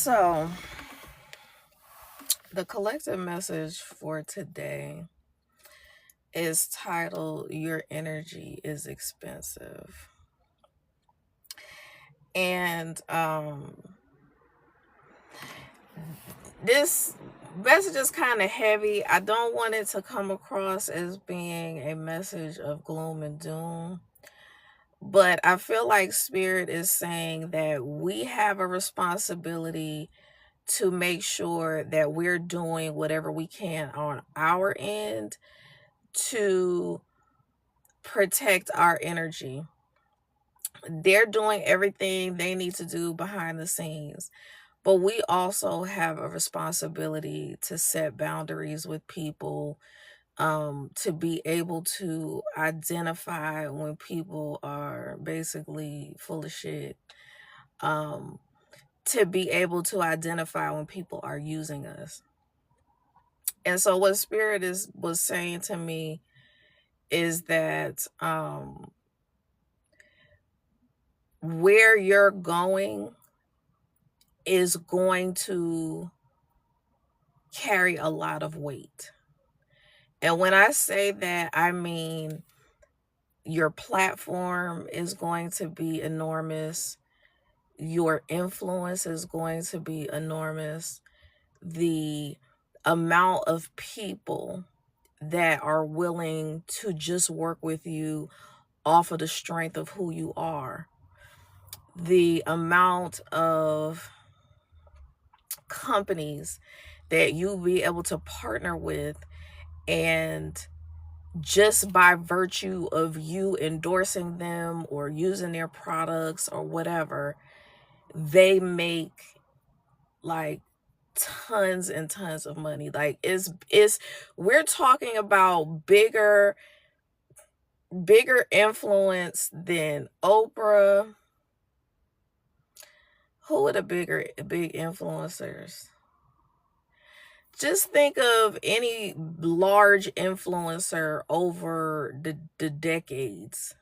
So, the collective message for today is titled Your Energy is Expensive. And this message is kind of heavy. I don't want it to come across as being a message of gloom and doom. But I feel like Spirit is saying that we have a responsibility to make sure that we're doing whatever we can on our end to protect our energy. They're doing everything they need to do behind the scenes, but we also have a responsibility to set boundaries with people, to be able to identify when people are basically full of shit, um, to be able to identify when people are using us. And so what Spirit was saying to me is that where you're going is going to carry a lot of weight. And when I say that, I mean your platform is going to be enormous. Your influence is going to be enormous. The amount of people that are willing to just work with you off of the strength of who you are, the amount of companies that you'll be able to partner with, and just by virtue of you endorsing them or using their products or whatever, they make like tons and tons of money. Like it's we're talking about bigger influence than Oprah. Who are the big influencers? Just think of any large influencer over the decades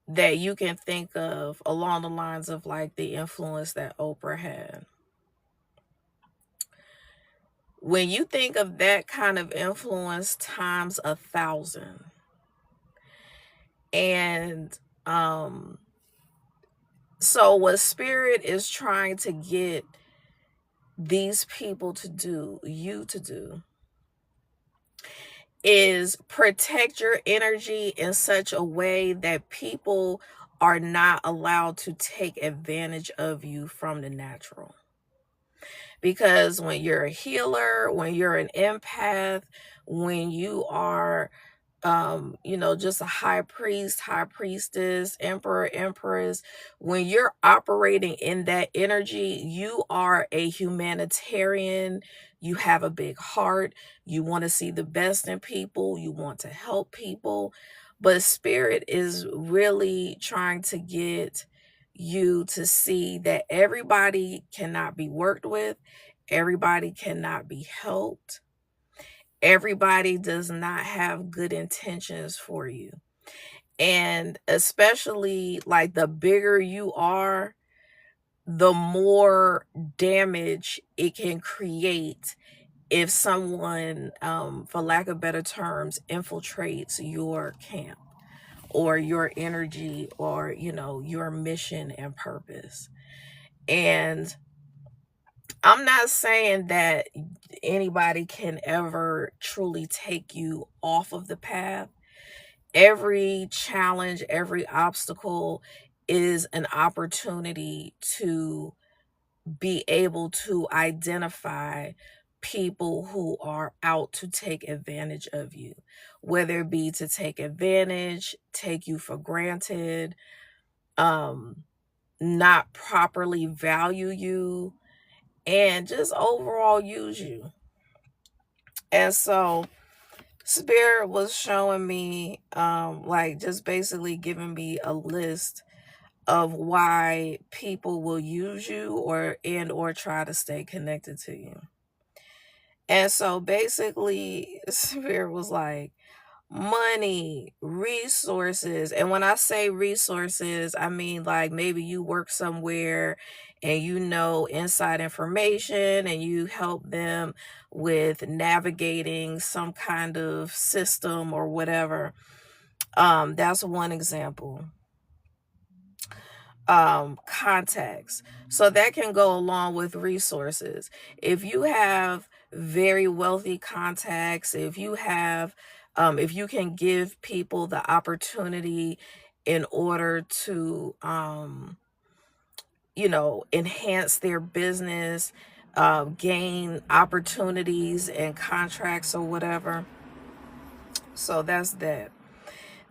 that you can think of along the lines of like the influence that Oprah had. When you think of that kind of influence times 1,000, and so what Spirit is trying to get these people to do, you to do, is protect your energy in such a way that people are not allowed to take advantage of you from the natural. Because when you're a healer, when you're an empath, when you are just a high priest, high priestess, emperor, empress, when you're operating in that energy, you are a humanitarian. You have a big heart. You want to see the best in people. You want to help people. But Spirit is really trying to get you to see that everybody cannot be worked with, everybody cannot be helped. Everybody does not have good intentions for you. And especially like the bigger you are, the more damage it can create if someone, for lack of better terms, infiltrates your camp or your energy or, your mission and purpose. And I'm not saying that anybody can ever truly take you off of the path. Every challenge, every obstacle is an opportunity to be able to identify people who are out to take advantage of you, whether it be to take advantage, take you for granted, not properly value you, and just overall use you. And so Spirit was showing me, like just basically giving me a list of why people will use you or try to stay connected to you. And so basically Spirit was like, money, resources. And when I say resources, I mean like maybe you work somewhere and you know inside information and you help them with navigating some kind of system or whatever. That's one example. Contacts. So that can go along with resources. If you have very wealthy contacts, if you can give people the opportunity in order to, enhance their business, gain opportunities and contracts or whatever. So that's that.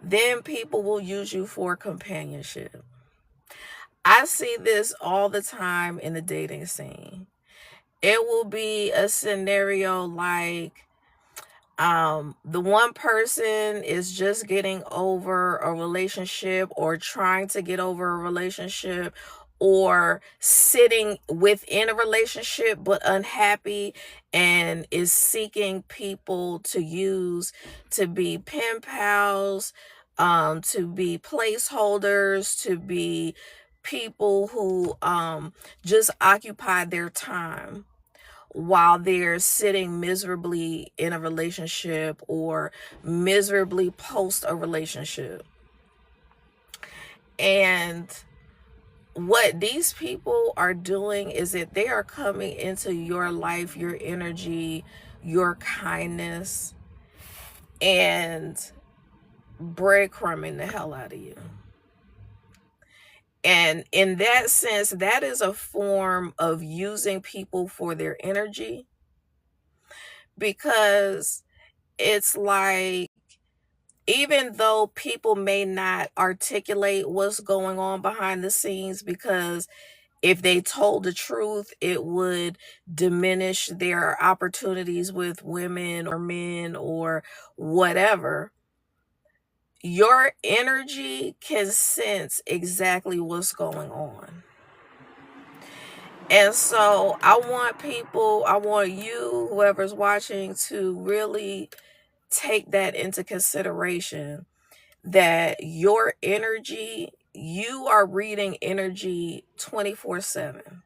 Then people will use you for companionship. I see this all the time in the dating scene. It will be a scenario like the one person is just getting over a relationship or trying to get over a relationship or sitting within a relationship but unhappy and is seeking people to use to be pen pals, to be placeholders, to be people who just occupy their time while they're sitting miserably in a relationship or miserably post a relationship. And what these people are doing is that they are coming into your life, your energy, your kindness, and breadcrumbing the hell out of you. And in that sense, that is a form of using people for their energy, because it's like, even though people may not articulate what's going on behind the scenes, because if they told the truth, it would diminish their opportunities with women or men or whatever. Your energy can sense exactly what's going on. And so I want you, whoever's watching, to really take that into consideration, that your energy, you are reading energy 24/7.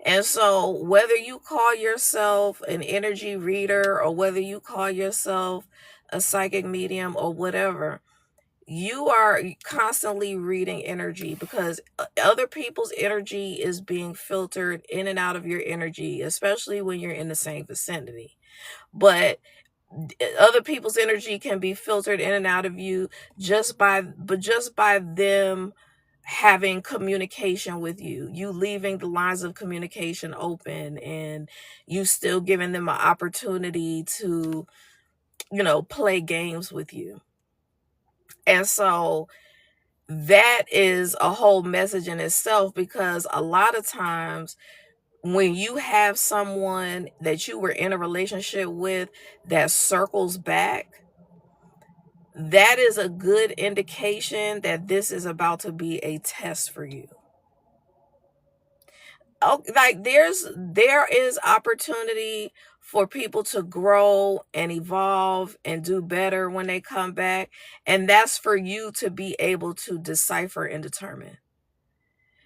And so whether you call yourself an energy reader or whether you call yourself a psychic medium or whatever, you are constantly reading energy, because other people's energy is being filtered in and out of your energy, especially when you're in the same vicinity. But other people's energy can be filtered in and out of you just by them having communication with you, you leaving the lines of communication open, and you still giving them an opportunity to, play games with you. And so that is a whole message in itself, because a lot of times when you have someone that you were in a relationship with that circles back, that is a good indication that this is about to be a test for you. Oh, like there is opportunity for people to grow and evolve and do better when they come back, and that's for you to be able to decipher and determine.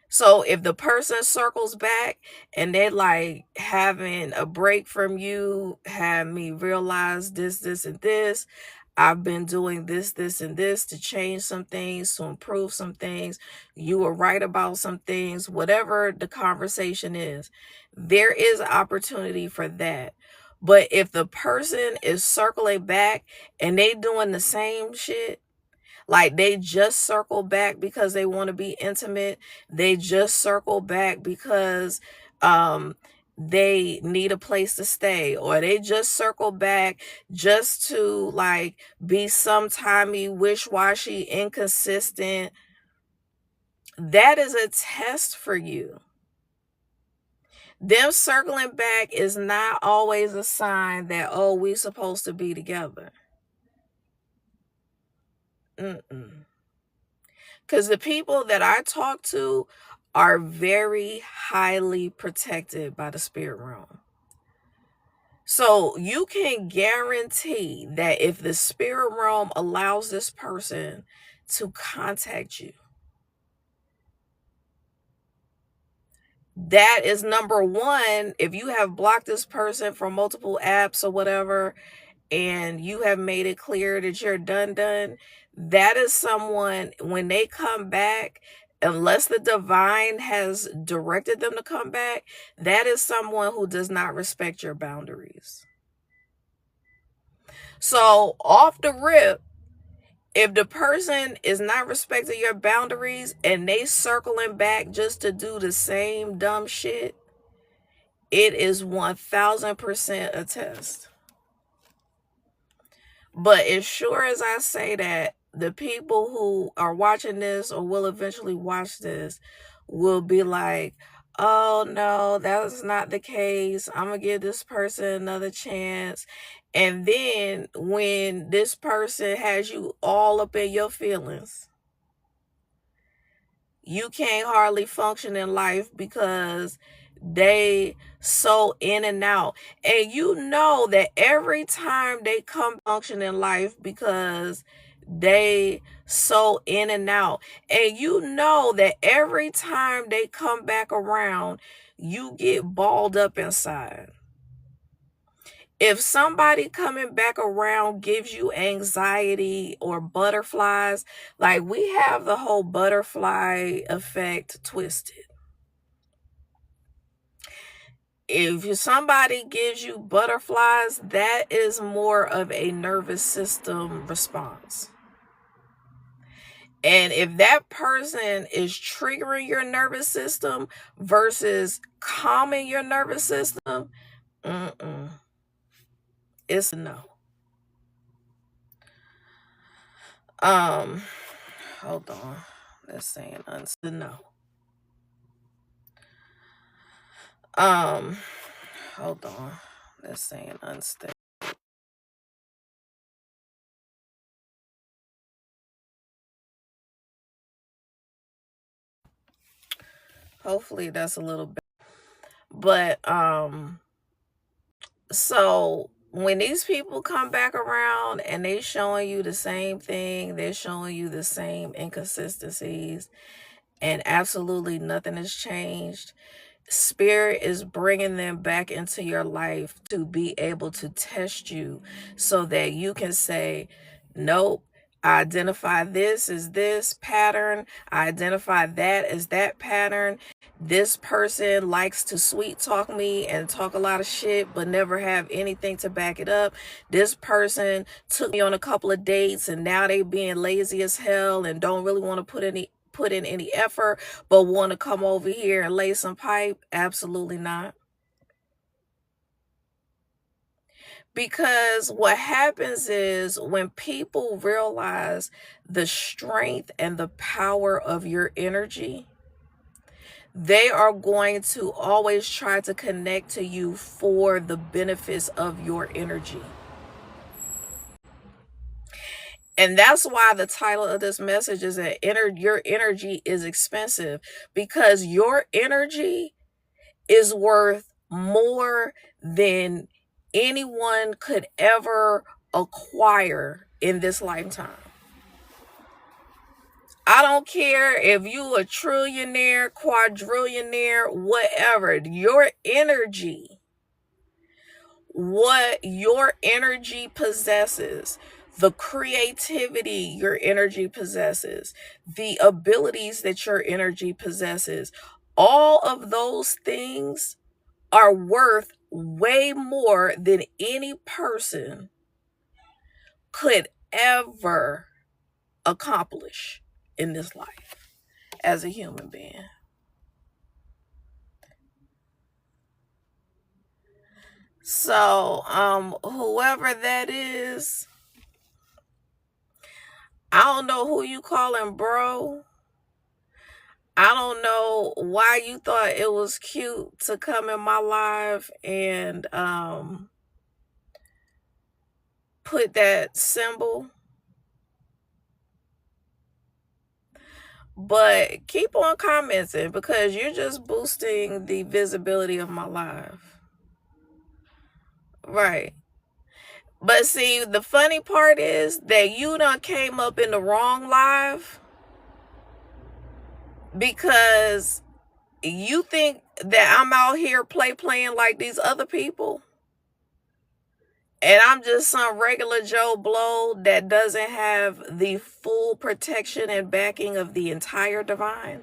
So if the person circles back and they like, having a break from you, had me realize this, and this. I've been doing this, and this to change some things, to improve some things. You were right about some things, whatever the conversation is, there is opportunity for that. But if the person is circling back and they doing the same shit, like they just circle back because they want to be intimate. They just circle back because they need a place to stay, or they just circle back just to like be sometimey, wish-washy, inconsistent. That is a test for you. Them circling back is not always a sign that, oh, we're supposed to be together. Because the people that I talk to are very highly protected by the spirit realm. So you can guarantee that if the spirit realm allows this person to contact you, that is number one. If you have blocked this person from multiple apps or whatever, and you have made it clear that you're done, that is someone, when they come back, unless the divine has directed them to come back, that is someone who does not respect your boundaries. So off the rip, if the person is not respecting your boundaries and they circling back just to do the same dumb shit, it is 1000% a test. But as sure as I say that, the people who are watching this or will eventually watch this will be like, oh no, that's not the case. I'm going to give this person another chance. And then when this person has you all up in your feelings, you can't hardly function in life because they so in and out. And you know that every time they come function in life because they so in and out. And you know that every time they come back around, you get balled up inside. If somebody coming back around gives you anxiety or butterflies, like we have the whole butterfly effect twisted. If somebody gives you butterflies, that is more of a nervous system response. And if that person is triggering your nervous system versus calming your nervous system, it's a no. Hold on. That's saying no. Hold on. That's saying unstable. Hopefully that's a little bit. But so when these people come back around and they showing you the same thing, they're showing you the same inconsistencies, and absolutely nothing has changed. Spirit is bringing them back into your life to be able to test you so that you can say, nope, I identify this as this pattern. I identify that as that pattern. This person likes to sweet talk me and talk a lot of shit, but never have anything to back it up. This person took me on a couple of dates and now they being lazy as hell and don't really want to put in any effort, but want to come over here and lay some pipe. Absolutely not. Because what happens is when people realize the strength and the power of your energy, they are going to always try to connect to you for the benefits of your energy. And that's why the title of this message is that your energy is expensive, because your energy is worth more than anyone could ever acquire in this lifetime. I don't care if you a trillionaire, quadrillionaire, whatever. Your energy, what your energy possesses, the creativity your energy possesses, the abilities that your energy possesses, all of those things are worth way more than any person could ever accomplish in this life as a human being. So, whoever that is, I don't know who you calling bro. I don't know why you thought it was cute to come in my live and put that symbol. But keep on commenting because you're just boosting the visibility of my live. Right. But see, the funny part is that you done came up in the wrong live because you think that I'm out here playing like these other people. And I'm just some regular Joe Blow that doesn't have the full protection and backing of the entire divine.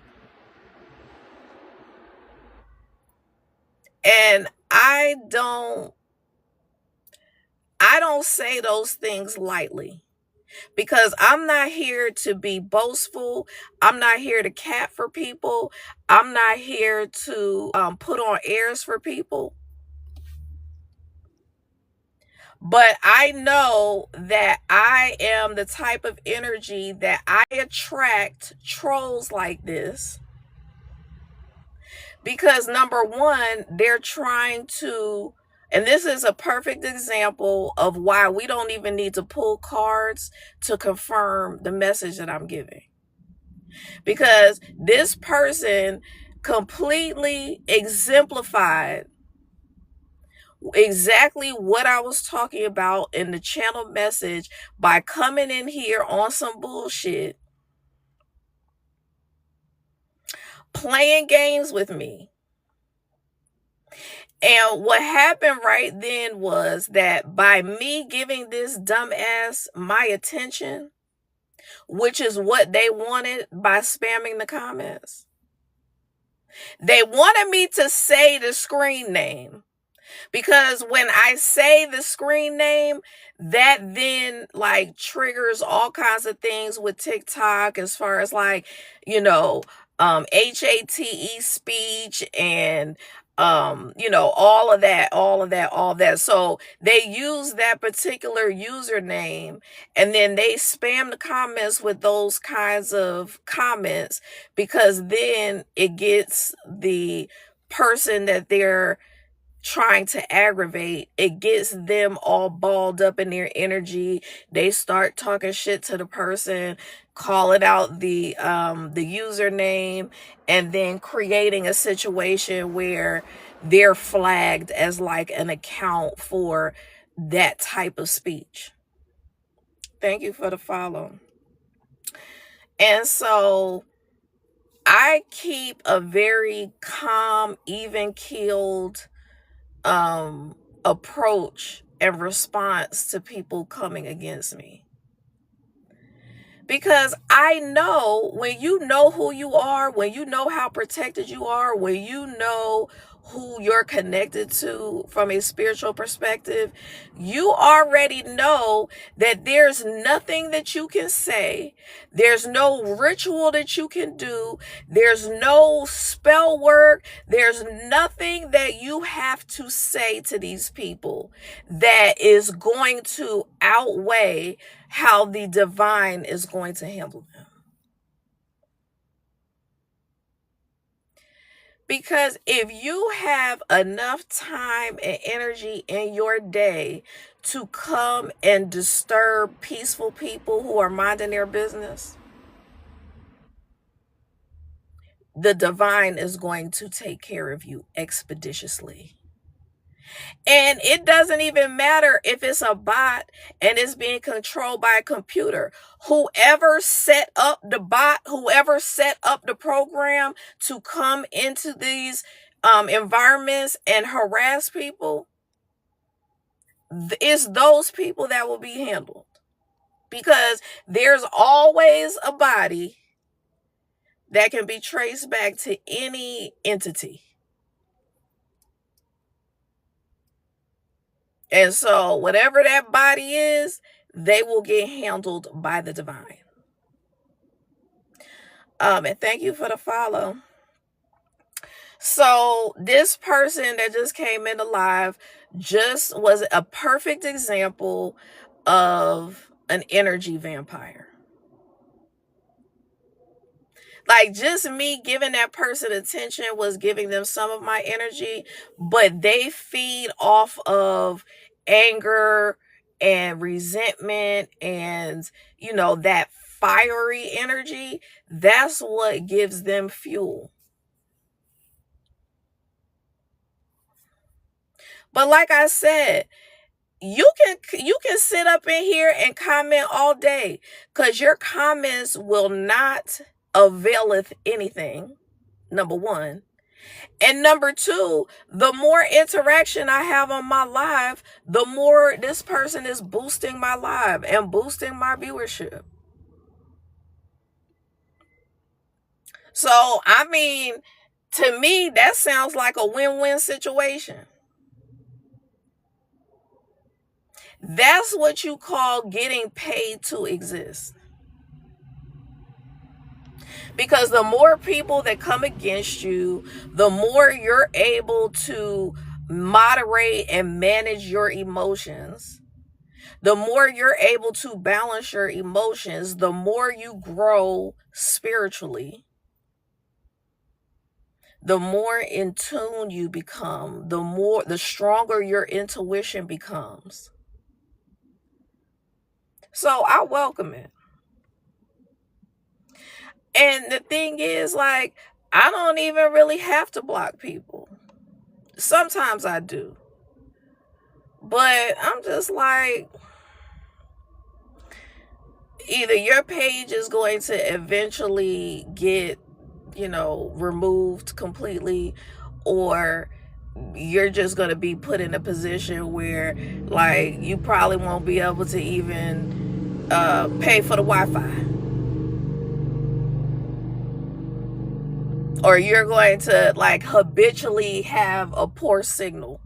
And I don't say those things lightly because I'm not here to be boastful. I'm not here to cat for people. I'm not here to put on airs for people. But I know that I am the type of energy that I attract trolls like this because number one, they're trying to, and this is a perfect example of why we don't even need to pull cards to confirm the message that I'm giving. Because this person completely exemplified exactly what I was talking about in the channel message by coming in here on some bullshit, playing games with me. And what happened right then was that by me giving this dumbass my attention, which is what they wanted by spamming the comments, they wanted me to say the screen name. Because when I say the screen name, that then like triggers all kinds of things with TikTok as far as like, HATE speech and all of that. So they use that particular username and then they spam the comments with those kinds of comments because then it gets the person that they're trying to aggravate, it gets them all balled up in their energy. They start talking shit to the person, calling out the username, and then creating a situation where they're flagged as like an account for that type of speech. Thank you for the follow. And so I keep a very calm, even-keeled approach and response to people coming against me. Because I know when you know who you are, when you know how protected you are, when you know who you're connected to from a spiritual perspective, you already know that there's nothing that you can say. There's no ritual that you can do. There's no spell work. There's nothing that you have to say to these people that is going to outweigh how the divine is going to handle them. Because if you have enough time and energy in your day to come and disturb peaceful people who are minding their business, the divine is going to take care of you expeditiously. And it doesn't even matter if it's a bot and it's being controlled by a computer. Whoever set up the bot, whoever set up the program to come into these environments and harass people, it's those people that will be handled. Because there's always a body that can be traced back to any entity. And so whatever that body is, they will get handled by the divine. And thank you for the follow. So this person that just came into live just was a perfect example of an energy vampire. Like just me giving that person attention was giving them some of my energy, but they feed off of anger and resentment and, that fiery energy. That's what gives them fuel. But like I said, you can sit up in here and comment all day, because your comments will not availeth anything, number one. And number two, the more interaction I have on my live, the more this person is boosting my live and boosting my viewership. So, I mean, to me, that sounds like a win-win situation. That's what you call getting paid to exist. Because the more people that come against you, the more you're able to moderate and manage your emotions. The more you're able to balance your emotions, the more you grow spiritually. The more in tune you become, the stronger your intuition becomes. So I welcome it. And the thing is, like, I don't even really have to block people. Sometimes I do. But I'm just like, either your page is going to eventually get, removed completely, or you're just going to be put in a position where, like, you probably won't be able to even pay for the Wi-Fi. Or you're going to, like, habitually have a poor signal.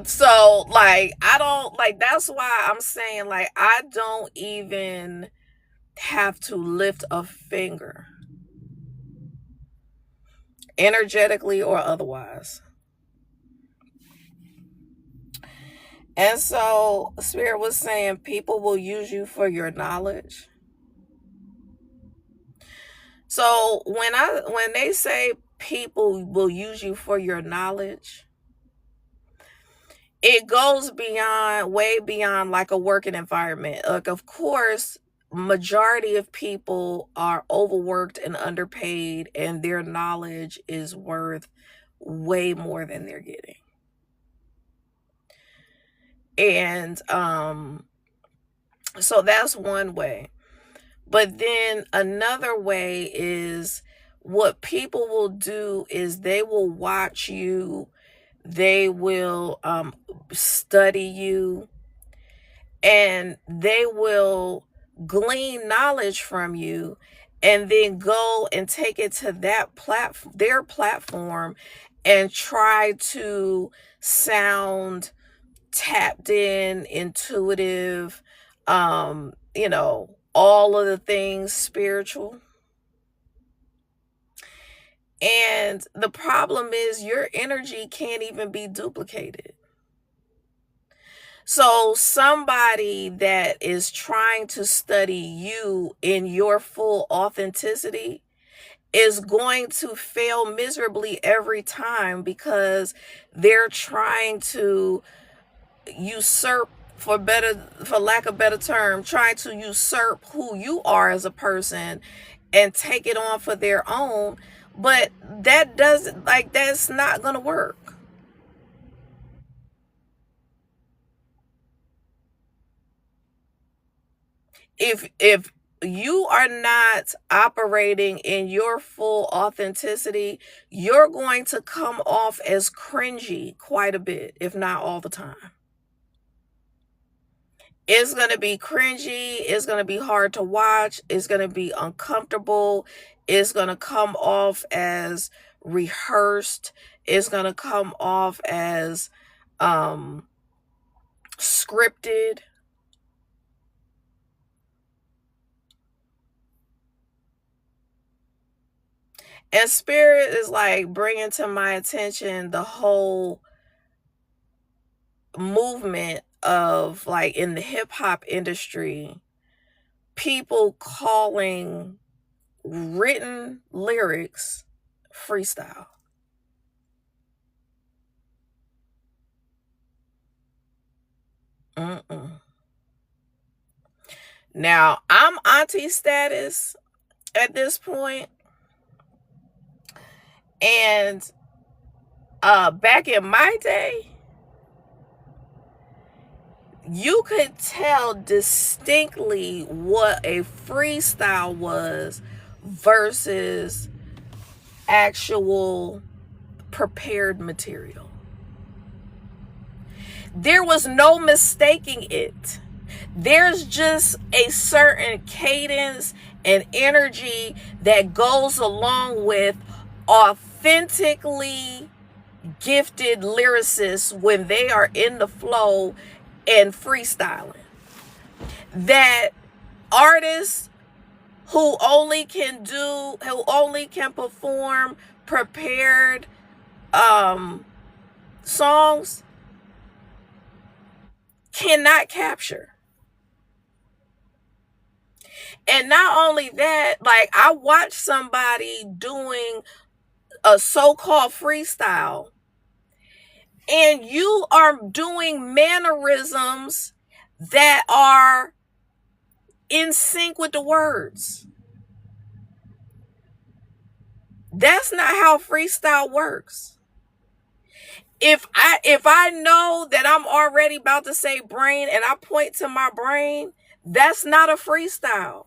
So, like, I don't, like, that's why I'm saying, like, I don't even have to lift a finger, energetically or otherwise. And so Spirit was saying people will use you for your knowledge. So when they say people will use you for your knowledge, it goes way beyond like a working environment. Like, of course, majority of people are overworked and underpaid, and their knowledge is worth way more than they're getting. And so that's one way. But then another way is, what people will do is they will watch you, they will study you, and they will glean knowledge from you, and then go and take it to their platform and try to sound tapped in, intuitive, all of the things spiritual. And the problem is, your energy can't even be duplicated. So somebody that is trying to study you in your full authenticity is going to fail miserably every time, because they're trying to usurp, for lack of better term, trying to usurp who you are as a person and take it on for their own. But that's not gonna work. If you are not operating in your full authenticity, you're going to come off as cringy quite a bit, if not all the time. It's going to be cringy. It's going to be hard to watch. It's going to be uncomfortable. It's going to come off as rehearsed. It's going to come off as scripted. And Spirit is like bringing to my attention the whole movement of, like, in the hip hop industry, people calling written lyrics freestyle. Now, I'm auntie status at this point. And back in my day, you could tell distinctly what a freestyle was versus actual prepared material. There was no mistaking it. There's just a certain cadence and energy that goes along with authentically gifted lyricists when they are in the flow and freestyling. That artists who only can perform prepared songs cannot capture. And not only that, like, I watched somebody doing a so-called freestyle, and you are doing mannerisms that are in sync with the words. That's not how freestyle works. If I know that I'm already about to say brain and I point to my brain, that's not a freestyle.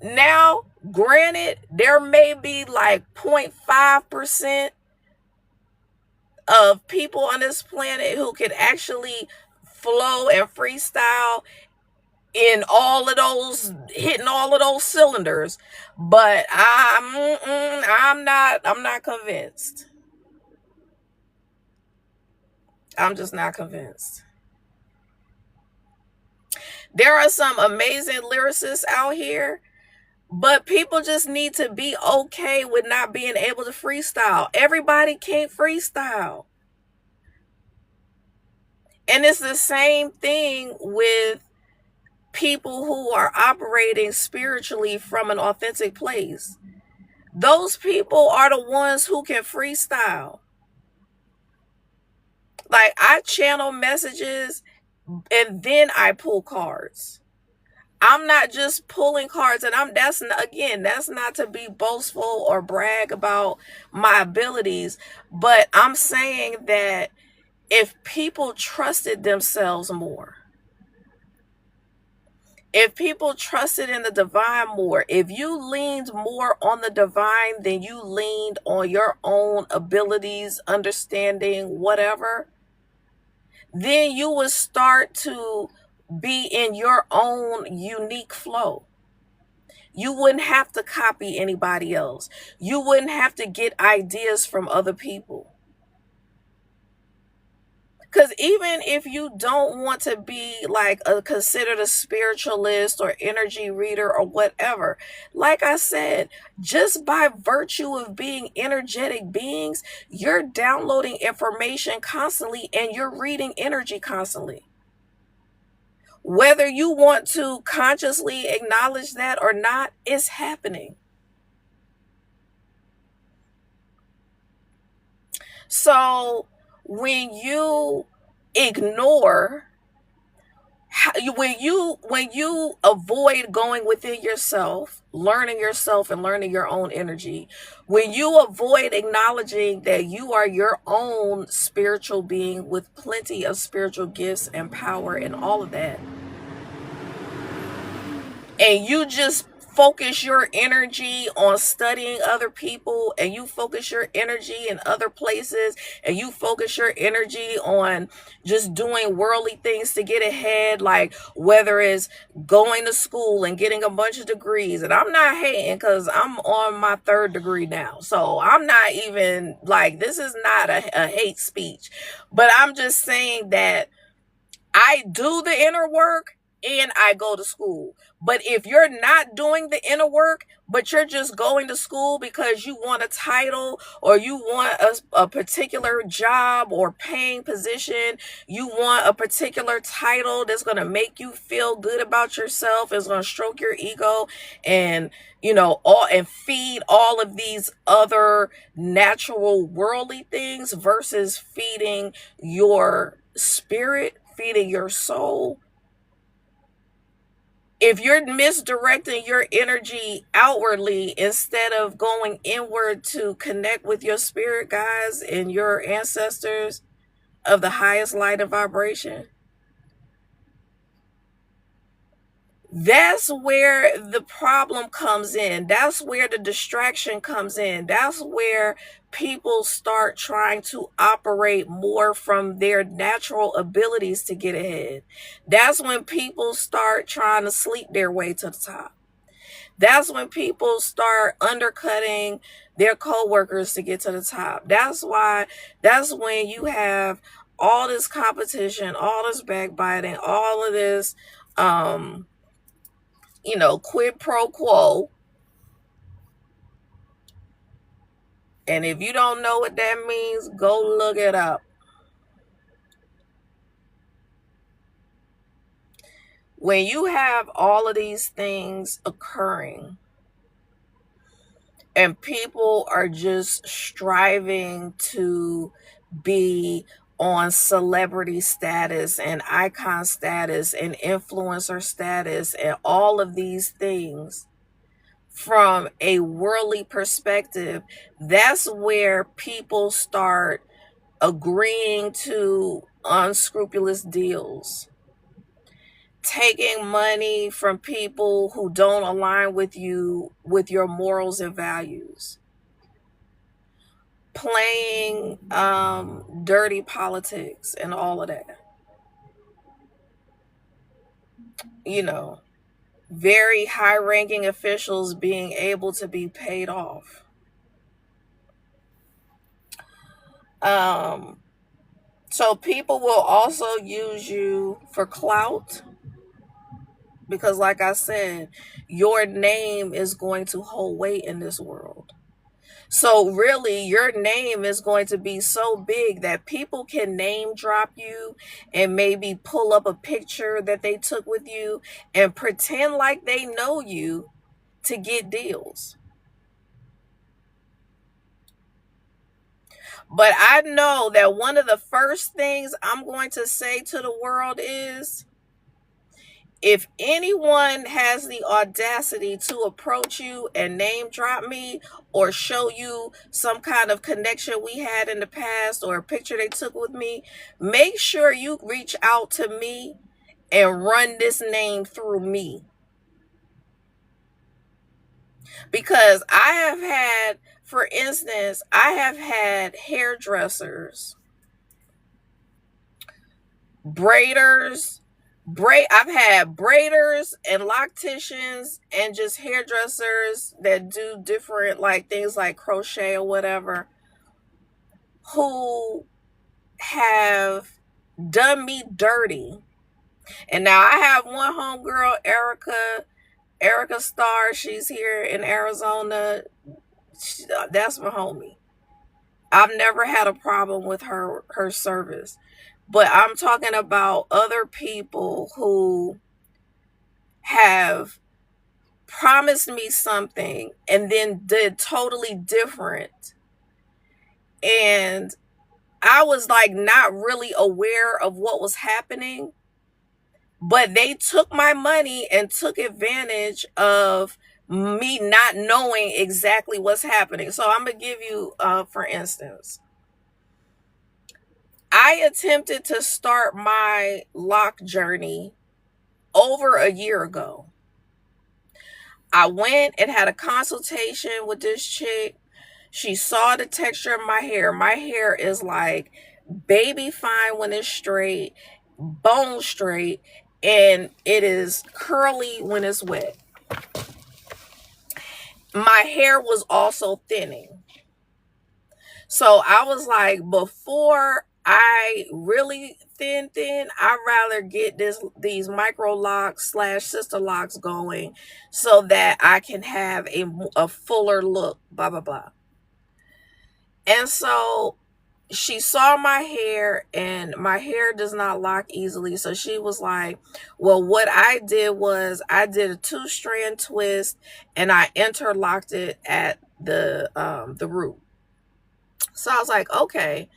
Now, granted, there may be like 0.5% of people on this planet who can actually flow and freestyle in all of those, hitting all of those cylinders, but I'm not convinced. I'm just not convinced. There are some amazing lyricists out here, but people just need to be okay with not being able to freestyle. Everybody can't freestyle. And it's the same thing with people who are operating spiritually from an authentic place. Those people are the ones who can freestyle. Like, I channel messages and then I pull cards. I'm not just pulling cards, and that's not to be boastful or brag about my abilities, but I'm saying that if people trusted themselves more, if people trusted in the divine more, if you leaned more on the divine than you leaned on your own abilities, understanding, whatever, then you would start to be in your own unique flow. You wouldn't have to copy anybody else. You wouldn't have to get ideas from other people. Because even if you don't want to be like considered a spiritualist or energy reader or whatever, like I said, just by virtue of being energetic beings, you're downloading information constantly and you're reading energy constantly. Whether you want to consciously acknowledge that or not, it's happening. So when you ignore, when you avoid going within yourself, learning yourself and learning your own energy, when you avoid acknowledging that you are your own spiritual being with plenty of spiritual gifts and power and all of that, and you just focus your energy on studying other people, and you focus your energy in other places, and you focus your energy on just doing worldly things to get ahead, like whether it's going to school and getting a bunch of degrees. And I'm not hating, because I'm on my 3rd degree now, so I'm not even like, this is not a hate speech, but I'm just saying that I do the inner work and I go to school. But if you're not doing the inner work, but you're just going to school because you want a title, or you want a particular job or paying position, you want a particular title that's going to make you feel good about yourself, is going to stroke your ego, and and feed all of these other natural worldly things versus feeding your spirit, feeding your soul. If you're misdirecting your energy outwardly instead of going inward to connect with your spirit guides and your ancestors, of the highest light and vibration, that's where the problem comes in. That's where the distraction comes in. That's where people start trying to operate more from their natural abilities to get ahead. That's when people start trying to sleep their way to the top. That's when people start undercutting their coworkers to get to the top. That's when you have all this competition, all this backbiting, all of this quid pro quo. And if you don't know what that means, go look it up. When you have all of these things occurring and people are just striving to be on celebrity status and icon status and influencer status and all of these things, from a worldly perspective, that's where people start agreeing to unscrupulous deals, taking money from people who don't align with you, with your morals and values, playing dirty politics and all of that. Very high-ranking officials being able to be paid off. So people will also use you for clout because, like I said, your name is going to hold weight in this world. So really, your name is going to be so big that people can name drop you and maybe pull up a picture that they took with you and pretend like they know you to get deals. But I know that one of the first things I'm going to say to the world is, if anyone has the audacity to approach you and name drop me or show you some kind of connection we had in the past or a picture they took with me, make sure you reach out to me and run this name through me. Because I have had, for instance, I have had hairdressers, braiders, I've had braiders and locticians and just hairdressers that do different like things like crochet or whatever, who have done me dirty. And now I have one homegirl, Erica Starr. She's here in Arizona. That's my homie. I've never had a problem with her service. But I'm talking about other people who have promised me something and then did totally different. And I was like not really aware of what was happening, but they took my money and took advantage of me not knowing exactly what's happening. So I'm going to give you, for instance, I attempted to start my lock journey over a year ago. I went and had a consultation with this chick. She saw the texture of my hair. My hair is like baby fine when it's straight, bone straight, and it is curly when it's wet. My hair was also thinning. So I was like, before I really thin, I'd rather get these micro locks / sister locks going so that I can have a fuller look, blah, blah, blah. And so she saw my hair and my hair does not lock easily. So she was like, well, what I did was I did a 2-strand twist and I interlocked it at the root. So I was like, okay.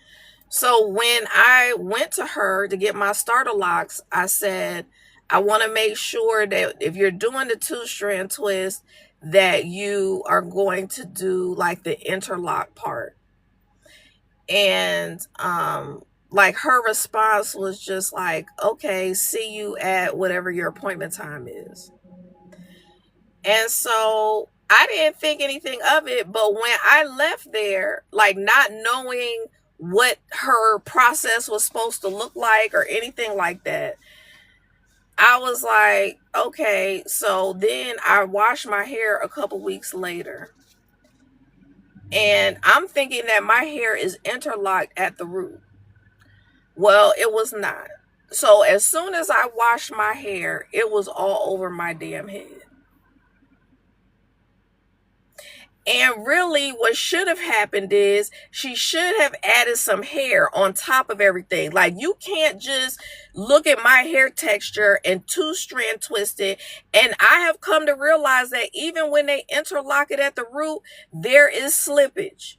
So when I went to her to get my starter locks, I said, I want to make sure that if you're doing the 2-strand twist, that you are going to do like the interlock part. And like her response was just like, okay, see you at whatever your appointment time is. And so I didn't think anything of it, but when I left there, like not knowing what her process was supposed to look like or anything like that, I was like, okay. So then I washed my hair a couple weeks later, and I'm thinking that my hair is interlocked at the root. Well, it was not. So as soon as I washed my hair, it was all over my damn head. And really, what should have happened is she should have added some hair on top of everything. Like, you can't just look at my hair texture and two strand twist it. And I have come to realize that even when they interlock it at the root, there is slippage.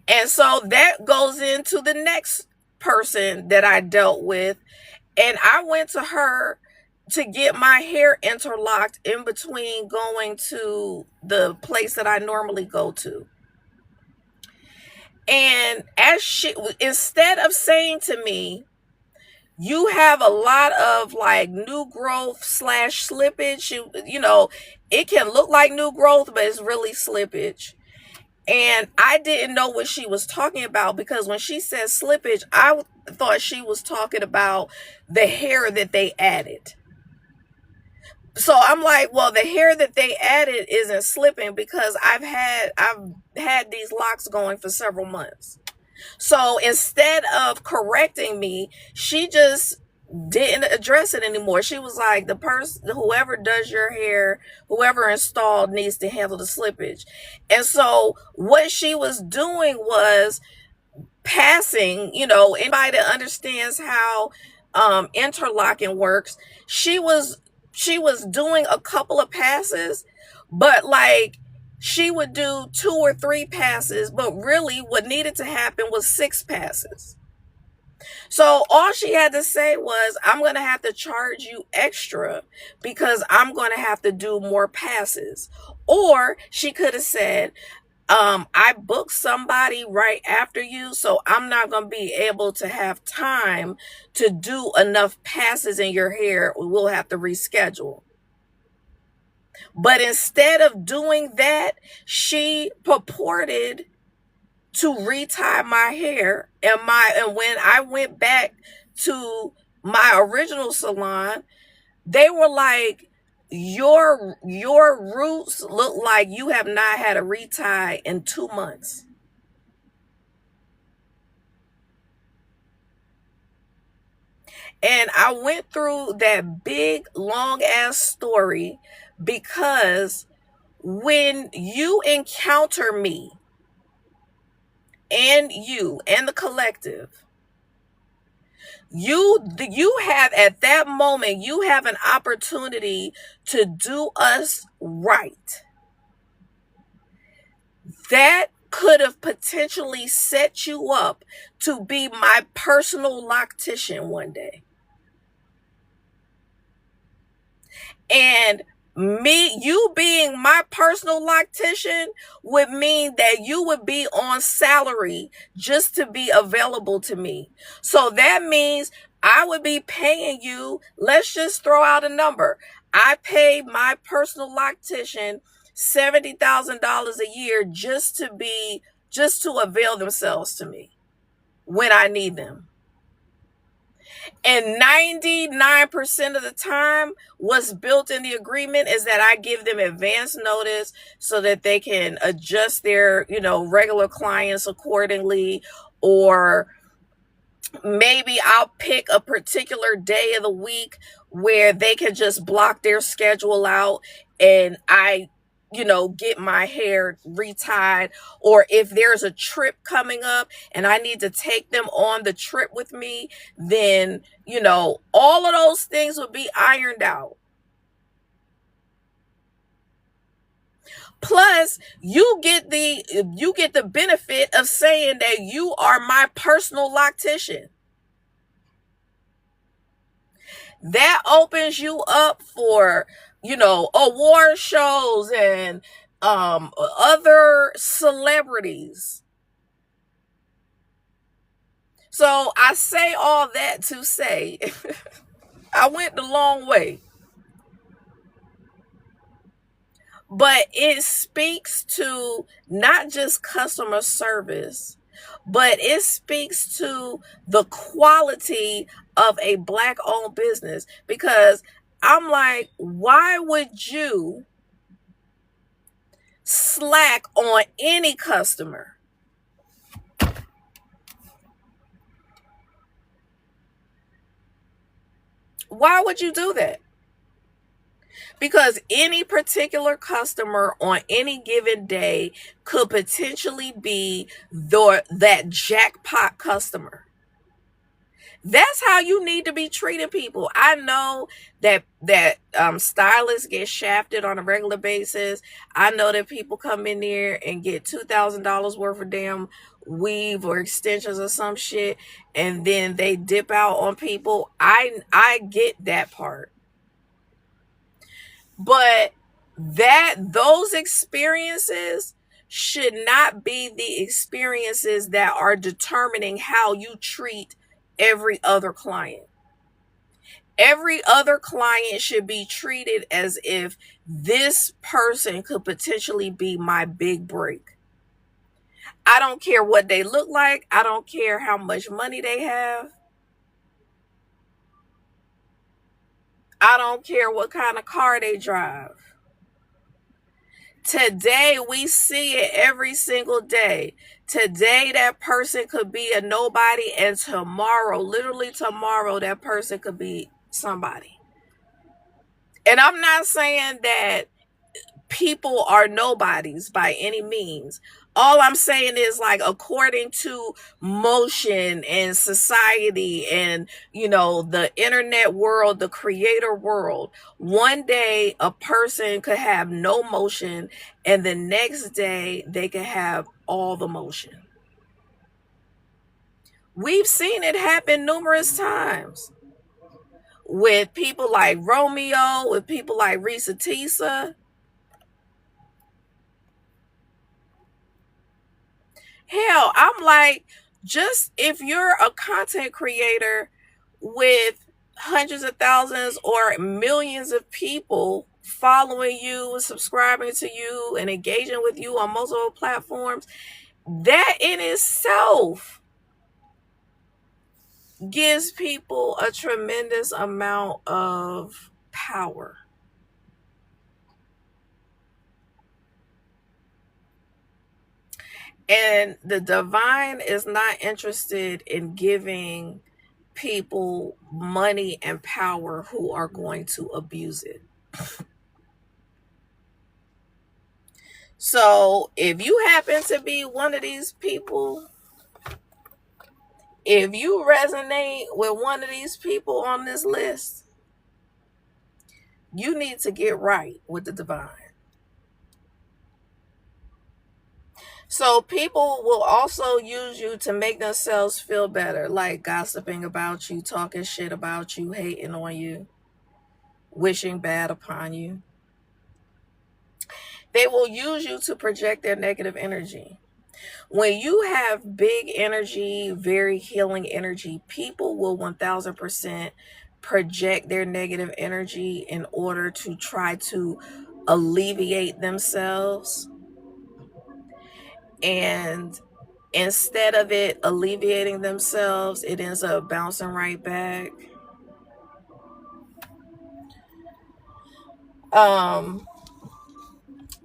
And so that goes into the next person that I dealt with. And I went to her to get my hair interlocked in between going to the place that I normally go to. And as she, instead of saying to me, you have a lot of like new growth / slippage, you know, it can look like new growth, but it's really slippage. And I didn't know what she was talking about, because when she said slippage, I thought she was talking about the hair that they added. So I'm like, well, the hair that they added isn't slipping, because I've had these locks going for several months. So instead of correcting me, she just didn't address it anymore. She was like, the person, whoever does your hair, whoever installed, needs to handle the slippage. And so what she was doing was passing, you know, anybody that understands how interlocking works, she was doing a couple of passes, but like she would do 2 or 3 passes, but really what needed to happen was 6 passes. So all she had to say was, I'm going to have to charge you extra because I'm going to have to do more passes. Or she could have said, I booked somebody right after you, so I'm not going to be able to have time to do enough passes in your hair. We'll have to reschedule. But instead of doing that, she purported to retie my hair, and when I went back to my original salon, they were like, your roots look like you have not had a retie in 2 months. And I went through that big long ass story because when you encounter me and you and the collective, you have, at that moment, you have an opportunity to do us right. That could have potentially set you up to be my personal loctician one day. And you being my personal loctician would mean that you would be on salary just to be available to me. So that means I would be paying you, let's just throw out a number. I pay my personal loctician $70,000 a year just to avail themselves to me when I need them. And 99% of the time, what's built in the agreement is that I give them advance notice so that they can adjust their, regular clients accordingly. Or maybe I'll pick a particular day of the week where they can just block their schedule out, and I get my hair retied. Or if there's a trip coming up and I need to take them on the trip with me, then, all of those things would be ironed out. Plus, you get the benefit of saying that you are my personal loctician. That opens you up for, award shows and other celebrities So I say all that to say I went the long way. But it speaks to not just customer service, but it speaks to the quality of a Black owned business. Because I'm like, why would you slack on any customer? Why would you do that? Because any particular customer on any given day could potentially be that jackpot customer. That's how you need to be treating people. I know that stylists get shafted on a regular basis. I know that people come in there and get $2,000 worth of damn weave or extensions or some shit, and then they dip out on people. I get that part. But those experiences should not be the experiences that are determining how you treat every other client. Every other client should be treated as if this person could potentially be my big break. I don't care what they look like. I don't care how much money they have. I don't care what kind of car they drive. Today, we see it every single day. Today, that person could be a nobody, and tomorrow, literally tomorrow, that person could be somebody. And I'm not saying that people are nobodies by any means. All I'm saying is, like, according to motion and society and, the internet world, the creator world, one day a person could have no motion and the next day they could have all the motion. We've seen it happen numerous times with people like Romeo, with people like Risa Tisa. Hell, I'm like, just if you're a content creator with hundreds of thousands or millions of people following you, subscribing to you, and engaging with you on multiple platforms, that in itself gives people a tremendous amount of power. And the divine is not interested in giving people money and power who are going to abuse it. So if you happen to be one of these people, if you resonate with one of these people on this list, you need to get right with the divine. So people will also use you to make themselves feel better, like gossiping about you, talking shit about you, hating on you, wishing bad upon you. They will use you to project their negative energy. When you have big energy, very healing energy, people will 1000% project their negative energy in order to try to alleviate themselves. And instead of it alleviating themselves, it ends up bouncing right back.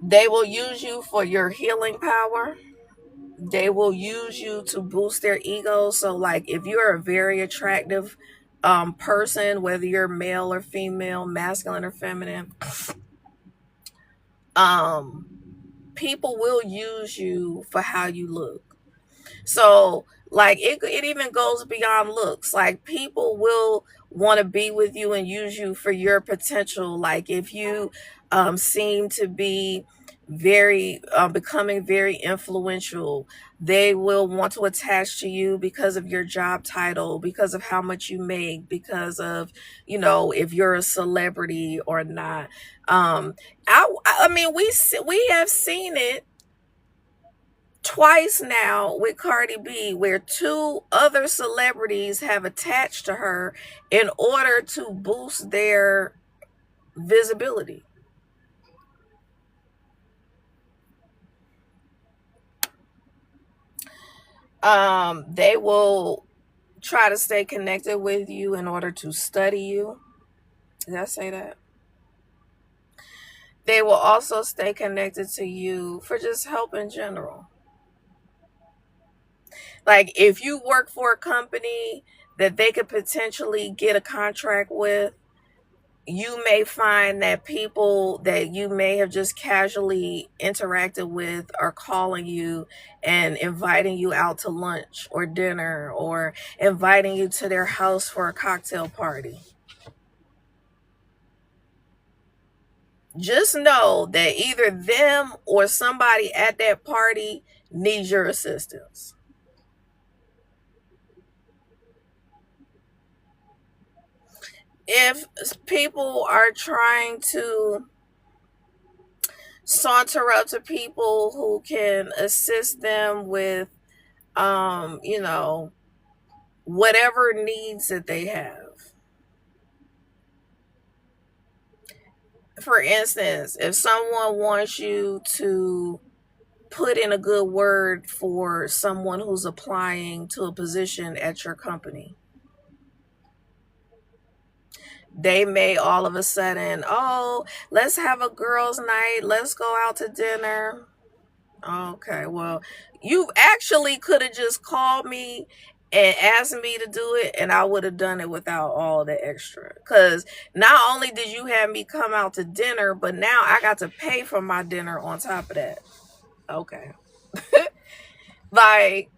They will use you for your healing power. They will use you to boost their ego. So, like, if you're a very attractive person, whether you're male or female, masculine or feminine, people will use you for how you look. So, like, it even goes beyond looks. Like, people will want to be with you and use you for your potential. Like, if you seem to be becoming very influential, they will want to attach to you because of your job title, because of how much you make, because of, if you're a celebrity or not. I mean, we have seen it twice now with Cardi B, where 2 other celebrities have attached to her in order to boost their visibility. They will try to stay connected with you in order to study you. Did I say that? They will also stay connected to you for just help in general. Like if you work for a company that they could potentially get a contract with, you may find that people that you may have just casually interacted with are calling you and inviting you out to lunch or dinner or inviting you to their house for a cocktail party. Just know that either them or somebody at that party needs your assistance. If people are trying to saunter up to people who can assist them with, whatever needs that they have. For instance, if someone wants you to put in a good word for someone who's applying to a position at your company, they may all of a sudden, oh, let's have a girls' night, let's go out to dinner. Okay, well, you actually could have just called me and asked me to do it, and I would have done it without all the extra. Because not only did you have me come out to dinner, but now I got to pay for my dinner on top of that. Okay. Like,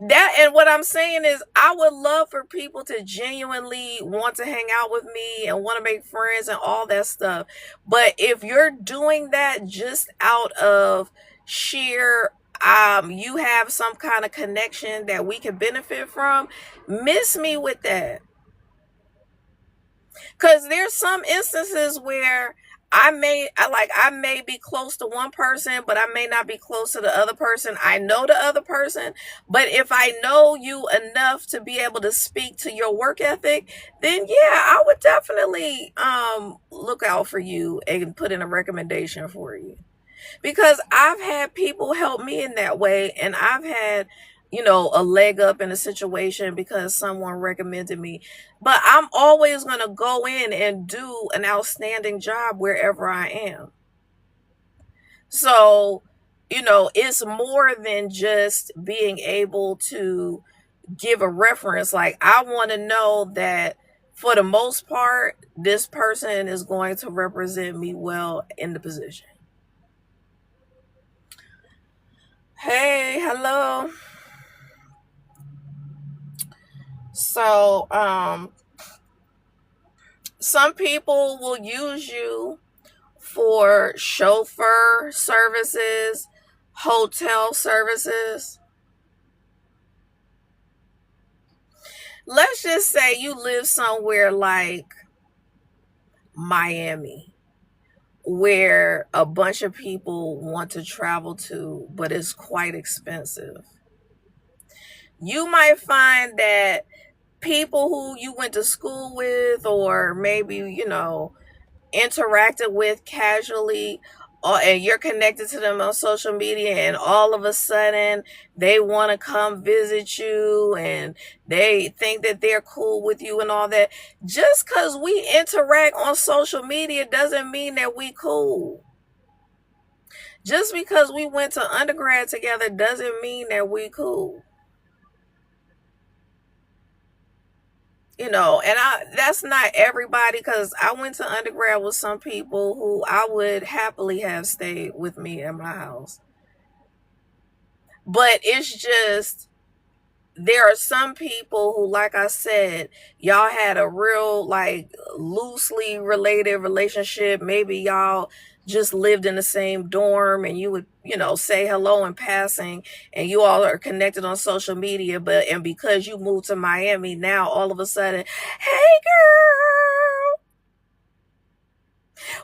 that, and what I'm saying is I would love for people to genuinely want to hang out with me and want to make friends and all that stuff. But if you're doing that just out of sheer you have some kind of connection that we can benefit from, miss me with that. Because there's some instances where I may be close to one person, but I may not be close to the other person. I know the other person, but if I know you enough to be able to speak to your work ethic, then yeah, I would definitely look out for you and put in a recommendation for you. Because I've had people help me in that way, and I've had, a leg up in a situation because someone recommended me. But I'm always going to go in and do an outstanding job wherever I am. So, it's more than just being able to give a reference. Like, I want to know that for the most part, this person is going to represent me well in the position. Hey, hello. So, some people will use you for chauffeur services, hotel services. Let's just say you live somewhere like Miami, where a bunch of people want to travel to, but it's quite expensive. You might find that people who you went to school with, or maybe, interacted with casually, and you're connected to them on social media, and all of a sudden they want to come visit you and they think that they're cool with you and all that. Just because we interact on social media doesn't mean that we cool. Just because we went to undergrad together doesn't mean that we cool. And that's not everybody, because I went to undergrad with some people who I would happily have stayed with me in my house. But it's just, there are some people who, like I said, y'all had a real, like, loosely related relationship. Maybe y'all just lived in the same dorm and you would, say hello in passing, and you all are connected on social media, and because you moved to Miami, now all of a sudden, hey girl,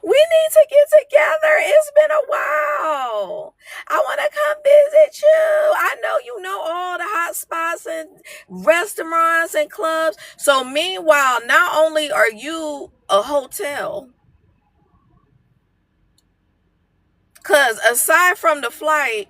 we need to get together. It's been a while. I want to come visit you. I know you know all the hot spots and restaurants and clubs. So meanwhile, not only are you a hotel, because aside from the flight,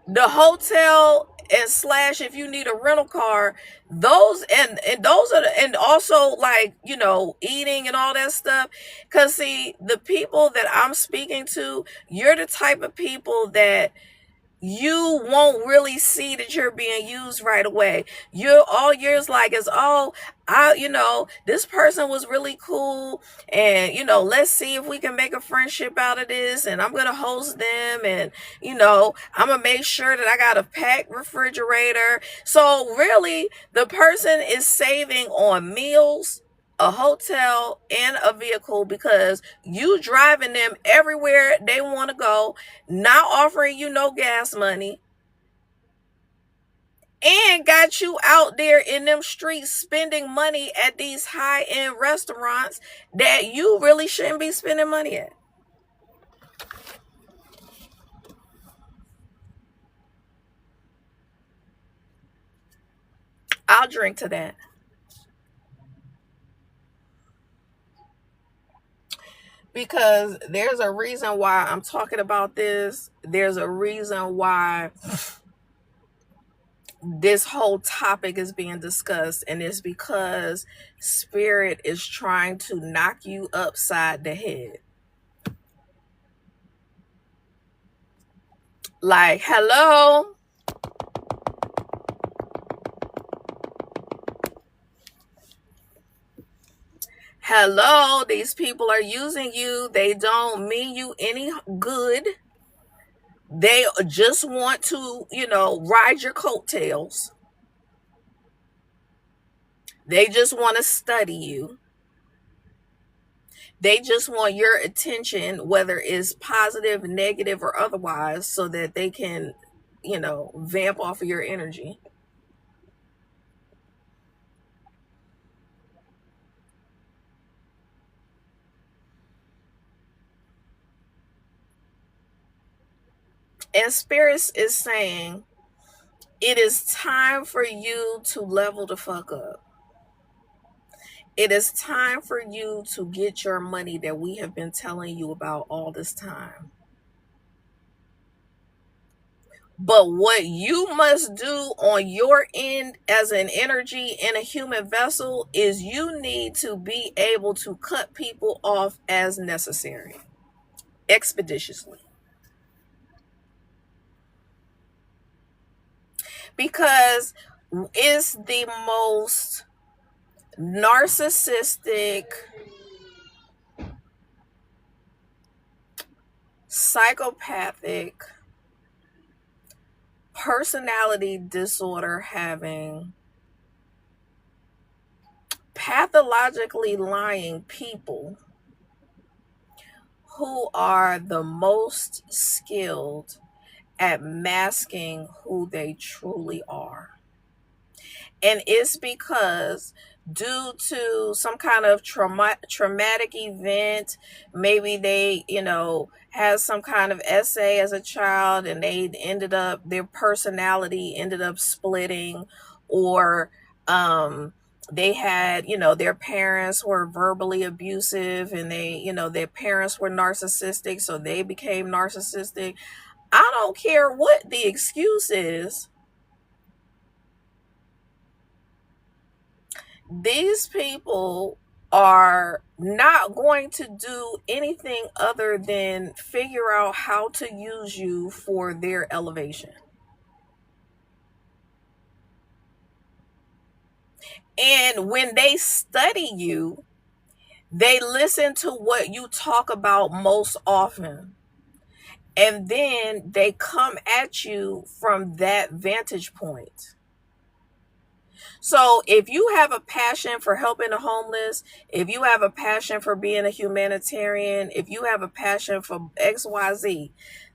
the hotel and slash if you need a rental car, those and those are and also like, you know, eating and all that stuff. Because see, the people that I'm speaking to, you're the type of people that you won't really see that you're being used right away. You're all yours like is, oh, you know, this person was really cool, and you know, let's see if we can make a friendship out of this, and I'm gonna host them, and you know, I'm gonna make sure that I got a packed refrigerator. So really, the person is saving on meals, a hotel, and a vehicle because you driving them everywhere they want to go, not offering you no gas money, and got you out there in them streets spending money at these high-end restaurants that you really shouldn't be spending money at. I'll drink to that. Because there's a reason why I'm talking about this. There's a reason why this whole topic is being discussed, and it's because spirit is trying to knock you upside the head. Like, hello, these people are using you. They don't mean you any good. They just want to, you know, ride your coattails. They just want to study you. They just want your attention, whether it's positive, negative, or otherwise, so that they can, you know, vamp off of your energy. And Spirits is saying it is time for you to level the fuck up. It is time for you to get your money that we have been telling you about all this time. But what you must do on your end as an energy in a human vessel is you need to be able to cut people off as necessary, expeditiously. Because it's the most narcissistic, psychopathic, personality disorder having, pathologically lying people who are the most skilled at masking who they truly are. And it's because due to some kind of traumatic event, maybe they, you know, had some kind of essay as a child and they ended up, their personality ended up splitting, or they had, you know, their parents were verbally abusive, and they, you know, their parents were narcissistic, so they became narcissistic. I don't care what the excuse is. These people are not going to do anything other than figure out how to use you for their elevation. And when they study you, they listen to what you talk about most often. And then they come at you from that vantage point. So if you have a passion for helping the homeless, if you have a passion for being a humanitarian, if you have a passion for XYZ,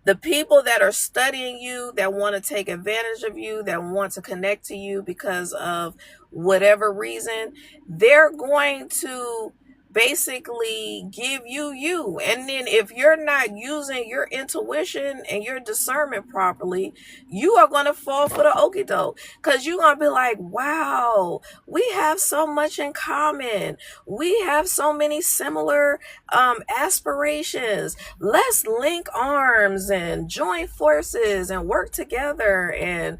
the people that are studying you, that want to take advantage of you, that want to connect to you because of whatever reason, they're going to basically give you. And then if you're not using your intuition and your discernment properly, you are going to fall for the okie doke, because you're going to be like, wow, we have so much in common. We have so many similar aspirations. Let's link arms and join forces and work together. And,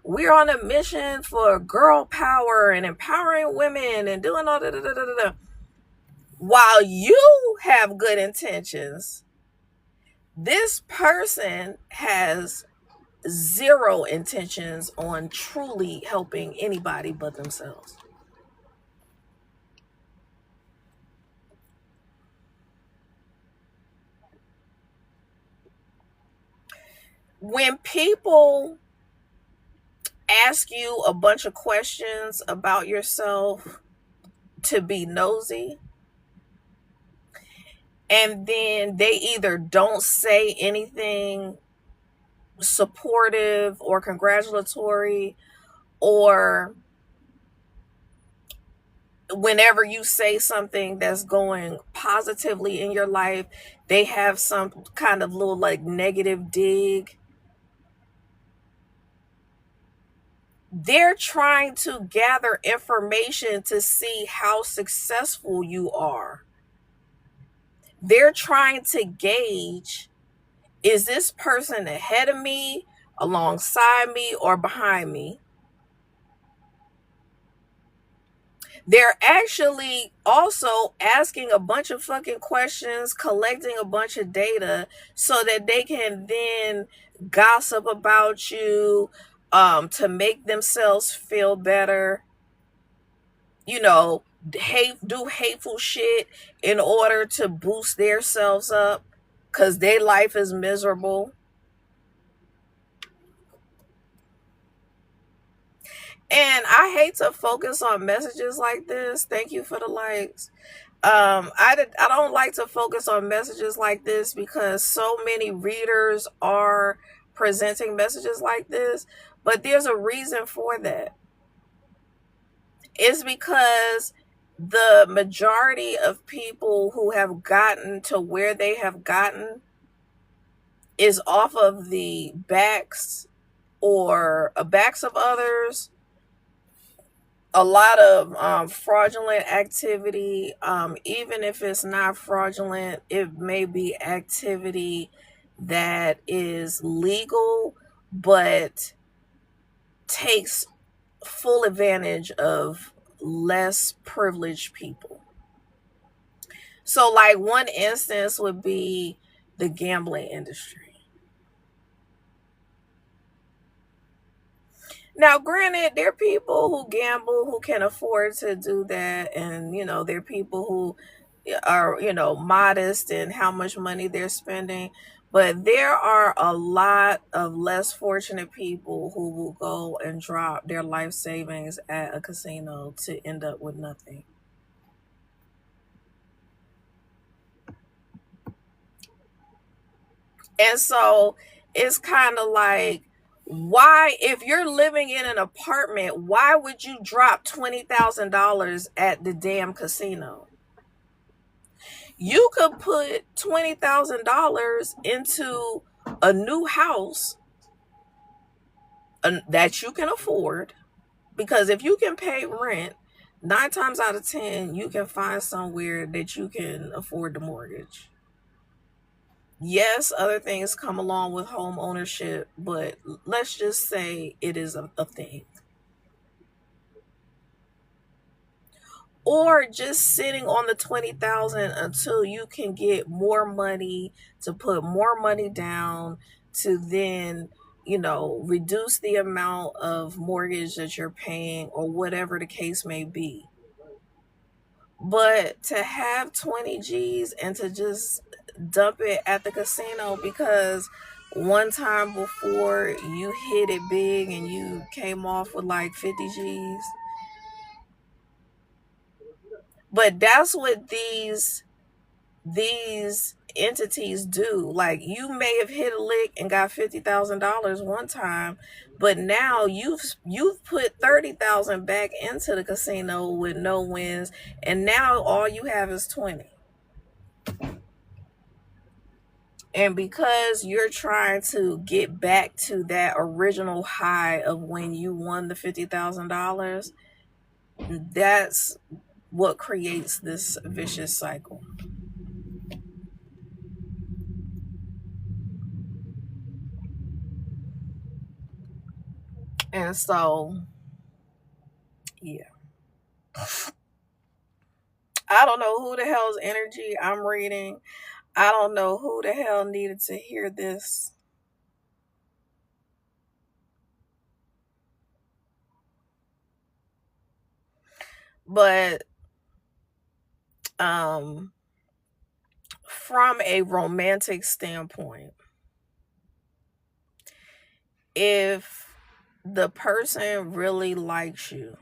we're on a mission for girl power and empowering women and doing all that. While you have good intentions, this person has zero intentions on truly helping anybody but themselves. When people ask you a bunch of questions about yourself to be nosy, and then they either don't say anything supportive or congratulatory, or whenever you say something that's going positively in your life, they have some kind of little like negative dig. They're trying to gather information to see how successful you are. They're trying to gauge, is this person ahead of me, alongside me, or behind me? They're actually also asking a bunch of fucking questions, collecting a bunch of data so that they can then gossip about you, to make themselves feel better, do hateful shit in order to boost themselves up because their life is miserable. And I hate to focus on messages like this. Thank you for the likes. I don't like to focus on messages like this because so many readers are presenting messages like this, but there's a reason for that. It's because the majority of people who have gotten to where they have gotten is off of the backs or backs of others, a lot of fraudulent activity. Even if it's not fraudulent, it may be activity that is legal but takes full advantage of less privileged people. So like one instance would be the gambling industry. Now, granted, there are people who gamble who can afford to do that. And, there are people who are, modest in how much money they're spending. But there are a lot of less fortunate people who will go and drop their life savings at a casino to end up with nothing. And so it's kind of like, why, if you're living in an apartment, why would you drop $20,000 at the damn casino? You could put $20,000 into a new house that you can afford, because if you can pay rent, 9 times out of 10, you can find somewhere that you can afford the mortgage. Yes, other things come along with home ownership, but let's just say it is a thing. Or just sitting on the 20,000 until you can get more money to put more money down to then, reduce the amount of mortgage that you're paying or whatever the case may be. But to have 20 G's and to just dump it at the casino because one time before you hit it big and you came off with like 50 G's. But that's what these these entities do. Like, you may have hit a lick and got $50,000 one time, but now you've put 30,000 back into the casino with no wins, and now all you have is 20. And because you're trying to get back to that original high of when you won the $50,000, that's what creates this vicious cycle. And so, yeah. I don't know who the hell's energy I'm reading. I don't know who the hell needed to hear this. But um from a romantic standpoint, if the person really likes you,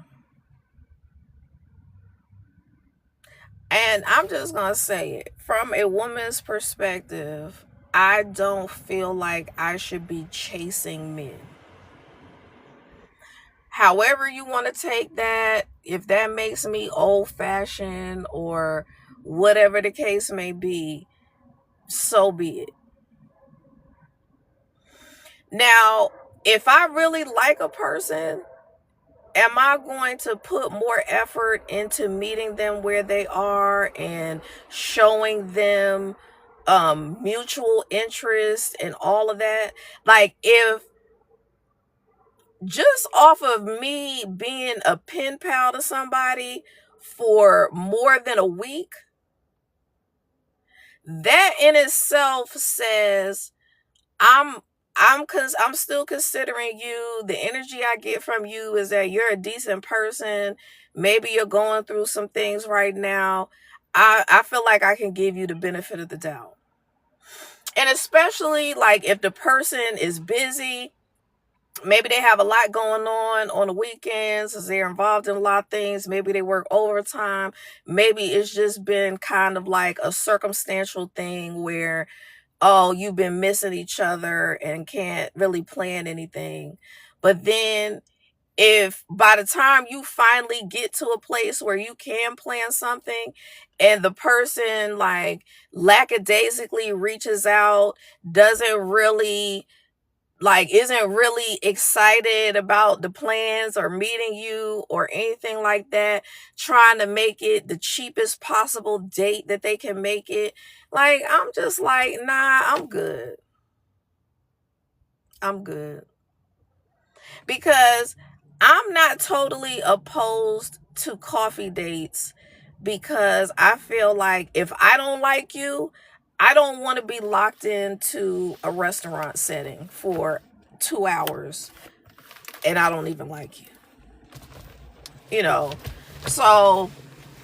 and I'm just going to say it, from a woman's perspective, I don't feel like I should be chasing men. However you want to take that, if that makes me old fashioned or whatever the case may be, so be it. Now, if I really like a person, am I going to put more effort into meeting them where they are and showing them mutual interest and all of that? Like, if just off of me being a pen pal to somebody for more than a week, that in itself says I'm I'm still considering you. The energy I get from you is that you're a decent person. Maybe you're going through some things right now. I feel like I can give you the benefit of the doubt. And especially like if the person is busy, maybe they have a lot going on the weekends, as they're involved in a lot of things. Maybe they work overtime. Maybe it's just been kind of like a circumstantial thing where, oh, you've been missing each other and can't really plan anything. But then if by the time you finally get to a place where you can plan something and the person like lackadaisically reaches out, doesn't really like isn't really excited about the plans or meeting you or anything like that, trying to make it the cheapest possible date that they can make it, like, I'm just like, nah, I'm good. I'm good. Because I'm not totally opposed to coffee dates, because I feel like if I don't like you, I don't want to be locked into a restaurant setting for 2 hours and I don't even like you. You know, so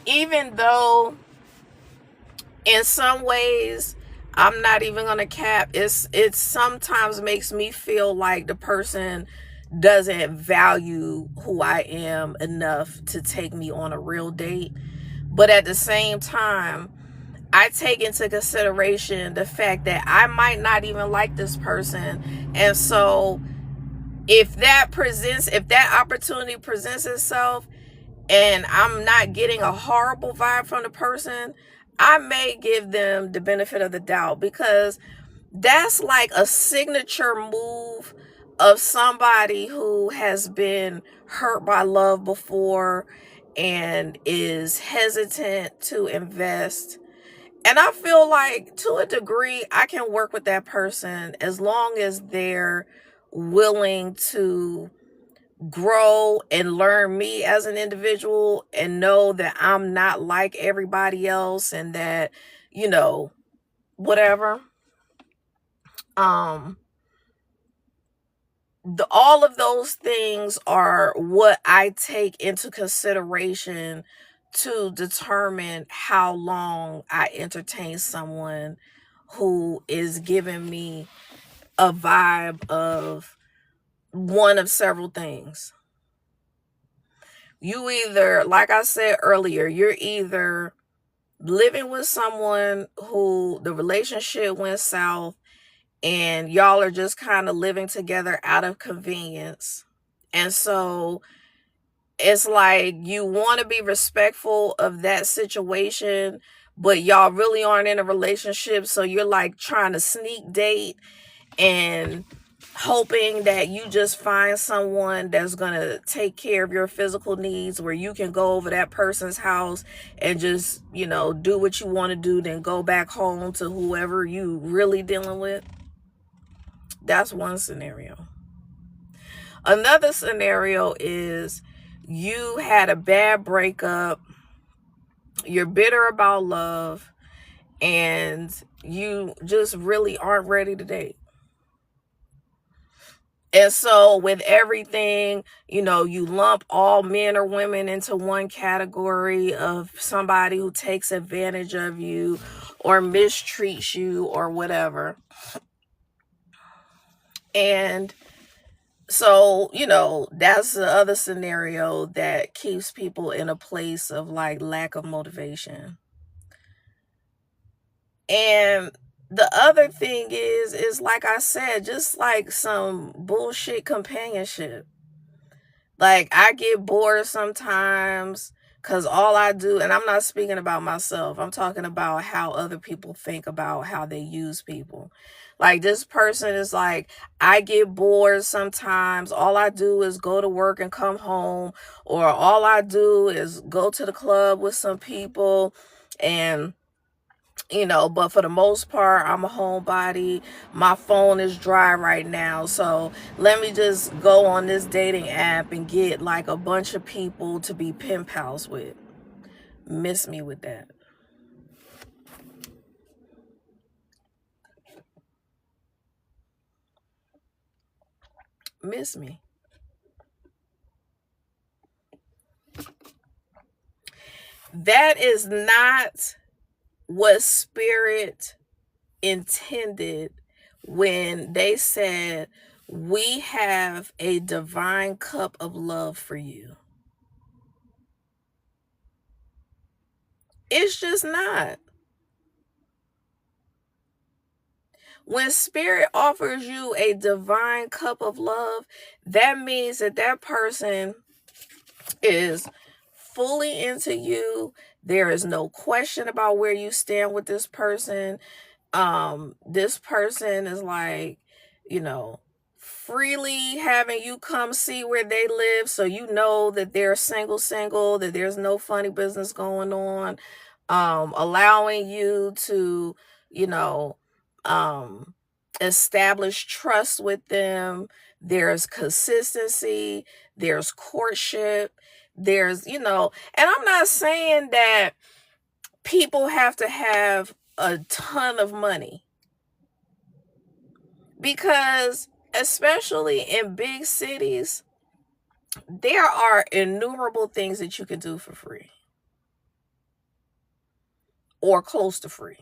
even though in some ways I'm not even gonna cap, it sometimes makes me feel like the person doesn't value who I am enough to take me on a real date. But at the same time, I take into consideration the fact that I might not even like this person. And so if that opportunity presents itself and I'm not getting a horrible vibe from the person, I may give them the benefit of the doubt, because that's like a signature move of somebody who has been hurt by love before and is hesitant to invest. And I feel like to a degree I can work with that person as long as they're willing to grow and learn me as an individual and know that I'm not like everybody else and that, you know, whatever. Um all of those things are what I take into consideration to determine how long I entertain someone who is giving me a vibe of one of several things. You either, like I said earlier, you're either living with someone who the relationship went south and y'all are just kind of living together out of convenience. And so it's like you want to be respectful of that situation, but y'all really aren't in a relationship. So you're like trying to sneak date and hoping that you just find someone that's going to take care of your physical needs, where you can go over that person's house and just, do what you want to do, then go back home to whoever you really dealing with. That's one scenario. Another scenario is you had a bad breakup, you're bitter about love, and you just really aren't ready to date. And so with everything, you lump all men or women into one category of somebody who takes advantage of you or mistreats you or whatever. And so, that's the other scenario that keeps people in a place of like lack of motivation. And the other thing is like I said, just like some bullshit companionship. Like I get bored sometimes because all I do, and I'm not speaking about myself, I'm talking about how other people think about how they use people. Like this person is like, I get bored sometimes. All I do is go to work and come home, or all I do is go to the club with some people and but for the most part, I'm a homebody. My phone is dry right now. So let me just go on this dating app and get like a bunch of people to be pen pals with. Miss me with that. Miss me. That is not what Spirit intended when they said, we have a divine cup of love for you. It's just not. When Spirit offers you a divine cup of love, that means that person is fully into you. There is no question about where you stand with this person. This person is like, freely having you come see where they live, so that they're single, that there's no funny business going on. Allowing you to, you know, establish trust with them. There's consistency, there's courtship, and I'm not saying that people have to have a ton of money, because especially in big cities, there are innumerable things that you can do for free or close to free.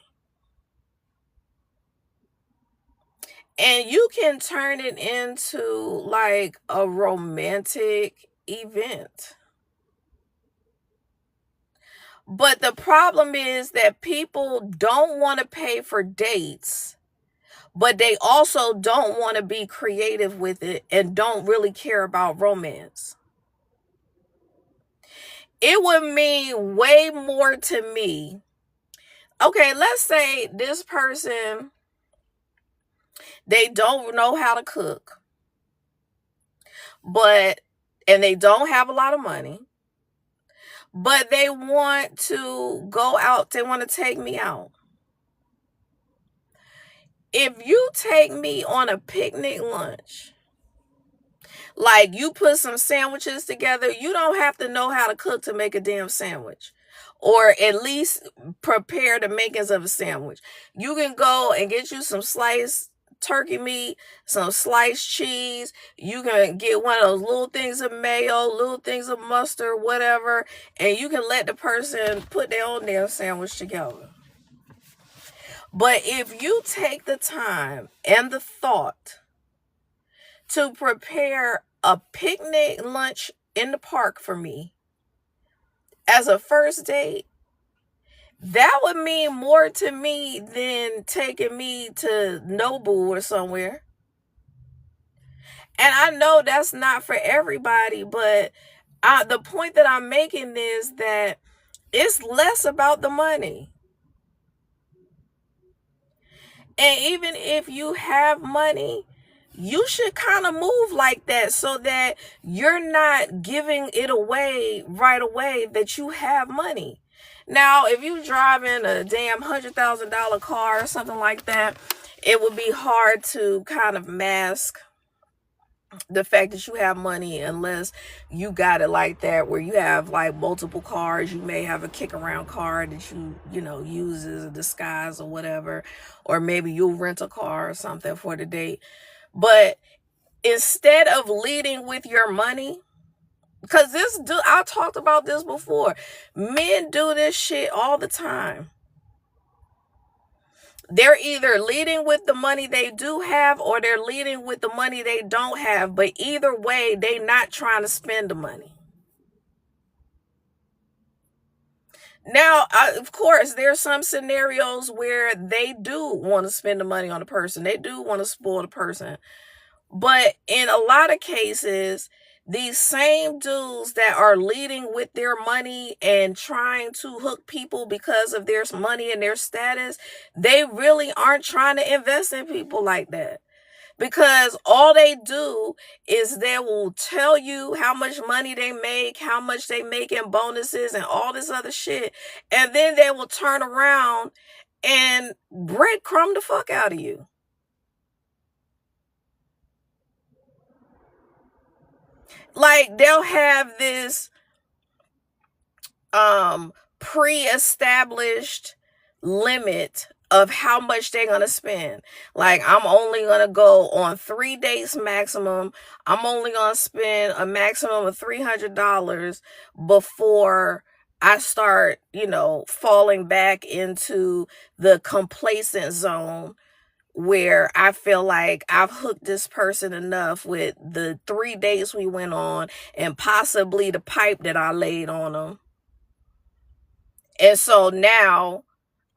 And you can turn it into like a romantic event. But the problem is that people don't want to pay for dates, but they also don't want to be creative with it and don't really care about romance. It would mean way more to me. Okay, let's say this person, they don't know how to cook, and they don't have a lot of money, but they want to go out, they want to take me out. If you take me on a picnic lunch, like you put some sandwiches together, you don't have to know how to cook to make a damn sandwich, or at least prepare the makings of a sandwich. You can go and get you some sliced turkey meat, some sliced cheese. You can get one of those little things of mayo, little things of mustard, whatever, and you can let the person put their own damn sandwich together. But if you take the time and the thought to prepare a picnic lunch in the park for me as a first date, that would mean more to me than taking me to Nobu or somewhere. And I know that's not for everybody, but the point that I'm making is that it's less about the money. And even if you have money, you should kind of move like that so that you're not giving it away right away that you have money. Now, if you driving a damn $100,000 car or something like that, it would be hard to kind of mask the fact that you have money unless you got it like that where you have like multiple cars. You may have a kick around car that you know use as a disguise or whatever, or maybe you'll rent a car or something for the date. But instead of leading with your money, because I talked about this before, men do this shit all the time. They're either leading with the money they do have or they're leading with the money they don't have. But either way, they're not trying to spend the money. Now, of course, there's some scenarios where they do want to spend the money on a person. They do want to spoil the person. But in a lot of cases, these same dudes that are leading with their money and trying to hook people because of their money and their status, they really aren't trying to invest in people like that. Because all they do is they will tell you how much money they make, how much they make in bonuses and all this other shit. And then they will turn around and breadcrumb the fuck out of you. Like they'll have this pre-established limit of how much they're gonna spend. Like, I'm only gonna go on 3 dates maximum. I'm only gonna spend a maximum of $300 before I start, falling back into the complacent zone where I feel like I've hooked this person enough with the 3 days we went on and possibly the pipe that I laid on them. And so now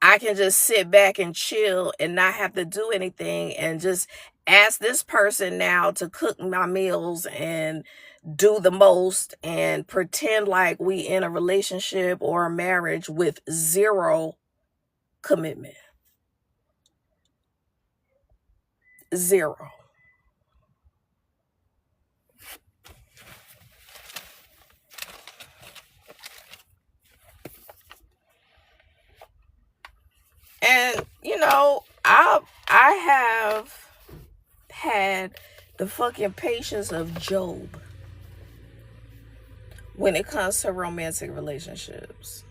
I can just sit back and chill and not have to do anything and just ask this person now to cook my meals and do the most and pretend like we in a relationship or a marriage with zero commitment. Zero. And I have had the fucking patience of Job when it comes to romantic relationships.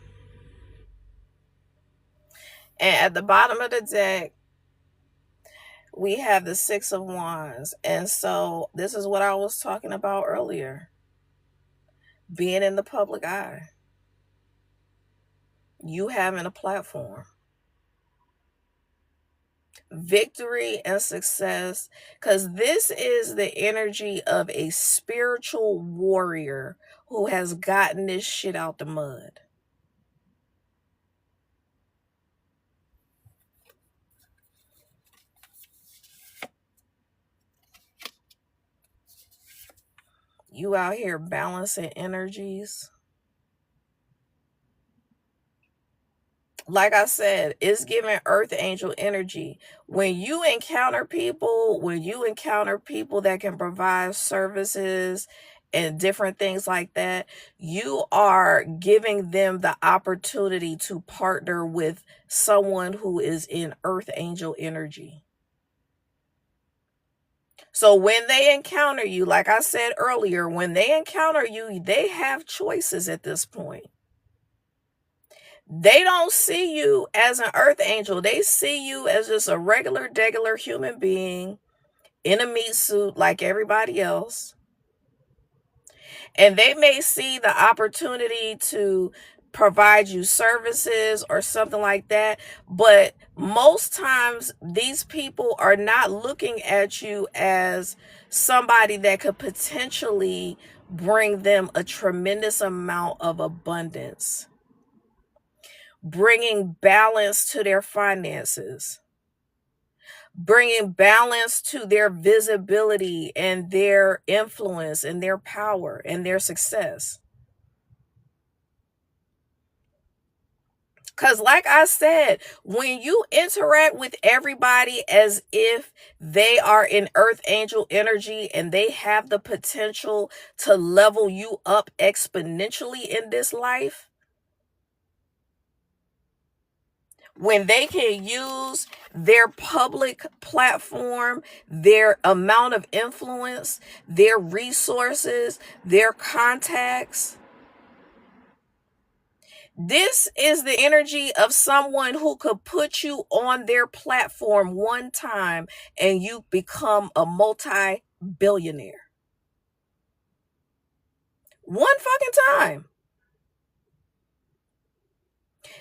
And at the bottom of the deck, we have the Six of Wands. And so this is what I was talking about earlier. Being in the public eye. You having a platform. Victory and success, because this is the energy of a spiritual warrior who has gotten this shit out the mud. You out here balancing energies. Like I said, it's giving earth angel energy. When you encounter people that can provide services and different things like that, you are giving them the opportunity to partner with someone who is in earth angel energy. So when they encounter you, like I said earlier, when they encounter you, they have choices at this point. They don't see you as an earth angel. They see you as just a regular human being in a meat suit like everybody else. And they may see the opportunity to provide you services or something like that. But most times these people are not looking at you as somebody that could potentially bring them a tremendous amount of abundance. bringing balance to their finances, bringing balance to their visibility and their influence and their power and their success. Because, like I said, when you interact with everybody as if they are in earth angel energy and they have the potential to level you up exponentially in this life, when they can use their public platform, their amount of influence, their resources, their contacts. This is the energy of someone who could put you on their platform one time and you become a multi-billionaire. One fucking time.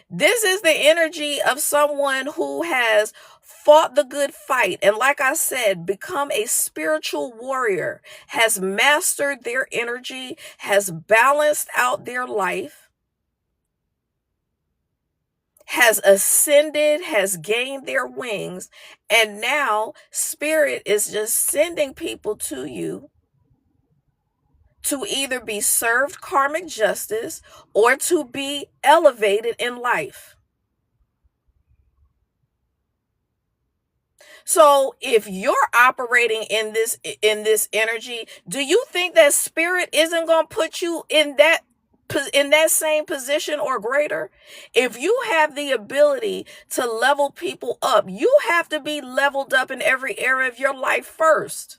This is the energy of someone who has fought the good fight and, like I said, become a spiritual warrior, has mastered their energy, has balanced out their life, has ascended, has gained their wings, and now Spirit is just sending people to you to either be served karmic justice or to be elevated in life. So if you're operating in this energy, do you think that Spirit isn't going to put you in that same position or greater? If you have the ability to level people up, you have to be leveled up in every area of your life first.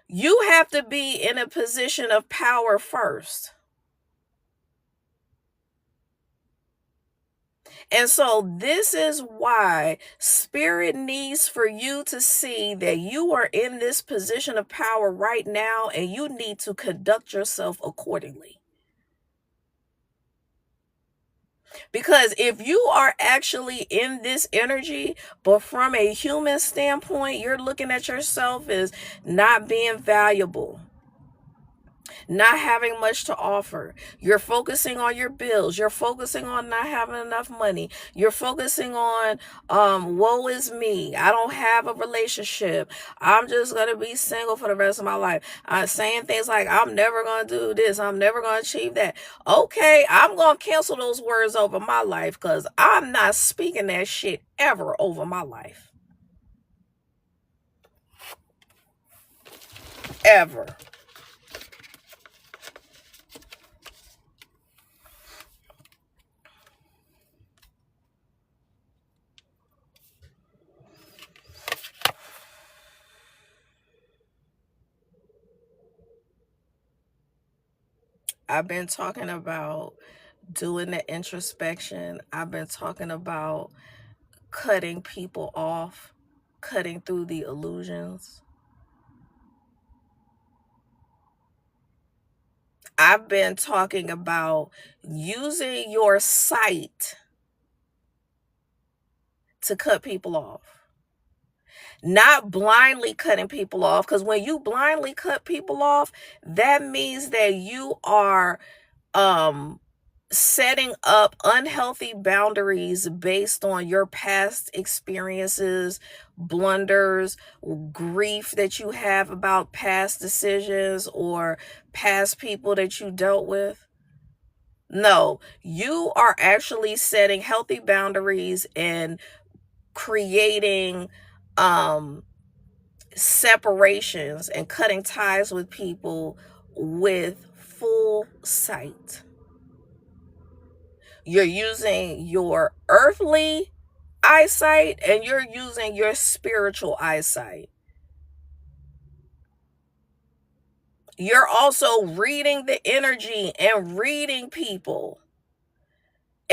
You have to be in a position of power first. And so this is why Spirit needs for you to see that you are in this position of power right now and you need to conduct yourself accordingly. Because if you are actually in this energy, but from a human standpoint, you're looking at yourself as not being valuable, not having much to offer. You're focusing on your bills. You're focusing on not having enough money. You're focusing on, woe is me. I don't have a relationship. I'm just going to be single for the rest of my life. Saying things like, I'm never going to do this. I'm never going to achieve that. Okay, I'm going to cancel those words over my life because I'm not speaking that shit ever over my life. Ever. I've been talking about doing the introspection. I've been talking about cutting people off, cutting through the illusions. I've been talking about using your sight to cut people off. Not blindly cutting people off, because when you blindly cut people off, that means that you are setting up unhealthy boundaries based on your past experiences, blunders, grief that you have about past decisions or past people that you dealt with. No, you are actually setting healthy boundaries and creating separations and cutting ties with people with full sight. You're using your earthly eyesight and you're using your spiritual eyesight. You're also reading the energy and reading people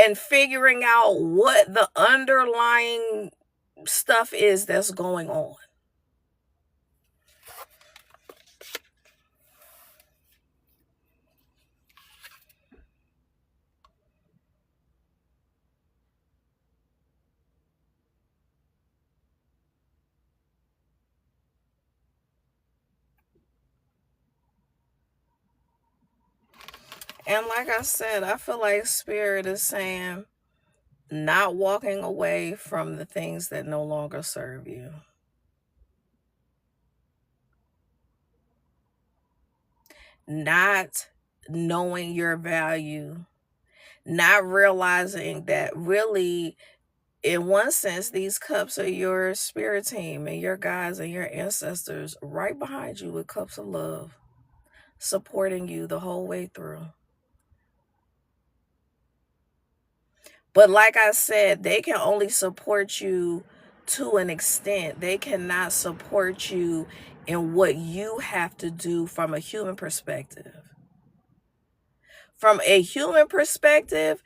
and figuring out what the underlying stuff is that's going on. And like I said, I feel like Spirit is saying not walking away from the things that no longer serve you. Not knowing your value, not realizing that really, in one sense, these cups are your spirit team and your guides and your ancestors right behind you with cups of love, supporting you the whole way through. But like I said, they can only support you to an extent. They cannot support you in what you have to do from a human perspective. From a human perspective,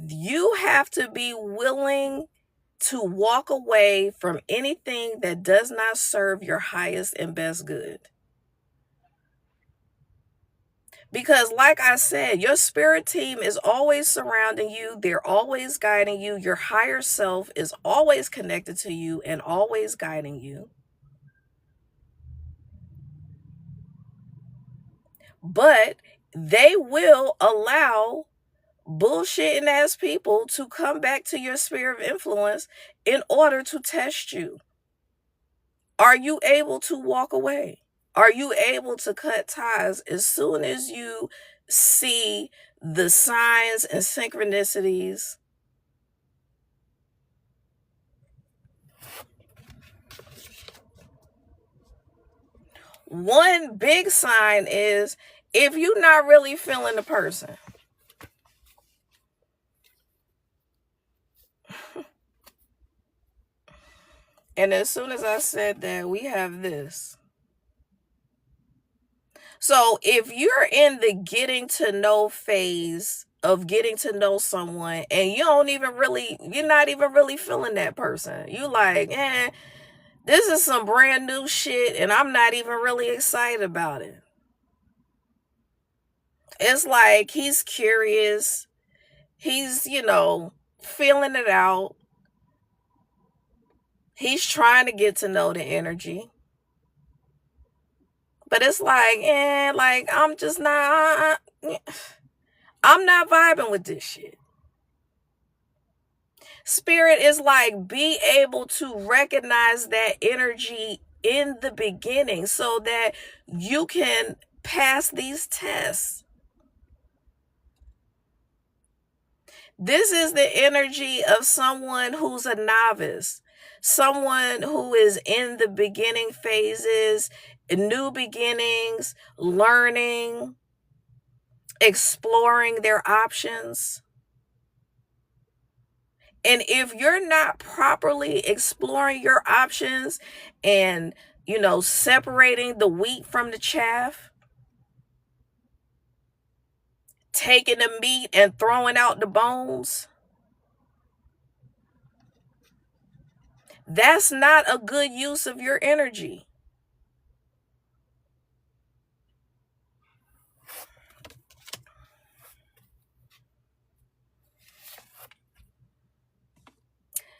you have to be willing to walk away from anything that does not serve your highest and best good. Because, like I said, your spirit team is always surrounding you, they're always guiding you. Your higher self is always connected to you and always guiding you. But they will allow bullshitting ass people to come back to your sphere of influence in order to test you. Are you able to walk away? Are you able to cut ties as soon as you see the signs and synchronicities? One big sign is if you're not really feeling the person. And as soon as I said that, we have this. So if you're in the getting to know phase of getting to know someone and you're not even really feeling that person. You like, this is some brand new shit and I'm not even really excited about it. It's like he's curious. He's, feeling it out. He's trying to get to know the energy. But it's like, I'm just not, I'm not vibing with this shit. Spirit is like, be able to recognize that energy in the beginning so that you can pass these tests. This is the energy of someone who's a novice, someone who is in the beginning phases, new beginnings, learning, exploring their options. And if you're not properly exploring your options and, separating the wheat from the chaff, taking the meat and throwing out the bones, that's not a good use of your energy.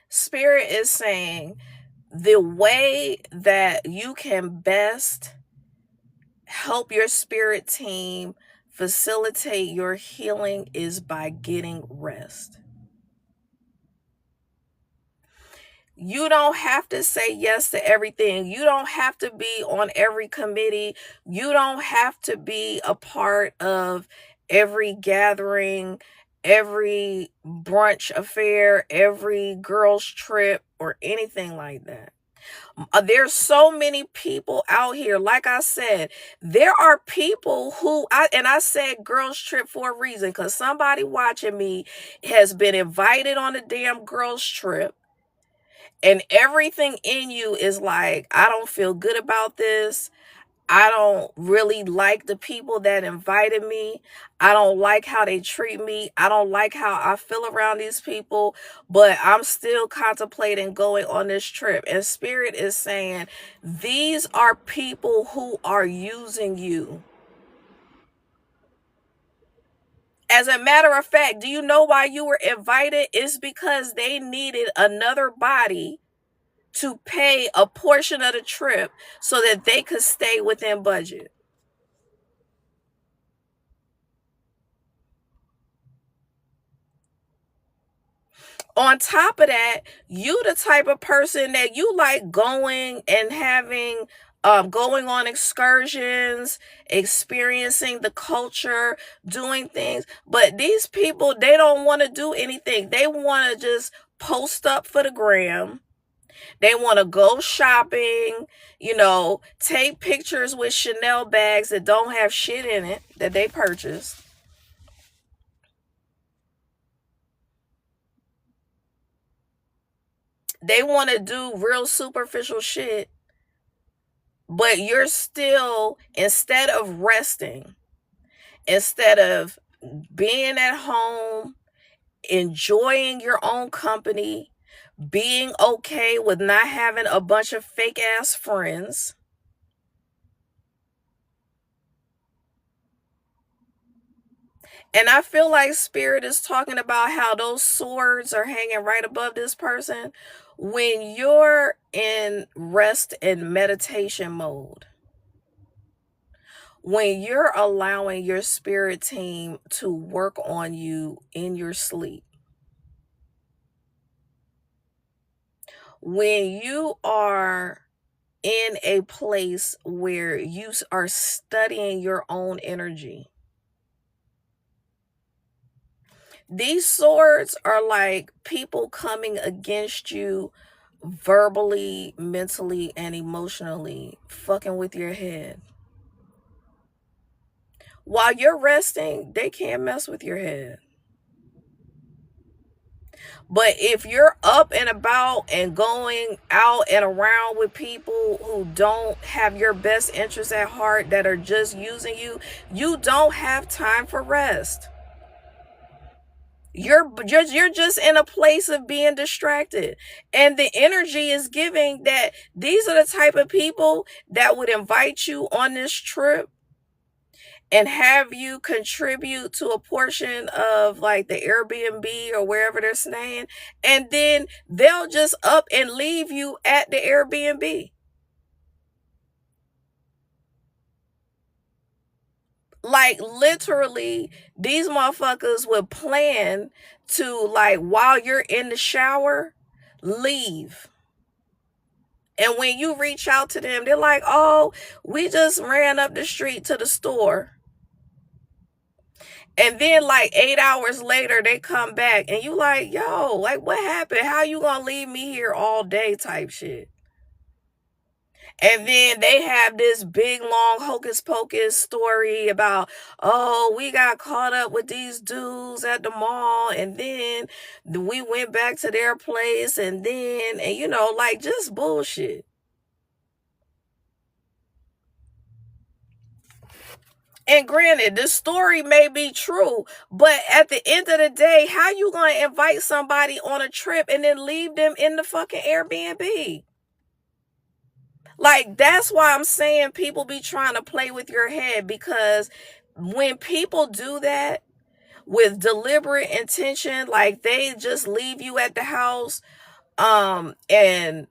Spirit is saying the way that you can best help your spirit team facilitate your healing is by getting rest. You don't have to say yes to everything. You don't have to be on every committee. You don't have to be a part of every gathering, every brunch affair, every girls' trip, or anything like that. There's so many people out here. Like I said, there are people who I said girls trip for a reason, because somebody watching me has been invited on a damn girls trip and everything in you is like, I don't feel good about this. I don't really like the people that invited me. I don't like how they treat me. I don't like how I feel around these people, but I'm still contemplating going on this trip. And Spirit is saying, these are people who are using you. As a matter of fact, do you know why you were invited? It's because they needed another body to pay a portion of the trip so that they could stay within budget. On top of that, you the type of person that you like going and having going on excursions, experiencing the culture, doing things. But these people, they don't want to do anything. They want to just post up for the gram. They want to go shopping, take pictures with Chanel bags that don't have shit in it that they purchased. They want to do real superficial shit, but you're still, instead of resting, instead of being at home, enjoying your own company, being okay with not having a bunch of fake ass friends, and I feel like Spirit is talking about how those swords are hanging right above this person when you're in rest and meditation mode. When you're allowing your spirit team to work on you in your sleep. When you are in a place where you are studying your own energy. These swords are like people coming against you verbally, mentally, and emotionally, fucking with your head. While you're resting, they can't mess with your head. But if you're up and about and going out and around with people who don't have your best interests at heart, that are just using you, you don't have time for rest. You're just in a place of being distracted, and the energy is giving that these are the type of people that would invite you on this trip and have you contribute to a portion of like the Airbnb or wherever they're staying, and then they'll just up and leave you at the Airbnb. Like literally, these motherfuckers would plan to, like, while you're in the shower, leave. And when you reach out to them, they're like, oh, we just ran up the street to the store. And then like 8 hours later, they come back and you like, yo, like what happened? How you gonna leave me here all day type shit? And then they have this big long hocus pocus story about, oh, we got caught up with these dudes at the mall, and then we went back to their place, and then, and like just bullshit. And granted, this story may be true, but at the end of the day, how you gonna invite somebody on a trip and then leave them in the fucking Airbnb? Like, that's why I'm saying people be trying to play with your head, because when people do that with deliberate intention, like they just leave you at the house, and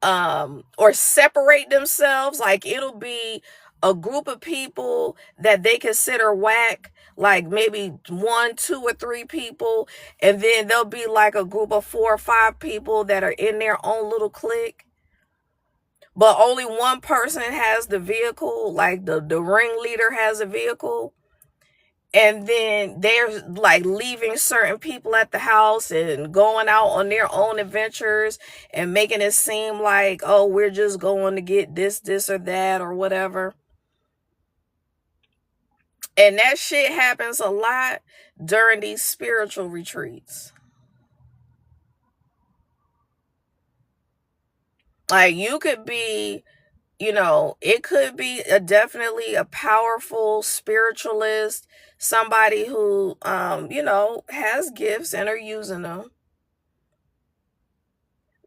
or separate themselves, like it'll be a group of people that they consider whack, like maybe 1, 2, or 3 people, and then there'll be like a group of 4 or 5 people that are in their own little clique, but only one person has the vehicle, like the ringleader has a vehicle. And then they're like leaving certain people at the house and going out on their own adventures and making it seem like, oh, we're just going to get this or that or whatever. And that shit happens a lot during these spiritual retreats. Like you could be, it could be definitely a powerful spiritualist, somebody who, has gifts and are using them.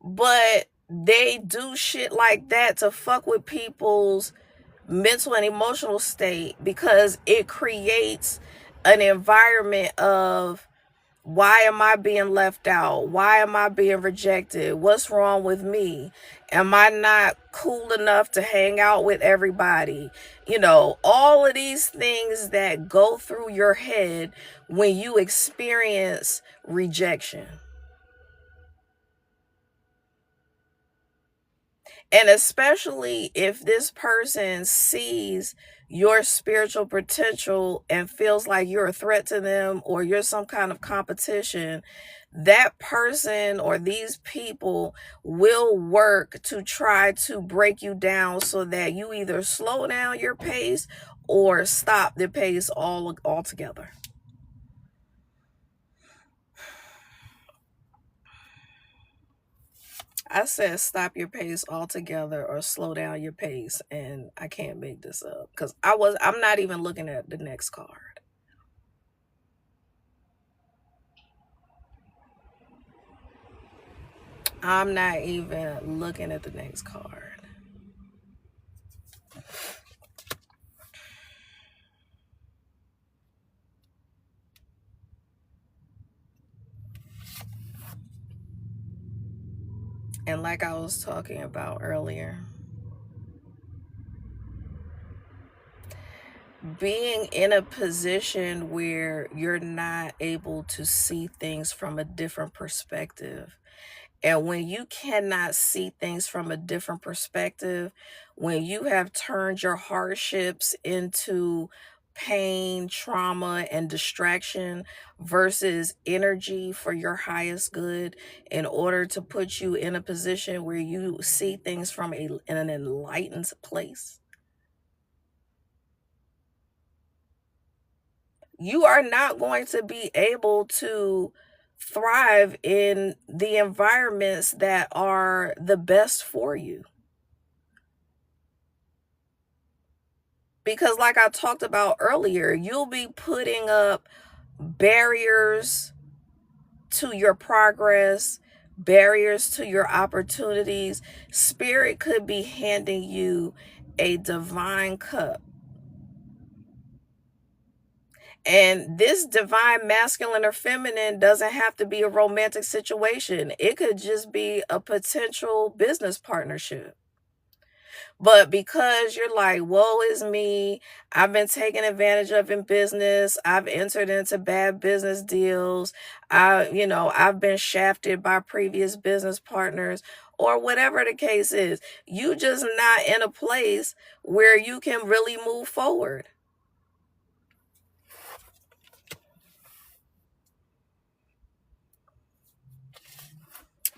But they do shit like that to fuck with people's mental and emotional state, because it creates an environment of, why am I being left out? Why am I being rejected? What's wrong with me? Am I not cool enough to hang out with everybody? All of these things that go through your head when you experience rejection. And especially if this person sees your spiritual potential and feels like you're a threat to them or you're some kind of competition, that person or these people will work to try to break you down so that you either slow down your pace or stop the pace altogether. I said stop your pace altogether or slow down your pace, and I can't make this up because I'm not even looking at the next card. I'm not even looking at the next card. And like I was talking about earlier, being in a position where you're not able to see things from a different perspective. And when you cannot see things from a different perspective, when you have turned your hardships into pain, trauma, and distraction versus energy for your highest good, in order to put you in a position where you see things from an enlightened place, you are not going to be able to thrive in the environments that are the best for you. Because, like I talked about earlier, you'll be putting up barriers to your progress, barriers to your opportunities. Spirit could be handing you a divine cup. And this divine masculine or feminine doesn't have to be a romantic situation. It could just be a potential business partnership. But because you're like, woe is me, I've been taken advantage of in business, I've entered into bad business deals, I've been shafted by previous business partners, or whatever the case is, you just not in a place where you can really move forward.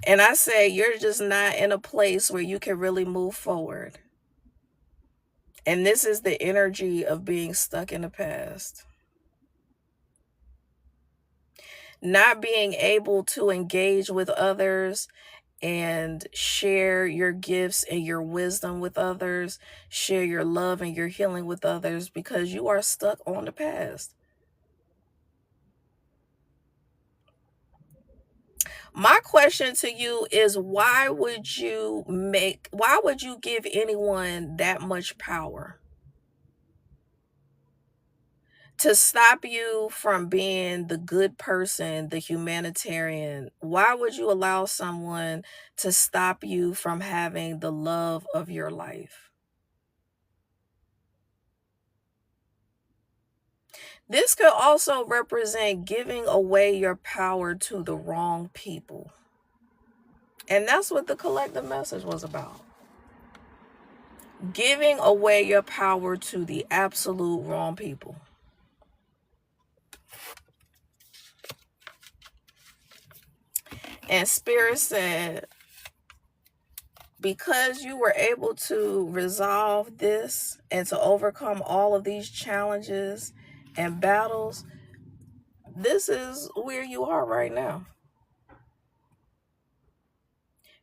And I say you're just not in a place where you can really move forward. And this is the energy of being stuck in the past. Not being able to engage with others and share your gifts and your wisdom with others, share your love and your healing with others because you are stuck on the past. My question to you is why would you give anyone that much power to stop you from being the good person, the humanitarian? Why would you allow someone to stop you from having the love of your life? This could also represent giving away your power to the wrong people. And that's what the collective message was about. Giving away your power to the absolute wrong people. And Spirit said, because you were able to resolve this and to overcome all of these challenges and battles, this is where you are right now.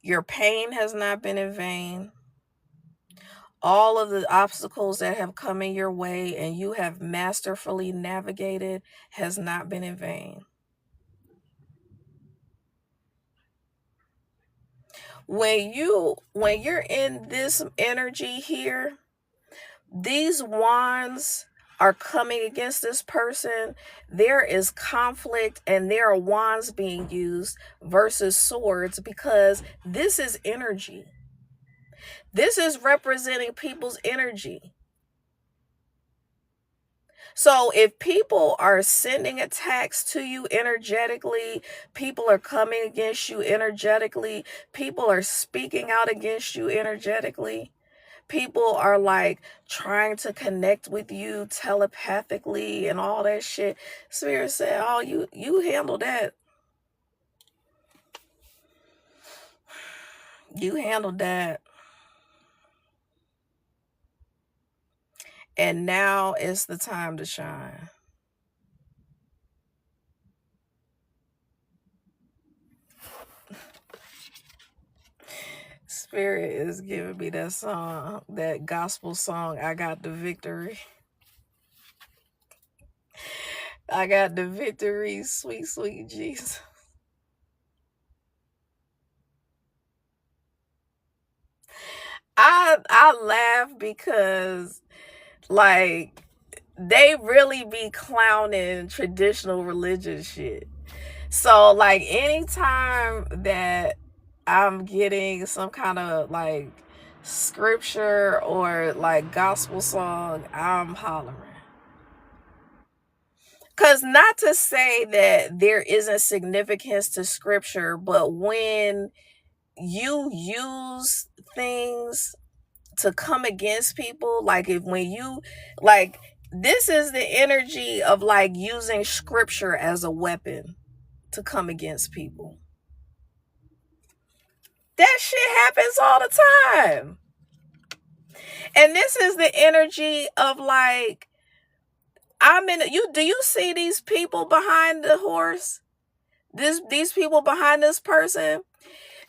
Your pain has not been in vain. All of the obstacles that have come in your way and you have masterfully navigated has not been in vain. When you're in this energy here, these wands are coming against this person. There is conflict and there are wands being used versus swords because this is energy. This is representing people's energy. So if people are sending attacks to you energetically, people are coming against you energetically, people are speaking out against you energetically, people are like trying to connect with you telepathically and all that shit, Spirit said, oh, you handle that. You handled that. And now is the time to shine. Spirit is giving me that song, that gospel song, I got the victory. I got the victory, sweet, sweet Jesus. I laugh because like they really be clowning traditional religion shit. So like anytime that I'm getting some kind of like scripture or like gospel song, I'm hollering. Because not to say that there isn't significance to scripture, but when you use things to come against people, like if when you like, this is the energy of like using scripture as a weapon to come against people. That shit happens all the time. And this is the energy of like, I'm in you. Do you see these people behind the horse? These people behind this person?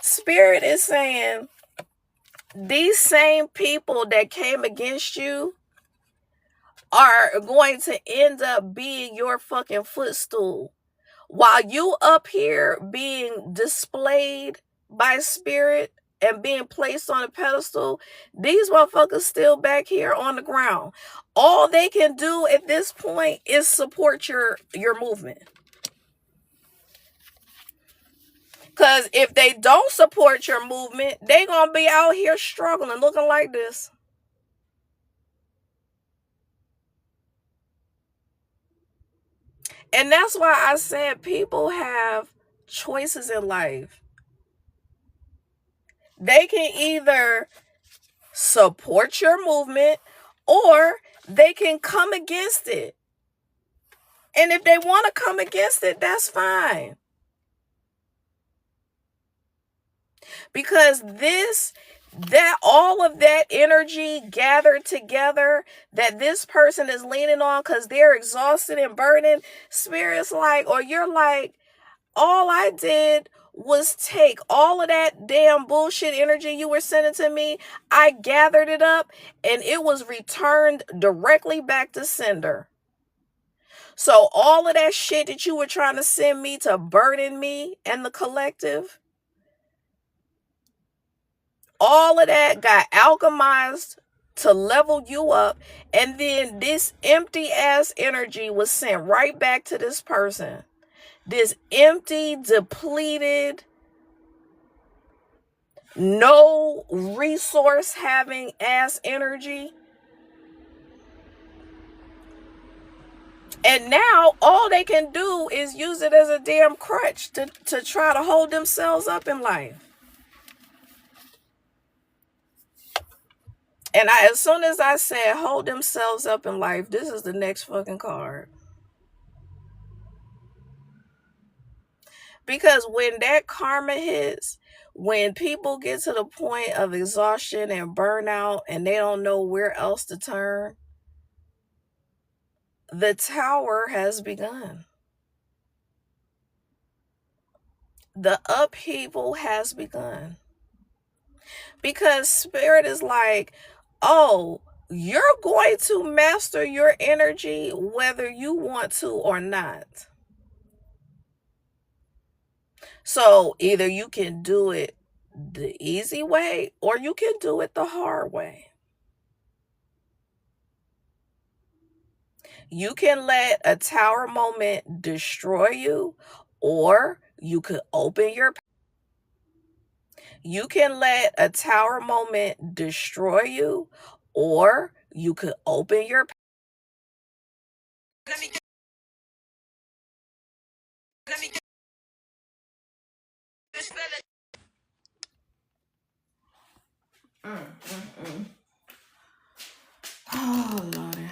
Spirit is saying these same people that came against you are going to end up being your fucking footstool. While you up here being displayed by spirit and being placed on a pedestal, these motherfuckers still back here on the ground. All they can do at this point is support your movement. Because if they don't support your movement, they gonna be out here struggling, looking like this. And that's why I said people have choices in life. They can either support your movement or they can come against it. And if they want to come against it, that's fine. Because all of that energy gathered together that this person is leaning on because they're exhausted and burdened, Spirit's like, or you're like, all I did was take all of that damn bullshit energy you were sending to me, I gathered it up, and it was returned directly back to sender. So all of that shit that you were trying to send me to burden me and the collective, all of that got alchemized to level you up, and then this empty ass energy was sent right back to this person. This empty, depleted, no resource having ass energy. And now all they can do is use it as a damn crutch to try to hold themselves up in life. And as soon as I said hold themselves up in life, this is the next fucking card. Because when that karma hits, when people get to the point of exhaustion and burnout and they don't know where else to turn, the tower has begun. The upheaval has begun. Because spirit is like, oh, you're going to master your energy whether you want to or not. So either you can do it the easy way or you can do it the hard way. You can let a tower moment destroy you, or you could open your. You can let a tower moment destroy you, or you could open your Oh, Lordy.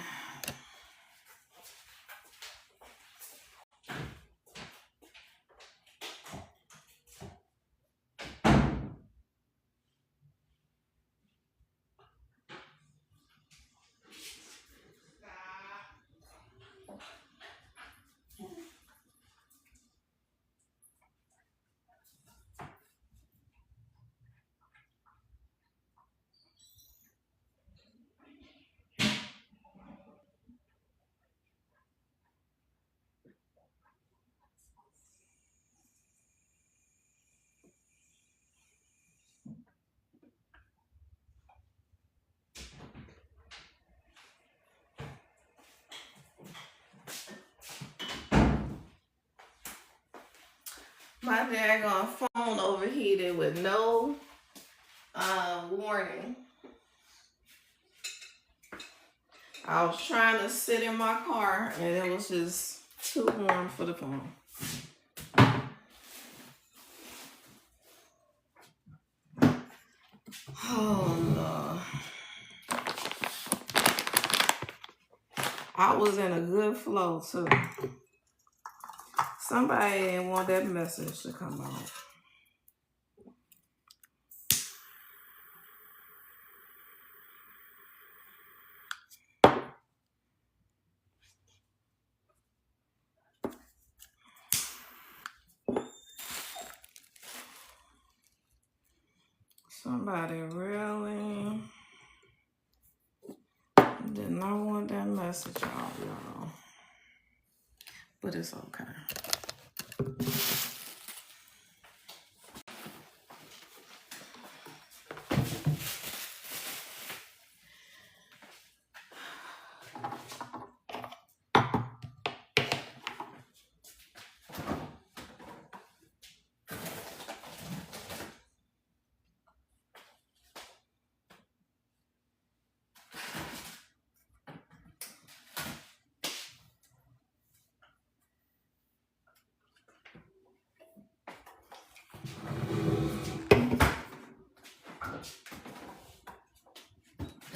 My daggone phone overheated with no warning. I was trying to sit in my car and it was just too warm for the phone. Oh, Lord. I was in a good flow too. Somebody didn't want that message to come out. Somebody really did not want that message out, y'all. But it's okay.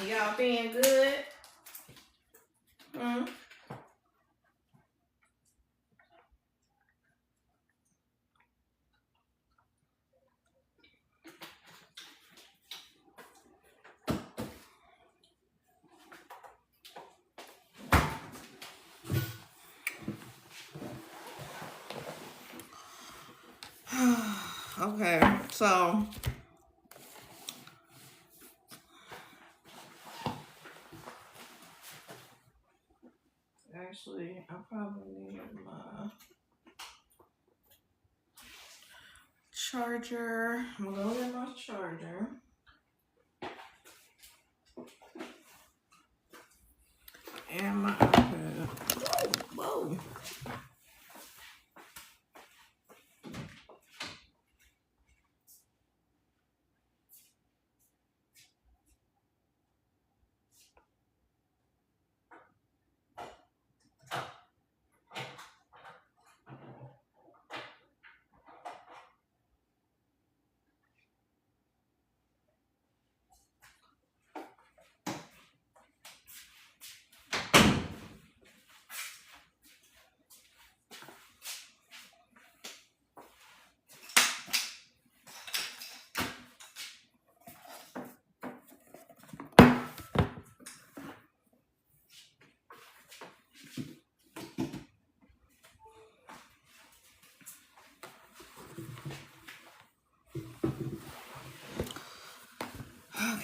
Y'all being good? Okay, so actually I probably need my charger. I'm gonna go get my charger. And my iPad. Whoa.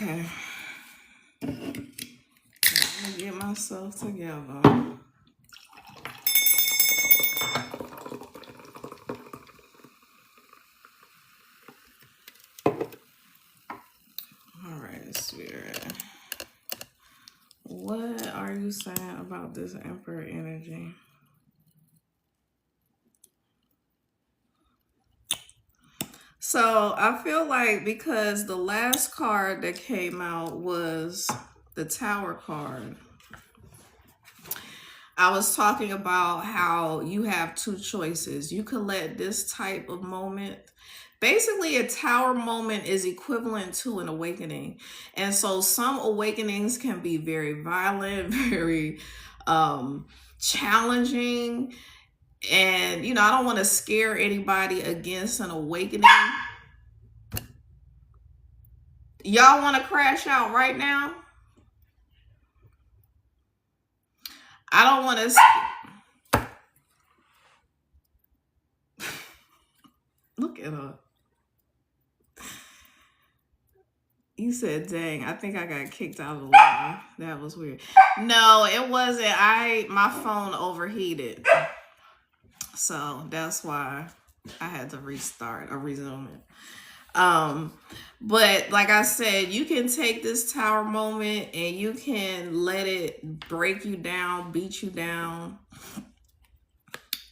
Okay. I'm gonna get myself together. Alright, Spirit. What are you saying about this Emperor energy? So I feel like because the last card that came out was the Tower card, I was talking about how you have two choices. You could let this type of moment, basically a tower moment is equivalent to an awakening. And so some awakenings can be very violent, very challenging. And, you know, I don't want to scare anybody against an awakening. Y'all want to crash out right now? I don't want to. Look at her. You said, dang, I think I got kicked out of the live. That was weird. No, it wasn't. My phone overheated. So that's why I had to restart or resume it. But like I said, you can take this tower moment and you can let it break you down, beat you down,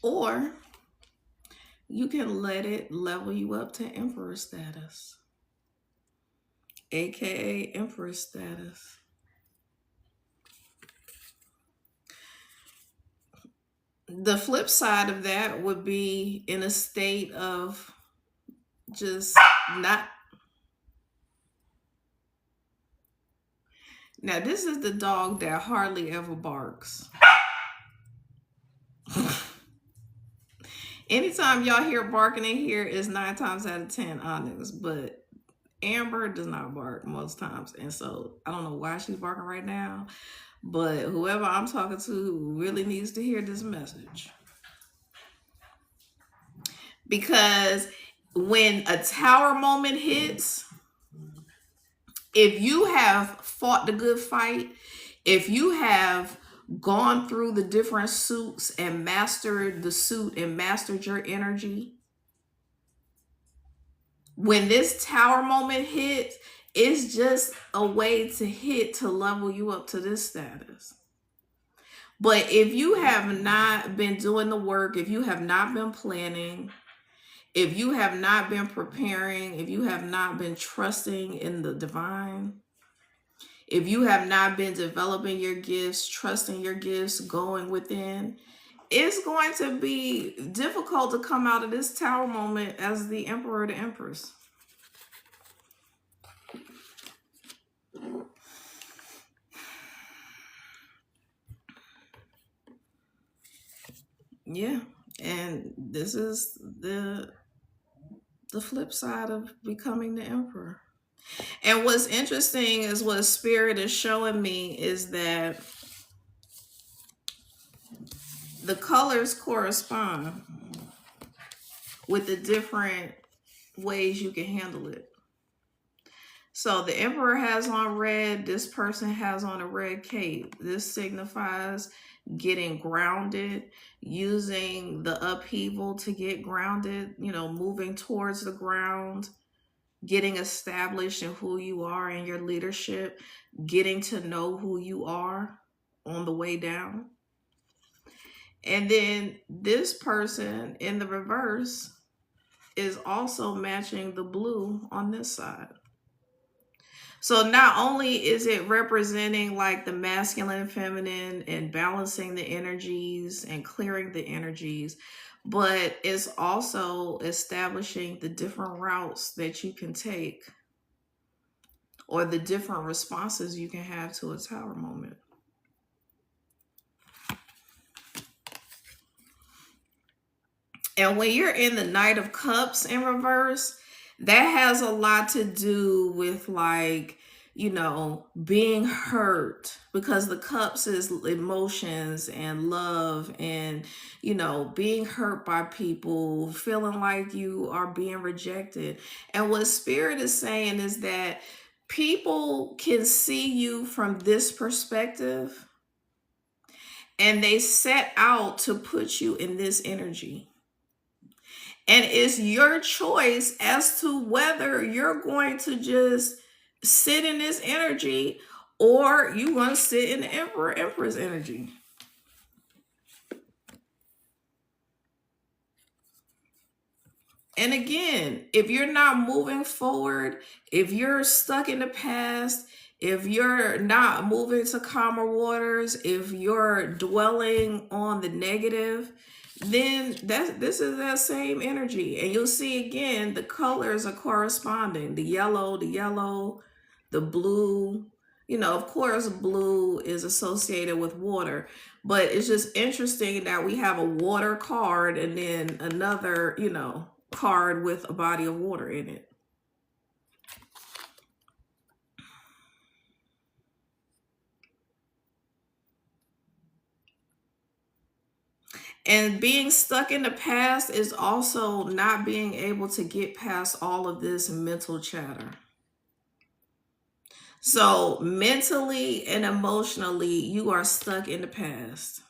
or you can let it level you up to emperor status, aka emperor status. The flip side of that would be in a state of just not. Now, this is the dog that hardly ever barks. Anytime y'all hear barking in here, is 9 times out of 10 Onyx, but Amber does not bark most times. And so I don't know why she's barking right now, but whoever I'm talking to really needs to hear this message. Because when a tower moment hits, if you have fought the good fight, if you have gone through the different suits and mastered the suit and mastered your energy, when this tower moment hits, it's just a way to hit to level you up to this status. But if you have not been doing the work, if you have not been planning, if you have not been preparing, if you have not been trusting in the divine, if you have not been developing your gifts, trusting your gifts, going within, it's going to be difficult to come out of this tower moment as the emperor or the empress. Yeah, and this is the flip side of becoming the emperor. And what's interesting is what Spirit is showing me is that the colors correspond with the different ways you can handle it. So the emperor has on red, this person has on a red cape. This signifies getting grounded, using the upheaval to get grounded, you know, moving towards the ground, getting established in who you are and your leadership, getting to know who you are on the way down. And then this person in the reverse is also matching the blue on this side. So not only is it representing like the masculine and feminine and balancing the energies and clearing the energies, but it's also establishing the different routes that you can take or the different responses you can have to a tower moment. And when you're in the Knight of Cups in reverse, that has a lot to do with like, you know, being hurt, because the cups is emotions and love and, you know, being hurt by people, feeling like you are being rejected. And what Spirit is saying is that people can see you from this perspective and they set out to put you in this energy. And it's your choice as to whether you're going to just sit in this energy or you want to sit in the emperor, empress energy. And again, if you're not moving forward, if you're stuck in the past, If you're not moving to calmer waters, if you're dwelling on the negative, then this is that same energy. And you'll see again, the colors are corresponding. The yellow, the blue. You know, of course, blue is associated with water, but it's just interesting that we have a water card and then another, card with a body of water in it. And being stuck in the past is also not being able to get past all of this mental chatter. So, mentally and emotionally, you are stuck in the past.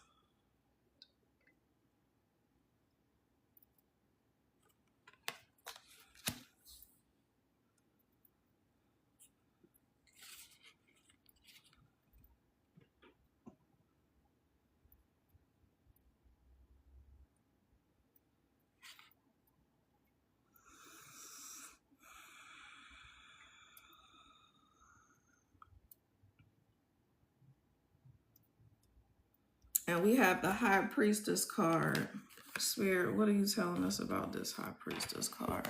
And we have the High Priestess card. Spirit, what are you telling us about this High Priestess card?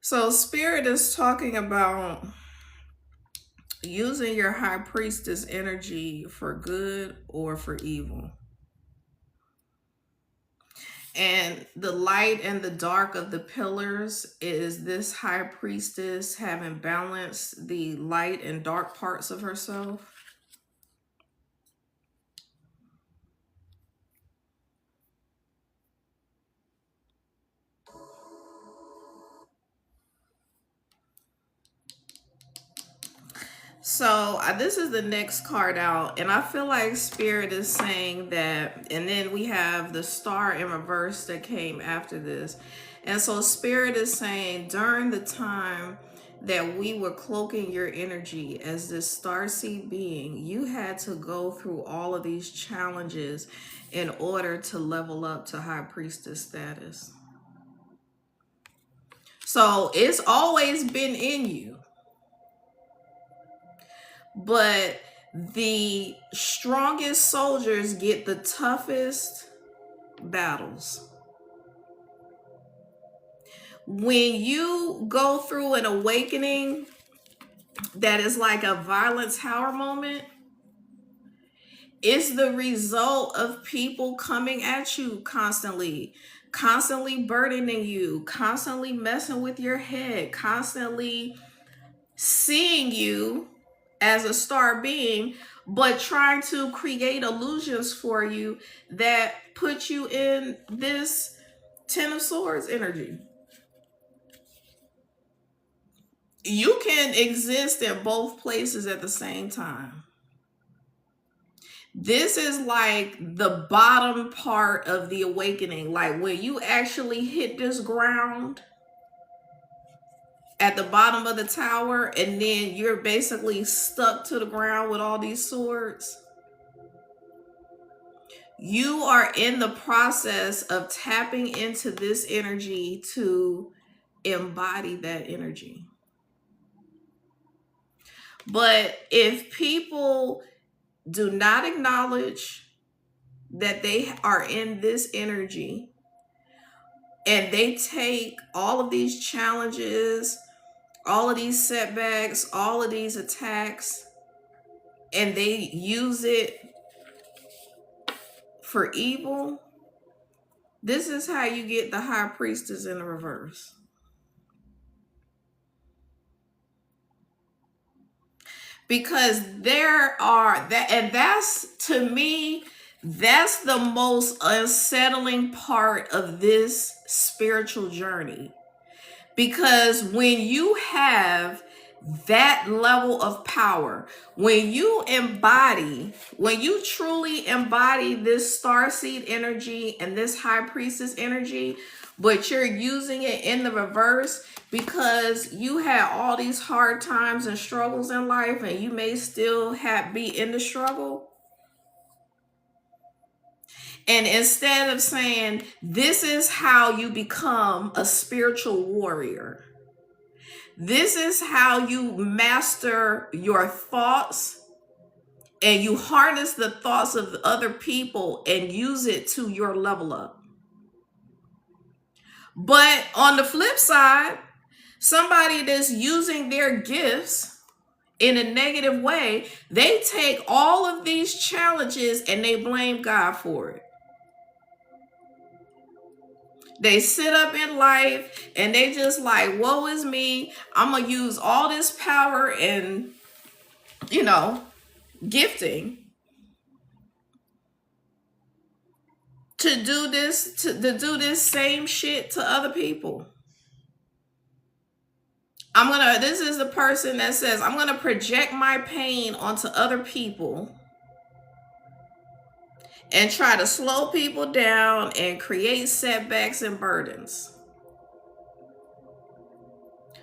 So, Spirit is talking about using your High Priestess energy for good or for evil. And the light and the dark of the pillars is this High Priestess having balanced the light and dark parts of herself. So this is the next card out, and I feel like Spirit is saying that, and then we have the star in reverse that came after this. And so Spirit is saying during the time that we were cloaking your energy as this starseed being, you had to go through all of these challenges in order to level up to High Priestess status. So it's always been in you. But the strongest soldiers get the toughest battles. When you go through an awakening that is like a violent tower moment, it's the result of people coming at you constantly burdening you, constantly messing with your head, constantly seeing you as a star being, but trying to create illusions for you that put you in this Ten of Swords energy. You can exist in both places at the same time. This is like the bottom part of the awakening. Like when you actually hit this ground at the bottom of the tower, and then you're basically stuck to the ground with all these swords. You are in the process of tapping into this energy to embody that energy. But if people do not acknowledge that they are in this energy and they take all of these challenges, all of these setbacks, all of these attacks, and they use it for evil, this is how you get the High Priestess in the reverse. Because there are that, and that's, to me, that's the most unsettling part of this spiritual journey. Because when you have that level of power. When you truly embody this starseed energy and this high priestess energy, but you're using it in the reverse because you had all these hard times and struggles in life, and you may still be in the struggle. And instead of saying, this is how you become a spiritual warrior, this is how you master your thoughts, and you harness the thoughts of other people and use it to your level up. But on the flip side, somebody that's using their gifts in a negative way, they take all of these challenges and they blame God for it. They sit up in life and they just like, woe is me. I'm going to use all this power and, gifting to do this same shit to other people. This is the person that says, I'm going to project my pain onto other people and try to slow people down and create setbacks and burdens,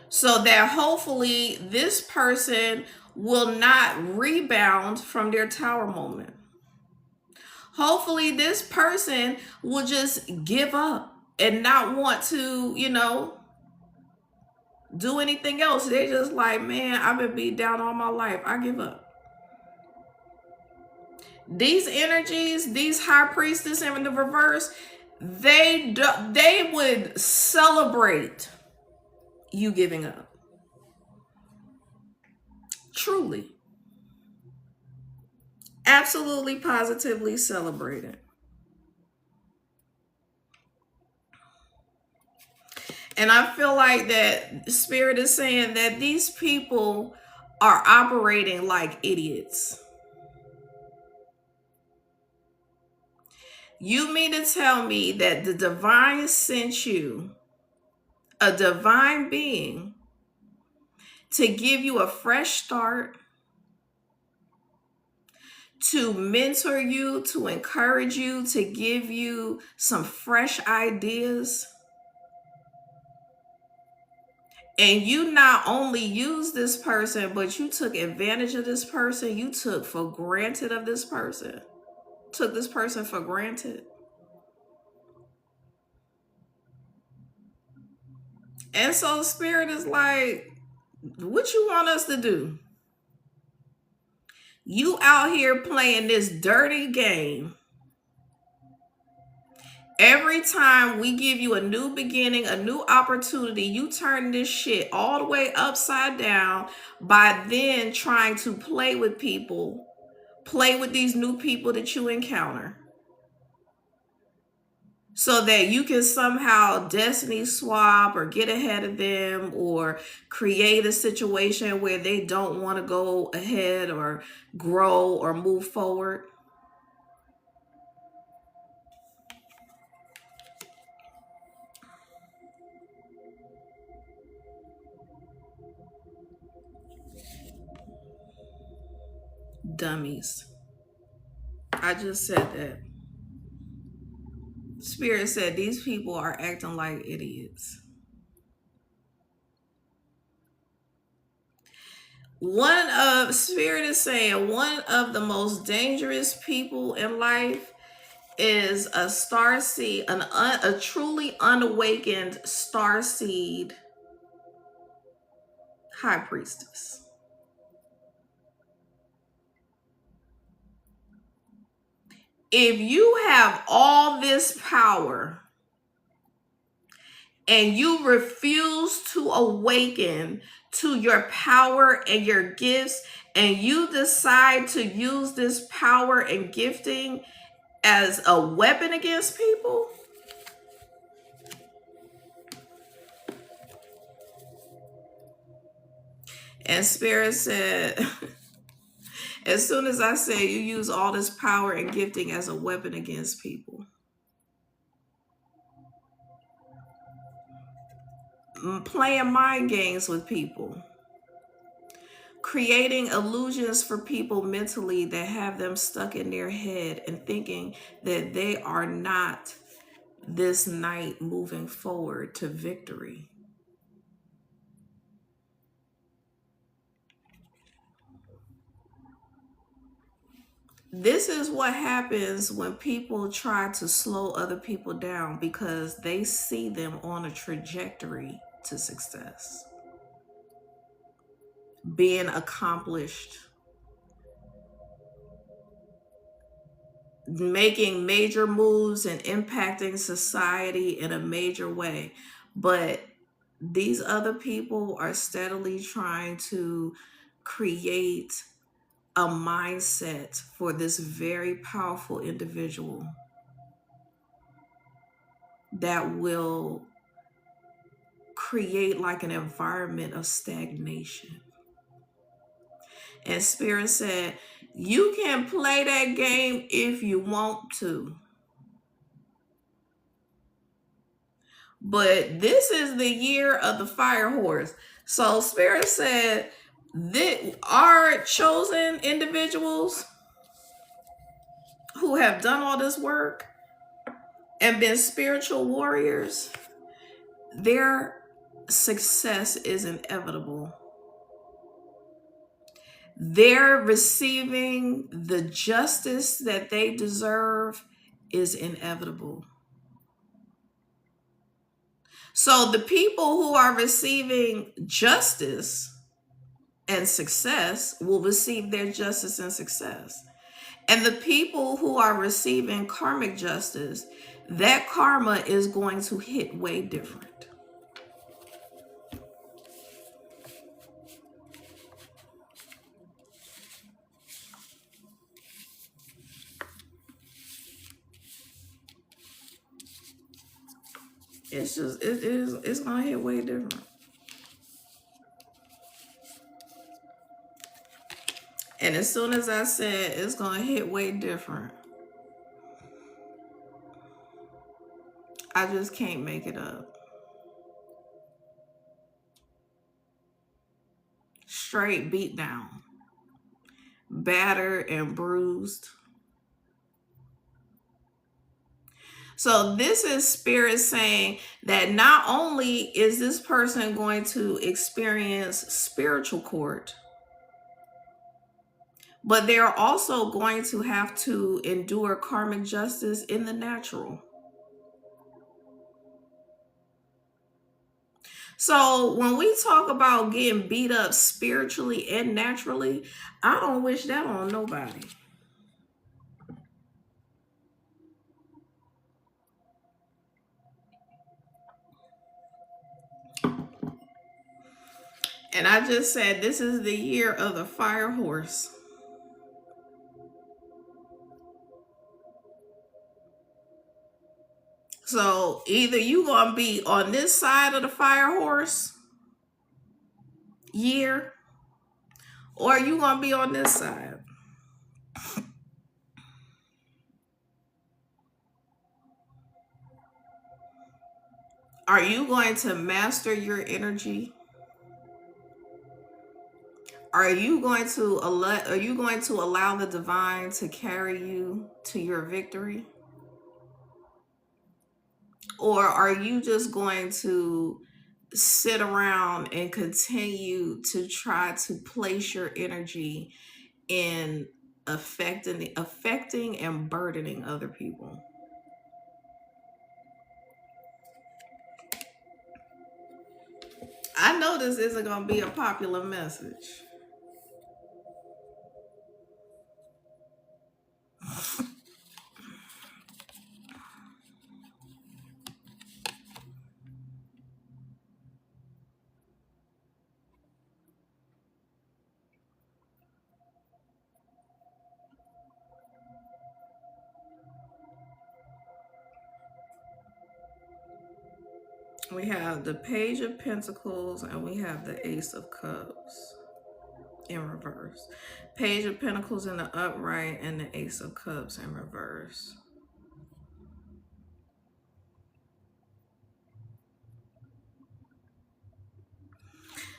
so that hopefully this person will not rebound from their tower moment. Hopefully this person will just give up and not want to, do anything else. They're just like, man, I've been beat down all my life. I give up. These energies, these high priestess in the reverse, they would celebrate you giving up. Truly. Absolutely, positively celebrate it. And I feel like that Spirit is saying that these people are operating like idiots. You mean to tell me that the divine sent you a divine being to give you a fresh start, to mentor you, to encourage you, to give you some fresh ideas? And you not only use this person, but you took advantage of this person. You took for granted of this person. Took this person for granted. And so Spirit is like, what you want us to do? You out here playing this dirty game. Every time we give you a new beginning, a new opportunity, you turn this shit all the way upside down by then trying to play with people, play with these new people that you encounter, so that you can somehow destiny swap or get ahead of them or create a situation where they don't want to go ahead or grow or move forward. Dummies. I just said that. Spirit said these people are acting like idiots. Spirit is saying one of the most dangerous people in life is a starseed, a truly unawakened starseed high priestess. If you have all this power and you refuse to awaken to your power and your gifts, and you decide to use this power and gifting as a weapon against people, and Spirit said, as soon as I say you use all this power and gifting as a weapon against people, playing mind games with people, creating illusions for people mentally that have them stuck in their head and thinking that they are not this night moving forward to victory. This is what happens when people try to slow other people down because they see them on a trajectory to success, being accomplished, making major moves and impacting society in a major way. But these other people are steadily trying to create a mindset for this very powerful individual that will create like an environment of stagnation. And Spirit said, you can play that game if you want to. But this is the year of the fire horse. So Spirit said that our chosen individuals who have done all this work and been spiritual warriors, their success is inevitable. Their receiving the justice that they deserve is inevitable. So the people who are receiving justice and success will receive their justice and success. And the people who are receiving karmic justice, that karma is going to hit way different. It's gonna hit way different. And as soon as I said it's gonna hit way different, I just can't make it up. Straight beat down, battered and bruised. So this is Spirit saying that not only is this person going to experience spiritual court, but they're also going to have to endure karmic justice in the natural. So when we talk about getting beat up spiritually and naturally, I don't wish that on nobody. And I just said this is the year of the fire horse. So either you gonna be on this side of the fire horse year, or you gonna be on this side. Are you going to master your energy? Are you going to allow the divine to carry you to your victory? Or are you just going to sit around and continue to try to place your energy in affecting and burdening other people? I know this isn't going to be a popular message. We have the Page of Pentacles and we have the Ace of Cups in reverse. Page of Pentacles in the upright and the Ace of Cups in reverse.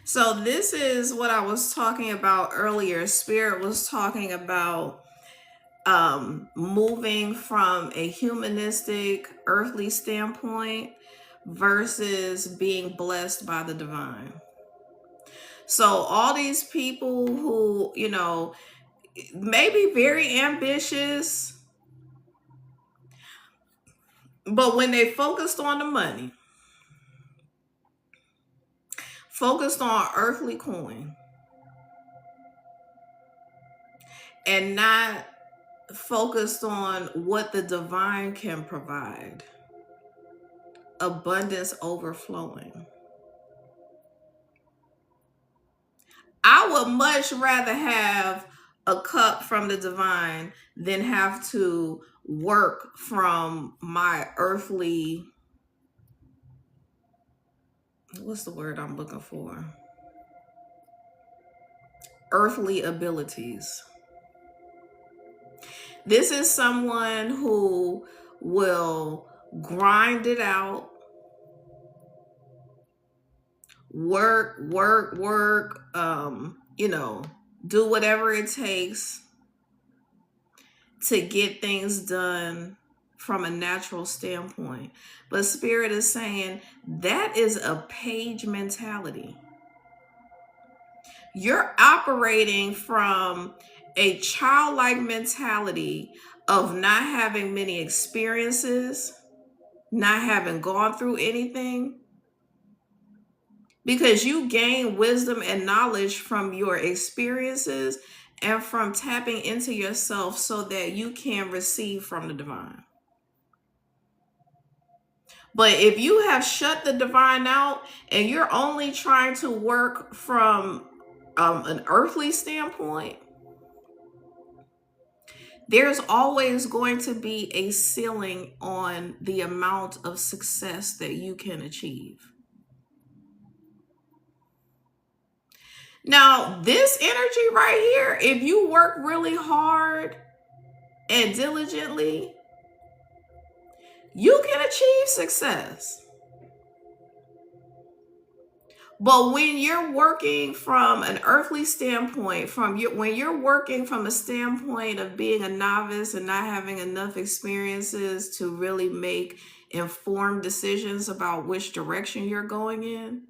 So this is what I was talking about earlier. Spirit was talking about moving from a humanistic, earthly standpoint versus being blessed by the divine. So all these people who, may be very ambitious, but when they focused on the money, focused on earthly coin, and not focused on what the divine can provide, abundance overflowing. I would much rather have a cup from the divine than have to work from my earthly, what's the word I'm looking for? Earthly abilities. This is someone who will grind it out, work, do whatever it takes to get things done from a natural standpoint. But Spirit is saying that is a page mentality. You're operating from a childlike mentality of not having many experiences, not having gone through anything, because you gain wisdom and knowledge from your experiences and from tapping into yourself so that you can receive from the divine. But if you have shut the divine out and you're only trying to work from an earthly standpoint, there's always going to be a ceiling on the amount of success that you can achieve. Now, this energy right here, if you work really hard and diligently, you can achieve success. But when you're working from an earthly standpoint, when you're working from a standpoint of being a novice and not having enough experiences to really make informed decisions about which direction you're going in,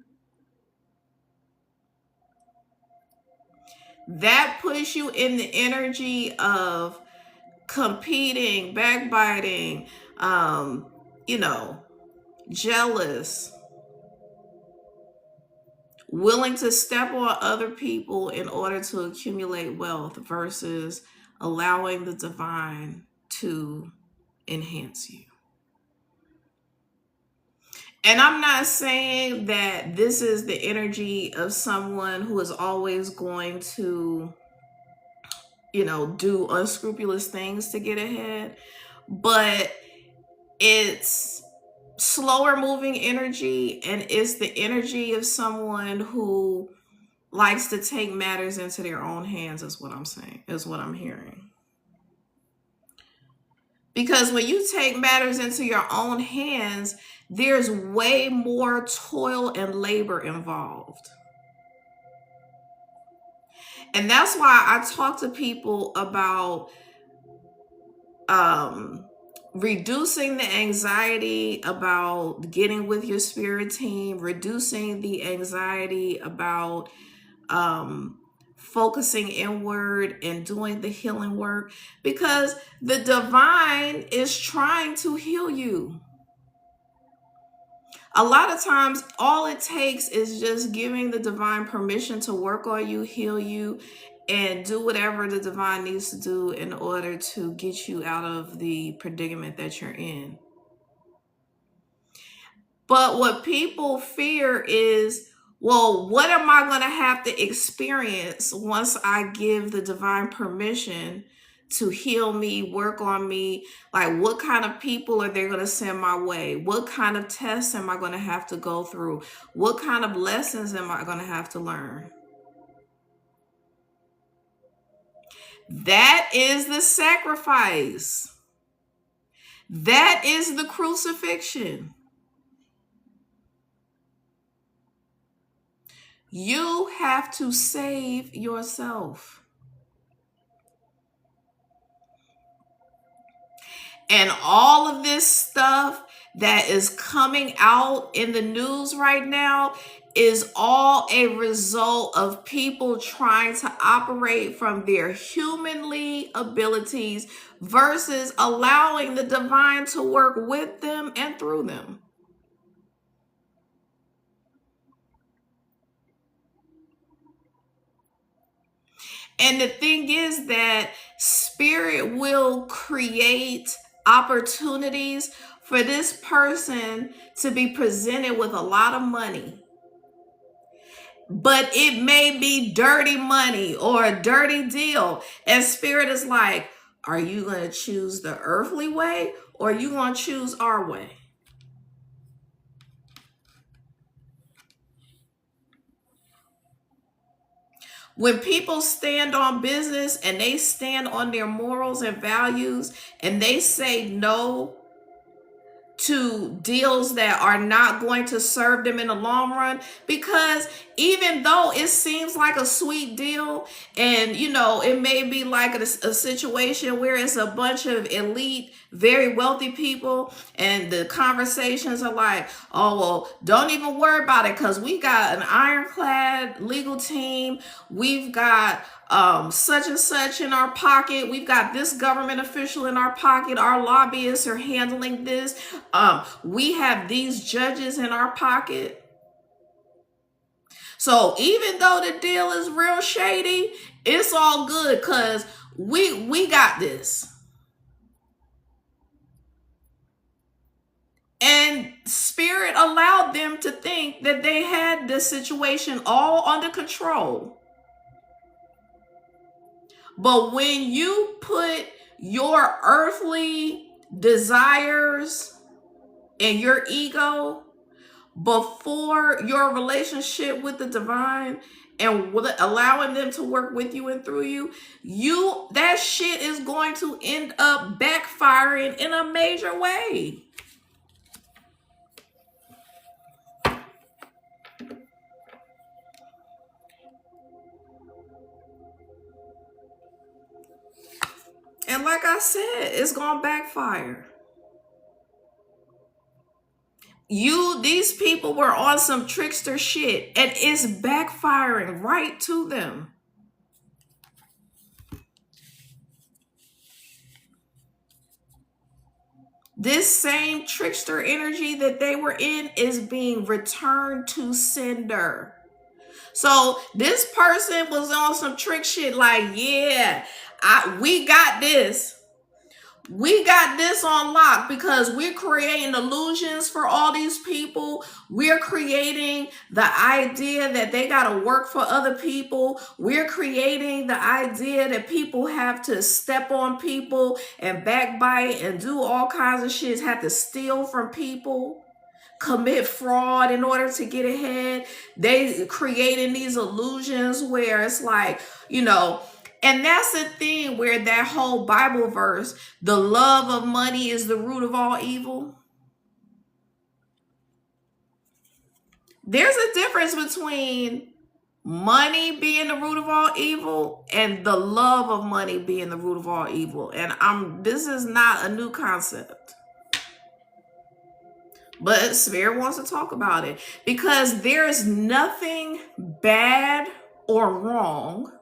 that puts you in the energy of competing, backbiting, jealous, willing to step on other people in order to accumulate wealth versus allowing the divine to enhance you. And I'm not saying that this is the energy of someone who is always going to, do unscrupulous things to get ahead, but it's slower moving energy, and it's the energy of someone who likes to take matters into their own hands, is what I'm saying, is what I'm hearing. Because when you take matters into your own hands, there's way more toil and labor involved. And that's why I talk to people about reducing the anxiety about getting with your spirit team, reducing the anxiety about focusing inward and doing the healing work, because the divine is trying to heal you. A lot of times, all it takes is just giving the divine permission to work on you, heal you, and do whatever the divine needs to do in order to get you out of the predicament that you're in. But what people fear is, well, what am I going to have to experience once I give the divine permission to heal me, work on me? Like, what kind of people are they going to send my way? What kind of tests am I going to have to go through? What kind of lessons am I going to have to learn? That is the sacrifice. That is the crucifixion. You have to save yourself. And all of this stuff that is coming out in the news right now is all a result of people trying to operate from their humanly abilities versus allowing the divine to work with them and through them. And the thing is that spirit will create opportunities for this person to be presented with a lot of money. But it may be dirty money or a dirty deal. And spirit is like, are you going to choose the earthly way or are you going to choose our way? When people stand on business and they stand on their morals and values and they say no to deals that are not going to serve them in the long run, because even though it seems like a sweet deal and it may be like a situation where it's a bunch of elite very wealthy people and the conversations are like, oh well, don't even worry about it because we got an ironclad legal team, we've got such and such in our pocket, we've got this government official in our pocket, our lobbyists are handling this, we have these judges in our pocket. So even though the deal is real shady, it's all good because we got this. And spirit allowed them to think that they had the situation all under control. But when you put your earthly desires and your ego before your relationship with the divine and allowing them to work with you and through you, that shit is going to end up backfiring in a major way. And like I said, it's gonna backfire. These people were on some trickster shit and it's backfiring right to them. This same trickster energy that they were in is being returned to sender. So this person was on some trick shit like, yeah, we got this. We got this on lock because we're creating illusions for all these people. We're creating the idea that they got to work for other people. We're creating the idea that people have to step on people and backbite and do all kinds of shit, have to steal from people, commit fraud in order to get ahead. They creating these illusions where it's like, and that's the thing where that whole Bible verse, the love of money is the root of all evil. There's a difference between money being the root of all evil and the love of money being the root of all evil. And this is not a new concept. But Spirit wants to talk about it because there's nothing bad or wrong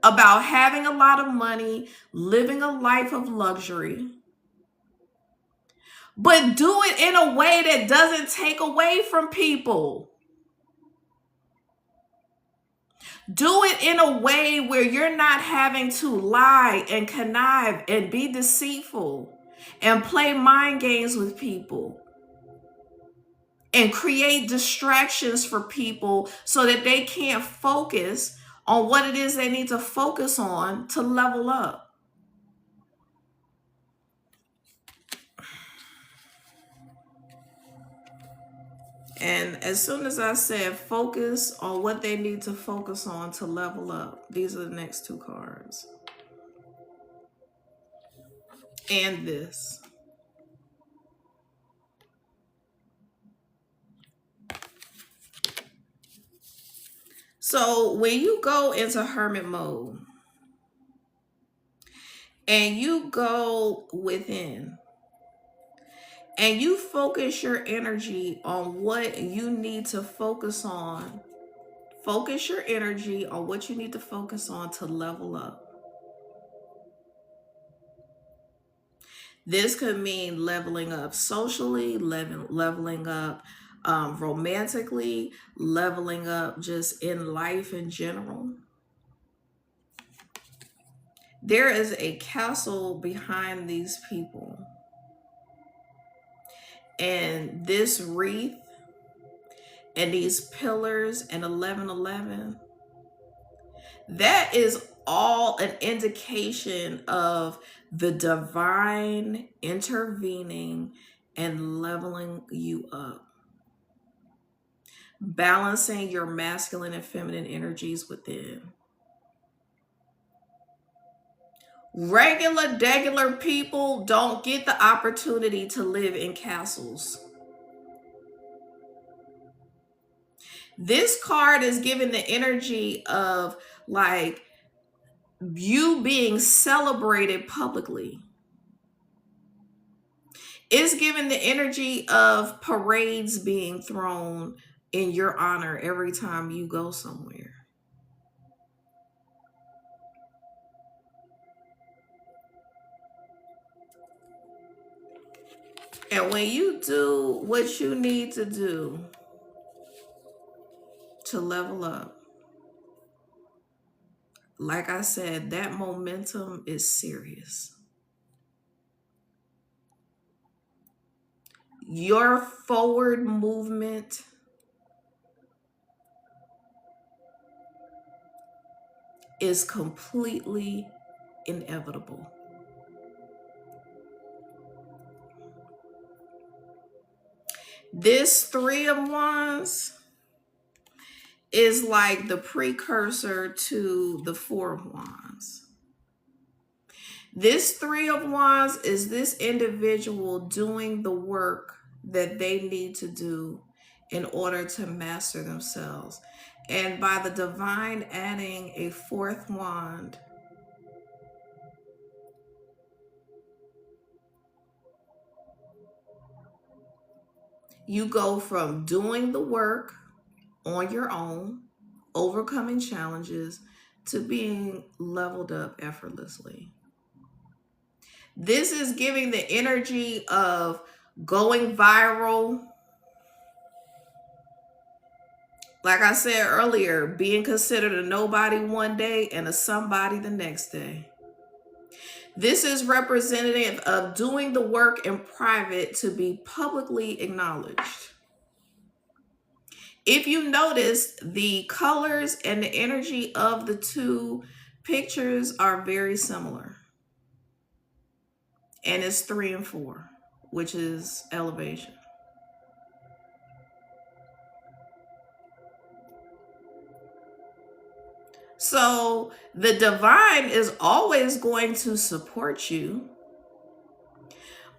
about having a lot of money, living a life of luxury, but do it in a way that doesn't take away from people. Do it in a way where you're not having to lie and connive and be deceitful and play mind games with people and create distractions for people so that they can't focus on what it is they need to focus on to level up. And as soon as I said focus on what they need to focus on to level up, these are the next two cards. And this. So when you go into hermit mode and you go within and you focus your energy on what you need to focus on, focus your energy on what you need to focus on to level up. This could mean leveling up socially, leveling up romantically, leveling up just in life in general. There is a castle behind these people. And this wreath and these pillars and 1111, that is all an indication of the divine intervening and leveling you up, balancing your masculine and feminine energies within. Regular people don't get the opportunity to live in castles. This card is giving the energy of like you being celebrated publicly. It's giving the energy of parades being thrown in your honor every time you go somewhere. And when you do what you need to do to level up, like I said, that momentum is serious. Your forward movement is completely inevitable. This Three of Wands is like the precursor to the Four of Wands. This Three of Wands is this individual doing the work that they need to do in order to master themselves. And by the divine adding a fourth wand, you go from doing the work on your own, overcoming challenges, to being leveled up effortlessly. This is giving the energy of going viral. Like I said earlier, being considered a nobody one day and a somebody the next day. This is representative of doing the work in private to be publicly acknowledged. If you notice, the colors and the energy of the two pictures are very similar. And it's 3 and 4, which is elevation. So the divine is always going to support you.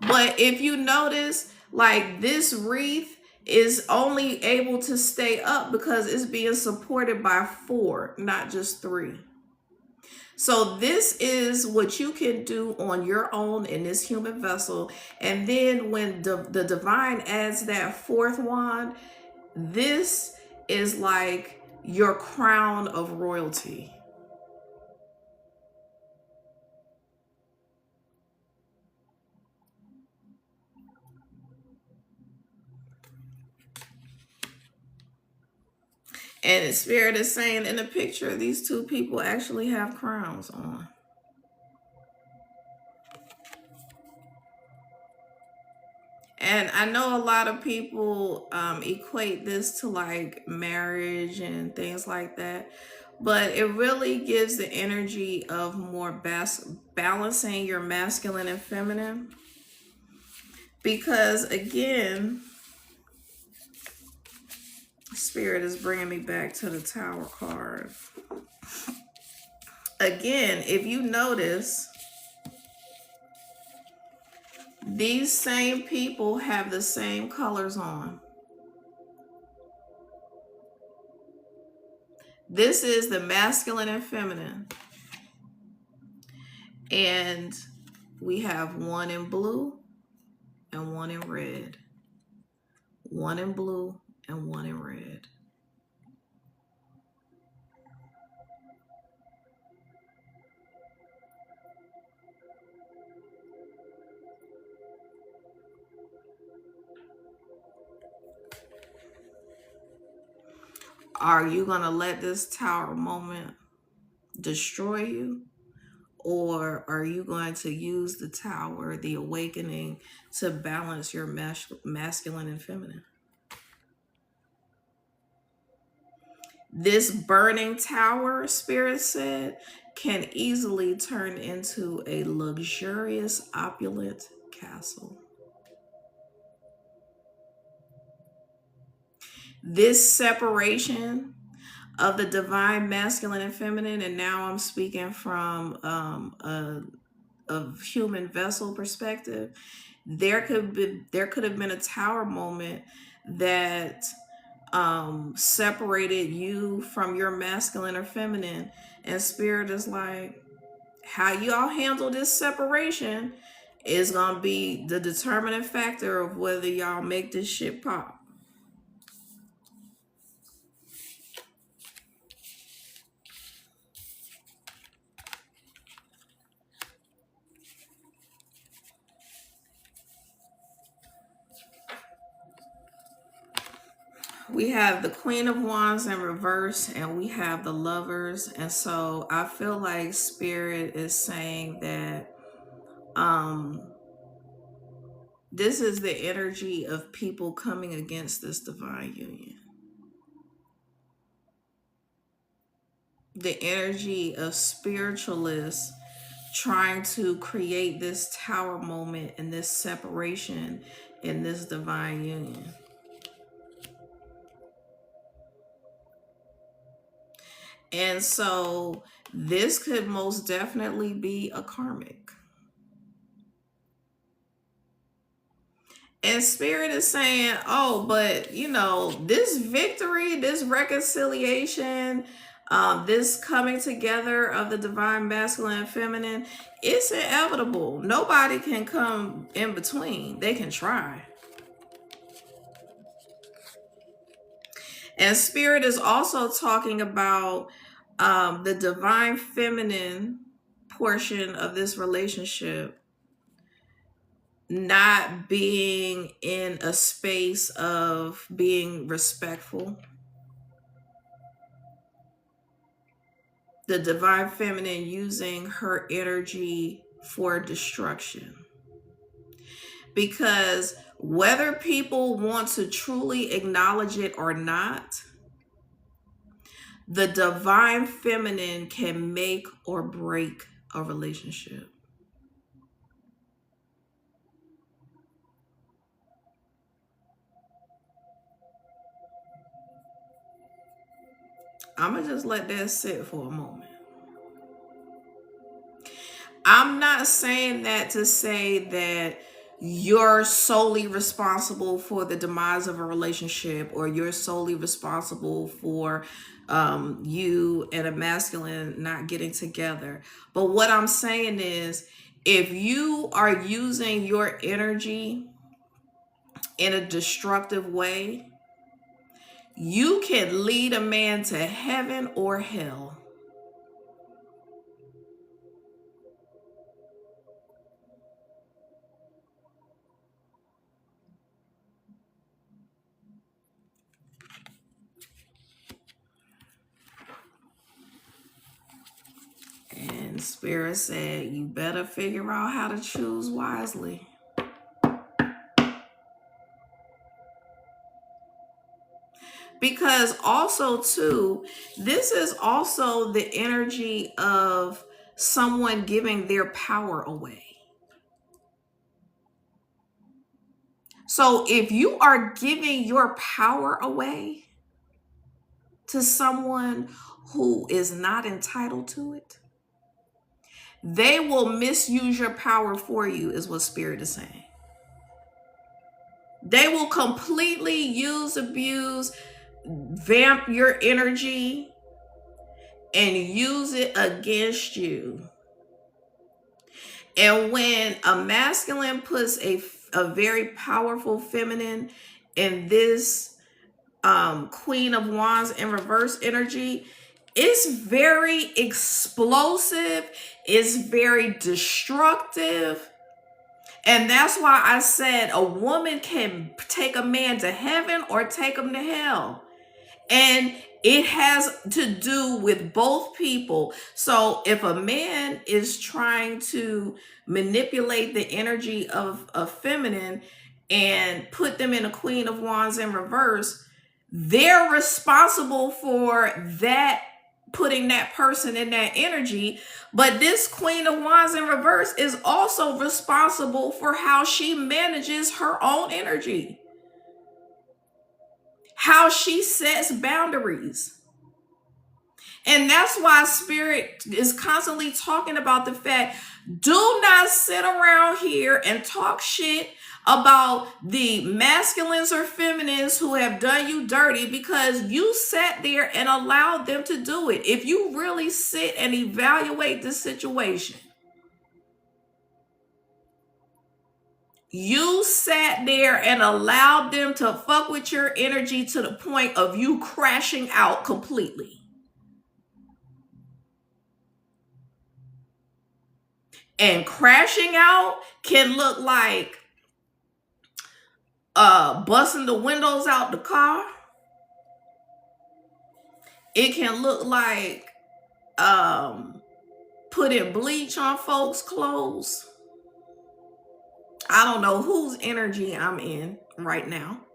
But if you notice, like this wreath is only able to stay up because it's being supported by 4, not just 3. So this is what you can do on your own in this human vessel. And then when the divine adds that fourth wand, this is like your crown of royalty. And the spirit is saying in the picture, these two people actually have crowns on. And I know a lot of people equate this to like marriage and things like that. But it really gives the energy of more balancing your masculine and feminine. Because again, Spirit is bringing me back to the Tower card. Again, if you notice, these same people have the same colors on. This is the masculine and feminine. And we have one in blue and one in red. One in blue and one in red. Are you going to let this tower moment destroy you? Or are you going to use the tower, the awakening, to balance your masculine and feminine? This burning tower, Spirit said, can easily turn into a luxurious, opulent castle. This separation of the divine masculine and feminine, and now I'm speaking from a human vessel perspective, there could have been a tower moment that separated you from your masculine or feminine, and Spirit is like, how y'all handle this separation is gonna be the determining factor of whether y'all make this shit pop. We have the Queen of Wands in reverse, and we have the Lovers. And so I feel like Spirit is saying that this is the energy of people coming against this divine union. The energy of spiritualists trying to create this tower moment and this separation in this divine union. And so this could most definitely be a karmic. And Spirit is saying, oh, but this victory, this reconciliation, this coming together of the divine masculine and feminine, it's inevitable. Nobody can come in between. They can try. And Spirit is also talking about the divine feminine portion of this relationship not being in a space of being respectful. The divine feminine using her energy for destruction. Because whether people want to truly acknowledge it or not, the divine feminine can make or break a relationship. I'm going to just let that sit for a moment. I'm not saying that to say that you're solely responsible for the demise of a relationship, or you're solely responsible for you and a masculine not getting together. But what I'm saying is, if you are using your energy in a destructive way, you can lead a man to heaven or hell. And Spirit said, you better figure out how to choose wisely. Because also too, this is also the energy of someone giving their power away. So if you are giving your power away to someone who is not entitled to it, they will misuse your power for you, is what Spirit is saying. They will completely use, abuse, vamp your energy and use it against you. And when a masculine puts a very powerful feminine in this Queen of Wands in reverse energy, it's very explosive, it's very destructive. And that's why I said a woman can take a man to heaven or take him to hell. And it has to do with both people. So if a man is trying to manipulate the energy of a feminine and put them in a Queen of Wands in reverse, they're responsible for that, putting that person in that energy. But this Queen of Wands in reverse is also responsible for how she manages her own energy, how she sets boundaries. And that's why Spirit is constantly talking about the fact, do not sit around here and talk shit about the masculines or feminines who have done you dirty, because you sat there and allowed them to do it. If you really sit and evaluate the situation, you sat there and allowed them to fuck with your energy to the point of you crashing out completely. And crashing out can look like busting the windows out the car. It can look like putting bleach on folks' clothes. I don't know whose energy I'm in right now.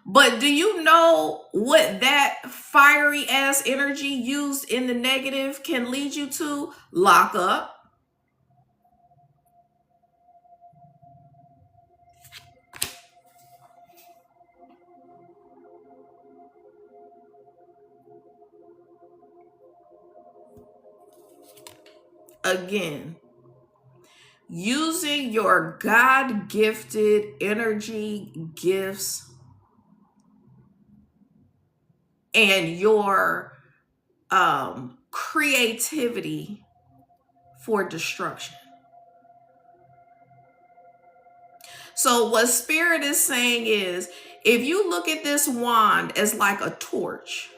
But do you know what that fiery ass energy used in the negative can lead you to? Lock up. Again, using your God-gifted energy, gifts, and your creativity for destruction. So what Spirit is saying is, if you look at this wand as like a torch,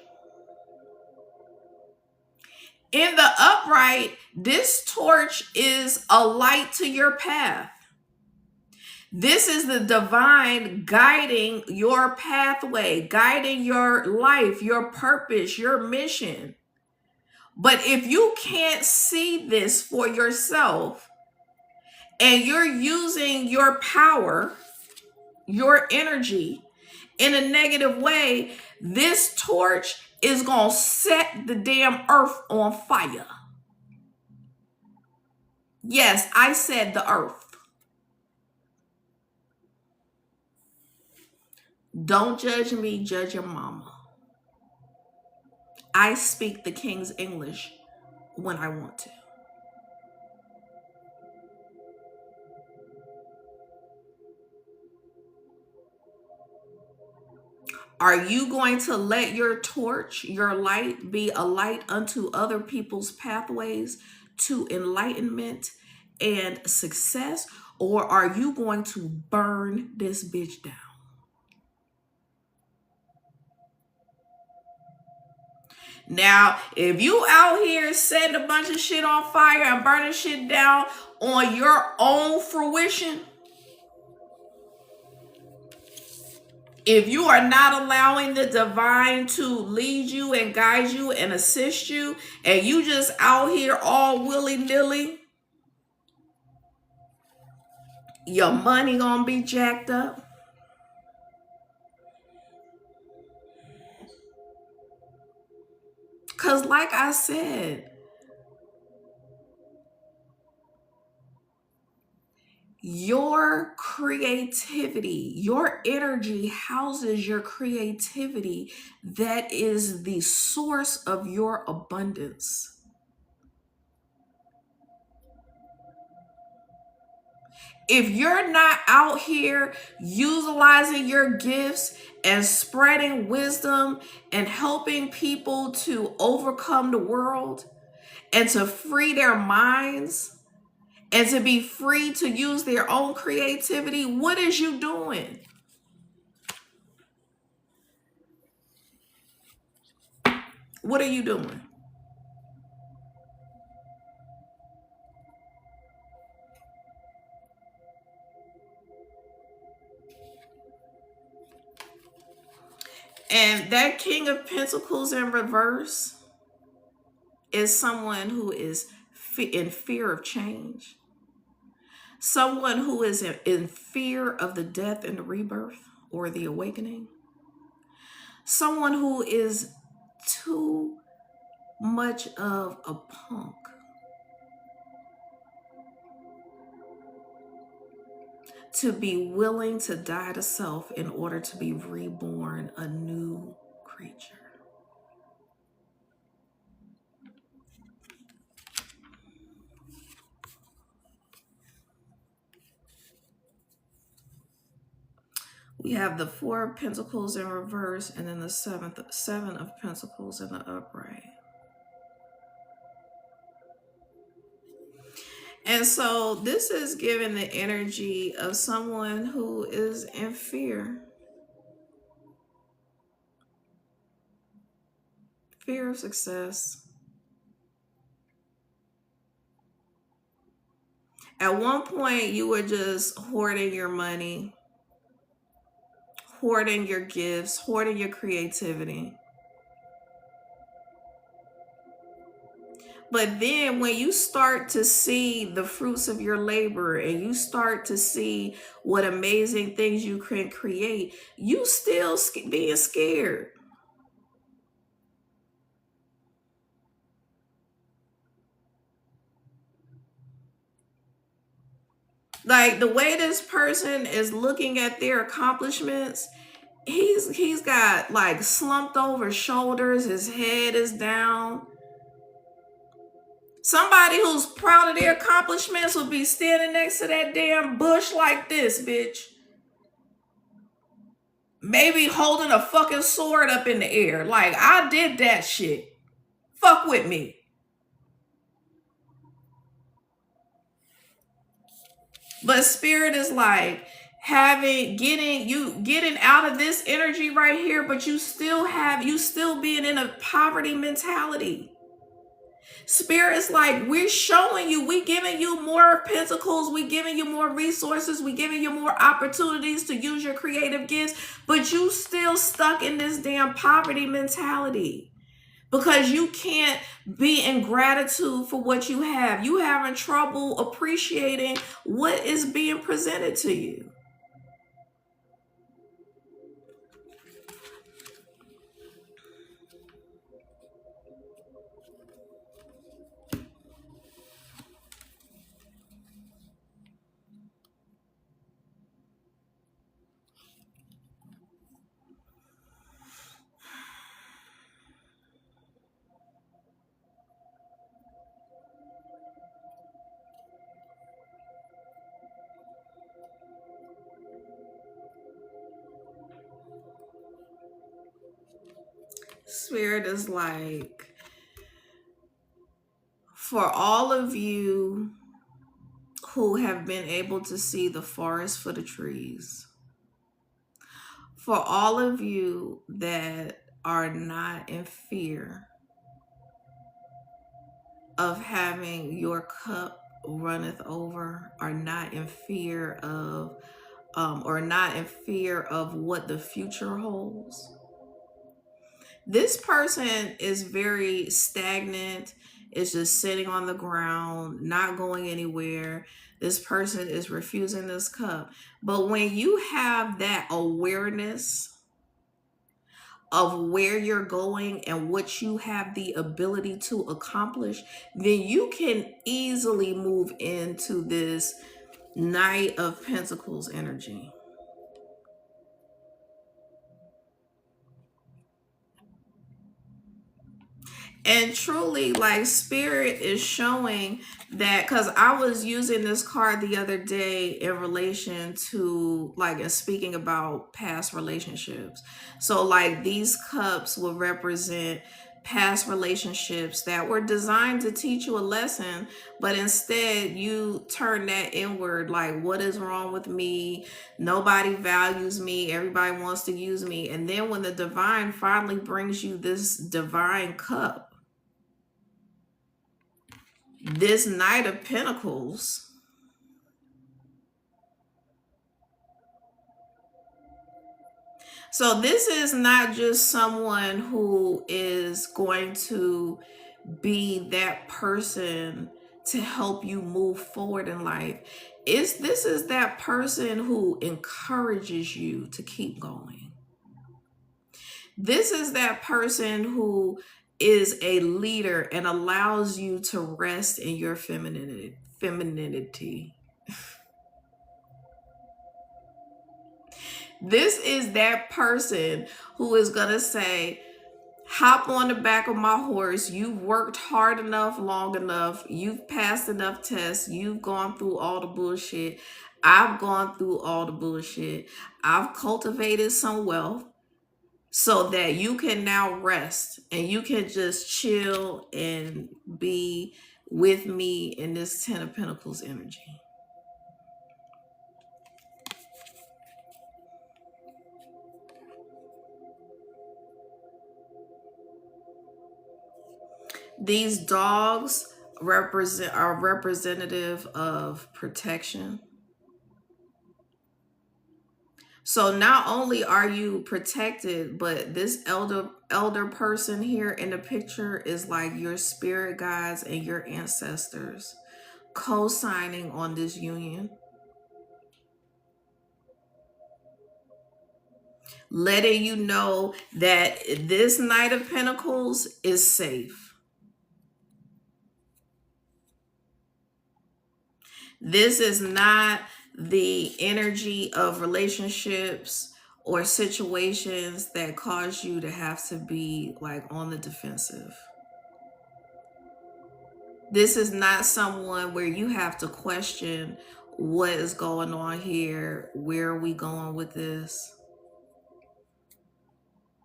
in the upright, this torch is a light to your path. This is the divine guiding your pathway, guiding your life, your purpose, your mission. But if you can't see this for yourself, and you're using your power, your energy in a negative way, this torch is going to set the damn earth on fire. Yes, I said the earth. Don't judge me, judge your mama. I speak the King's English when I want to. Are you going to let your torch, your light, be a light unto other people's pathways to enlightenment and success? Or are you going to burn this bitch down? Now, if you out here setting a bunch of shit on fire and burning shit down on your own fruition, if you are not allowing the divine to lead you and guide you and assist you, and you just out here all willy-nilly, your money gonna be jacked up. Because like I said, your creativity, your energy houses your creativity. That is the source of your abundance. If you're not out here utilizing your gifts and spreading wisdom and helping people to overcome the world and to free their minds and to be free to use their own creativity, what is you doing? What are you doing? And that King of Pentacles in reverse is someone who is in fear of change. Someone who is in fear of the death and the rebirth or the awakening. Someone who is too much of a punk to be willing to die to self in order to be reborn a new creature. We have the Four of Pentacles in reverse and then the Seven of Pentacles in the upright. And so this is giving the energy of someone who is in fear. Fear of success. At one point, you were just hoarding your money, hoarding your gifts, hoarding your creativity. But then when you start to see the fruits of your labor and you start to see what amazing things you can create, you still being scared. Like the way this person is looking at their accomplishments, he's got like slumped over shoulders, his head is down. Somebody who's proud of their accomplishments will be standing next to that damn bush like this, bitch. Maybe holding a fucking sword up in the air. Like, I did that shit. Fuck with me. But spirit is like getting out of this energy right here, but you still being in a poverty mentality. Spirit is like, we're showing you, we giving you more pentacles, we giving you more resources, we giving you more opportunities to use your creative gifts, but you still stuck in this damn poverty mentality. Because you can't be in gratitude for what you have. You having trouble appreciating what is being presented to you. Spirit is like, for all of you who have been able to see the forest for the trees, for all of you that are not in fear of having your cup runneth over, are not in fear of what the future holds. This person is very stagnant, is just sitting on the ground, not going anywhere. This person is refusing this cup. But when you have that awareness of where you're going and what you have the ability to accomplish, then you can easily move into this Knight of Pentacles energy. And truly, like, spirit is showing that, because I was using this card the other day in relation to, like, and speaking about past relationships. So, like, these cups will represent past relationships that were designed to teach you a lesson, but instead you turn that inward. Like, what is wrong with me? Nobody values me. Everybody wants to use me. And then when the divine finally brings you this divine cup, this Knight of Pentacles, so this is not just someone who is going to be that person to help you move forward in life. This is that person who encourages you to keep going. This is that person who is a leader and allows you to rest in your femininity. This is that person who is going to say, hop on the back of my horse. You've worked hard enough, long enough. You've passed enough tests. You've gone through all the bullshit. I've gone through all the bullshit. I've cultivated some wealth so that you can now rest and you can just chill and be with me in this Ten of Pentacles energy. These dogs are representative of protection. So not only are you protected, but this elder person here in the picture is like your spirit guides and your ancestors co-signing on this union, letting you know that this Knight of Pentacles is safe. This is not the energy of relationships or situations that cause you to have to be like on the defensive. This is not someone where you have to question what is going on here. Where are we going with this?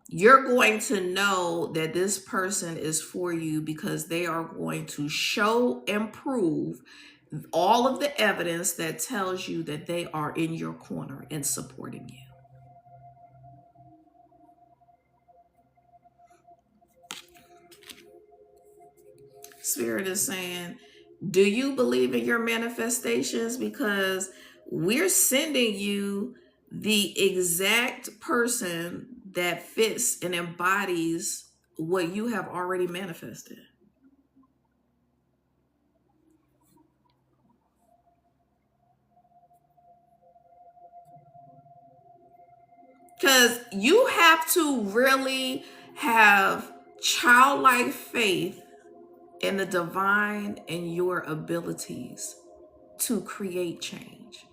You're going to know that this person is for you because they are going to show and prove all of the evidence that tells you that they are in your corner and supporting you. Spirit is saying, do you believe in your manifestations? Because we're sending you the exact person that fits and embodies what you have already manifested. Because you have to really have childlike faith in the divine and your abilities to create change.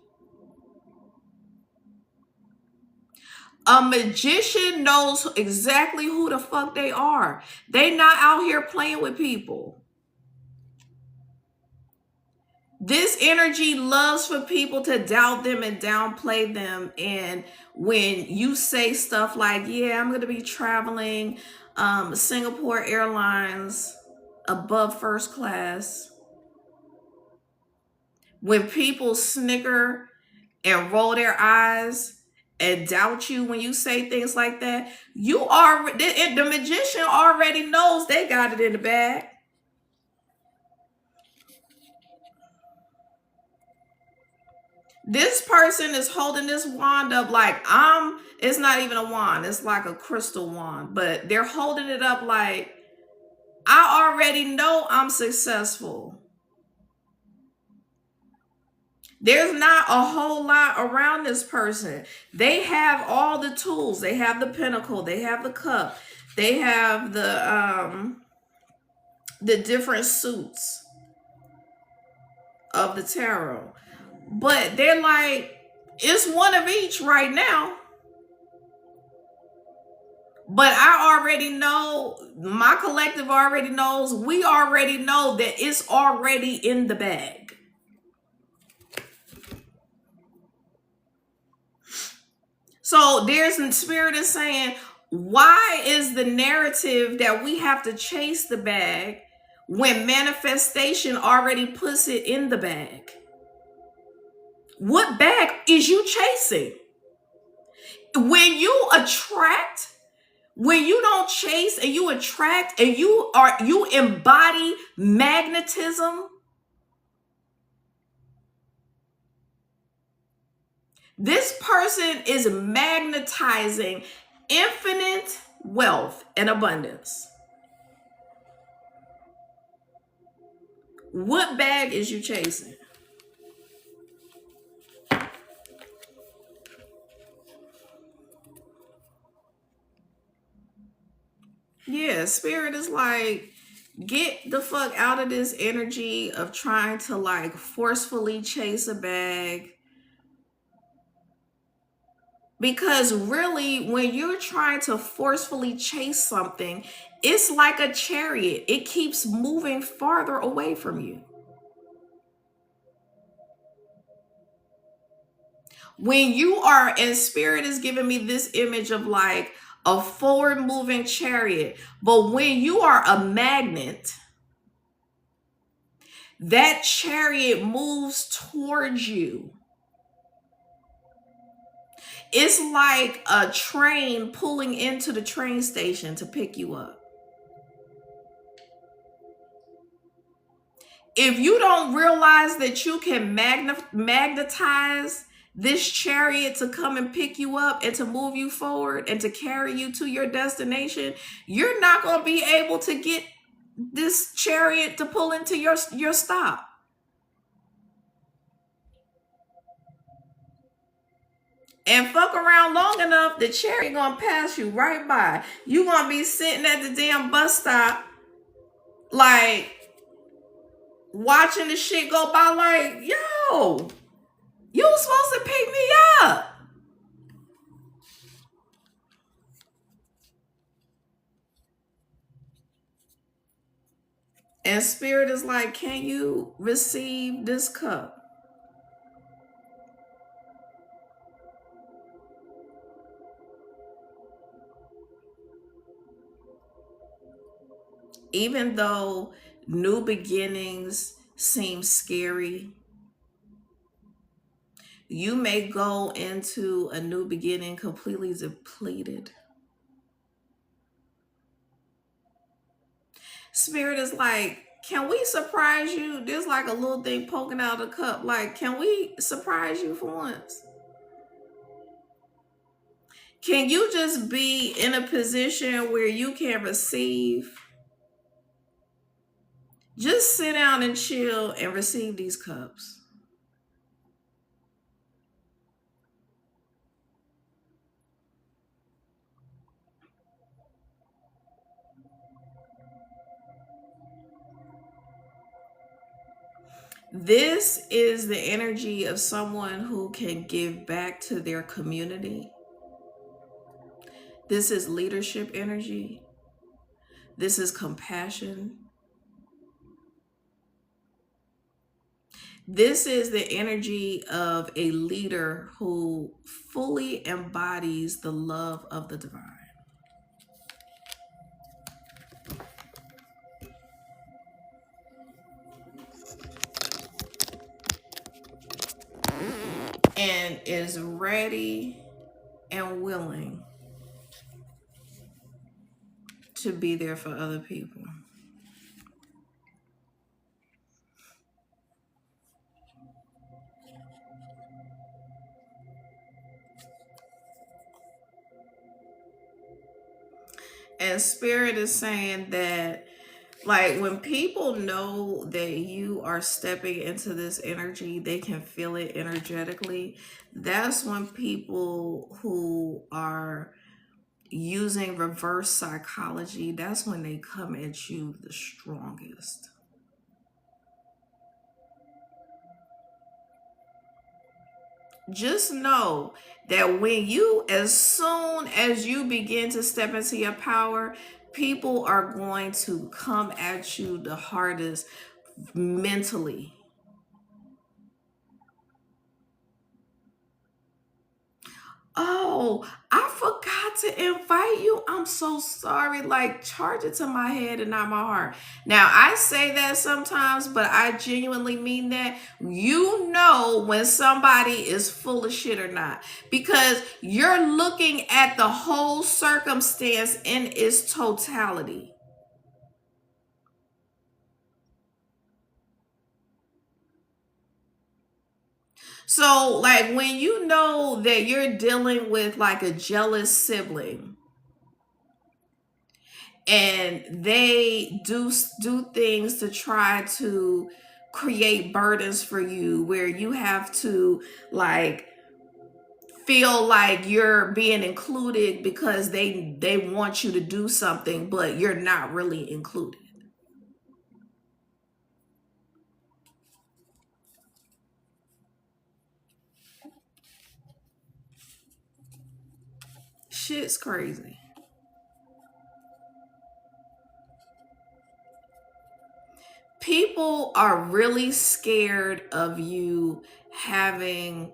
A magician knows exactly who the fuck they are. They not out here playing with people. This energy loves for people to doubt them and downplay them. And when you say stuff like, yeah, I'm going to be traveling Singapore Airlines above first class, when people snicker and roll their eyes and doubt you when you say things like that, the magician already knows they got it in the bag. This person is holding this wand up like it's not even a wand, it's like a crystal wand, but they're holding it up like, I already know I'm successful. There's not a whole lot around this person. They have all the tools. They have the pentacle, they have the cup, they have the different suits of the tarot. But they're like, it's one of each right now. But I already know, my collective already knows, we already know that it's already in the bag. So there's spirit is saying, why is the narrative that we have to chase the bag when manifestation already puts it in the bag? What bag is you chasing? When you attract, when you don't chase and you attract and you embody magnetism, this person is magnetizing infinite wealth and abundance. What bag is you chasing? Yeah, spirit is like, get the fuck out of this energy of trying to like forcefully chase a bag. Because really, when you're trying to forcefully chase something, it's like a chariot. It keeps moving farther away from you. When you are, and spirit is giving me this image of like a forward moving chariot. But when you are a magnet, that chariot moves towards you. It's like a train pulling into the train station to pick you up. If you don't realize that you can magnetize this chariot to come and pick you up and to move you forward and to carry you to your destination, you're not going to be able to get this chariot to pull into your stop. And fuck around long enough, the chariot gonna pass you right by. You gonna be sitting at the damn bus stop, like watching the shit go by, like, yo, you was supposed to pick me up. And spirit is like, can you receive this cup? Even though new beginnings seem scary, you may go into a new beginning completely depleted. Spirit is like, can we surprise you? There's like a little thing poking out of the cup. Like, can we surprise you for once? Can you just be in a position where you can receive? Just sit down and chill and receive these cups. This is the energy of someone who can give back to their community. This is leadership energy. This is compassion. This is the energy of a leader who fully embodies the love of the divine. And is ready and willing to be there for other people. And spirit is saying that, like, when people know that you are stepping into this energy, they can feel it energetically. That's when people who are using reverse psychology, that's when they come at you the strongest. just know that when you, as soon as you begin to step into your power, people are going to come at you the hardest mentally. Oh, I forgot to invite you. I'm so sorry. Like, charge it to my head and not my heart. Now, I say that sometimes, but I genuinely mean that. You know when somebody is full of shit or not, because you're looking at the whole circumstance in its totality. So, like, when you know that you're dealing with like a jealous sibling, and they do things to try to create burdens for you where you have to like feel like you're being included because they want you to do something but you're not really included. Shit's crazy. People are really scared of you having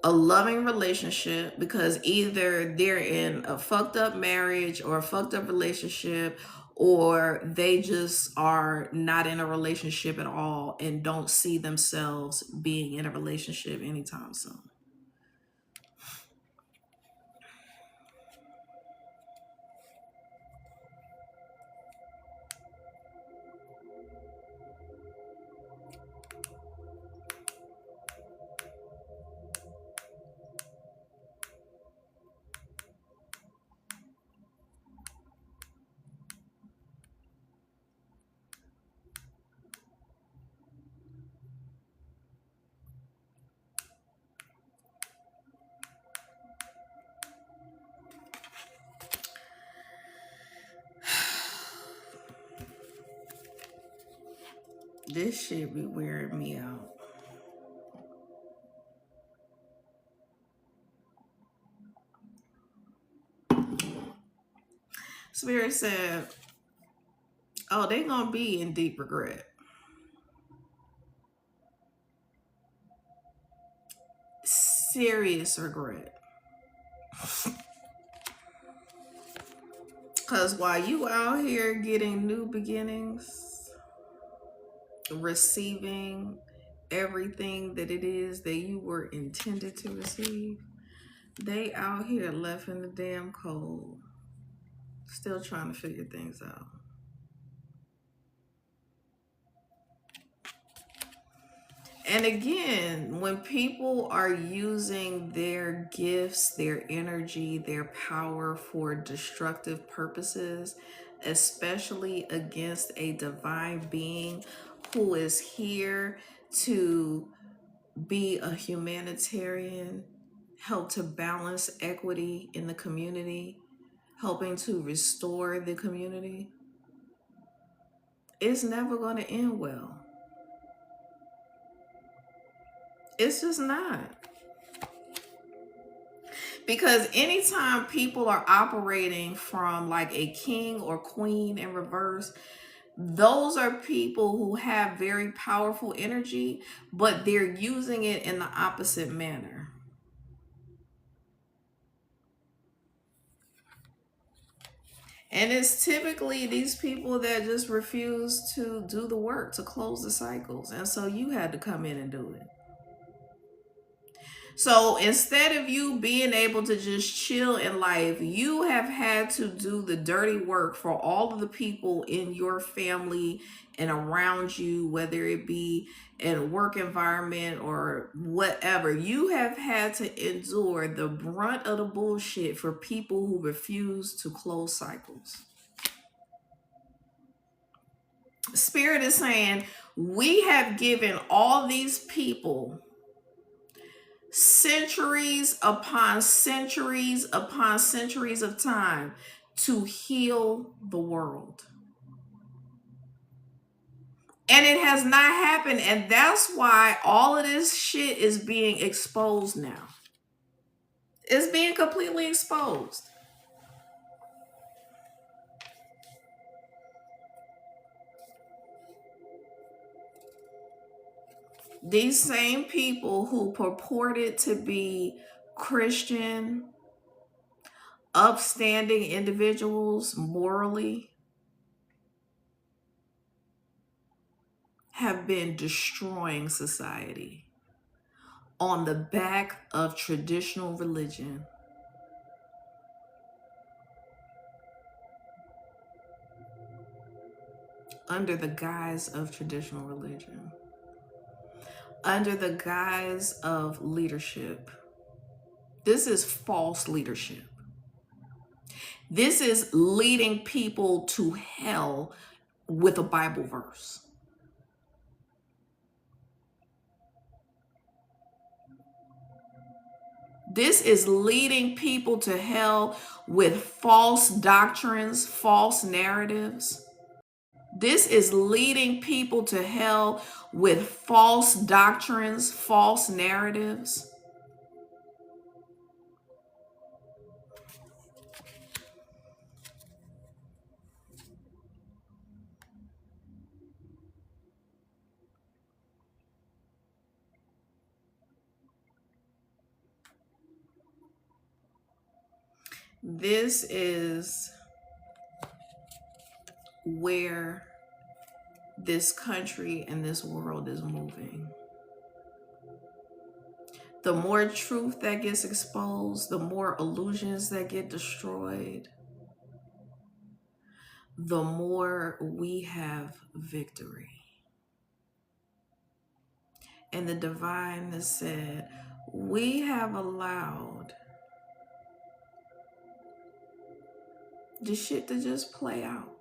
a loving relationship because either they're in a fucked up marriage or a fucked up relationship, or they just are not in a relationship at all and don't see themselves being in a relationship anytime soon. This shit be wearing me out. Spirit said, oh, they gonna be in deep regret. Serious regret. Because while you out here getting new beginnings, receiving everything that it is that you were intended to receive, they out here left in the damn cold, still trying to figure things out. And again, when people are using their gifts, their energy, their power for destructive purposes, especially against a divine being who is here to be a humanitarian, help to balance equity in the community, helping to restore the community, it's never going to end well. It's just not. Because anytime people are operating from like a king or queen in reverse, those are people who have very powerful energy, but they're using it in the opposite manner. And it's typically these people that just refuse to do the work to close the cycles. And so you had to come in and do it. So instead of you being able to just chill in life, you have had to do the dirty work for all of the people in your family and around you, whether it be in a work environment or whatever. You have had to endure the brunt of the bullshit for people who refuse to close cycles. Spirit is saying, we have given all these people centuries upon centuries upon centuries of time to heal the world. And it has not happened. And that's why all of this shit is being exposed now. It's being completely exposed. These same people who purported to be Christian, upstanding individuals morally have been destroying society on the back of traditional religion. Under the guise of traditional religion. Under the guise of leadership. This is false leadership. This is leading people to hell with a Bible verse. This is leading people to hell with false doctrines, false narratives. This is leading people to hell with false doctrines, false narratives. This is where this country and this world is moving. The more truth that gets exposed, the more illusions that get destroyed, the more we have victory. And the divine has said, we have allowed this shit to just play out.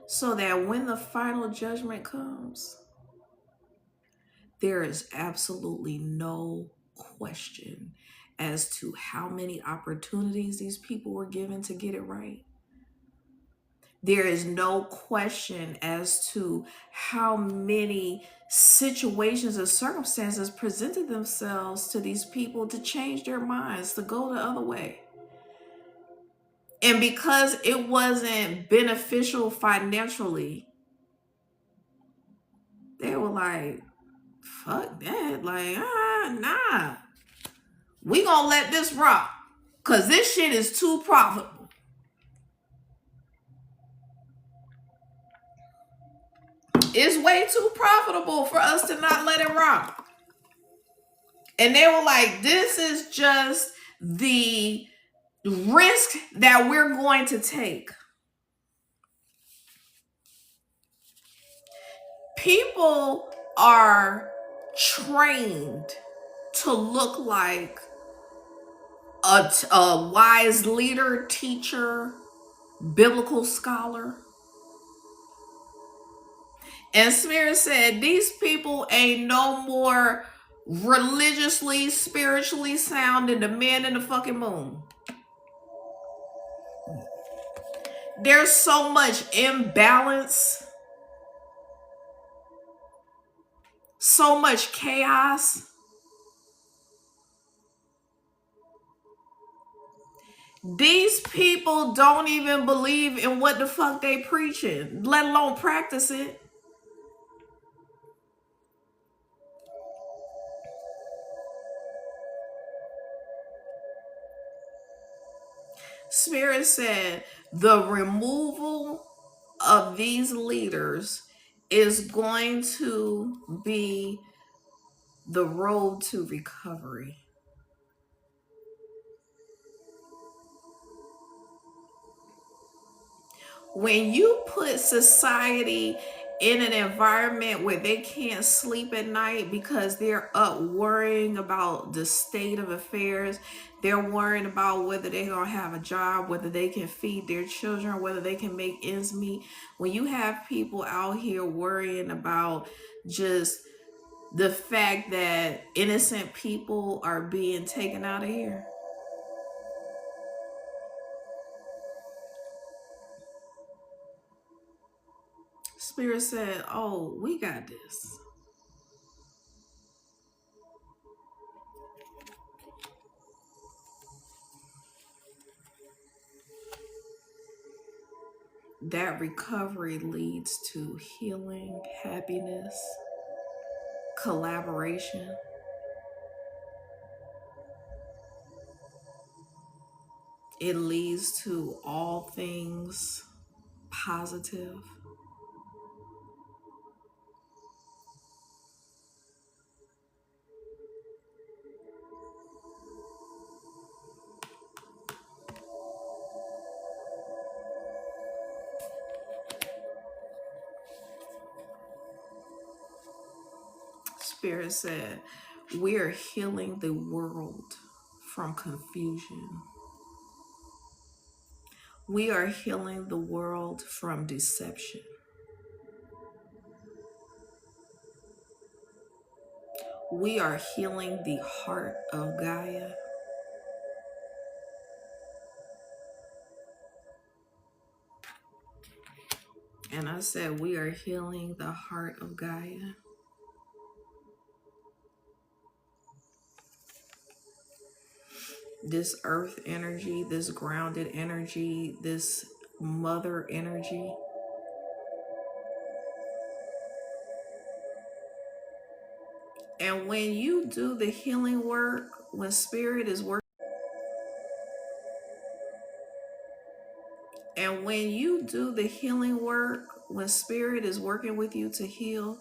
So that when the final judgment comes, there is absolutely no question as to how many opportunities these people were given to get it right. There is no question as to how many situations and circumstances presented themselves to these people to change their minds, to go the other way. And because it wasn't beneficial financially, they were like, fuck that. Like, nah. We gonna let this rock. Because this shit is too profitable. It's way too profitable for us to not let it rock. And they were like, this is just the risk that we're going to take. People are trained to look like a wise leader, teacher, biblical scholar. And Spirit said, these people ain't no more religiously, spiritually sound than the man in the fucking moon. There's so much imbalance, so much chaos. These people don't even believe in what the fuck they preaching, let alone practice it. Spirit said the removal of these leaders is going to be the road to recovery. When you put society in an environment where they can't sleep at night because they're up worrying about the state of affairs, they're worrying about whether they're going to have a job, whether they can feed their children, whether they can make ends meet. When you have people out here worrying about just the fact that innocent people are being taken out of here, Spirit said, oh, we got this. that recovery leads to healing, happiness, collaboration. It leads to all things positive. Spirit said, we are healing the world from confusion. We are healing the world from deception. We are healing the heart of Gaia. And I said, we are healing the heart of Gaia. This earth energy, this grounded energy, this mother energy. And when you do the healing work, when spirit is working, and when you do the healing work, when spirit is working with you to heal,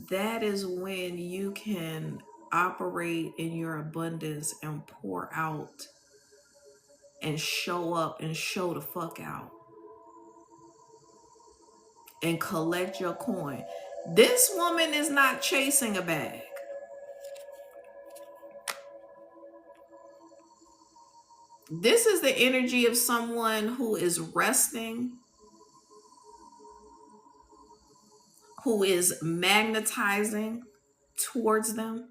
that is when you can operate in your abundance and pour out and show up and show the fuck out and collect your coin. This woman is not chasing a bag. This is the energy of someone who is resting, who is magnetizing towards them.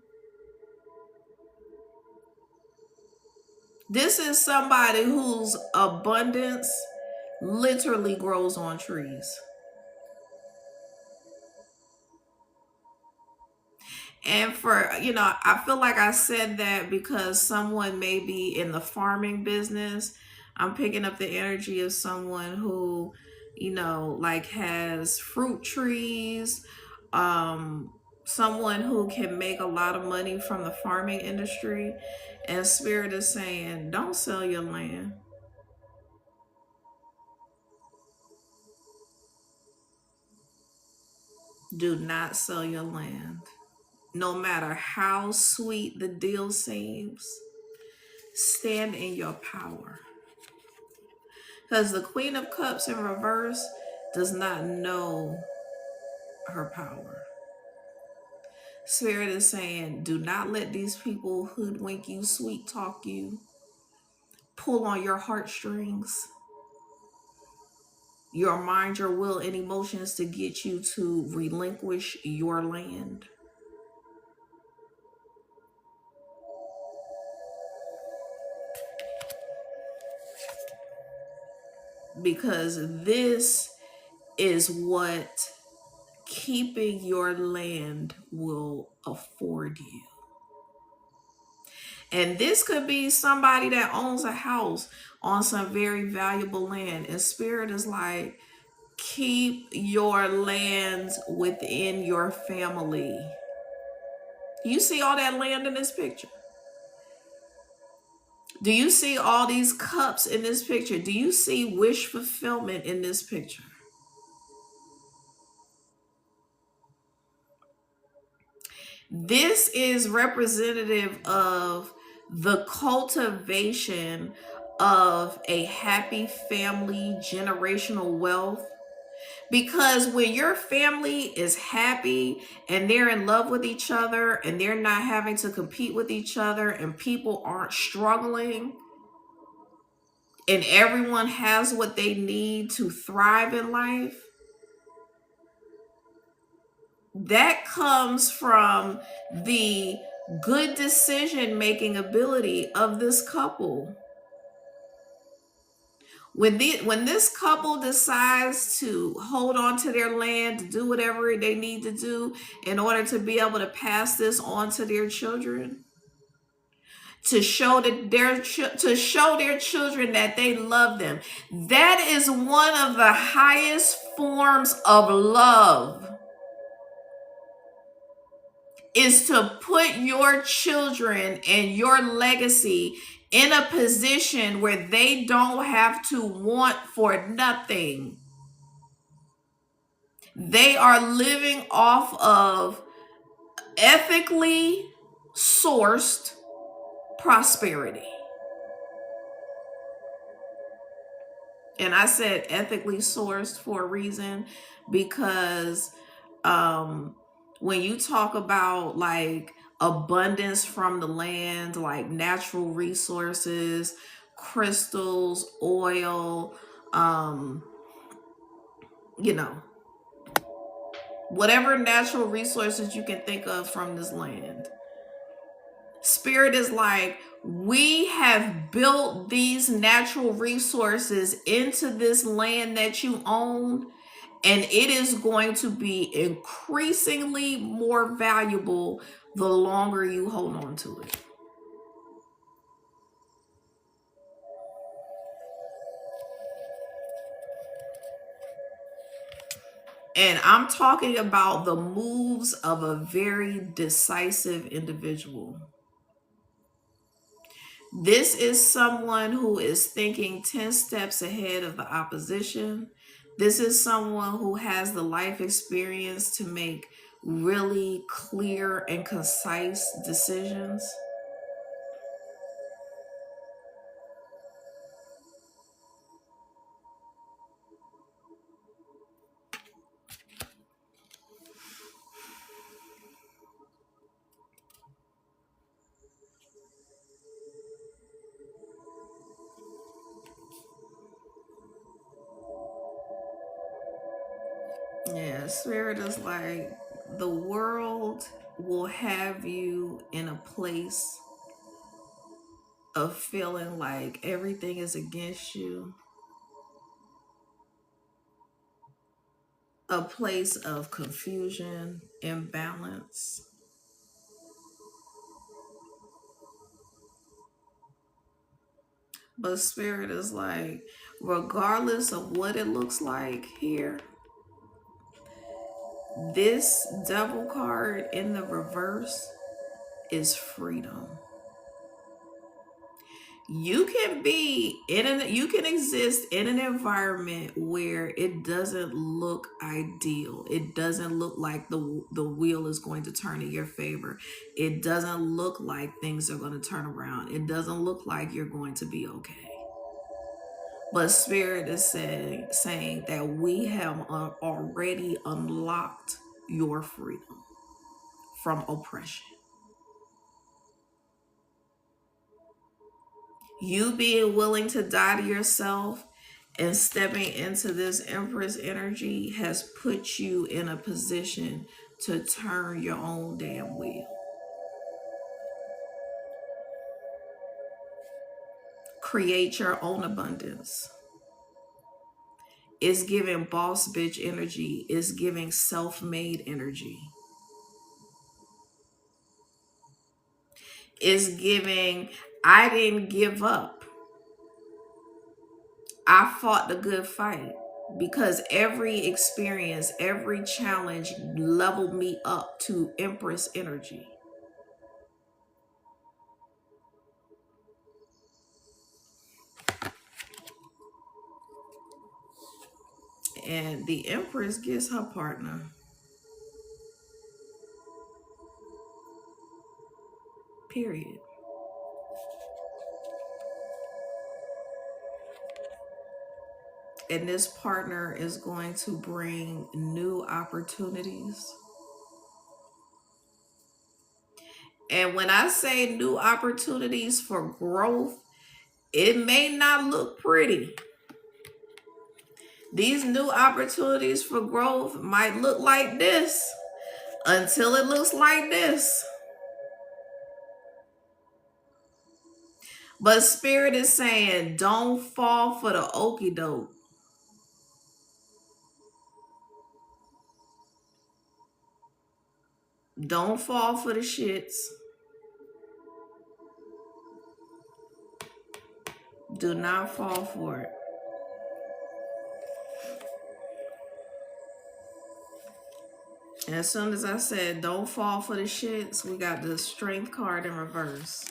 This is somebody whose abundance literally grows on trees. And for, I feel like I said that because someone may be in the farming business. I'm picking up the energy of someone who, like has fruit trees, someone who can make a lot of money from the farming industry. And Spirit is saying, don't sell your land. Do not sell your land. No matter how sweet the deal seems, stand in your power. Because the Queen of Cups in reverse does not know her power. Spirit is saying, do not let these people hoodwink you, sweet talk you, pull on your heartstrings, your mind, your will, and emotions to get you to relinquish your land. Because this is what keeping your land will afford you. And this could be somebody that owns a house on some very valuable land. And Spirit is like, keep your lands within your family. You see all that land in this picture? Do you see all these cups in this picture? Do you see wish fulfillment in this picture? This is representative of the cultivation of a happy family, generational wealth. Because when your family is happy and they're in love with each other and they're not having to compete with each other and people aren't struggling and everyone has what they need to thrive in life, that comes from the good decision making ability of this couple. When this couple decides to hold on to their land, to do whatever they need to do in order to be able to pass this on to their children, to show their children that they love them. That is one of the highest forms of love, is to put your children and your legacy in a position where they don't have to want for nothing. They are living off of ethically sourced prosperity. And I said ethically sourced for a reason, because when you talk about like abundance from the land, like natural resources, crystals, oil, you know, whatever natural resources you can think of from this land. Spirit is like, we have built these natural resources into this land that you own, and it is going to be increasingly more valuable the longer you hold on to it. And I'm talking about the moves of a very decisive individual. This is someone who is thinking 10 steps ahead of the opposition. This is someone who has the life experience to make really clear and concise decisions. Yeah, Spirit is like, the world will have you in a place of feeling like everything is against you, a place of confusion, imbalance. But Spirit is like, regardless of what it looks like here, this devil card in the reverse is freedom. You can you can exist in an environment where it doesn't look ideal. It doesn't look like the wheel is going to turn in your favor. It doesn't look like things are going to turn around. It doesn't look like you're going to be okay. But Spirit is saying that we have already unlocked your freedom from oppression. You being willing to die to yourself and stepping into this Empress energy has put you in a position to turn your own damn wheel. Create your own abundance. It's giving boss bitch energy. It's giving self-made energy. It's giving, I didn't give up. I fought the good fight, because every experience, every challenge leveled me up to Empress energy. And the Empress gets her partner. Period. And this partner is going to bring new opportunities. And when I say new opportunities for growth, it may not look pretty. These new opportunities for growth might look like this until it looks like this. But Spirit is saying, don't fall for the okie doke. Don't fall for the shits. Do not fall for it. And as soon as I said, don't fall for the shits, we got the strength card in reverse.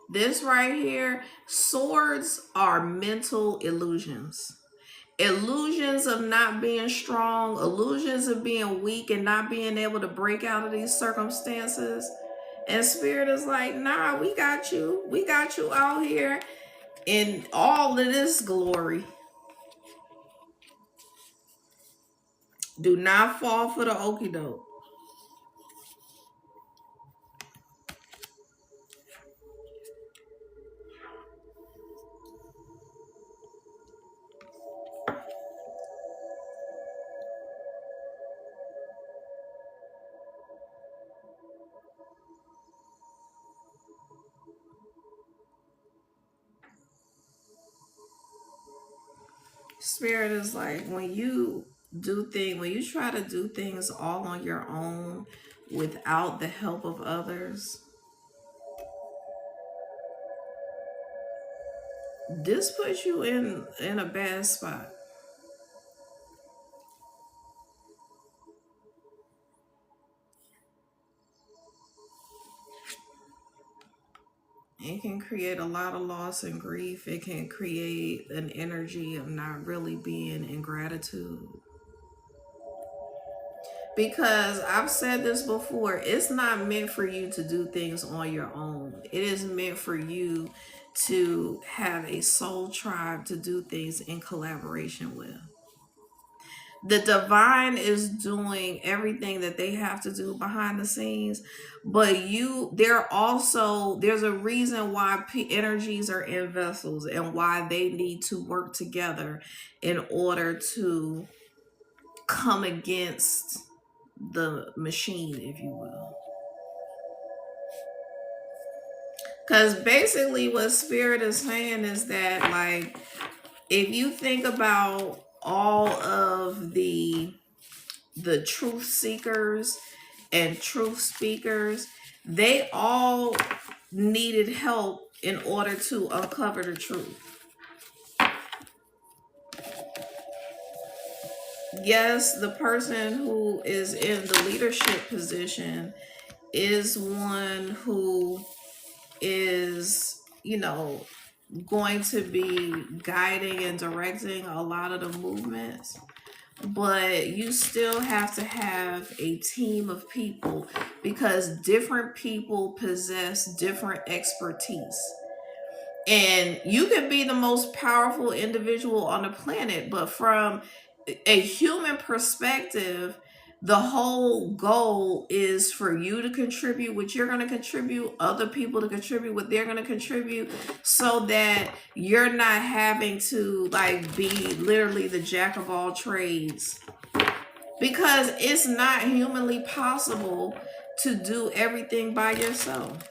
This right here, swords are mental illusions. Illusions of not being strong, illusions of being weak and not being able to break out of these circumstances. And Spirit is like, nah, we got you. We got you out here in all of this glory. Do not fall for the okie doke. Spirit is like, when you try to do things all on your own without the help of others, this puts you in a bad spot. It can create a lot of loss and grief. It can create an energy of not really being in gratitude. Because I've said this before, it's not meant for you to do things on your own. It is meant for you to have a soul tribe to do things in collaboration with. The divine is doing everything that they have to do behind the scenes, but there's a reason why energies are in vessels and why they need to work together in order to come against the machine, if you will. Because basically what Spirit is saying is that, like, if you think about all of the truth seekers and truth speakers, they all needed help in order to uncover the truth. Yes, the person who is in the leadership position is one who is, going to be guiding and directing a lot of the movements. But you still have to have a team of people, because different people possess different expertise. And you can be the most powerful individual on the planet, but from a human perspective, the whole goal is for you to contribute what you're going to contribute, other people to contribute what they're going to contribute, so that you're not having to, like, be literally the jack of all trades. Because it's not humanly possible to do everything by yourself.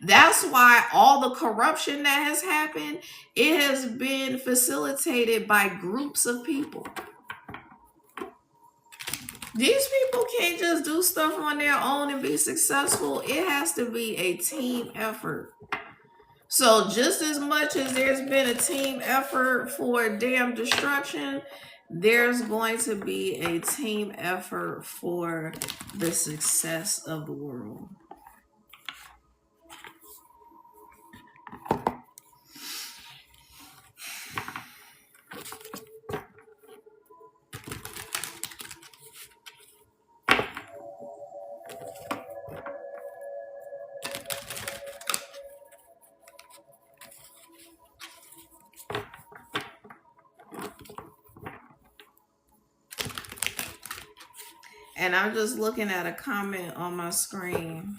That's why all the corruption that has happened, it has been facilitated by groups of people. These people can't just do stuff on their own and be successful. It has to be a team effort. So just as much as there's been a team effort for damn destruction, there's going to be a team effort for the success of the world. And I'm just looking at a comment on my screen.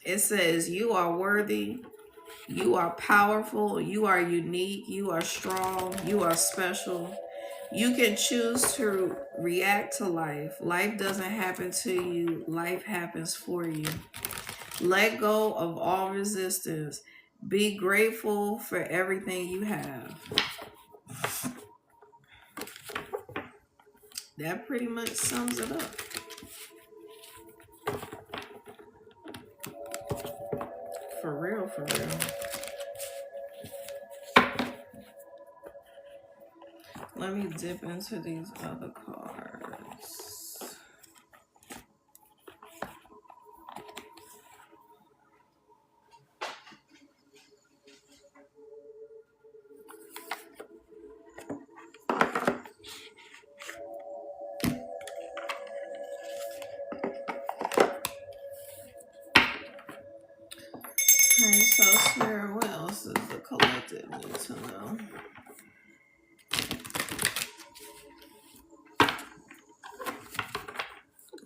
It says, you are worthy, you are powerful, you are unique, you are strong, you are special. You can choose to react to life. Life doesn't happen to you, life happens for you. Let go of all resistance. Be grateful for everything you have. That pretty much sums it up. For real, for real. Let me dip into these other cards. Okay, so Spirit, what else does the collective need to know?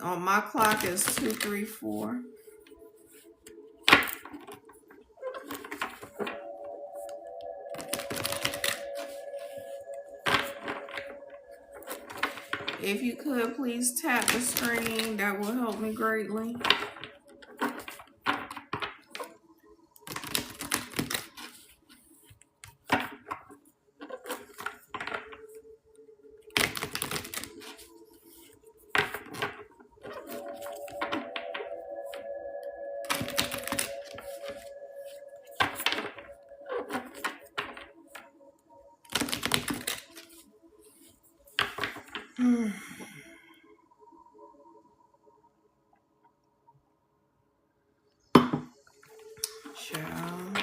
On my clock is 234. If you could, please tap the screen. That will help me greatly. Child.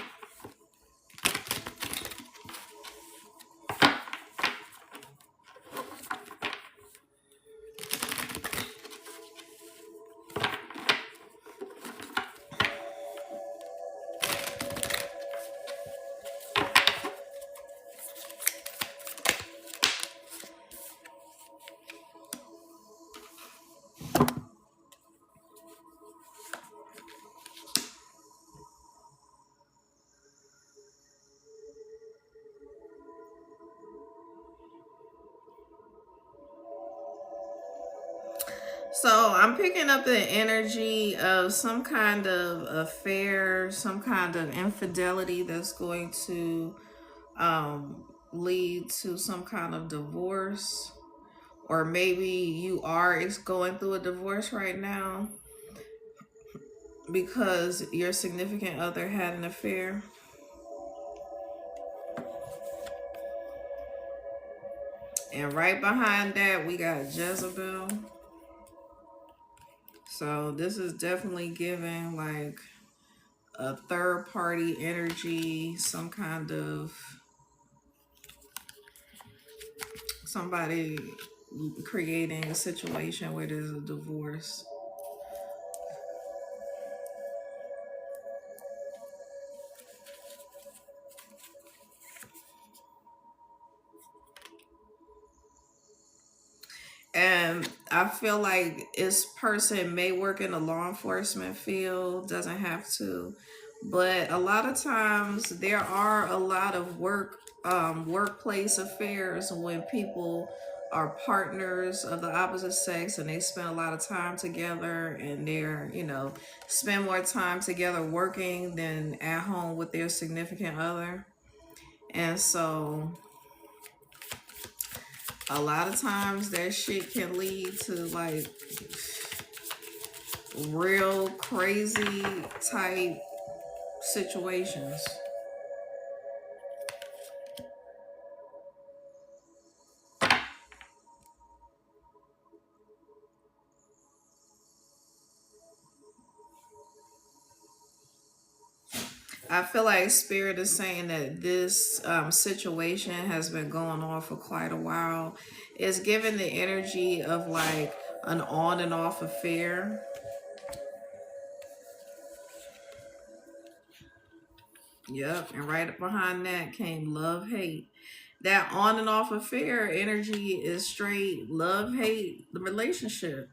So I'm picking up the energy of some kind of affair, some kind of infidelity that's going to lead to some kind of divorce. Or maybe you are going through a divorce right now because your significant other had an affair. And right behind that, we got Jezebel. So this is definitely giving like a third party energy, some kind of somebody creating a situation where there's a divorce. And I feel like this person may work in the law enforcement field, doesn't have to, but a lot of times there are a lot of workplace affairs when people are partners of the opposite sex and they spend a lot of time together, and they're, spend more time together working than at home with their significant other. And so a lot of times that shit can lead to like real crazy type situations. I feel like Spirit is saying that this situation has been going on for quite a while. It's given the energy of like an on and off affair. Yep, and right behind that came love, hate. That on and off affair energy is straight love, hate, the relationship.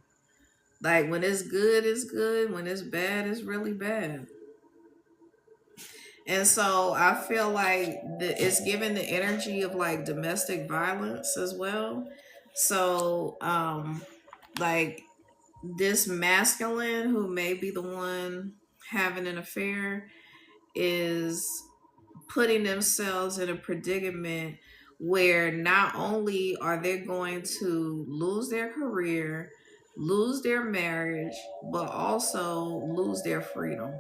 Like when it's good, it's good. When it's bad, it's really bad. And so I feel like it's given the energy of like domestic violence as well. So, like this masculine who may be the one having an affair is putting themselves in a predicament where not only are they going to lose their career, lose their marriage, but also lose their freedom.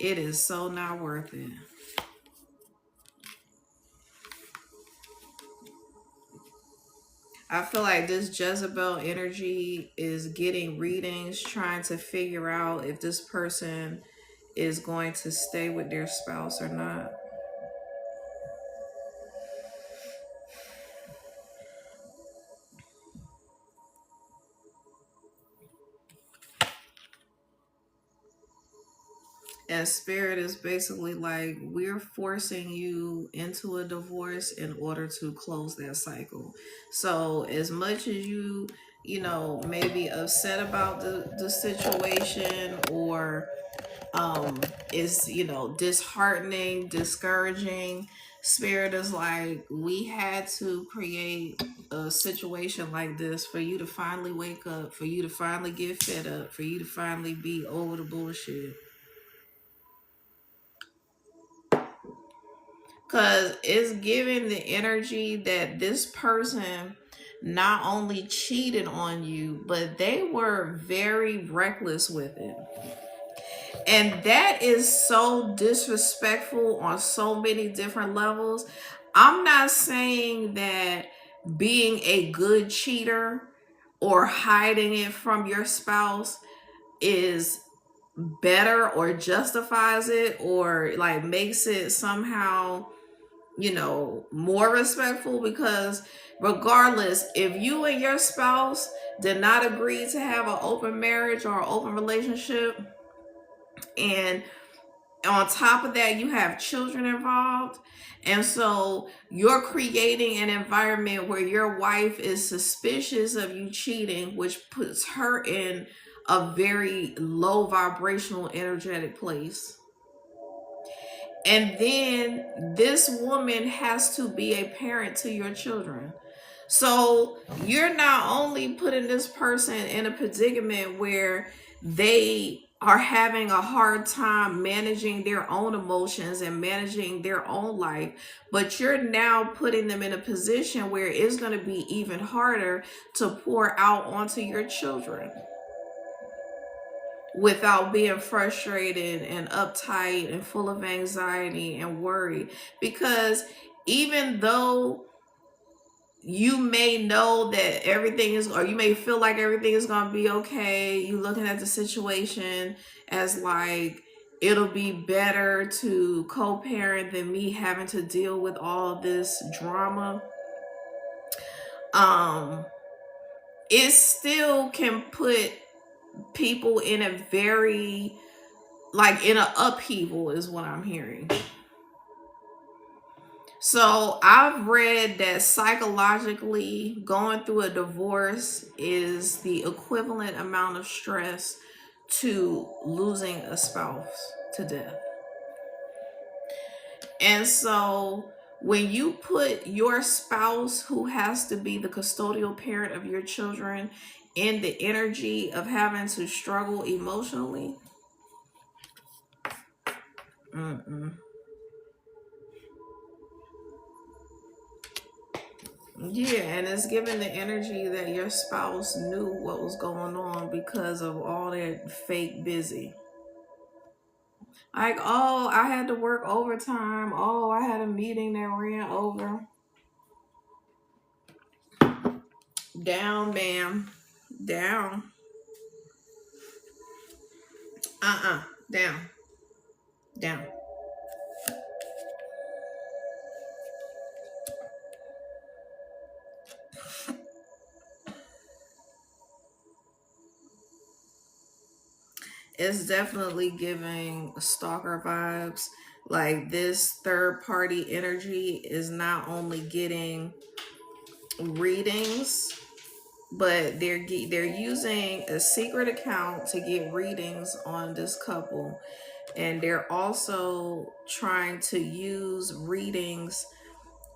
It is so not worth it. I feel like this Jezebel energy is getting readings, trying to figure out if this person is going to stay with their spouse or not. And spirit is basically like, we're forcing you into a divorce in order to close that cycle. So as much as you know, maybe upset about the situation, or is, you know, disheartening, discouraging, spirit is like, we had to create a situation like this for you to finally wake up, for you to finally get fed up, for you to finally be over the bullshit. Because it's giving the energy that this person not only cheated on you, but they were very reckless with it. And that is so disrespectful on so many different levels. I'm not saying that being a good cheater or hiding it from your spouse is better or justifies it or like makes it somehow, you know, more respectful, because regardless, if you and your spouse did not agree to have an open marriage or an open relationship, and on top of that you have children involved, and so you're creating an environment where your wife is suspicious of you cheating, which puts her in a very low vibrational energetic place. And then this woman has to be a parent to your children. So you're not only putting this person in a predicament where they are having a hard time managing their own emotions and managing their own life, but you're now putting them in a position where it's going to be even harder to pour out onto your children without being frustrated and uptight and full of anxiety and worry. Because even though you may know that everything is, or you may feel like everything is going to be okay, you looking at the situation as like, it'll be better to co-parent than me having to deal with all this drama. It still can put people in a very, like, in an upheaval is what I'm hearing. So I've read that psychologically going through a divorce is the equivalent amount of stress to losing a spouse to death. And so when you put your spouse, who has to be the custodial parent of your children, in the energy of having to struggle emotionally, mm-mm. Yeah, and it's giving the energy that your spouse knew what was going on because of all that fake busy. Like, oh, I had to work overtime. Oh, I had a meeting that ran over. Down, bam. Down. Down. Down. It's definitely giving stalker vibes. Like, this third party energy is not only getting readings, but they're using a secret account to get readings on this couple, and they're also trying to use readings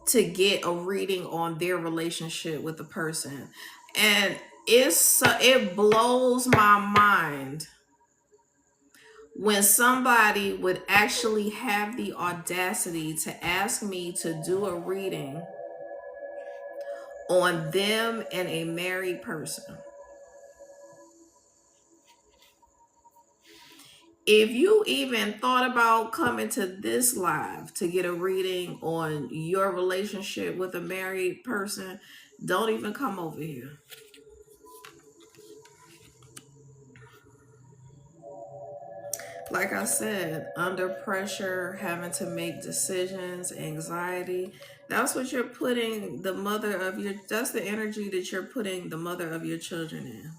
to get a reading on their relationship with the person. And it blows my mind when somebody would actually have the audacity to ask me to do a reading on them and a married person. if you even thought about coming to this live to get a reading on your relationship with a married person, don't even come over here. Like I said, under pressure, having to make decisions, anxiety, that's what you're putting the mother of your, that's the energy that you're putting the mother of your children in.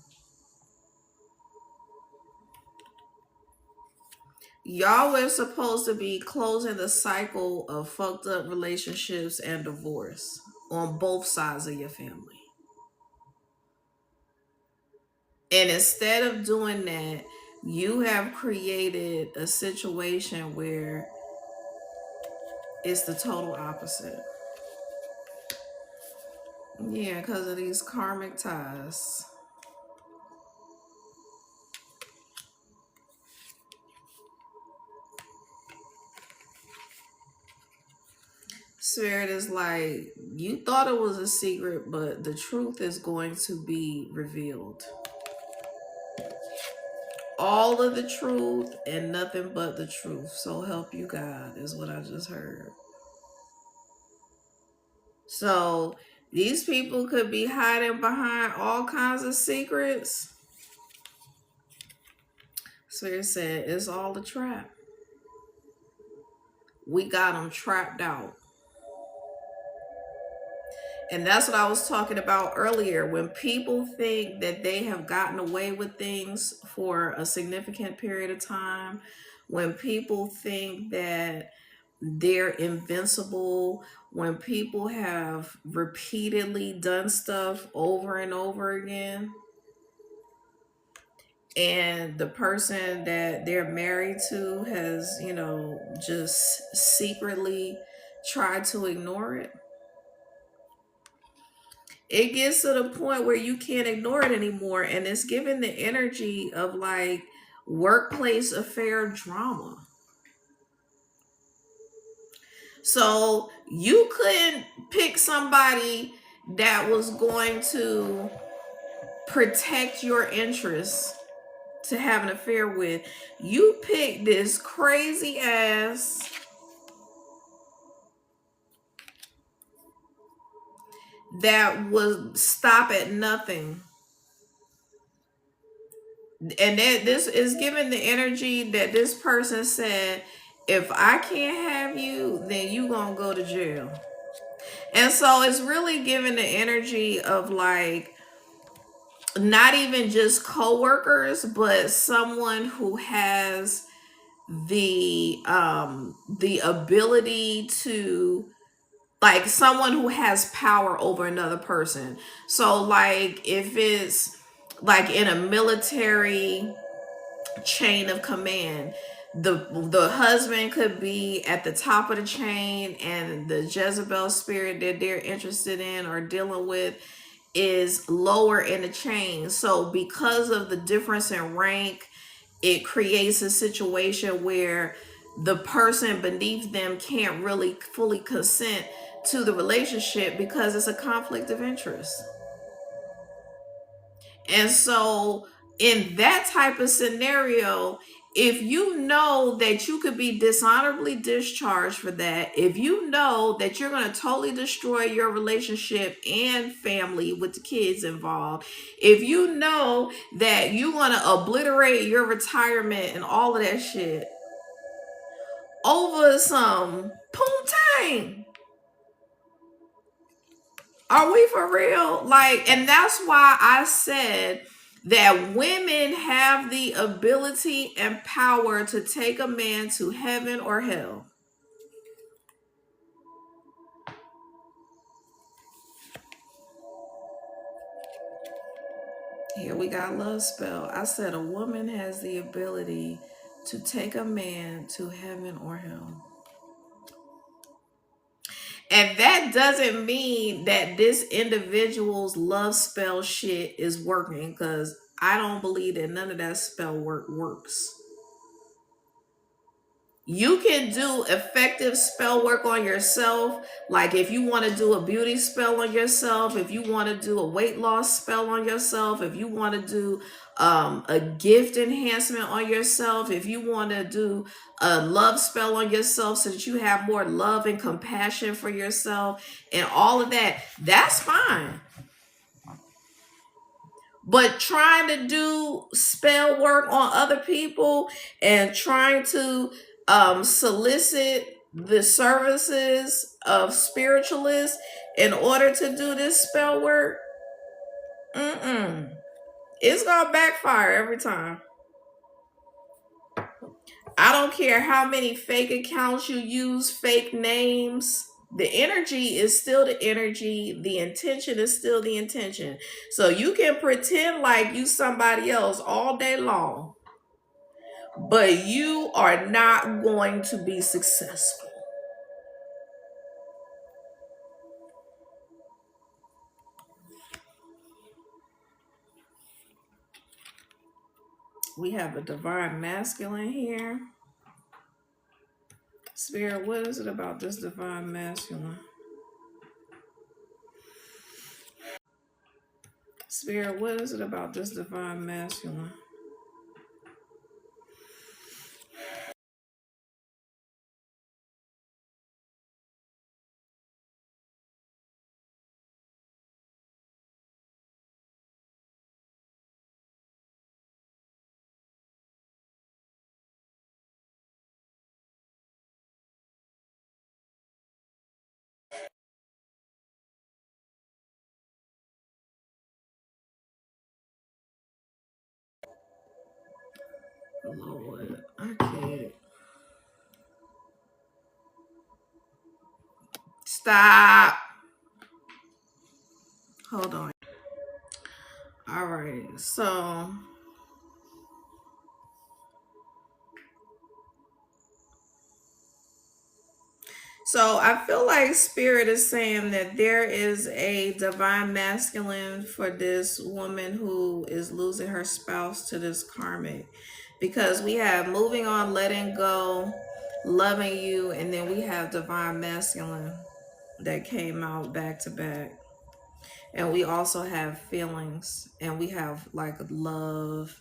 Y'all were supposed to be closing the cycle of fucked up relationships and divorce on both sides of your family. And instead of doing that, you have created a situation where it's the total opposite. Yeah, because of these karmic ties. Spirit is like, you thought it was a secret, but the truth is going to be revealed. All of the truth and nothing but the truth. So help you God, is what I just heard. So these people could be hiding behind all kinds of secrets. Spirit said, it's all a trap. We got them trapped out. And that's what I was talking about earlier. When people think that they have gotten away with things for a significant period of time, when people think that they're invincible, when people have repeatedly done stuff over and over again, and the person that they're married to has, just secretly tried to ignore it, it gets to the point where you can't ignore it anymore, and it's giving the energy of like workplace affair drama. So you couldn't pick somebody that was going to protect your interests to have an affair with. You picked this crazy ass that would stop at nothing. And that this is giving the energy that this person said, if I can't have you, then you gonna go to jail. And so it's really giving the energy of like not even just co-workers, but someone who has the ability to, like, someone who has power over another person. So like if it's like in a military chain of command, the husband could be at the top of the chain, and the Jezebel spirit that they're interested in or dealing with is lower in the chain. So because of the difference in rank, it creates a situation where the person beneath them can't really fully consent to the relationship because it's a conflict of interest. And so in that type of scenario, if you know that you could be dishonorably discharged for that, if you know that you're going to totally destroy your relationship and family with the kids involved, if you know that you're going to obliterate your retirement and all of that shit over some poontang, are we for real? Like, and that's why I said that women have the ability and power to take a man to heaven or hell. Here we got love spell. I said a woman has the ability to take a man to heaven or hell. And that doesn't mean that this individual's love spell shit is working, because I don't believe that none of that spell works. You can do effective spell work on yourself. Like if you want to do a beauty spell on yourself, if you want to do a weight loss spell on yourself, if you want to do a gift enhancement on yourself, if you want to do a love spell on yourself so that you have more love and compassion for yourself and all of that, that's fine. But trying to do spell work on other people and trying to solicit the services of spiritualists in order to do this spell work, it's gonna backfire every time. I don't care how many fake accounts you use, fake names. The energy is still the energy. The intention is still the intention. So you can pretend like you somebody else all day long, but you are not going to be successful. We have a divine masculine here. Spirit, what is it about this divine masculine? Spirit, what is it about this divine masculine? Lord, I can't. Stop. Hold on. All right. So I feel like Spirit is saying that there is a divine masculine for this woman who is losing her spouse to this karmic. Because we have moving on, letting go, loving you, and then we have divine masculine that came out back to back. And we also have feelings, and we have like love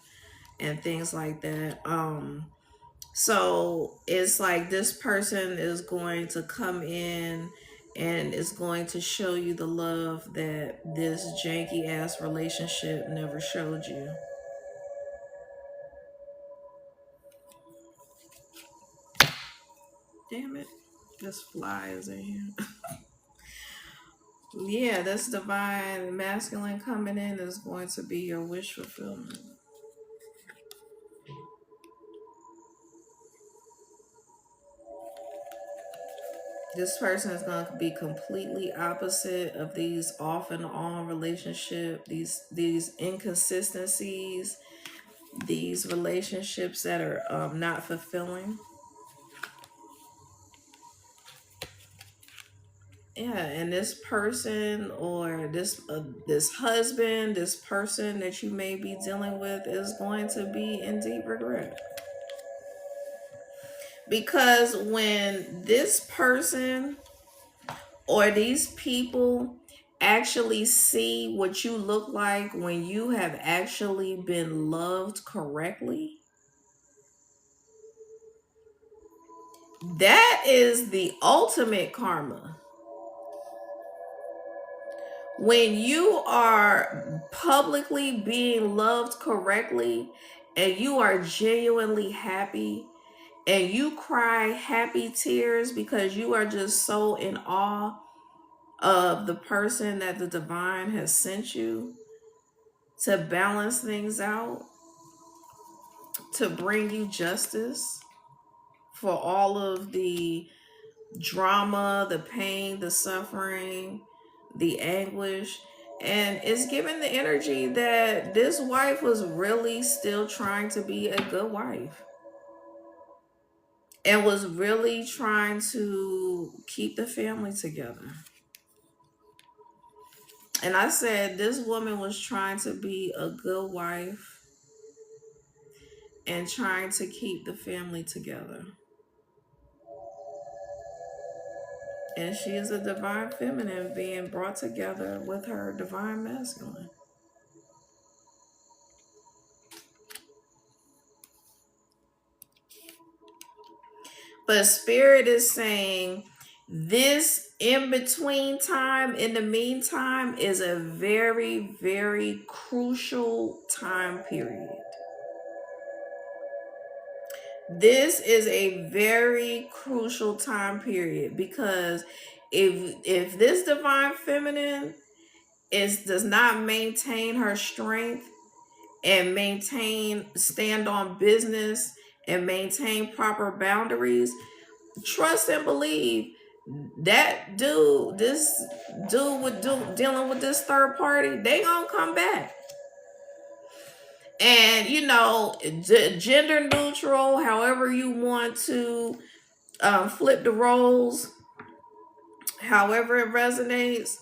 and things like that. So it's like this person is going to come in and is going to show you the love that this janky ass relationship never showed you. Damn it. This fly is in here. Yeah, this divine masculine coming in is going to be your wish fulfillment. This person is going to be completely opposite of these off and on relationship, these inconsistencies, these relationships that are not fulfilling. Yeah, and this person or this husband, this person that you may be dealing with is going to be in deep regret. Because when this person or these people actually see what you look like when you have actually been loved correctly, that is the ultimate karma. When you are publicly being loved correctly and you are genuinely happy and you cry happy tears because you are just so in awe of the person that the divine has sent you to balance things out, to bring you justice for all of the drama, the pain, the suffering, the anguish. And it's given the energy that this wife was really still trying to be a good wife and was really trying to keep the family together. And I said this woman was trying to be a good wife and trying to keep the family together. And she is a divine feminine being brought together with her divine masculine. But Spirit is saying this in between time, in the meantime, is a very, very crucial time period. This is a very crucial time period because if this divine feminine does not maintain her strength and stand on business and maintain proper boundaries, trust and believe this dude dealing with this third party, they gonna come back. And gender neutral, however you want to flip the roles, however it resonates.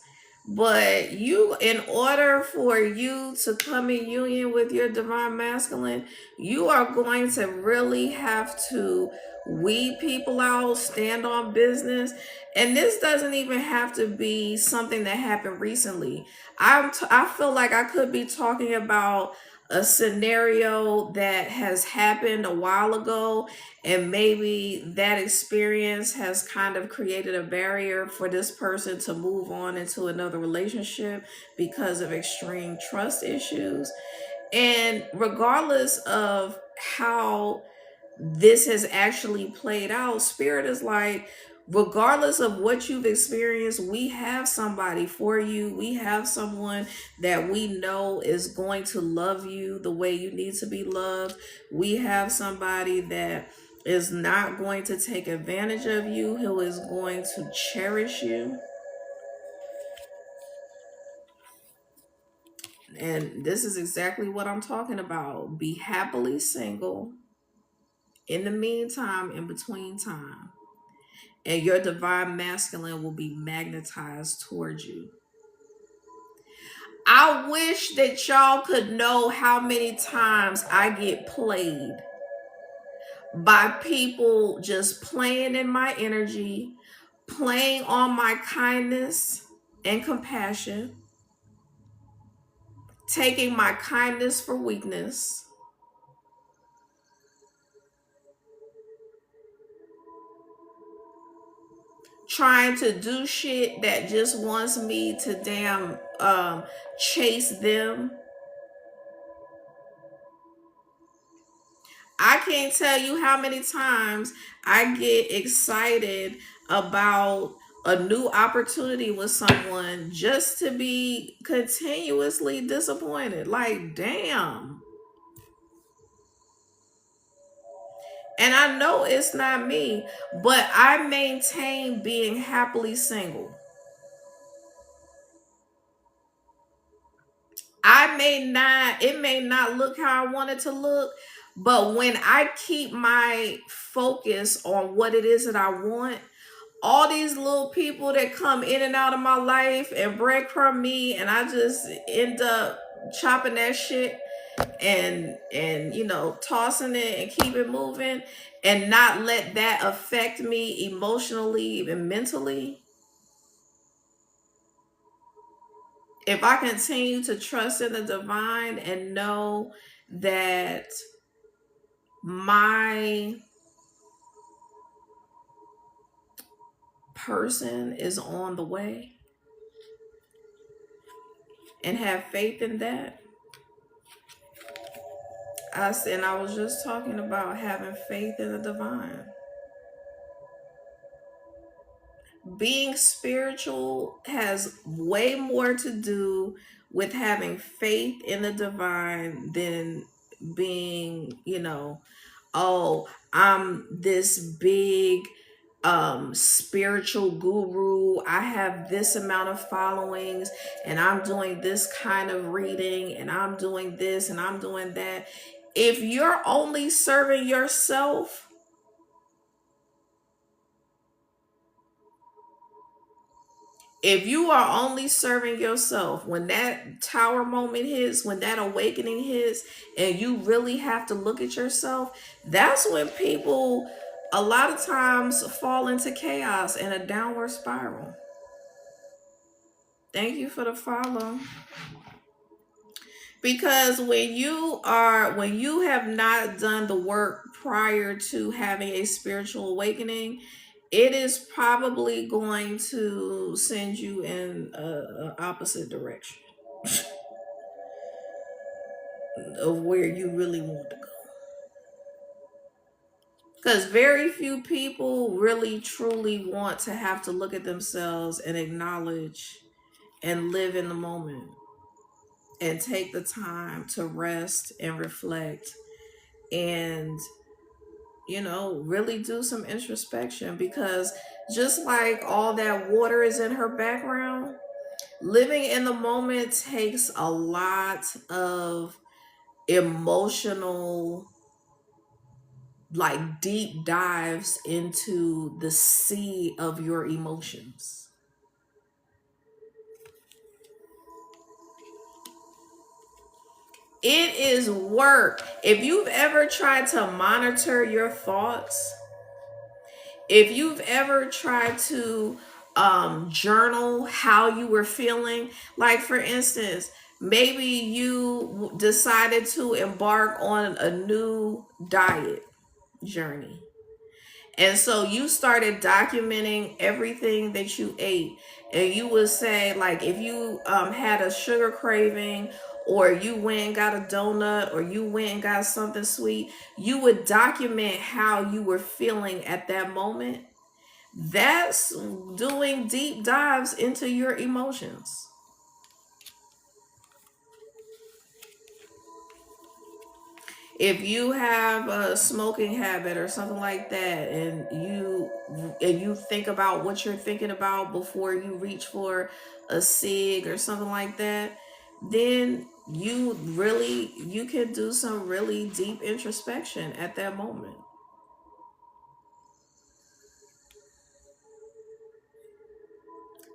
But in order for you to come in union with your divine masculine, you are going to really have to weed people out, stand on business. And this doesn't even have to be something that happened recently. I feel like I could be talking about a scenario that has happened a while ago, and maybe that experience has kind of created a barrier for this person to move on into another relationship because of extreme trust issues. And regardless of how this has actually played out, Spirit is like, regardless of what you've experienced, we have somebody for you. We have someone that we know is going to love you the way you need to be loved. We have somebody that is not going to take advantage of you, who is going to cherish you. And this is exactly what I'm talking about. Be happily single in the meantime, in between time, and your divine masculine will be magnetized towards you. I wish that y'all could know how many times I get played by people just playing in my energy, playing on my kindness and compassion, taking my kindness for weakness, trying to do shit that just wants me to damn chase them. I can't tell you how many times I get excited about a new opportunity with someone just to be continuously disappointed. Like, damn. And I know it's not me, but I maintain being happily single. It may not look how I want it to look, but when I keep my focus on what it is that I want, all these little people that come in and out of my life and breadcrumb me, and I just end up chopping that shit and tossing it and keep it moving, and not let that affect me emotionally and mentally. If I continue to trust in the divine and know that my person is on the way, and have faith in that. I was just talking about having faith in the divine. Being spiritual has way more to do with having faith in the divine than being, oh, I'm this big spiritual guru. I have this amount of followings, and I'm doing this kind of reading, and I'm doing this and I'm doing that. If you're only serving yourself, if you are only serving yourself, when that tower moment hits, when that awakening hits, and you really have to look at yourself, that's when people a lot of times fall into chaos and a downward spiral. Thank you for the follow. Because when you have not done the work prior to having a spiritual awakening, it is probably going to send you in a opposite direction of where you really want to go. Because very few people really truly want to have to look at themselves and acknowledge and live in the moment and take the time to rest and reflect and, you know, really do some introspection. Because just like all that water is in her background, living in the moment takes a lot of emotional, like deep dives into the sea of your emotions. It is work. If you've ever tried to monitor your thoughts, if you've ever tried to journal how you were feeling, like for instance, maybe you decided to embark on a new diet journey. And so you started documenting everything that you ate. And you would say, like, if you had a sugar craving, or you went and got a donut, or you went and got something sweet, you would document how you were feeling at that moment. That's doing deep dives into your emotions. If you have a smoking habit or something like that, and you think about what you're thinking about before you reach for a cig or something like that, then you can do some really deep introspection at that moment.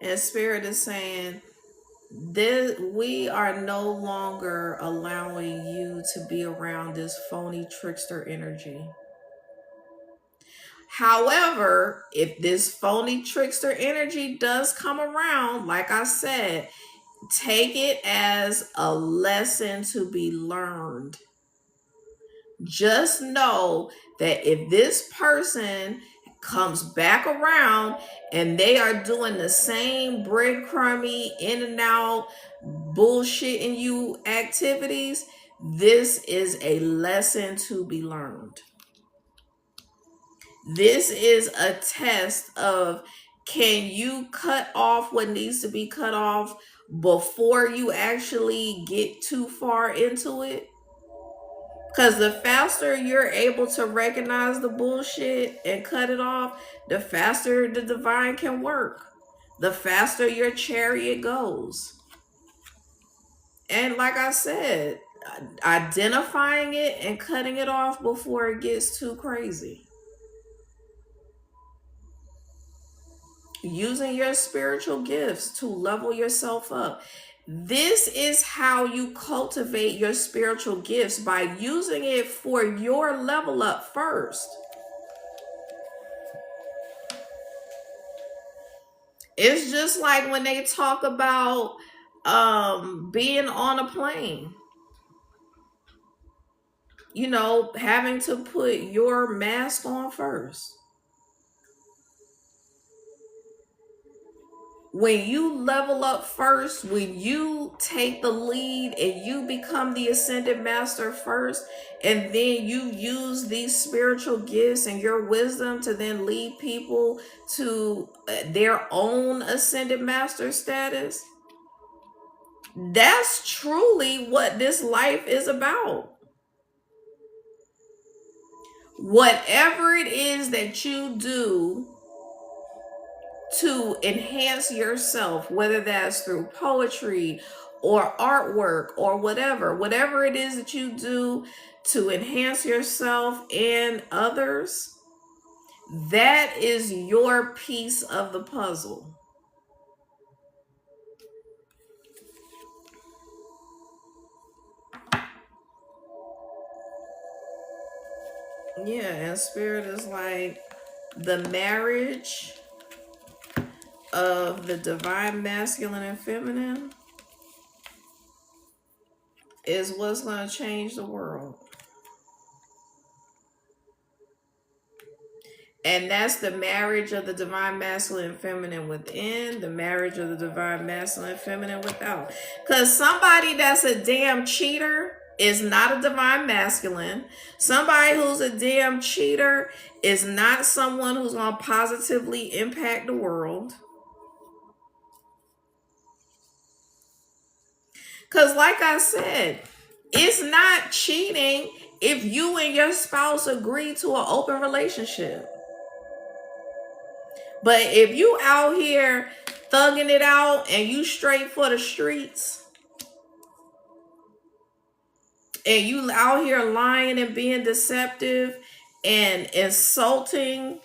And spirit is saying, this, we are no longer allowing you to be around this phony trickster energy. However, if this phony trickster energy does come around, like I said, take it as a lesson to be learned. Just know that if this person comes back around and they are doing the same breadcrumby, in and out, bullshitting you activities, this is a lesson to be learned. This is a test of, can you cut off what needs to be cut off before you actually get too far into it? Because the faster you're able to recognize the bullshit and cut it off, the faster the divine can work. The faster your chariot goes. And like I said, identifying it and cutting it off before it gets too crazy. Using your spiritual gifts to level yourself up. This is how you cultivate your spiritual gifts, by using it for your level up first. It's just like when they talk about being on a plane, you know, having to put your mask on first. When you level up first, when you take the lead and you become the ascended master first, and then you use these spiritual gifts and your wisdom to then lead people to their own ascended master status, that's truly what this life is about. Whatever it is that you do to enhance yourself, whether that's through poetry or artwork or whatever it is that you do to enhance yourself and others, that is your piece of the puzzle. Yeah, and spirit is like the marriage of the divine masculine and feminine is what's going to change the world. And that's the marriage of the divine masculine and feminine within, the marriage of the divine masculine and feminine without. Because somebody that's a damn cheater is not a divine masculine. Somebody who's a damn cheater is not someone who's going to positively impact the world. Because, like I said, it's not cheating if you and your spouse agree to an open relationship. But if you out here thugging it out and you straight for the streets and you out here lying and being deceptive and insulting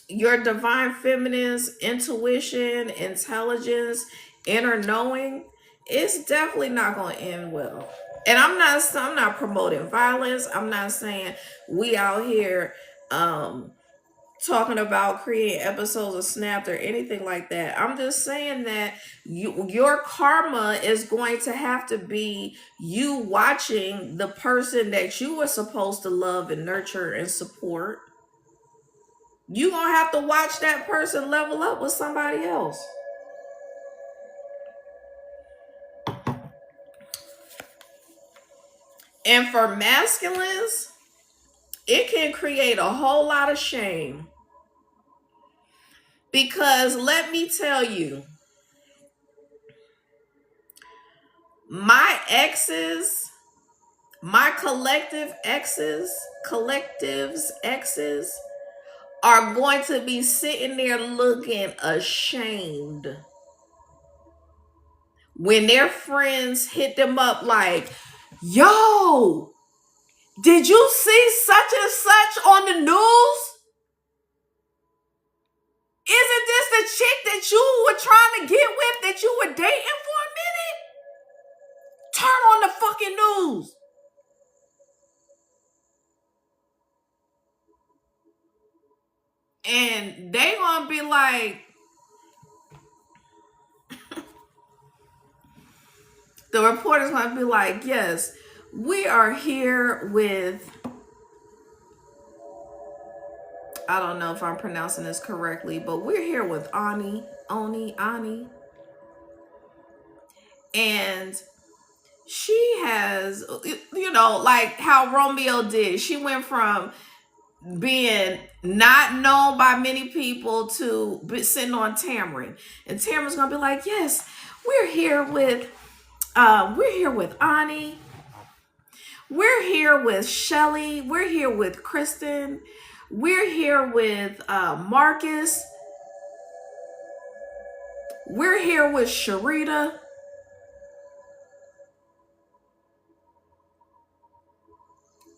your divine feminine's intuition, intelligence, inner knowing, it's definitely not going to end well. And I'm not promoting violence. I'm not saying we out here talking about creating episodes of Snapped or anything like that. I'm just saying that your karma is going to have to be you watching the person that you were supposed to love and nurture and support. You're going to have to watch that person level up with somebody else. And for masculines, it can create a whole lot of shame. Because let me tell you, my exes, my collectives exes are going to be sitting there looking ashamed when their friends hit them up like, yo, did you see such and such on the news? Isn't this the chick that you were trying to get with, that you were dating for a minute? Turn on the fucking news. And they gonna be like, the reporter's gonna be like, yes, we are here with, I don't know if I'm pronouncing this correctly, but we're here with Ani. And she has, like how Romeo did. She went from being not known by many people to sitting on Tamron. And Tamron's gonna be like, yes, we're here with Ani. We're here with Shelly. We're here with Kristen. We're here with Marcus. We're here with Sharita.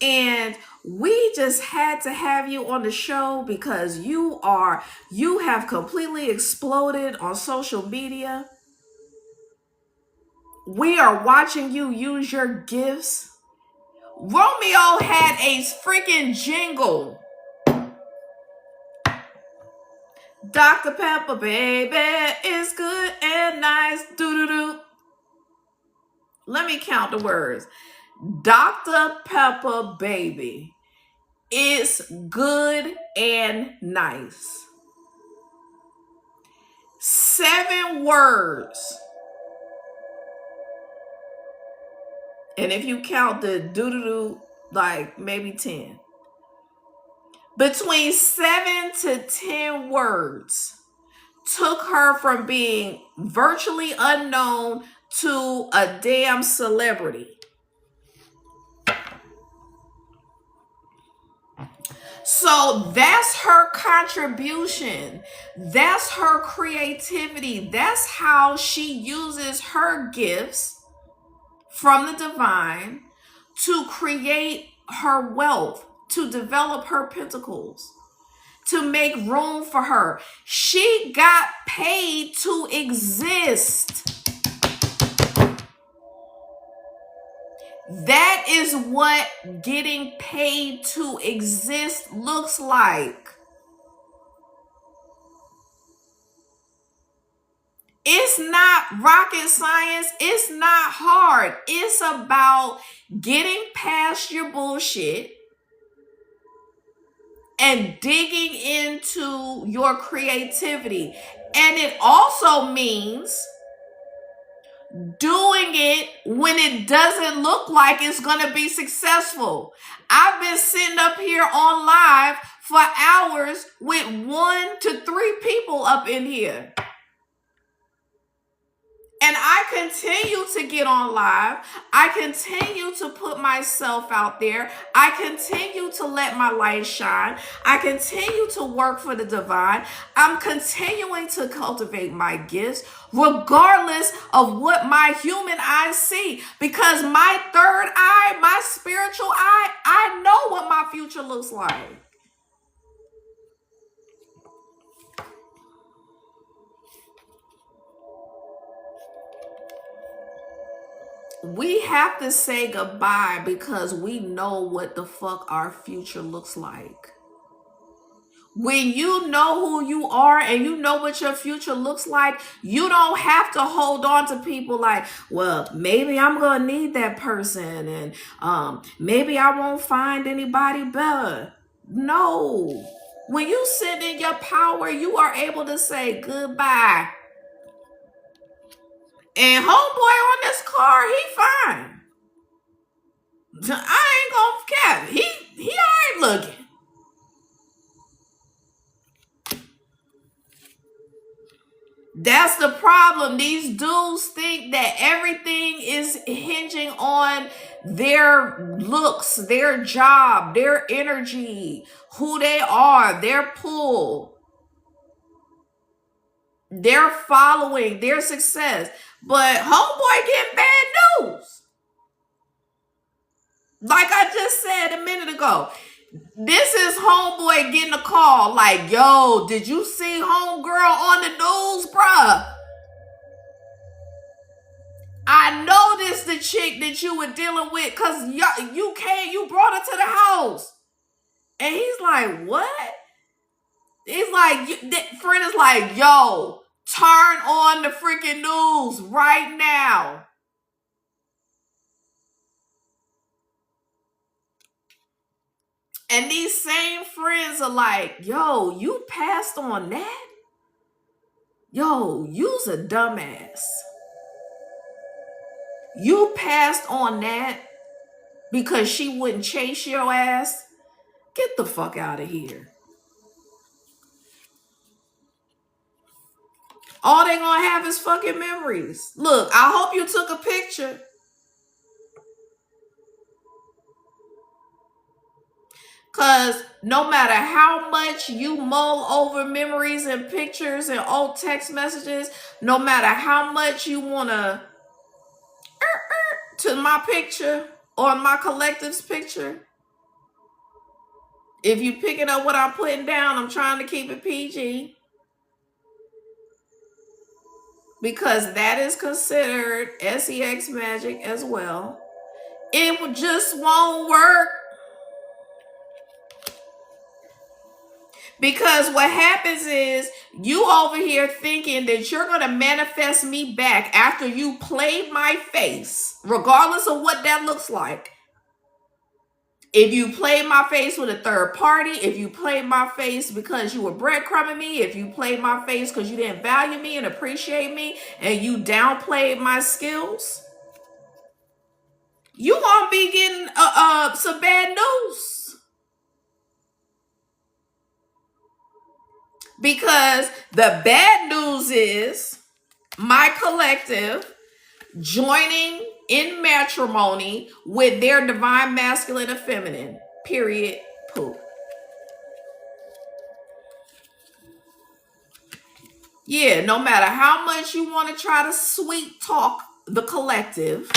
And we just had to have you on the show because you have completely exploded on social media. We are watching you use your gifts. Romeo had a freaking jingle. Dr. Pepper, baby, is good and nice. Doo-doo-doo. Let me count the words. Dr. Pepper, baby, is good and nice. 7 words. And if you count the doo-doo-doo, like maybe 10. Between 7 to 10 words took her from being virtually unknown to a damn celebrity. So that's her contribution. That's her creativity. That's how she uses her gifts from the divine to create her wealth, to develop her pentacles, to make room for her. She got paid to exist. That is what getting paid to exist looks like. It's not rocket science. It's not hard. It's about getting past your bullshit and digging into your creativity. And it also means doing it when it doesn't look like it's going to be successful. I've been sitting up here on live for hours with 1 to 3 people up in here. And I continue to get on live. I continue to put myself out there. I continue to let my light shine. I continue to work for the divine. I'm continuing to cultivate my gifts, regardless of what my human eyes see. Because my third eye, my spiritual eye, I know what my future looks like. We have to say goodbye because we know what the fuck our future looks like. When you know who you are and you know what your future looks like, you don't have to hold on to people like, well, maybe I'm going to need that person and maybe I won't find anybody better. No. When you sit in your power, you are able to say goodbye. And homeboy on this car, he fine. I ain't gonna cap. He alright looking. That's the problem. These dudes think that everything is hinging on their looks, their job, their energy, who they are, their pull, their following, their success. But homeboy getting bad news. Like I just said a minute ago. This is homeboy getting a call like, yo, did you see homegirl on the news, bruh? I know this the chick that you were dealing with because you brought her to the house. And he's like, what? He's like, that friend is like, yo, turn on the freaking news right now. And these same friends are like, yo, you passed on that? Yo, you's a dumbass. You passed on that because she wouldn't chase your ass? Get the fuck out of here. All they gonna have is fucking memories. Look, I hope you took a picture. Because no matter how much you mull over memories and pictures and old text messages, no matter how much you want to my picture or my collective's picture, if you picking up what I'm putting down, I'm trying to keep it PG. Because that is considered sex magic as well. It just won't work. Because what happens is you over here thinking that you're going to manifest me back after you played my face, regardless of what that looks like. If you played my face with a third party, if you played my face because you were breadcrumbing me, if you played my face because you didn't value me and appreciate me, and you downplayed my skills, you won't be getting some bad news. Because the bad news is my collective joining in matrimony with their divine masculine and feminine. Period. Poop. Yeah, no matter how much you want to try to sweet talk the collective,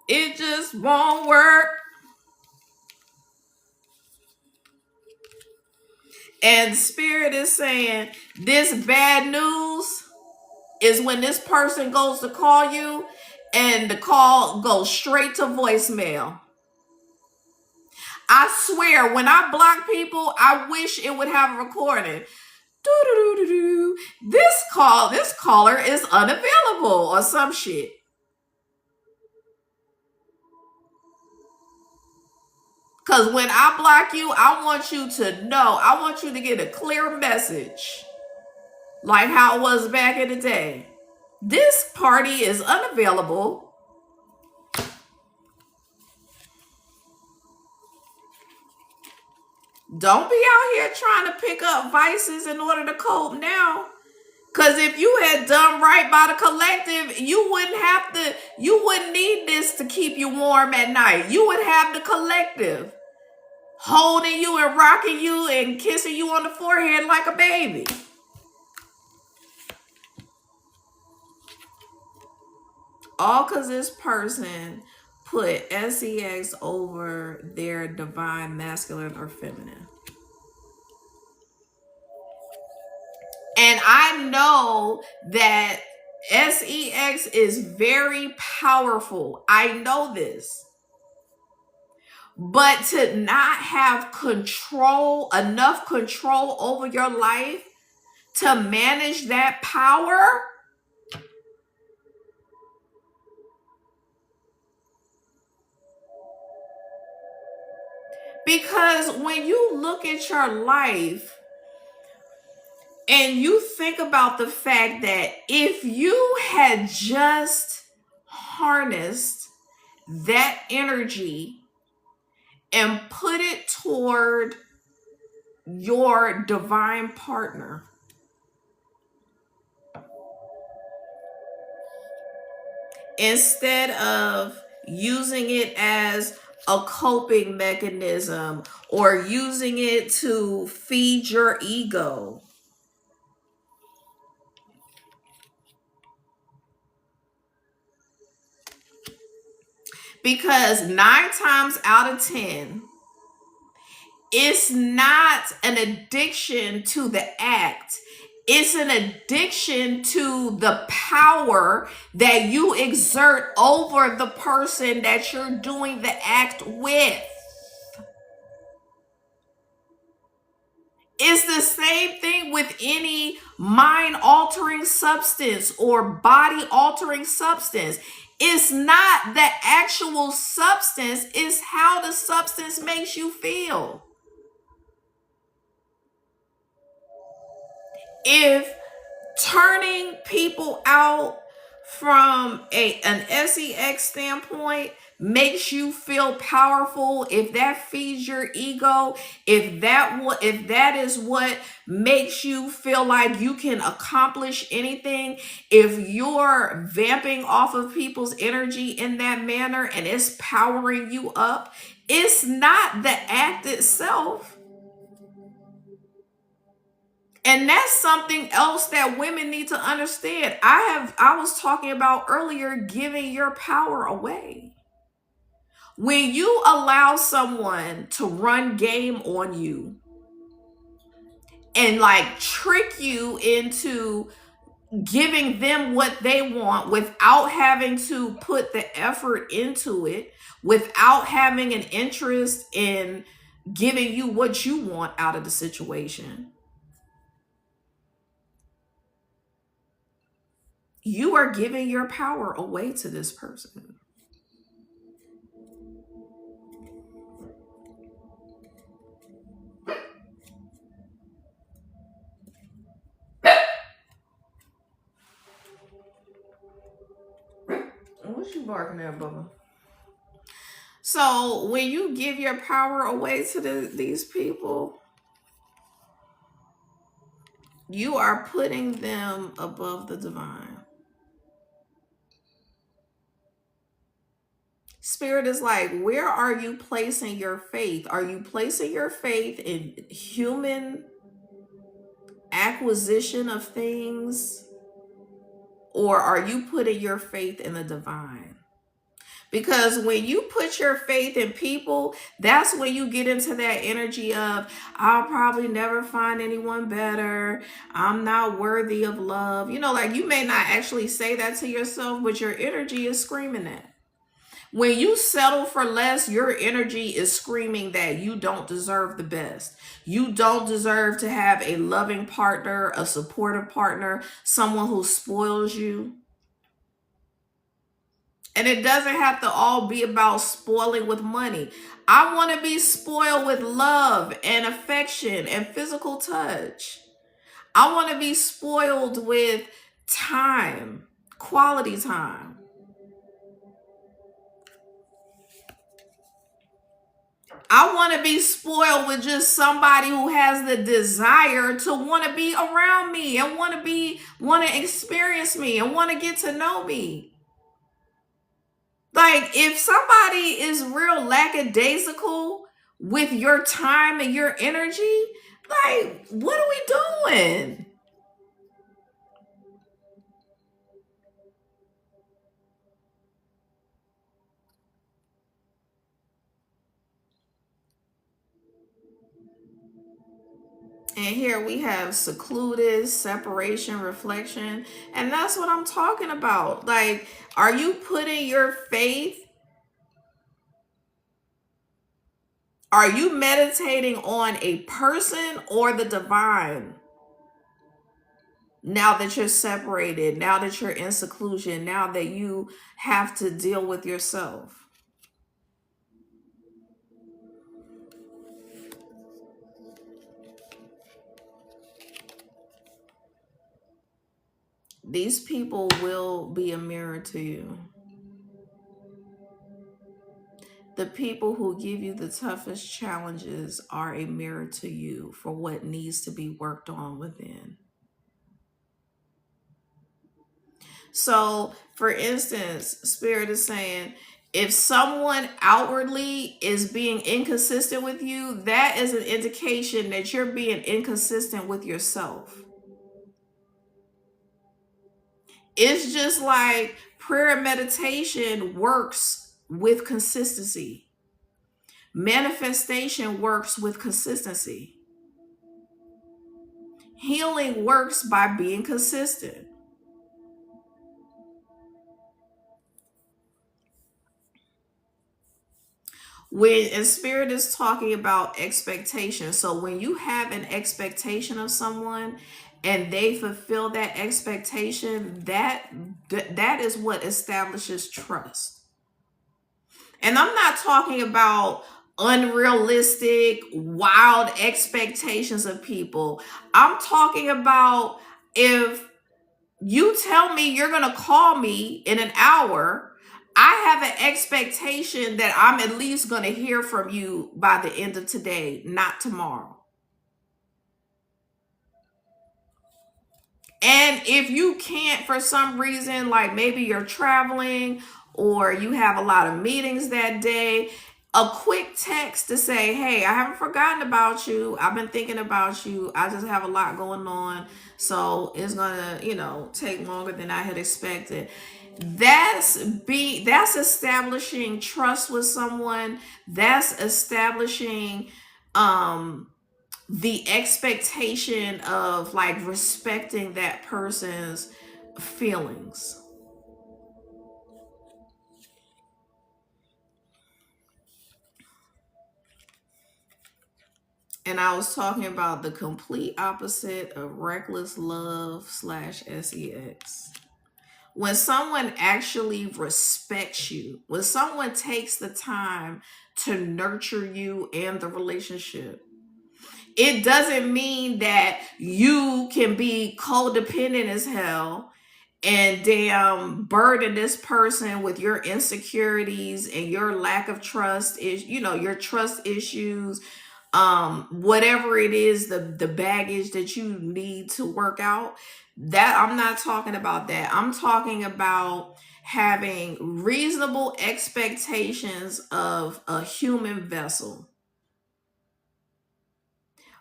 it just won't work. And Spirit is saying this bad news is when this person goes to call you and the call goes straight to voicemail. I swear, when I block people, I wish it would have a recording. Doo-doo-doo-doo-doo. This caller is unavailable or some shit. Because when I block you, I want you to know. I want you to get a clear message. Like how it was back in the day. This party is unavailable. Don't be out here trying to pick up vices in order to cope now. Because if you had done right by the collective, you wouldn't need this to keep you warm at night. You would have the collective holding you and rocking you and kissing you on the forehead like a baby. All because this person put sex over their divine masculine or feminine. And I know that sex is very powerful. I know this. But to not have enough control over your life to manage that power, because when you look at your life and you think about the fact that if you had just harnessed that energy and put it toward your divine partner, instead of using it as a coping mechanism or using it to feed your ego, because 9 times out of 10, it's not an addiction to the act. It's an addiction to the power that you exert over the person that you're doing the act with. It's the same thing with any mind-altering substance or body-altering substance. It's not the actual substance, it's how the substance makes you feel. If turning people out from an sex standpoint makes you feel powerful, if that feeds your ego, if that is what makes you feel like you can accomplish anything, if you're vamping off of people's energy in that manner and it's powering you up, it's not the act itself. And that's something else that women need to understand. I was talking about earlier, giving your power away. When you allow someone to run game on you and like trick you into giving them what they want without having to put the effort into it, without having an interest in giving you what you want out of the situation, you are giving your power away to this person. What you barking at, Bubba? So when you give your power away to these people, you are putting them above the divine. Spirit is like, where are you placing your faith? Are you placing your faith in human acquisition of things? Or are you putting your faith in the divine? Because when you put your faith in people, that's when you get into that energy of, I'll probably never find anyone better. I'm not worthy of love. Like you may not actually say that to yourself, but your energy is screaming that. When you settle for less, your energy is screaming that you don't deserve the best. You don't deserve to have a loving partner, a supportive partner, someone who spoils you. And it doesn't have to all be about spoiling with money. I want to be spoiled with love and affection and physical touch. I want to be spoiled with time, quality time. I want to be spoiled with just somebody who has the desire to want to be around me and want to experience me and want to get to know me. Like if somebody is real lackadaisical with your time and your energy, like what are we doing? And here we have secluded, separation, reflection. And that's what I'm talking about. Like, are you putting your faith? Are you meditating on a person or the divine? Now that you're separated, now that you're in seclusion, now that you have to deal with yourself. These people will be a mirror to you. The people who give you the toughest challenges are a mirror to you for what needs to be worked on within. So, for instance, Spirit is saying, if someone outwardly is being inconsistent with you, that is an indication that you're being inconsistent with yourself. It's just like prayer and meditation works with consistency. Manifestation works with consistency. Healing works by being consistent. And Spirit is talking about expectation. So when you have an expectation of someone and they fulfill that expectation, that is what establishes trust. And I'm not talking about unrealistic, wild expectations of people. I'm talking about if you tell me you're going to call me in an hour, I have an expectation that I'm at least going to hear from you by the end of today, not tomorrow. And if you can't, for some reason, like maybe you're traveling or you have a lot of meetings that day, a quick text to say, hey, I haven't forgotten about you. I've been thinking about you. I just have a lot going on. So it's going to, take longer than I had expected. That's establishing trust with someone. That's establishing the expectation of like respecting that person's feelings. And I was talking about the complete opposite of reckless love / sex. When someone actually respects you, when someone takes the time to nurture you and the relationship, it doesn't mean that you can be codependent as hell and damn burden this person with your insecurities and your lack of trust is, your trust issues, whatever it is, the baggage that you need to work out. That I'm not talking about that. I'm talking about having reasonable expectations of a human vessel.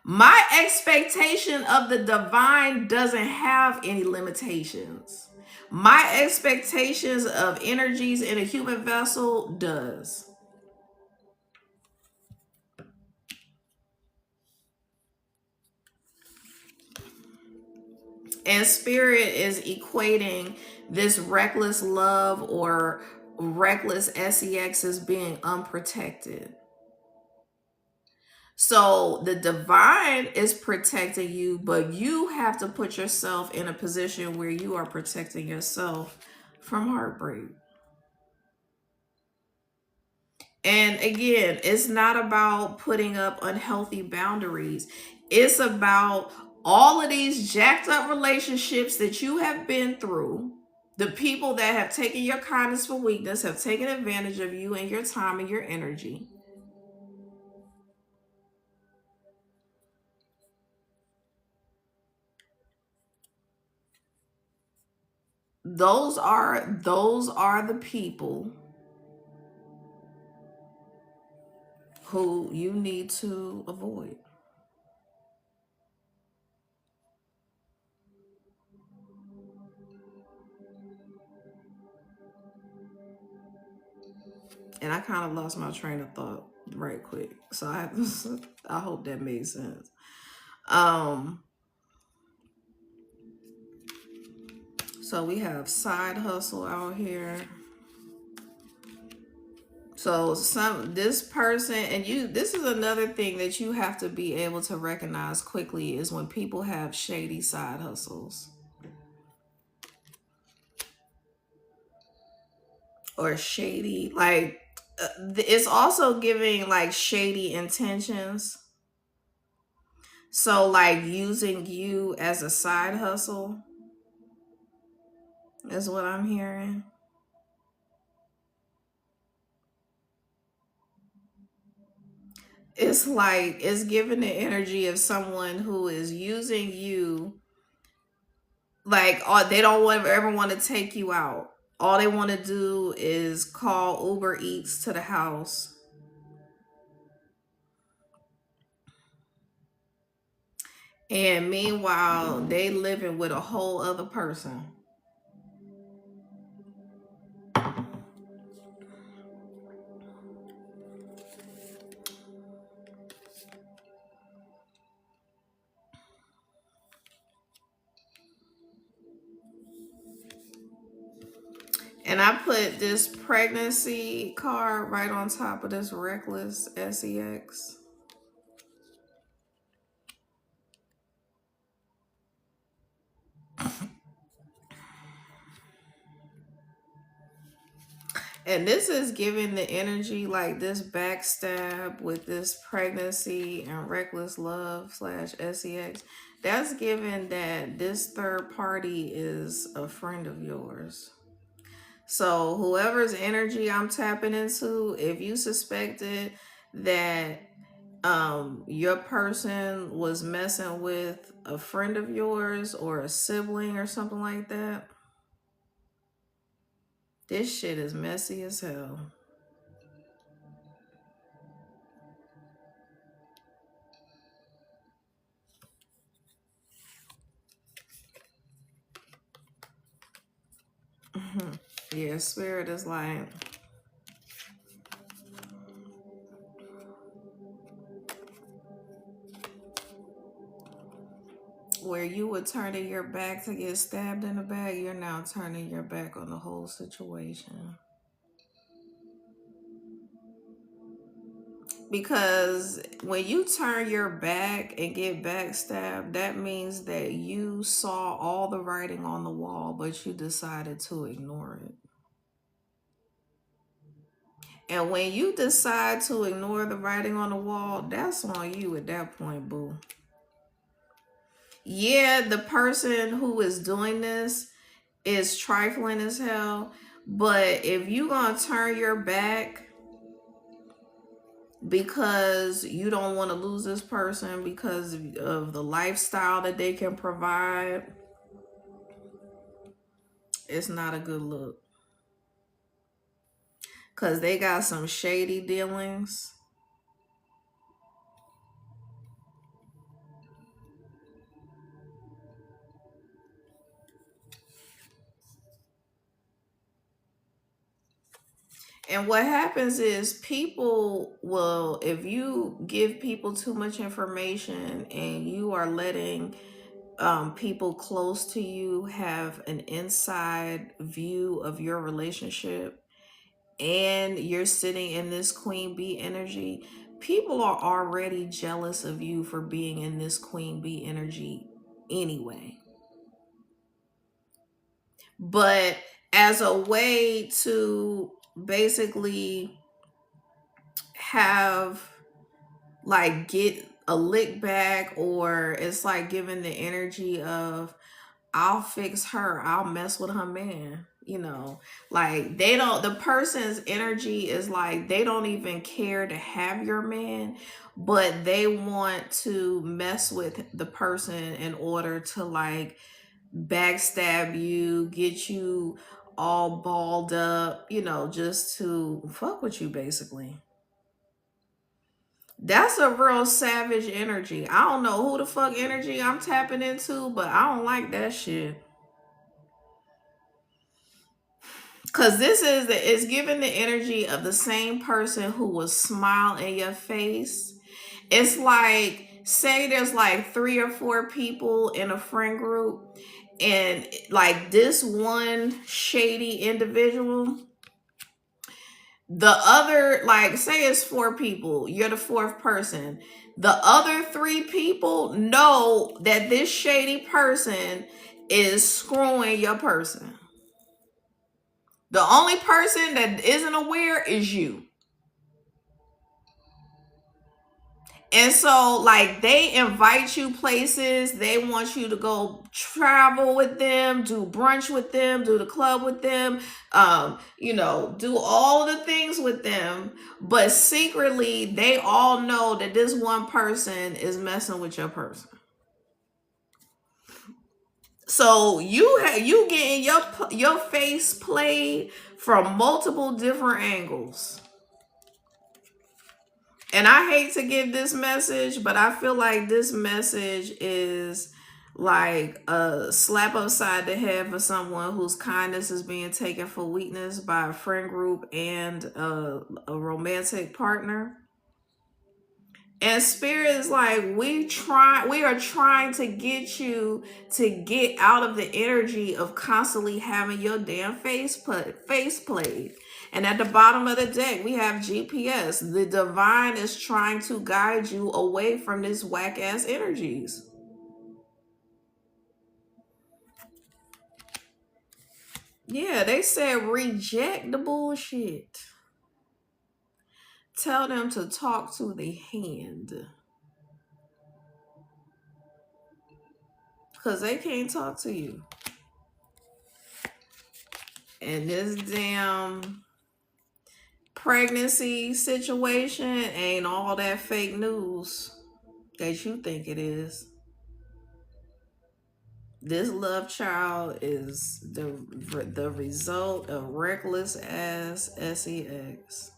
My expectation of the divine doesn't have any limitations. My expectations of energies in a human vessel does. And spirit is equating this reckless love or reckless sex as being unprotected. So the divine is protecting you, but you have to put yourself in a position where you are protecting yourself from heartbreak. And again, it's not about putting up unhealthy boundaries. It's about all of these jacked up relationships that you have been through. The people that have taken your kindness for weakness, have taken advantage of you and your time and your energy. Those are the people who you need to avoid. And I kind of lost my train of thought right quick. So I hope that made sense. Um so we have side hustle out here. So this person, and this is another thing that you have to be able to recognize quickly, is when people have shady side hustles or shady, like it's also giving like shady intentions. So like using you as a side hustle is what I'm hearing. It's like it's giving the energy of someone who is using you, like they don't ever want to take you out. All they want to do is call Uber Eats to the house. And meanwhile, they living with a whole other person. And I put this pregnancy card right on top of this reckless sex. And this is giving the energy like this backstab with this pregnancy and reckless love slash sex. That's given that this third party is a friend of yours. So whoever's energy I'm tapping into, if you suspected that your person was messing with a friend of yours or a sibling or something like that, this shit is messy as hell. Yeah, spirit is like, where you would turn in your back to get stabbed in the back, you're now turning your back on the whole situation. Because when you turn your back and get backstabbed, that means that you saw all the writing on the wall, but you decided to ignore it. And when you decide to ignore the writing on the wall, that's on you at that point, boo. Yeah, the person who is doing this is trifling as hell, but if you gonna turn your back because you don't want to lose this person because of the lifestyle that they can provide, it's not a good look. Because they got some shady dealings. And what happens is people will, if you give people too much information and you are letting people close to you have an inside view of your relationship, and you're sitting in this queen bee energy, people are already jealous of you for being in this queen bee energy anyway. But as a way to basically have, like, get a lick back, or it's like giving the energy of, I'll fix her, I'll mess with her man, like, they don't, the person's energy is like they don't even care to have your man, but they want to mess with the person in order to, like, backstab you, get you all balled up, just to fuck with you, basically. That's a real savage energy. I don't know who the fuck energy I'm tapping into, but I don't like that shit. Cause this is giving the energy of the same person who will smile in your face. It's like, say there's like 3 or 4 people in a friend group, and like this one shady individual, the other, like, say it's 4 people, you're the fourth person. The other 3 people know that this shady person is screwing your person. The only person that isn't aware is you. And so, like, they invite you places. They want you to go travel with them, do brunch with them, do the club with them, do all the things with them. But secretly, they all know that this one person is messing with your person. So you getting your face played from multiple different angles. And I hate to give this message, but I feel like this message is like a slap upside the head for someone whose kindness is being taken for weakness by a friend group and a romantic partner. And Spirit is like, we are trying to get you to get out of the energy of constantly having your damn face played. And at the bottom of the deck, we have GPS. The divine is trying to guide you away from this whack ass energies. Yeah, they said reject the bullshit. Tell them to talk to the hand. Because they can't talk to you. And this damn pregnancy situation ain't all that fake news that you think it is. This love child is the result of reckless ass sex.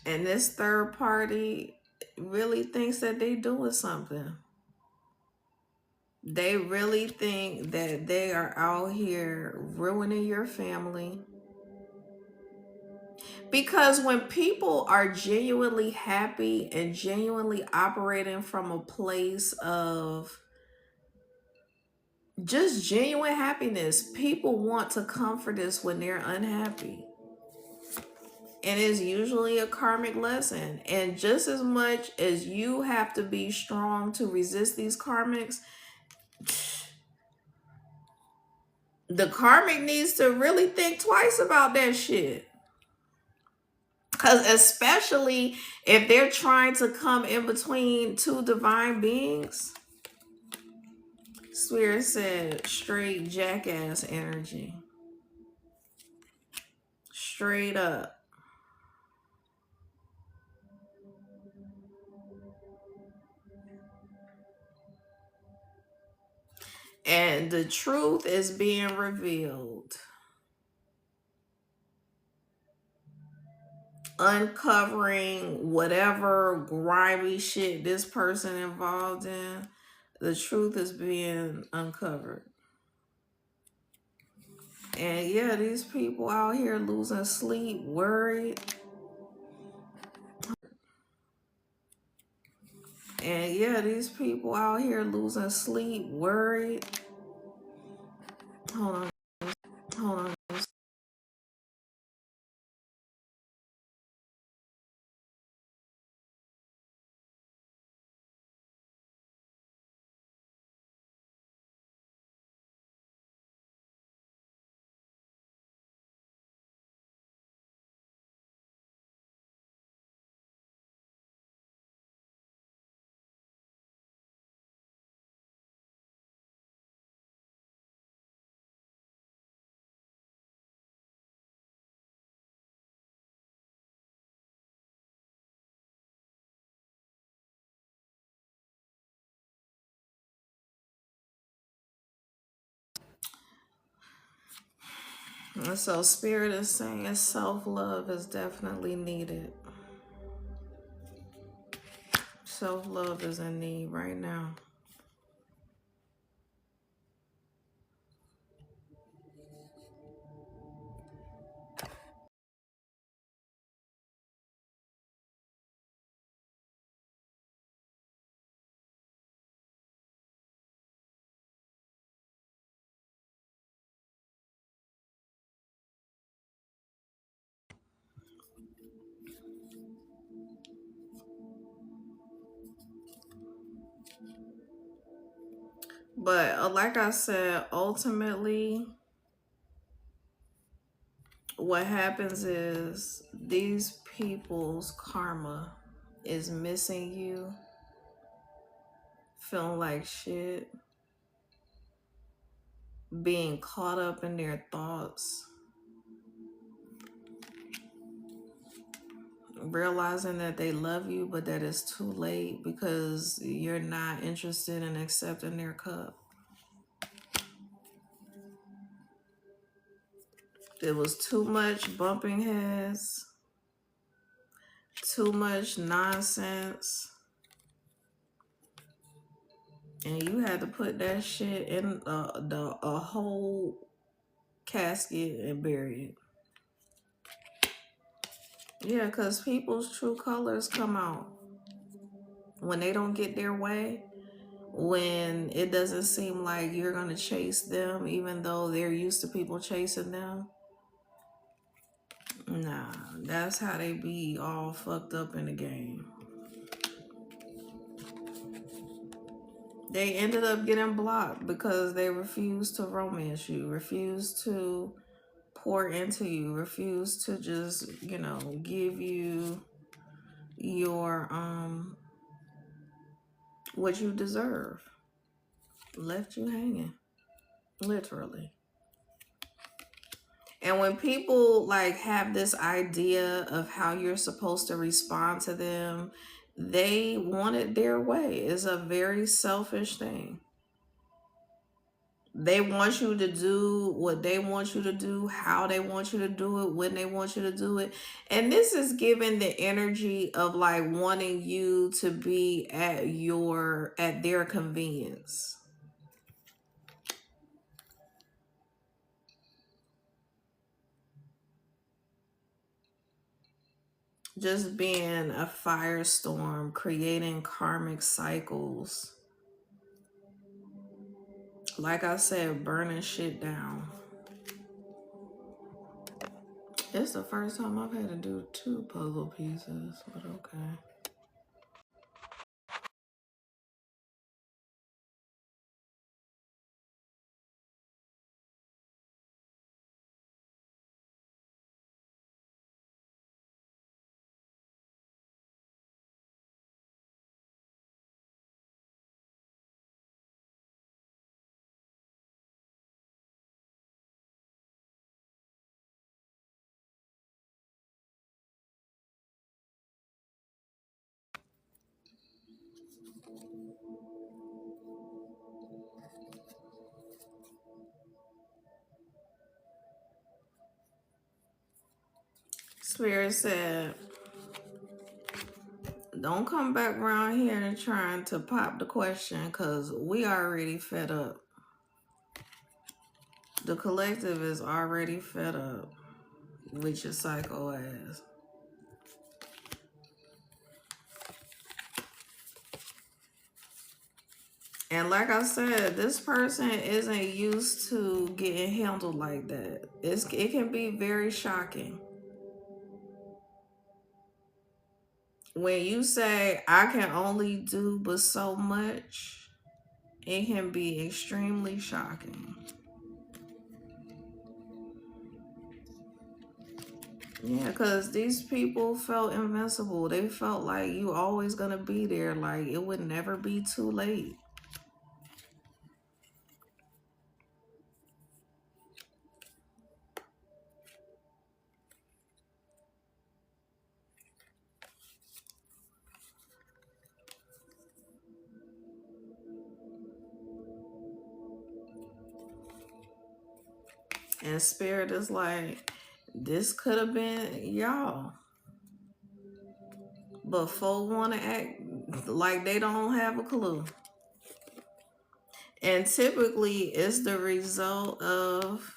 And this third party really thinks that they doing something. They really think that they are out here ruining your family. Because when people are genuinely happy and genuinely operating from a place of just genuine happiness, people want to comfort us when they're unhappy. And it's usually a karmic lesson. And just as much as you have to be strong to resist these karmics, the karmic needs to really think twice about that shit. Because especially if they're trying to come in between 2 divine beings, Spirit said straight jackass energy. Straight up. And the truth is being revealed. uncovering whatever grimy shit this person involved in. The truth is being uncovered. And yeah, these people out here losing sleep, worried. And yeah, these people out here losing sleep, worried. Hold on. Hold on. And so Spirit is saying self-love is definitely needed. Self-love is in need right now. But like I said, ultimately, what happens is these people's karma is missing you, feeling like shit, being caught up in their thoughts, realizing that they love you, but that it's too late because you're not interested in accepting their cup. It was too much bumping heads, too much nonsense, and you had to put that shit in a whole casket and bury it. Yeah, because people's true colors come out when they don't get their way, when it doesn't seem like you're going to chase them, even though they're used to people chasing them. Nah, that's how they be all fucked up in the game. They ended up getting blocked because they refused to romance you, refused to pour into you, refused to just, give you your what you deserve. Left you hanging, literally. And when people like have this idea of how you're supposed to respond to them, they want it their way. It's a very selfish thing. They want you to do what they want you to do, how they want you to do it, when they want you to do it. And this is given the energy of like wanting you to be at their convenience. Just being a firestorm, creating karmic cycles. Like I said, burning shit down. It's the first time I've had to do 2 puzzle pieces, but okay. Spirit said, Don't come back around here and trying to pop the question, because we already fed up. The collective is already fed up with your psycho ass. And like I said, this person isn't used to getting handled like that. It can be very shocking. When you say, I can only do but so much, it can be extremely shocking. Yeah, because these people felt invincible. They felt like you always gonna be there. Like it would never be too late. And Spirit is like, this could have been y'all. But folk want to act like they don't have a clue. And typically, it's the result of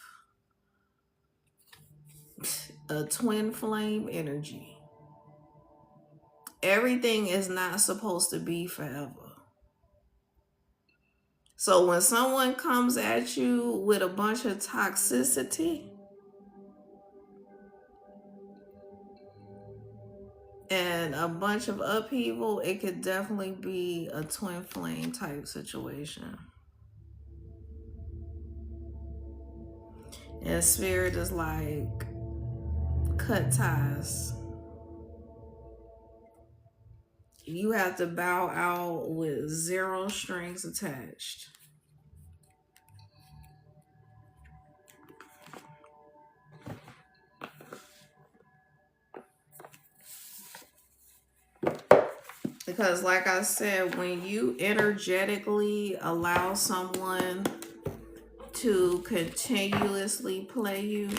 a twin flame energy. Everything is not supposed to be forever. So when someone comes at you with a bunch of toxicity and a bunch of upheaval, it could definitely be a twin flame type situation. And Spirit is like, cut ties. You have to bow out with zero strings attached. Because like I said, when you energetically allow someone to continuously play you,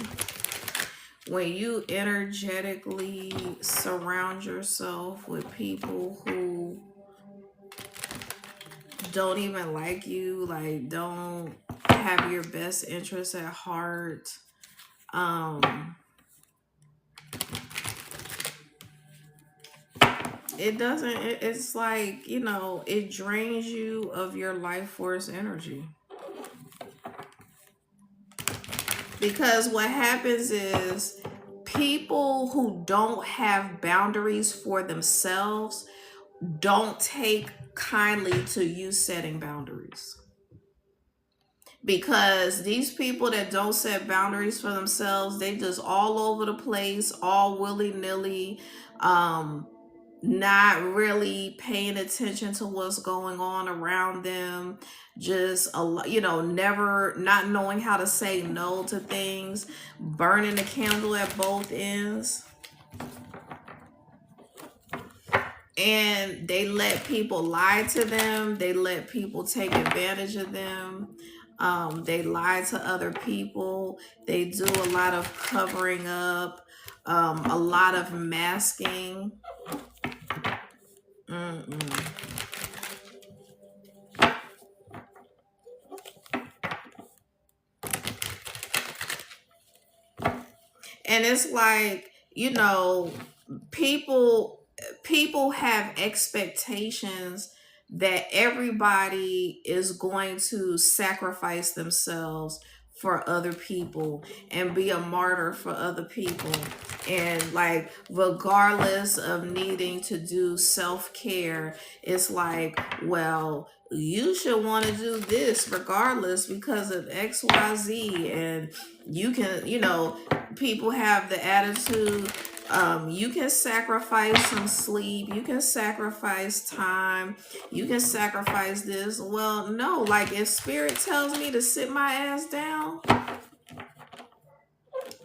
when you energetically surround yourself with people who don't even like you, like don't have your best interests at heart, it's like, you know, it drains you of your life force energy. Because what happens is people who don't have boundaries for themselves don't take kindly to you setting boundaries. Because these people that don't set boundaries for themselves, they just all over the place, all willy-nilly, not really paying attention to what's going on around them, just never not knowing how to say no to things, burning the candle at both ends. And they let people lie to them, they let people take advantage of them, they lie to other people, they do a lot of covering up, a lot of masking. And it's like, you know, people have expectations that everybody is going to sacrifice themselves for other people and be a martyr for other people. And like, regardless of needing to do self-care, it's like, well, you should want to do this regardless because of XYZ. And you can, you know, people have the attitude, you can sacrifice some sleep, you can sacrifice time, you can sacrifice this. Well, no, like if Spirit tells me to sit my ass down,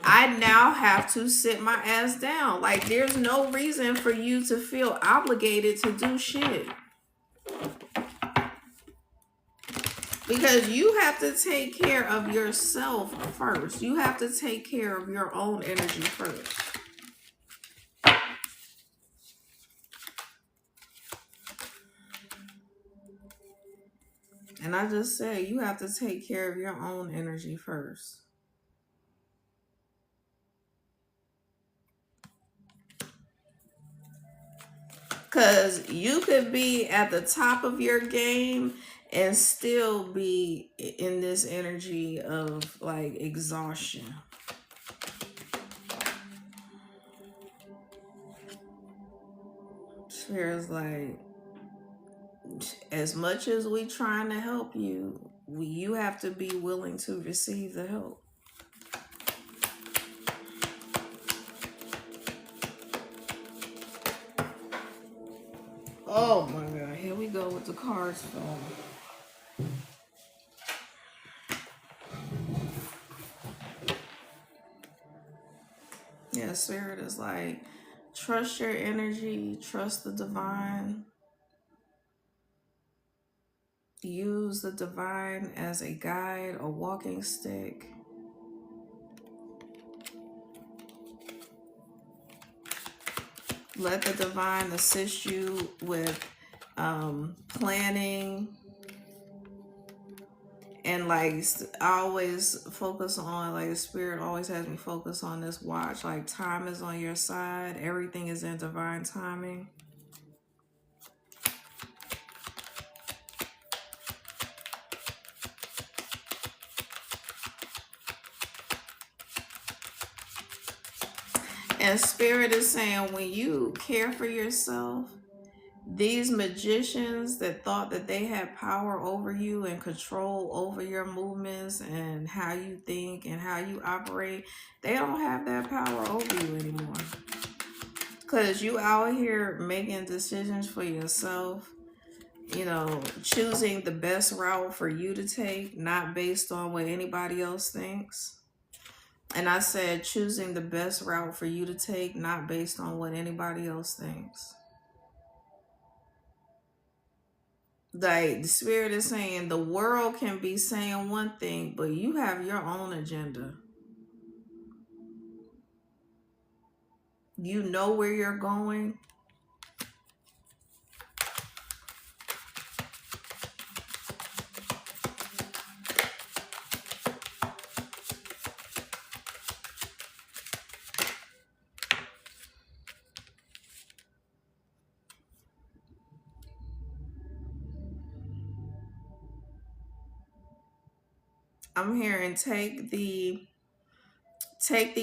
I now have to sit my ass down. Like there's no reason for you to feel obligated to do shit. Because you have to take care of yourself first. You have to take care of your own energy first. And I just said you have to take care of your own energy first. Because you could be at the top of your game and still be in this energy of like exhaustion. Spirit's like, as much as we trying to help you, you have to be willing to receive the help. Oh my God, here we go with the cards falling. Yeah, Spirit is like, trust your energy, trust the divine. Use the divine as a guide, a walking stick. Let the divine assist you with planning. And like, I always focus on, like, the Spirit always has me focus on this watch. Like, time is on your side. Everything is in divine timing. And Spirit is saying, when you care for yourself, these magicians that thought that they had power over you and control over your movements and how you think and how you operate, they don't have that power over you anymore. Because you out here making decisions for yourself, you know, choosing the best route for you to take, not based on what anybody else thinks. And I said choosing the best route for you to take, not based on what anybody else thinks. Like, the Spirit is saying the world can be saying one thing, but you have your own agenda. You know where you're going. I'm hearing take the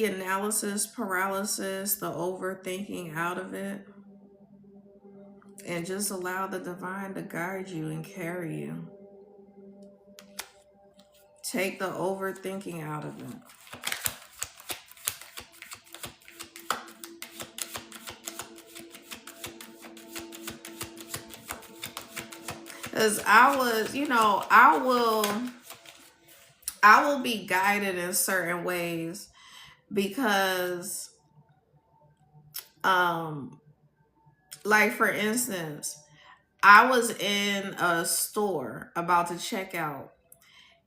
analysis paralysis, the overthinking out of it, and just allow the divine to guide you and carry you. Take the overthinking out of it. Because I was, you know, I will be guided in certain ways because, like, for instance, I was in a store about to check out,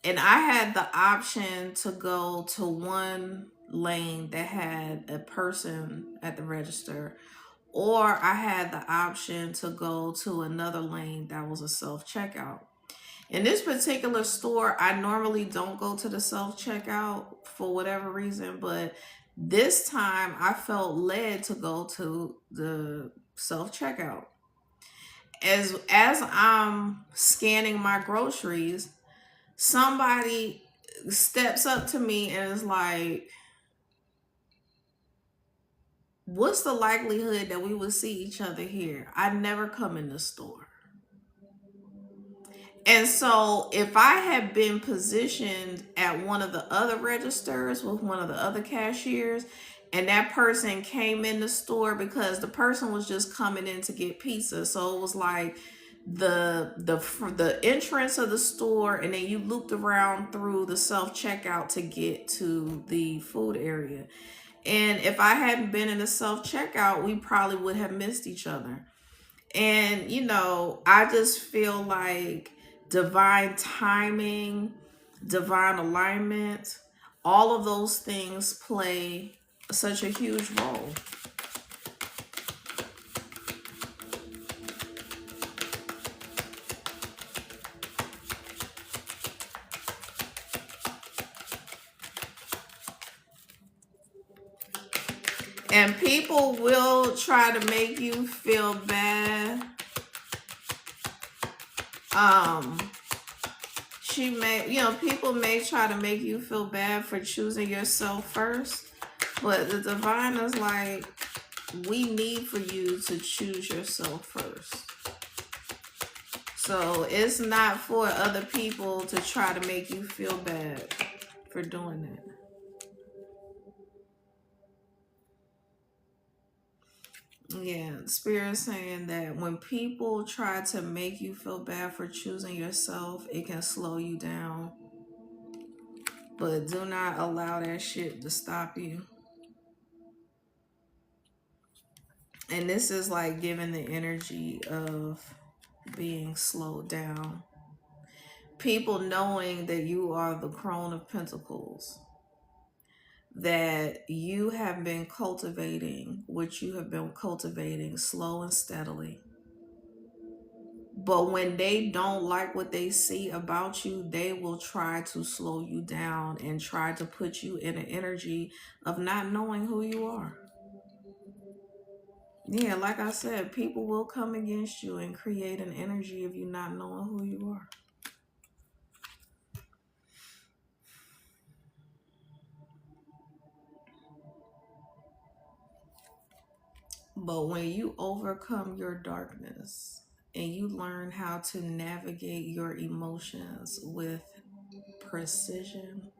and I had the option to go to one lane that had a person at the register, or I had the option to go to another lane that was a self-checkout. In this particular store, I normally don't go to the self-checkout for whatever reason, but this time I felt led to go to the self-checkout. As I'm scanning my groceries, somebody steps up to me and is like, what's the likelihood that we will see each other here? I never come in the store. And so if I had been positioned at one of the other registers with one of the other cashiers, and that person came in the store, because the person was just coming in to get pizza, so it was like the entrance of the store, and then you looped around through the self-checkout to get to the food area. And if I hadn't been in the self-checkout, we probably would have missed each other. And, you know, I just feel like divine timing, divine alignment, all of those things play such a huge role. And people will try to make you feel bad. People may try to make you feel bad for choosing yourself first, but the divine is like, we need for you to choose yourself first. So it's not for other people to try to make you feel bad for doing that. Yeah, Spirit saying that when people try to make you feel bad for choosing yourself, it can slow you down. But do not allow that shit to stop you. And this is like giving the energy of being slowed down. People knowing that you are the Crone of Pentacles, that you have been cultivating what you have been cultivating slow and steadily. But when they don't like what they see about you, they will try to slow you down and try to put you in an energy of not knowing who you are. Yeah, like I said, people will come against you and create an energy of you not knowing who you are. But when you overcome your darkness and you learn how to navigate your emotions with precision,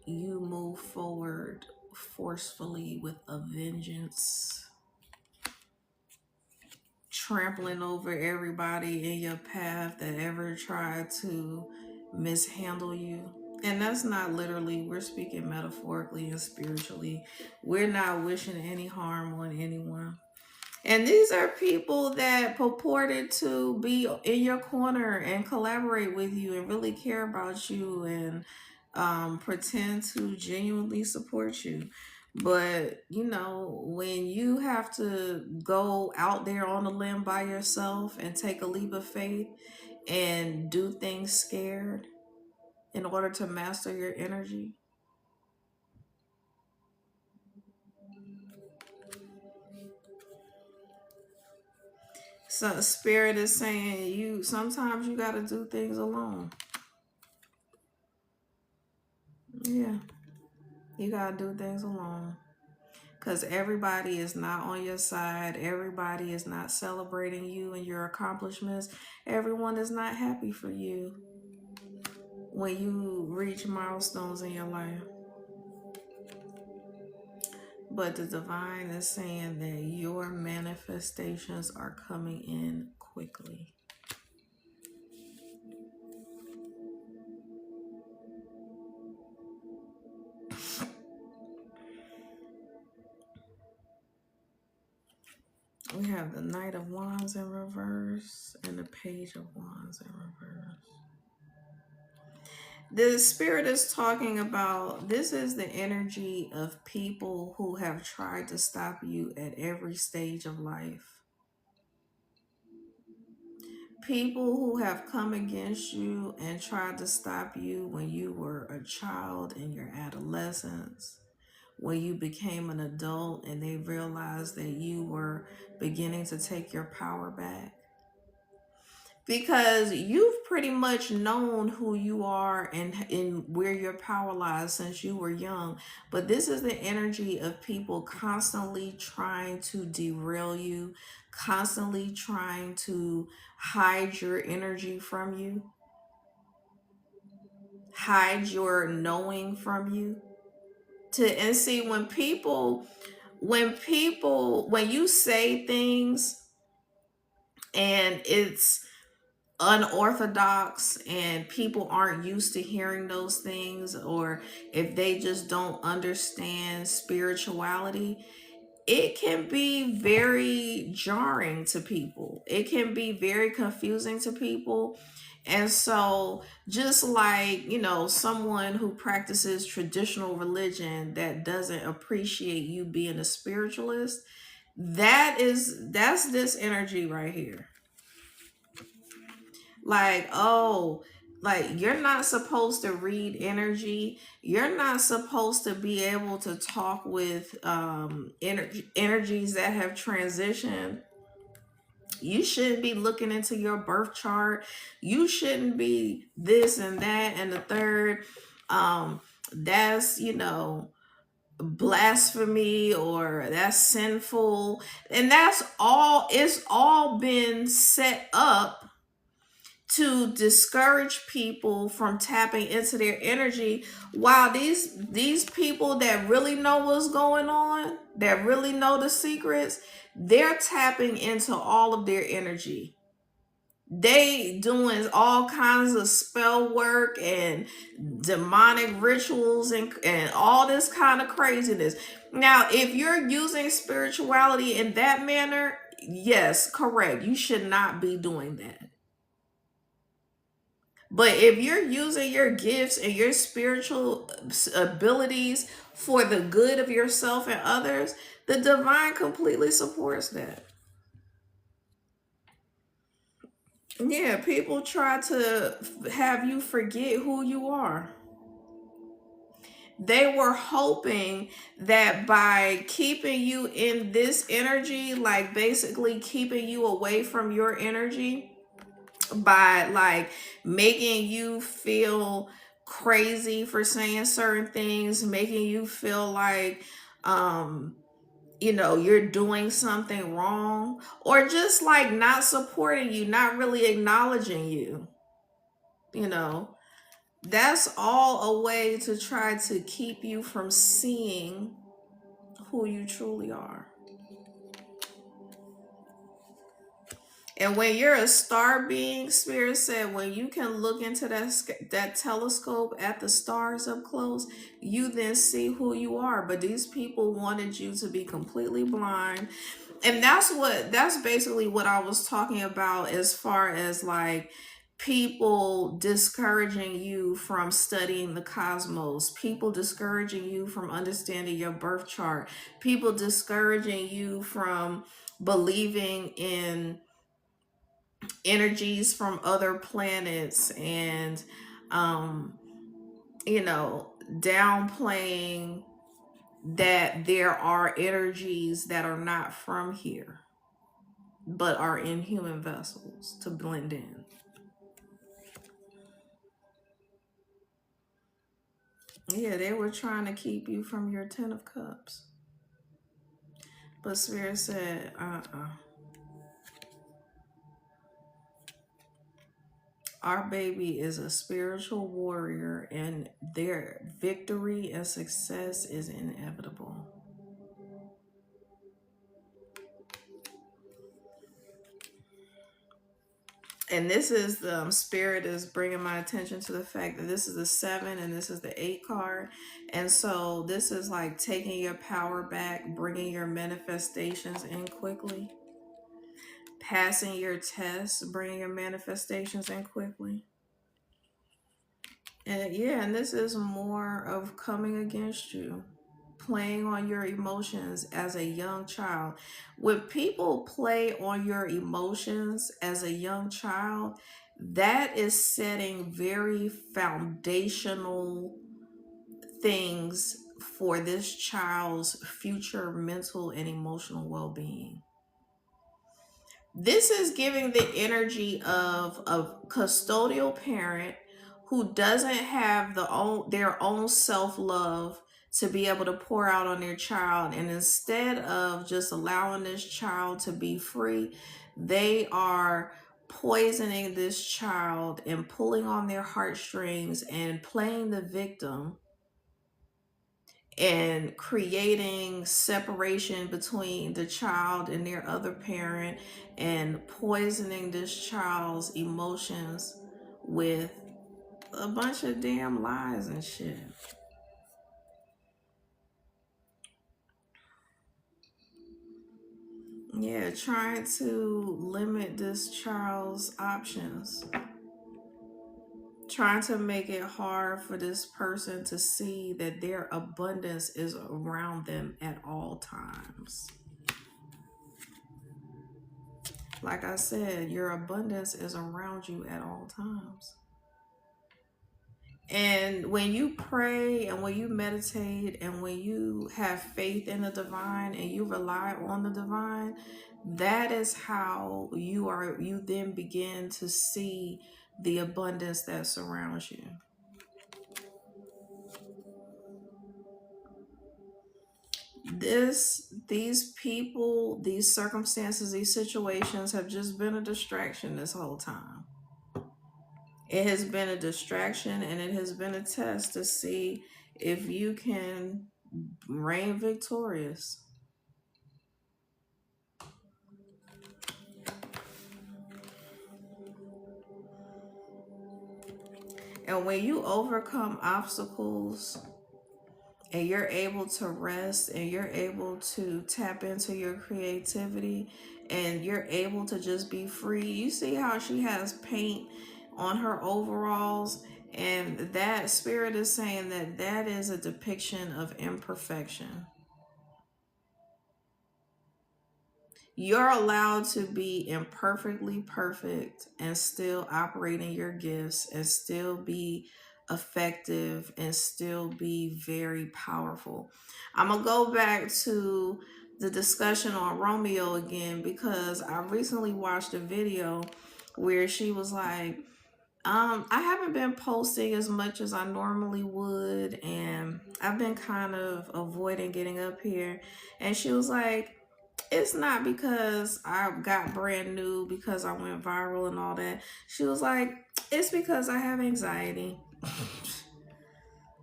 you move forward forcefully with a vengeance, trampling over everybody in your path that ever tried to mishandle you. And that's not literally, we're speaking metaphorically and spiritually. We're not wishing any harm on anyone. And these are people that purported to be in your corner and collaborate with you and really care about you and pretend to genuinely support you. But, when you have to go out there on a limb by yourself and take a leap of faith and do things scared in order to master your energy, so Spirit is saying sometimes you got to do things alone. Yeah, you got to do things alone. Because everybody is not on your side. Everybody is not celebrating you and your accomplishments. Everyone is not happy for you when you reach milestones in your life. But the divine is saying that your manifestations are coming in quickly. We have the Knight of Wands in reverse and the Page of Wands in reverse. The Spirit is talking about, this is the energy of people who have tried to stop you at every stage of life. People who have come against you and tried to stop you when you were a child in your adolescence, when you became an adult and they realized that you were beginning to take your power back. Because you've pretty much known who you are and where your power lies since you were young. But this is the energy of people constantly trying to derail you, constantly trying to hide your energy from you, hide your knowing from you. And see, when you say things and it's unorthodox and people aren't used to hearing those things, or if they just don't understand spirituality, it can be very jarring to people. It can be very confusing to people. And so, just like, someone who practices traditional religion that doesn't appreciate you being a spiritualist, that's this energy right here. Like, oh, like, you're not supposed to read energy. You're not supposed to be able to talk with energies that have transitioned. You shouldn't be looking into your birth chart. You shouldn't be this and that and the third. That's, blasphemy, or that's sinful. And that's all, it's all been set up to discourage people from tapping into their energy, while these people that really know what's going on, that really know the secrets, they're tapping into all of their energy. They doing all kinds of spell work and demonic rituals and all this kind of craziness. Now, if you're using spirituality in that manner, yes, correct, you should not be doing that. But if you're using your gifts and your spiritual abilities for the good of yourself and others, the divine completely supports that. Yeah, people try to have you forget who you are. They were hoping that by keeping you in this energy, like basically keeping you away from your energy, by like making you feel crazy for saying certain things, making you feel like you're doing something wrong, or just like not supporting you, not really acknowledging you, you know that's all a way to try to keep you from seeing who you truly are. And when you're a star being, Spirit said, when you can look into that telescope at the stars up close, you then see who you are. But these people wanted you to be completely blind. And that's basically what I was talking about, as far as like people discouraging you from studying the cosmos, people discouraging you from understanding your birth chart, people discouraging you from believing in energies from other planets, and um downplaying that there are energies that are not from here but are in human vessels to blend in. Yeah, they were trying to keep you from your 10 of cups, but Spirit said, our baby is a spiritual warrior, and their victory and success is inevitable. And this is the Spirit is bringing my attention to the fact that this is the 7 and this is the 8 card. And so this is like taking your power back, bringing your manifestations in quickly, passing your tests, bringing your manifestations in quickly. And yeah, and this is more of coming against you, playing on your emotions as a young child. When people play on your emotions as a young child, that is setting very foundational things for this child's future mental and emotional well-being. This is giving the energy of a custodial parent who doesn't have their own self-love to be able to pour out on their child, and instead of just allowing this child to be free, they are poisoning this child and pulling on their heartstrings and playing the victim and creating separation between the child and their other parent, and poisoning this child's emotions with a bunch of damn lies and shit. Yeah, trying to limit this child's options, trying to make it hard for this person to see that their abundance is around them at all times. Like I said, your abundance is around you at all times. And when you pray and when you meditate and when you have faith in the divine and you rely on the divine, that is how you then begin to see the abundance that surrounds you. These people, these circumstances, these situations have just been a distraction this whole time. It has been a distraction and it has been a test to see if you can reign victorious. And when you overcome obstacles and you're able to rest and you're able to tap into your creativity and you're able to just be free, you see how she has paint on her overalls, and that spirit is saying that that is a depiction of imperfection. You're allowed to be imperfectly perfect and still operate in your gifts and still be effective and still be very powerful. I'm going to go back to the discussion on Romeo again because I recently watched a video where she was like, I haven't been posting as much as I normally would, and I've been kind of avoiding getting up here. And she was like, it's not because I got brand new, because I went viral and all that. She was like, it's because I have anxiety.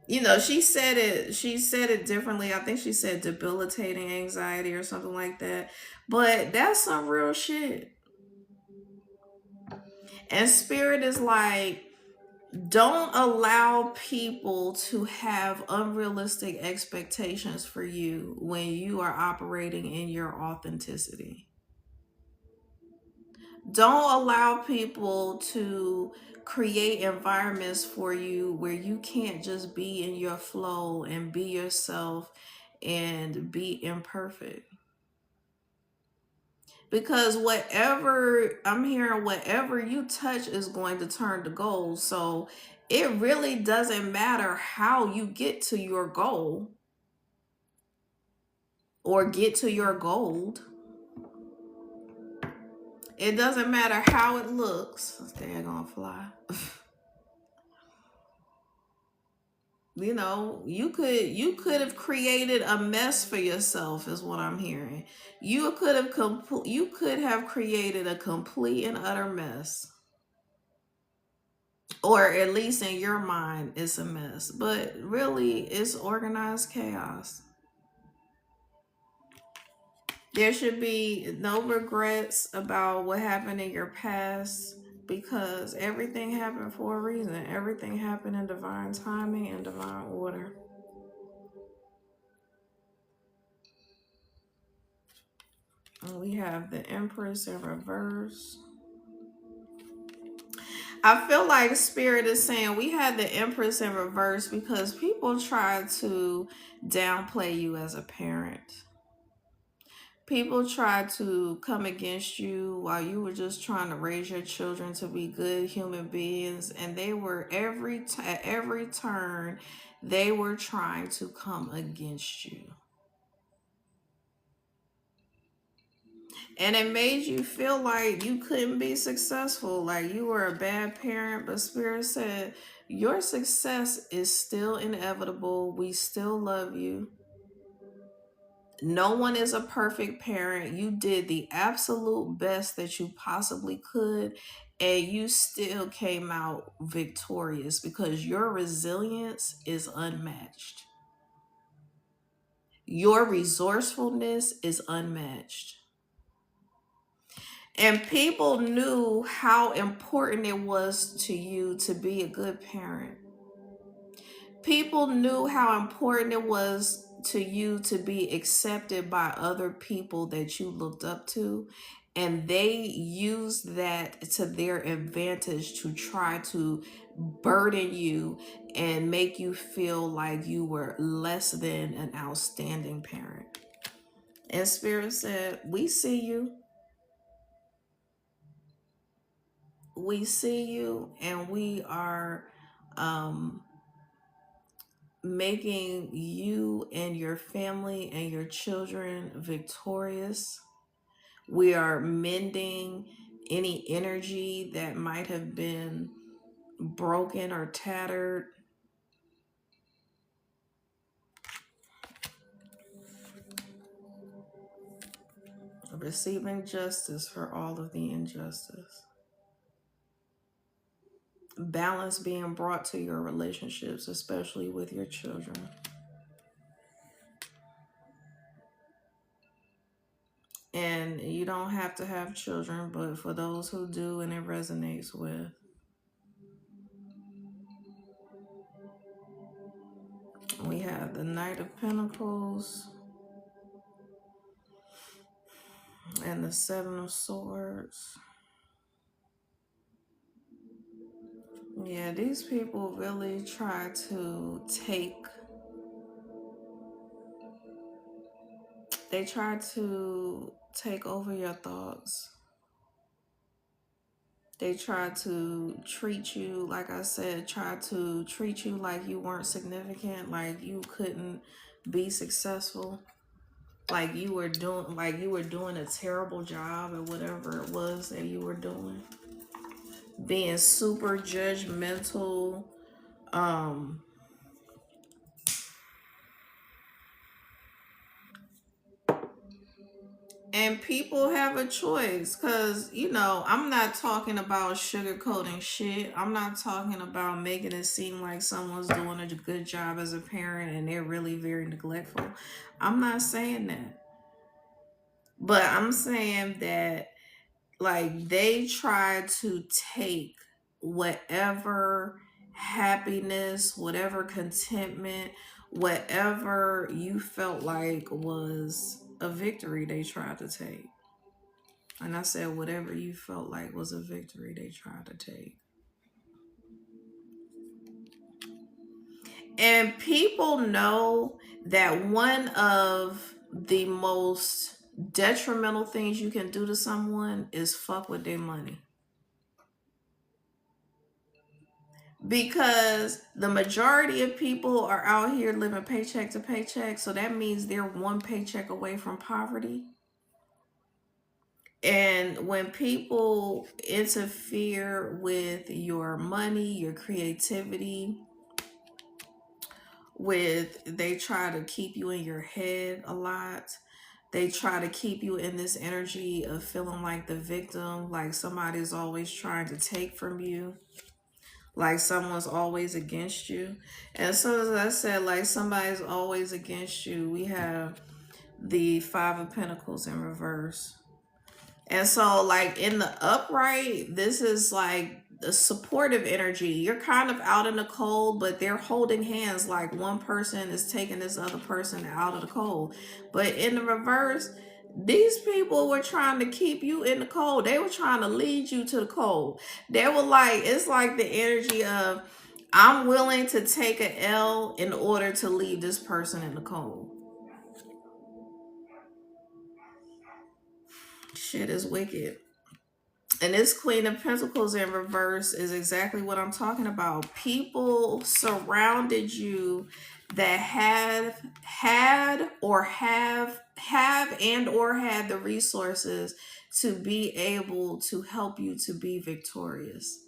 She said it differently. I think she said debilitating anxiety or something like that. But that's some real shit. And spirit is like, don't allow people to have unrealistic expectations for you when you are operating in your authenticity. Don't allow people to create environments for you where you can't just be in your flow and be yourself and be imperfect. Because whatever I'm hearing, whatever you touch is going to turn to gold. So it really doesn't matter how you get to your goal or get to your gold. It doesn't matter how it looks. They're gonna fly. You could have created a mess for yourself is what I'm hearing. You could have created a complete and utter mess, or at least in your mind it's a mess, but really it's organized chaos. There should be no regrets about what happened in your past, because everything happened for a reason. Everything happened in divine timing and divine order. And we have the Empress in reverse. I feel like Spirit is saying we had the Empress in reverse because people try to downplay you as a parent. People try to come against you while you were just trying to raise your children to be good human beings, and they were at every turn they were trying to come against you. And it made you feel like you couldn't be successful, like you were a bad parent. But Spirit said, your success is still inevitable. We still love you. No one is a perfect parent. You did the absolute best that you possibly could, and you still came out victorious because your resilience is unmatched. Your resourcefulness is unmatched. And people knew how important it was to you to be a good parent. People knew how important it was to you to be accepted by other people that you looked up to. And they used that to their advantage to try to burden you and make you feel like you were less than an outstanding parent. And Spirit said, we see you. We see you, and we are making you and your family and your children victorious. We are mending any energy that might have been broken or tattered. Receiving justice for all of the injustice. Balance being brought to your relationships, especially with your children. And you don't have to have children, but for those who do and it resonates with, we have the Knight of Pentacles and the Seven of Swords. Yeah, these people really try to take over your thoughts. They try to treat you, like I said, try to treat you like you weren't significant, like you couldn't be successful, like you were doing a terrible job at whatever it was that you were doing. Being super judgmental, and people have a choice, because, I'm not talking about sugarcoating shit. I'm not talking about making it seem like someone's doing a good job as a parent and they're really very neglectful. I'm not saying that. But I'm saying that, like, they try to take whatever happiness, whatever contentment, whatever you felt like was a victory, they tried to take. And I said, whatever you felt like was a victory, they tried to take. And people know that one of the most detrimental things you can do to someone is fuck with their money. Because the majority of people are out here living paycheck to paycheck. So that means they're one paycheck away from poverty. And when people interfere with your money, your creativity, they try to keep you in your head a lot. They try to keep you in this energy of feeling like the victim, like somebody's always trying to take from you, like someone's always against you. And so, as I said, like somebody's always against you, we have the Five of Pentacles in reverse. And so, like, in the upright, this is like the supportive energy. You're kind of out in the cold, but they're holding hands, like one person is taking this other person out of the cold. But in the reverse, these people were trying to keep you in the cold. They were trying to lead you to the cold. They were like, it's like the energy of, I'm willing to take an L in order to leave this person in the cold. Shit is wicked. And this Queen of Pentacles in reverse is exactly what I'm talking about. People surrounded you that have had the resources to be able to help you to be victorious,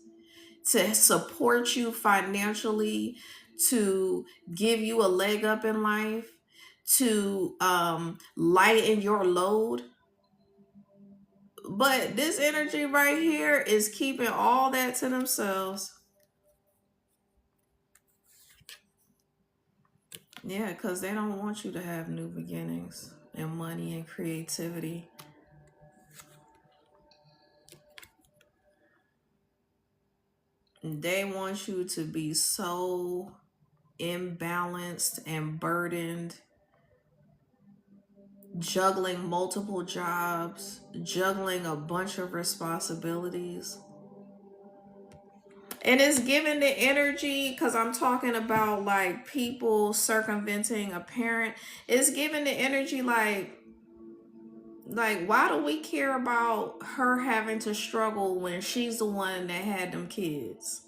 to support you financially, to give you a leg up in life, to lighten your load. But this energy right here is keeping all that to themselves. Yeah, because they don't want you to have new beginnings and money and creativity. They want you to be so imbalanced and burdened, juggling multiple jobs, juggling a bunch of responsibilities. And it's giving the energy, because I'm talking about like people circumventing a parent. It's giving the energy like why do we care about her having to struggle when she's the one that had them kids?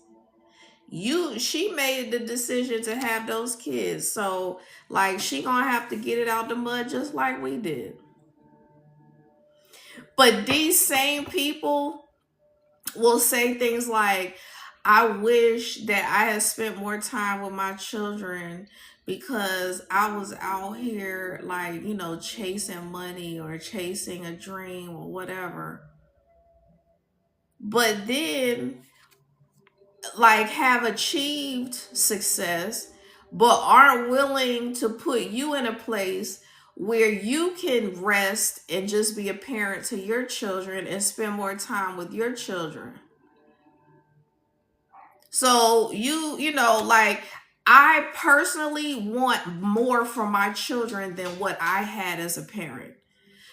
She made the decision to have those kids. So like she gonna have to get it out the mud just like we did. But these same people will say things like, I wish that I had spent more time with my children because I was out here, like, chasing money or chasing a dream or whatever. But then, like, have achieved success, but aren't willing to put you in a place where you can rest and just be a parent to your children and spend more time with your children. So like, I personally want more for my children than what I had as a parent.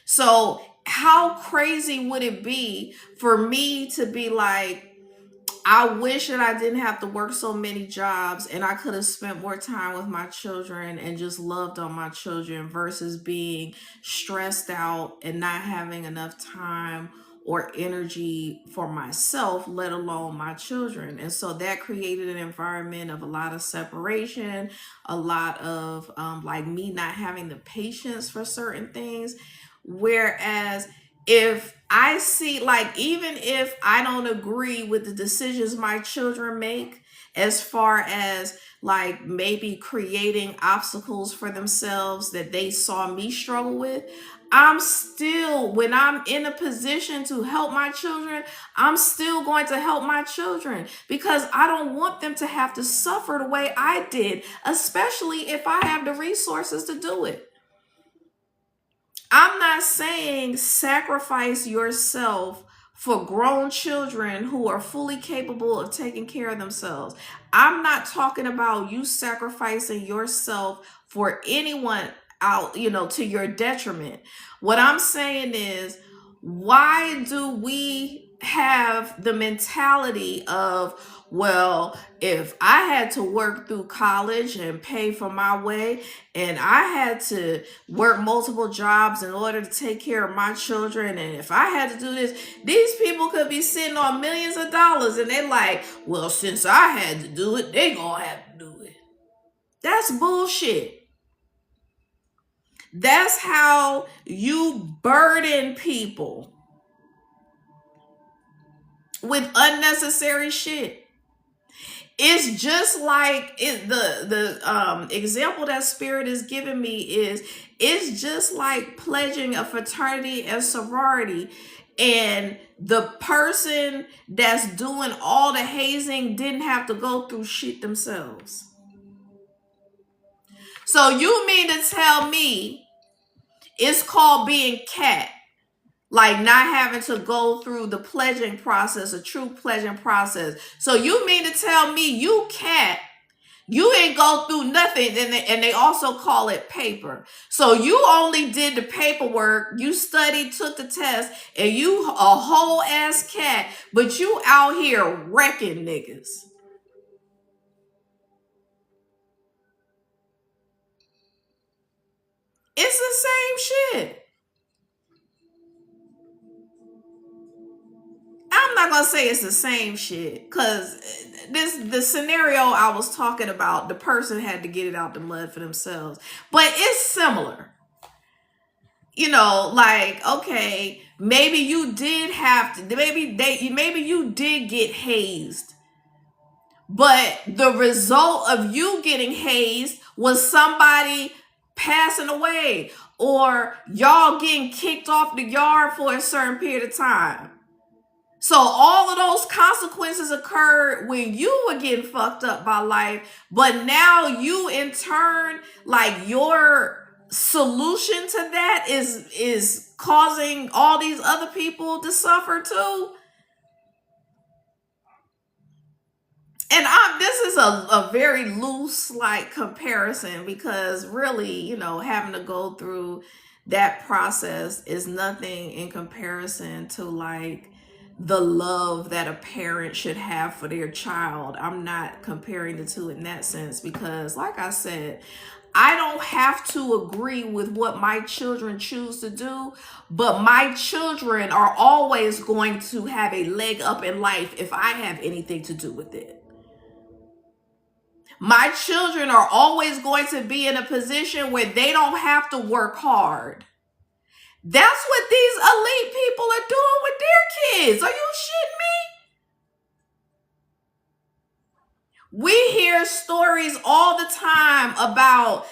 So how crazy would it be for me to be like, I wish that I didn't have to work so many jobs and I could have spent more time with my children and just loved on my children versus being stressed out and not having enough time or energy for myself, let alone my children. And so that created an environment of a lot of separation, a lot of like me not having the patience for certain things. Whereas if I see, like, even if I don't agree with the decisions my children make, as far as like maybe creating obstacles for themselves that they saw me struggle with, I'm still, when I'm in a position to help my children, I'm still going to help my children because I don't want them to have to suffer the way I did, especially if I have the resources to do it. I'm not saying sacrifice yourself for grown children who are fully capable of taking care of themselves. I'm not talking about you sacrificing yourself for anyone out, to your detriment. What I'm saying is, why do we have the mentality of, well, if I had to work through college and pay for my way, and I had to work multiple jobs in order to take care of my children, and if I had to do this, these people could be sitting on millions of dollars, and they're like, well, since I had to do it, they gonna have to do it. That's bullshit. That's how you burden people with unnecessary shit. It's just like the example that Spirit is giving me is, it's just like pledging a fraternity and sorority, and the person that's doing all the hazing didn't have to go through shit themselves. So you mean to tell me it's called being cat, like not having to go through the pledging process, a true pledging process? So you mean to tell me you cat, you ain't go through nothing, and they also call it paper. So you only did the paperwork, you studied, took the test, and you a whole ass cat, but you out here wrecking niggas. It's the same shit. I'm not gonna say it's the same shit, because the scenario I was talking about, the person had to get it out the mud for themselves, but it's similar. Like, okay, maybe you did have to, maybe you did get hazed, but the result of you getting hazed was somebody passing away or y'all getting kicked off the yard for a certain period of time. So all of those consequences occurred when you were getting fucked up by life, but now you in turn, like, your solution to that is causing all these other people to suffer too. And this is a very loose, like, comparison, because really, having to go through that process is nothing in comparison to, like, the love that a parent should have for their child. I'm not comparing the two in that sense, because like I said, I don't have to agree with what my children choose to do, but my children are always going to have a leg up in life if I have anything to do with it. My children are always going to be in a position where they don't have to work hard. That's what these elite people are doing with their kids. Are you shitting me? We hear stories all the time about,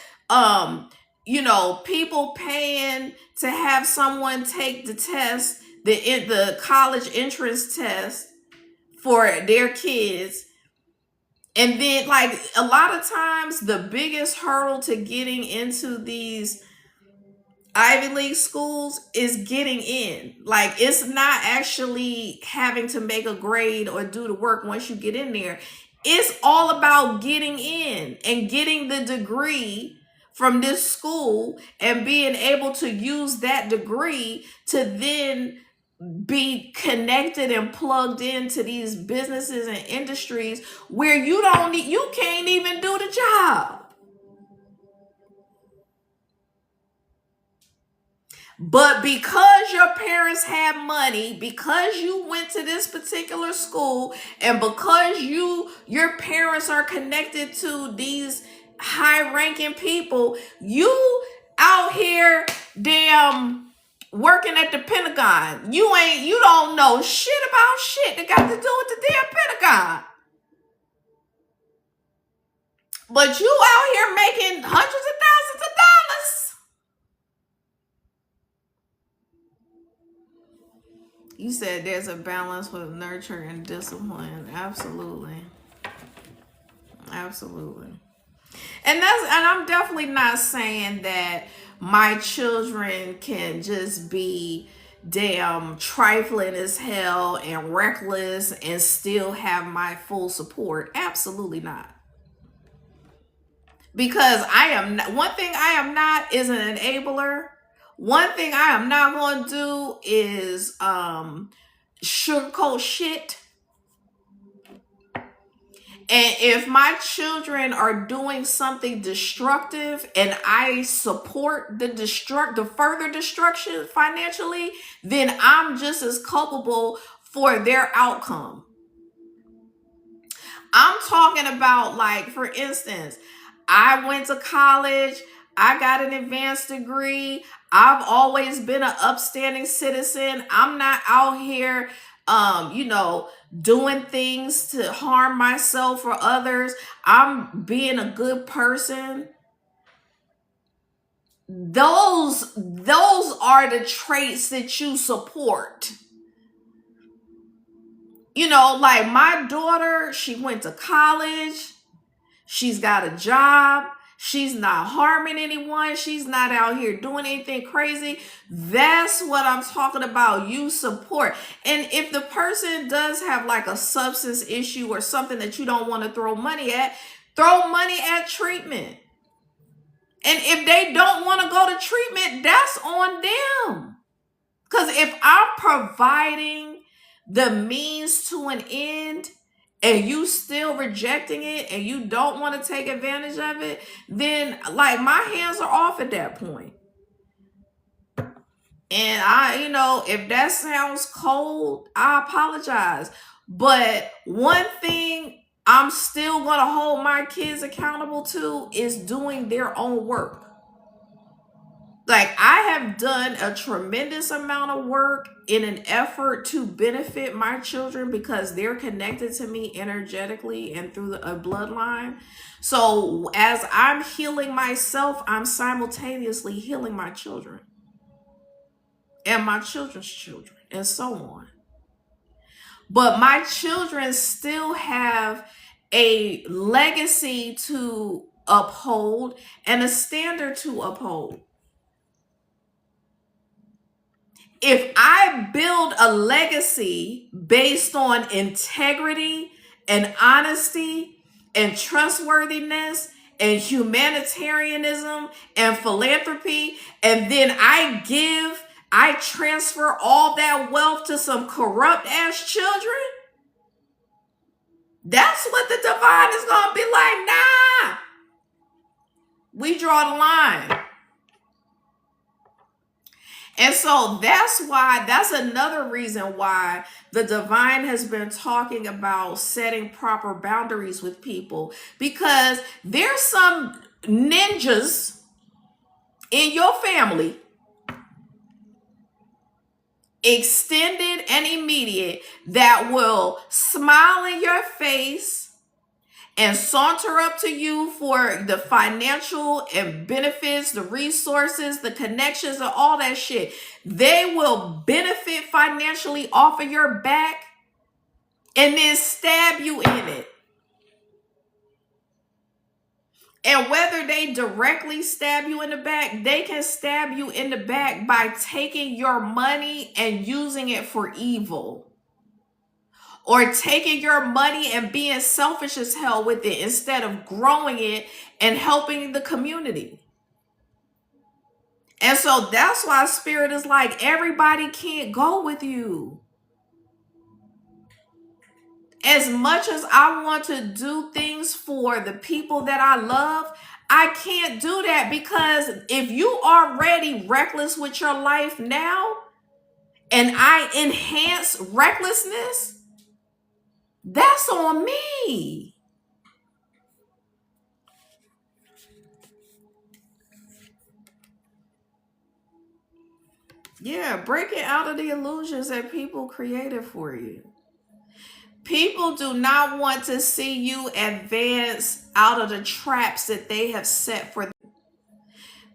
people paying to have someone take the test, the college entrance test for their kids. And then, like, a lot of times, the biggest hurdle to getting into these Ivy League schools is getting in. Like, it's not actually having to make a grade or do the work once you get in there. It's all about getting in and getting the degree from this school and being able to use that degree to then be connected and plugged into these businesses and industries where you can't even do the job. But because your parents had money, because you went to this particular school, and because your parents are connected to these high-ranking people, you out here damn working at the Pentagon. You don't know shit about shit that got to do with the damn Pentagon. But you out here making hundreds of thousands of dollars. You said there's a balance with nurture and discipline. Absolutely. Absolutely. And I'm definitely not saying that my children can just be damn trifling as hell and reckless and still have my full support. Absolutely not. Because one thing I am not is an enabler. One thing I am not going to do is sugarcoat shit. And if my children are doing something destructive and I support the further destruction financially, then I'm just as culpable for their outcome. I'm talking about, like, for instance, I went to college, I got an advanced degree, I've always been an upstanding citizen. I'm not out here doing things to harm myself or others. I'm being a good person. Those are the traits that you support. Like my daughter, she went to college. She's got a job. She's not harming anyone. She's not out here doing anything crazy. That's what I'm talking about. You support. And if the person does have like a substance issue or something that you don't want to throw money at treatment. And if they don't want to go to treatment, that's on them. Because if I'm providing the means to an end and you still rejecting it and you don't want to take advantage of it, then like my hands are off at that point. And if that sounds cold, I apologize. But one thing I'm still going to hold my kids accountable to is doing their own work. Like, I have done a tremendous amount of work in an effort to benefit my children because they're connected to me energetically and through a bloodline. So as I'm healing myself, I'm simultaneously healing my children and my children's children and so on. But my children still have a legacy to uphold and a standard to uphold. If I build a legacy based on integrity and honesty and trustworthiness and humanitarianism and philanthropy, and then I transfer all that wealth to some corrupt ass children, that's what the divine is going to be like. Nah, we draw the line. And so that's another reason why the divine has been talking about setting proper boundaries with people, because there's some ninjas in your family, extended and immediate, that will smile in your face and saunter up to you for the financial and benefits, the resources, the connections, and all that shit. They will benefit financially off of your back and then stab you in it. And whether they directly stab you in the back, they can stab you in the back by taking your money and using it for evil. Or taking your money and being selfish as hell with it instead of growing it and helping the community. And so that's why Spirit is like, everybody can't go with you. As much as I want to do things for the people that I love, I can't do that, because if you already reckless with your life now and I enhance recklessness, that's on me. Yeah, breaking out of the illusions that people created for you. People do not want to see you advance out of the traps that they have set for them.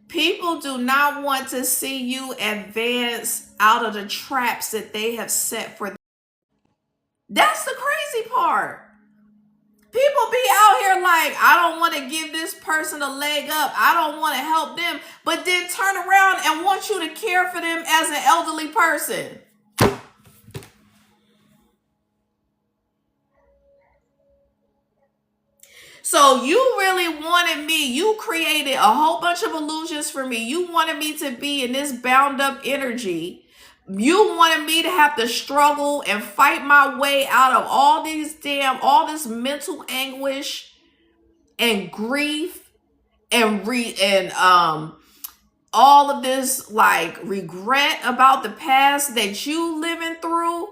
People do not want to see you advance out of the traps that they have set for them. That's the crazy part. People be out here like, I don't want to give this person a leg up. I don't want to help them. But then turn around and want you to care for them as an elderly person. So you really wanted me. You created a whole bunch of illusions for me. You wanted me to be in this bound up energy. You wanted me to have to struggle and fight my way out of all this mental anguish and grief and all of this like regret about the past that you living through.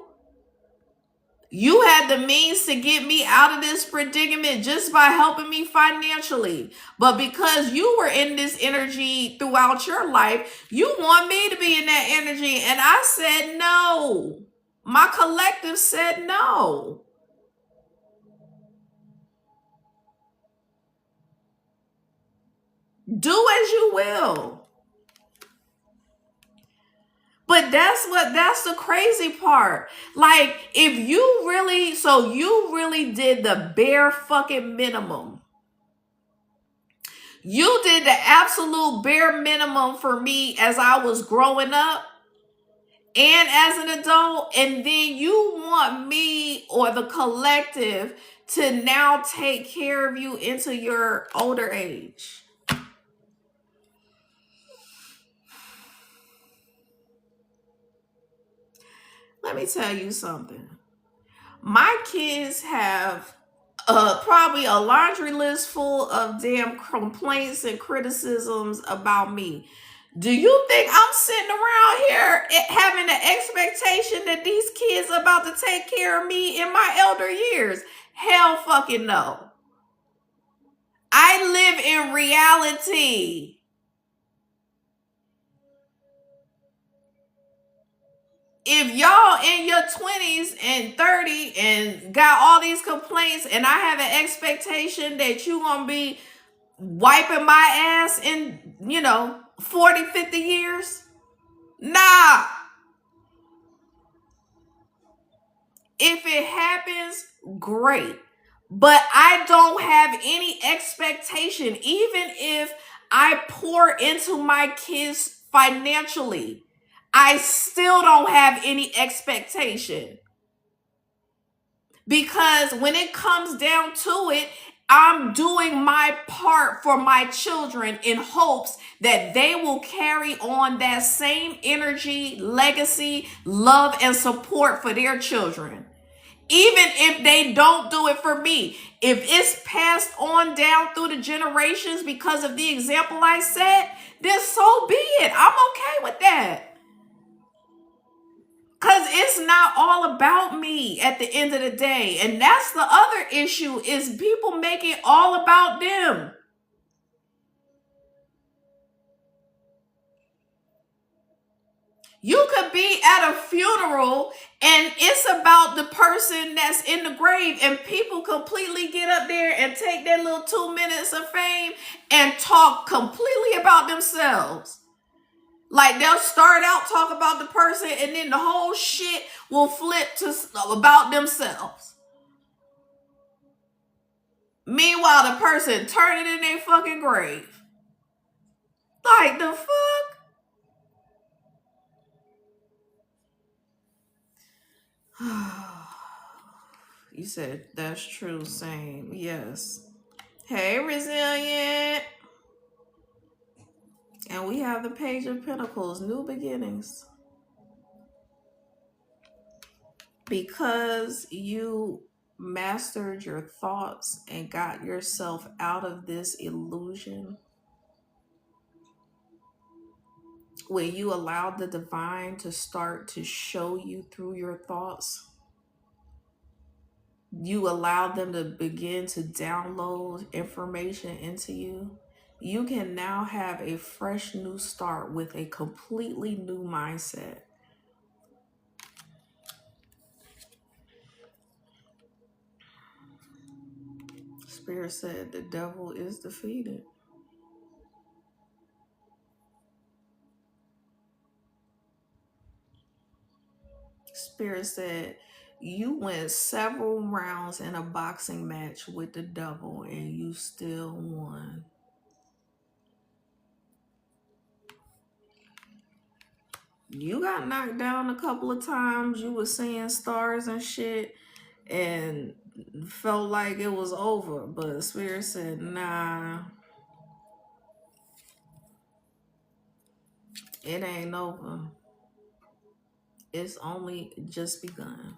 You had the means to get me out of this predicament just by helping me financially. But because you were in this energy throughout your life, you want me to be in that energy. And I said no. My collective said no. Do as you will. But that's the crazy part. Like, if you really did the bare fucking minimum. You did the absolute bare minimum for me as I was growing up and as an adult. And then you want me or the collective to now take care of you into your older age. Let me tell you something. My kids have probably a laundry list full of damn complaints and criticisms about me. Do you think I'm sitting around here having the expectation that these kids are about to take care of me in my elder years? Hell fucking no. I live in reality. If y'all in your 20s and 30 and got all these complaints, and I have an expectation that you gonna be wiping my ass in 40, 50 years, nah. If it happens, great. But I don't have any expectation, even if I pour into my kids financially. I still don't have any expectation. Because when it comes down to it, I'm doing my part for my children in hopes that they will carry on that same energy, legacy, love, and support for their children. Even if they don't do it for me, if it's passed on down through the generations because of the example I set, then so be it. I'm okay with that. about me at the end of the day. And that's the other issue, is people make it all about them. You could be at a funeral and it's about the person that's in the grave, and people completely get up there and take their little 2 minutes of fame and talk completely about themselves. Like, they'll start out talk about the person, and then the whole shit will flip to about themselves. Meanwhile, the person turning in their fucking grave. Like, the fuck? You said that's true, same. Yes. Hey, Resilient. And we have the Page of Pentacles, new beginnings. Because you mastered your thoughts and got yourself out of this illusion, when you allowed the divine to start to show you through your thoughts, you allowed them to begin to download information into you, you can now have a fresh new start with a completely new mindset. Spirit said the devil is defeated. Spirit said you went several rounds in a boxing match with the devil and you still won. You got knocked down a couple of times. You were seeing stars and shit and felt like it was over. But Spirit said, nah, it ain't over. It's only just begun.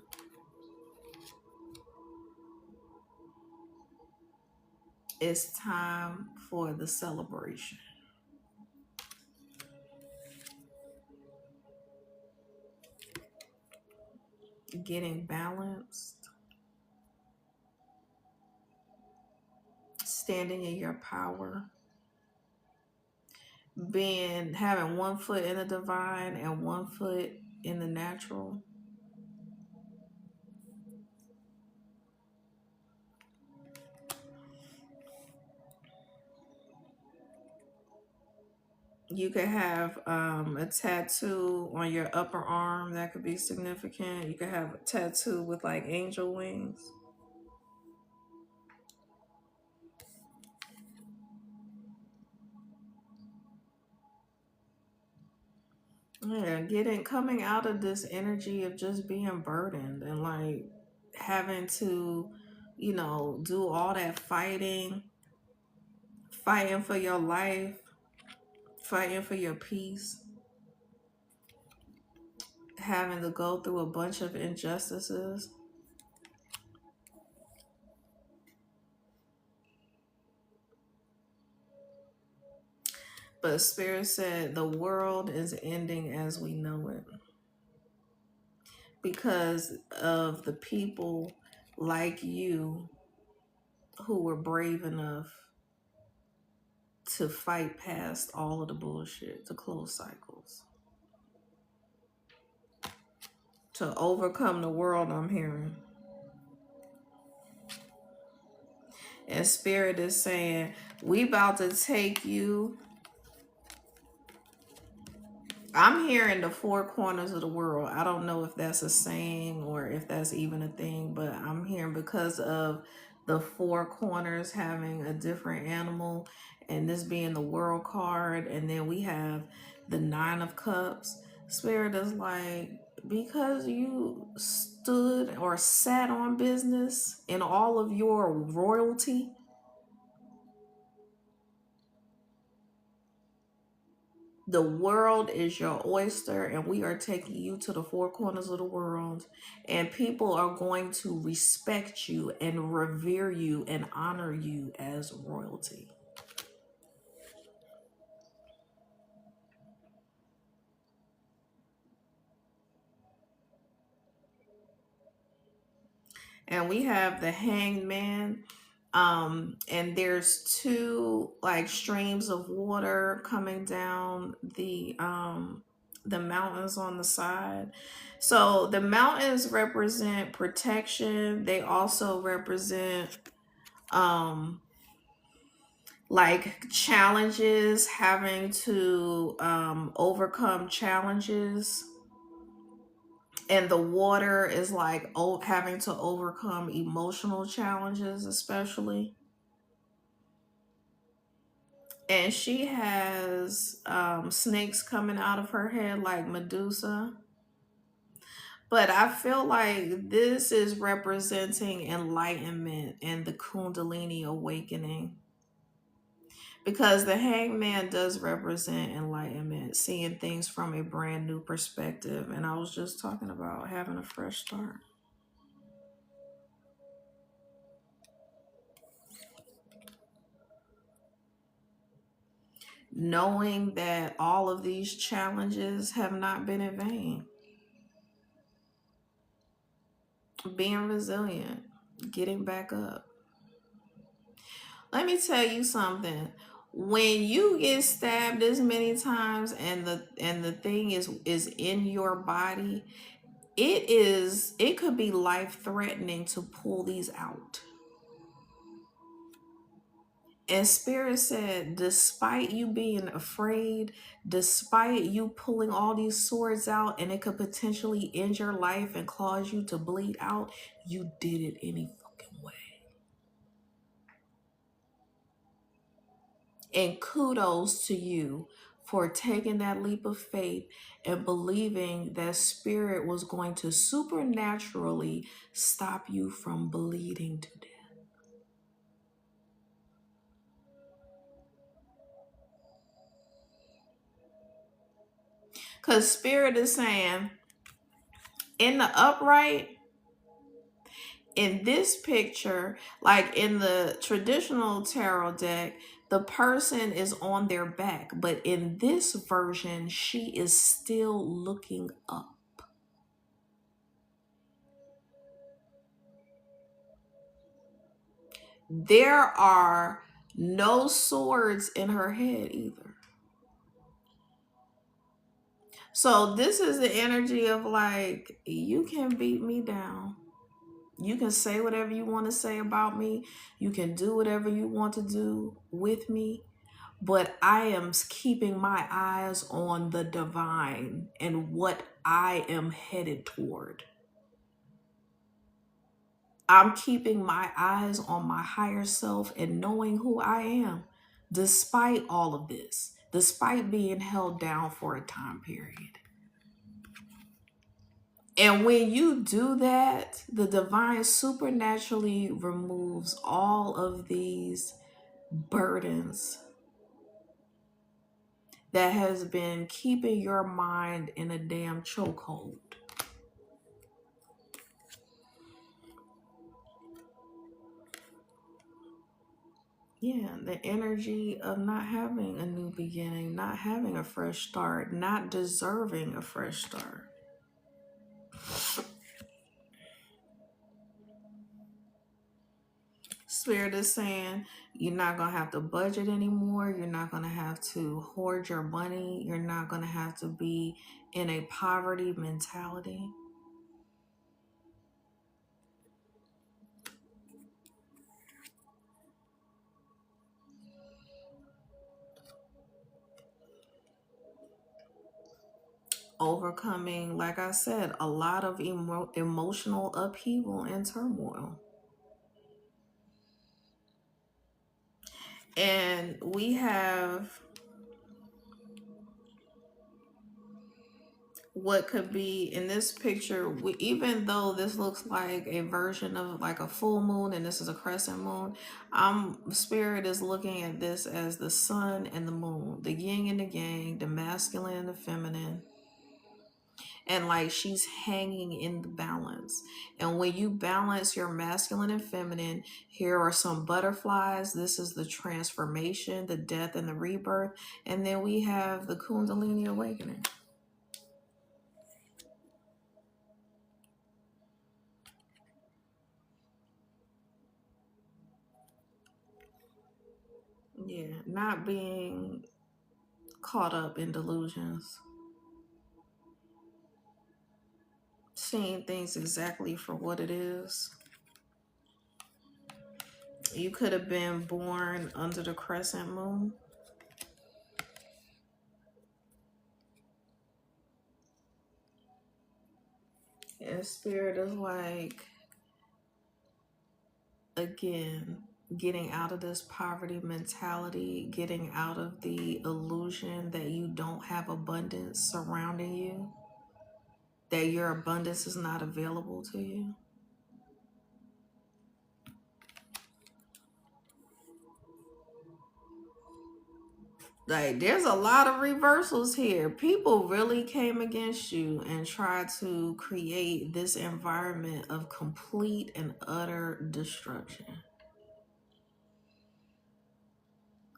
It's time for the celebration. Getting balanced. Standing in your power. Having 1 foot in the divine and 1 foot in the natural. You could have a tattoo on your upper arm that could be significant. You could have a tattoo with like angel wings. Yeah, coming out of this energy of just being burdened and like having to, do all that fighting for your life, fighting for your peace, having to go through a bunch of injustices. But Spirit said the world is ending as we know it because of the people like you who were brave enough to fight past all of the bullshit, to close cycles, to overcome the world, I'm hearing. And Spirit is saying, we about to take you. I'm hearing the 4 corners of the world. I don't know if that's a saying or if that's even a thing, but I'm hearing because of the 4 corners having a different animal, and this being the world card, and then we have the 9 of cups. Spirit is like, because you stood or sat on business in all of your royalty, the world is your oyster, and we are taking you to the 4 corners of the world, and people are going to respect you and revere you and honor you as royalty. And we have the Hanged Man. And there's two like streams of water coming down the mountains on the side. So the mountains represent protection. They also represent um like challenges, having to overcome challenges. And the water is like having to overcome emotional challenges, especially. And she has snakes coming out of her head like Medusa. But I feel like this is representing enlightenment and the Kundalini awakening, because the hangman does represent enlightenment, seeing things from a brand new perspective. And I was just talking about having a fresh start. Knowing that all of these challenges have not been in vain. Being resilient, getting back up. Let me tell you something. When you get stabbed this many times and the thing is in your body, it could be life threatening to pull these out. And Spirit said, despite you being afraid, despite you pulling all these swords out and it could potentially end your life and cause you to bleed out, you did it any fucking way. And kudos to you for taking that leap of faith and believing that Spirit was going to supernaturally stop you from bleeding to death. Because Spirit is saying, in the upright, in this picture, like in the traditional tarot deck, the person is on their back. But in this version, she is still looking up. There are no swords in her head either. So this is the energy of like, you can beat me down. You can say whatever you want to say about me. You can do whatever you want to do with me. But I am keeping my eyes on the divine and what I am headed toward. I'm keeping my eyes on my higher self and knowing who I am, despite all of this, despite being held down for a time period. And when you do that, the divine supernaturally removes all of these burdens that has been keeping your mind in a damn chokehold. Yeah, the energy of not having a new beginning, not having a fresh start, not deserving a fresh start. Spirit is saying you're not going to have to budget anymore. You're not going to have to hoard your money. You're not going to have to be in a poverty mentality. Overcoming, like I said, a lot of emotional upheaval and turmoil. And we have what could be in this picture, even though this looks like a version of like a full moon and this is a crescent moon, Spirit is looking at this as the sun and the moon, the yin and the yang, the masculine and the feminine. And like she's hanging in the balance. And when you balance your masculine and feminine, here are some butterflies. This is the transformation, the death and the rebirth. And then we have the Kundalini awakening. not being caught up in delusions, seeing things exactly for what it is. You could have been born under the crescent moon. And spirit is like, again, getting out of this poverty mentality, getting out of the illusion that you don't have abundance surrounding you, that your abundance is not available to you. Like, there's a lot of reversals here. People really came against you and tried to create this environment of complete and utter destruction,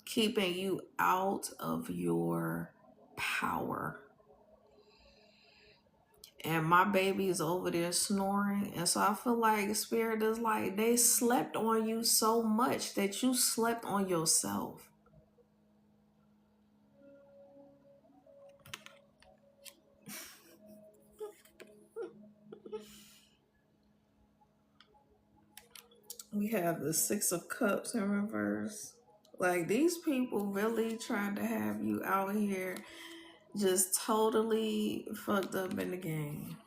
keeping you out of your power. And my baby is over there snoring. And so I feel like spirit is like, they slept on you so much that you slept on yourself. We have the Six of Cups in reverse. Like, these people really trying to have you out here just totally fucked up in the game.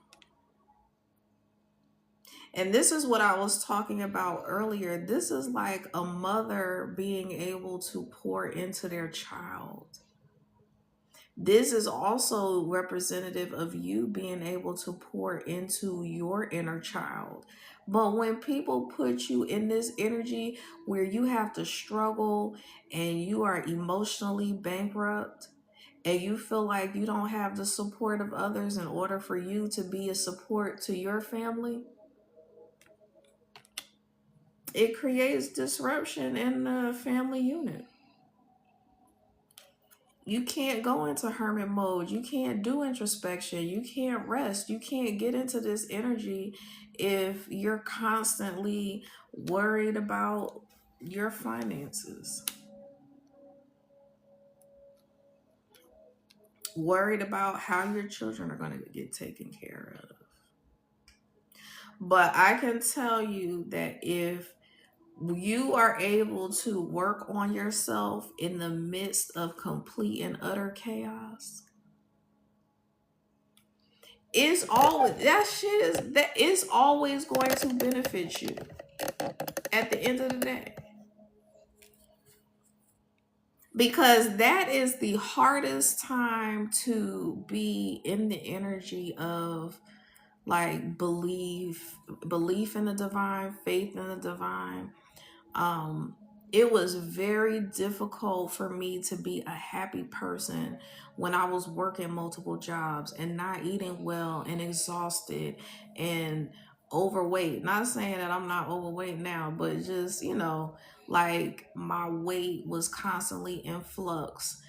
And this is what I was talking about earlier. This is like a mother being able to pour into their child. This is also representative of you being able to pour into your inner child. But when people put you in this energy where you have to struggle and you are emotionally bankrupt and you feel like you don't have the support of others in order for you to be a support to your family, it creates disruption in the family unit. You can't go into hermit mode. You can't do introspection. You can't rest. You can't get into this energy if you're constantly worried about your finances, worried about how your children are going to get taken care of. But I can tell you that if you are able to work on yourself in the midst of complete and utter chaos, it's always, that shit is, that is always going to benefit you at the end of the day, because that is the hardest time to be in the energy of like belief in the divine, faith in the divine. It was very difficult for me to be a happy person when I was working multiple jobs and not eating well and exhausted and overweight. Not saying that I'm not overweight now, but just, like my weight was constantly in flux.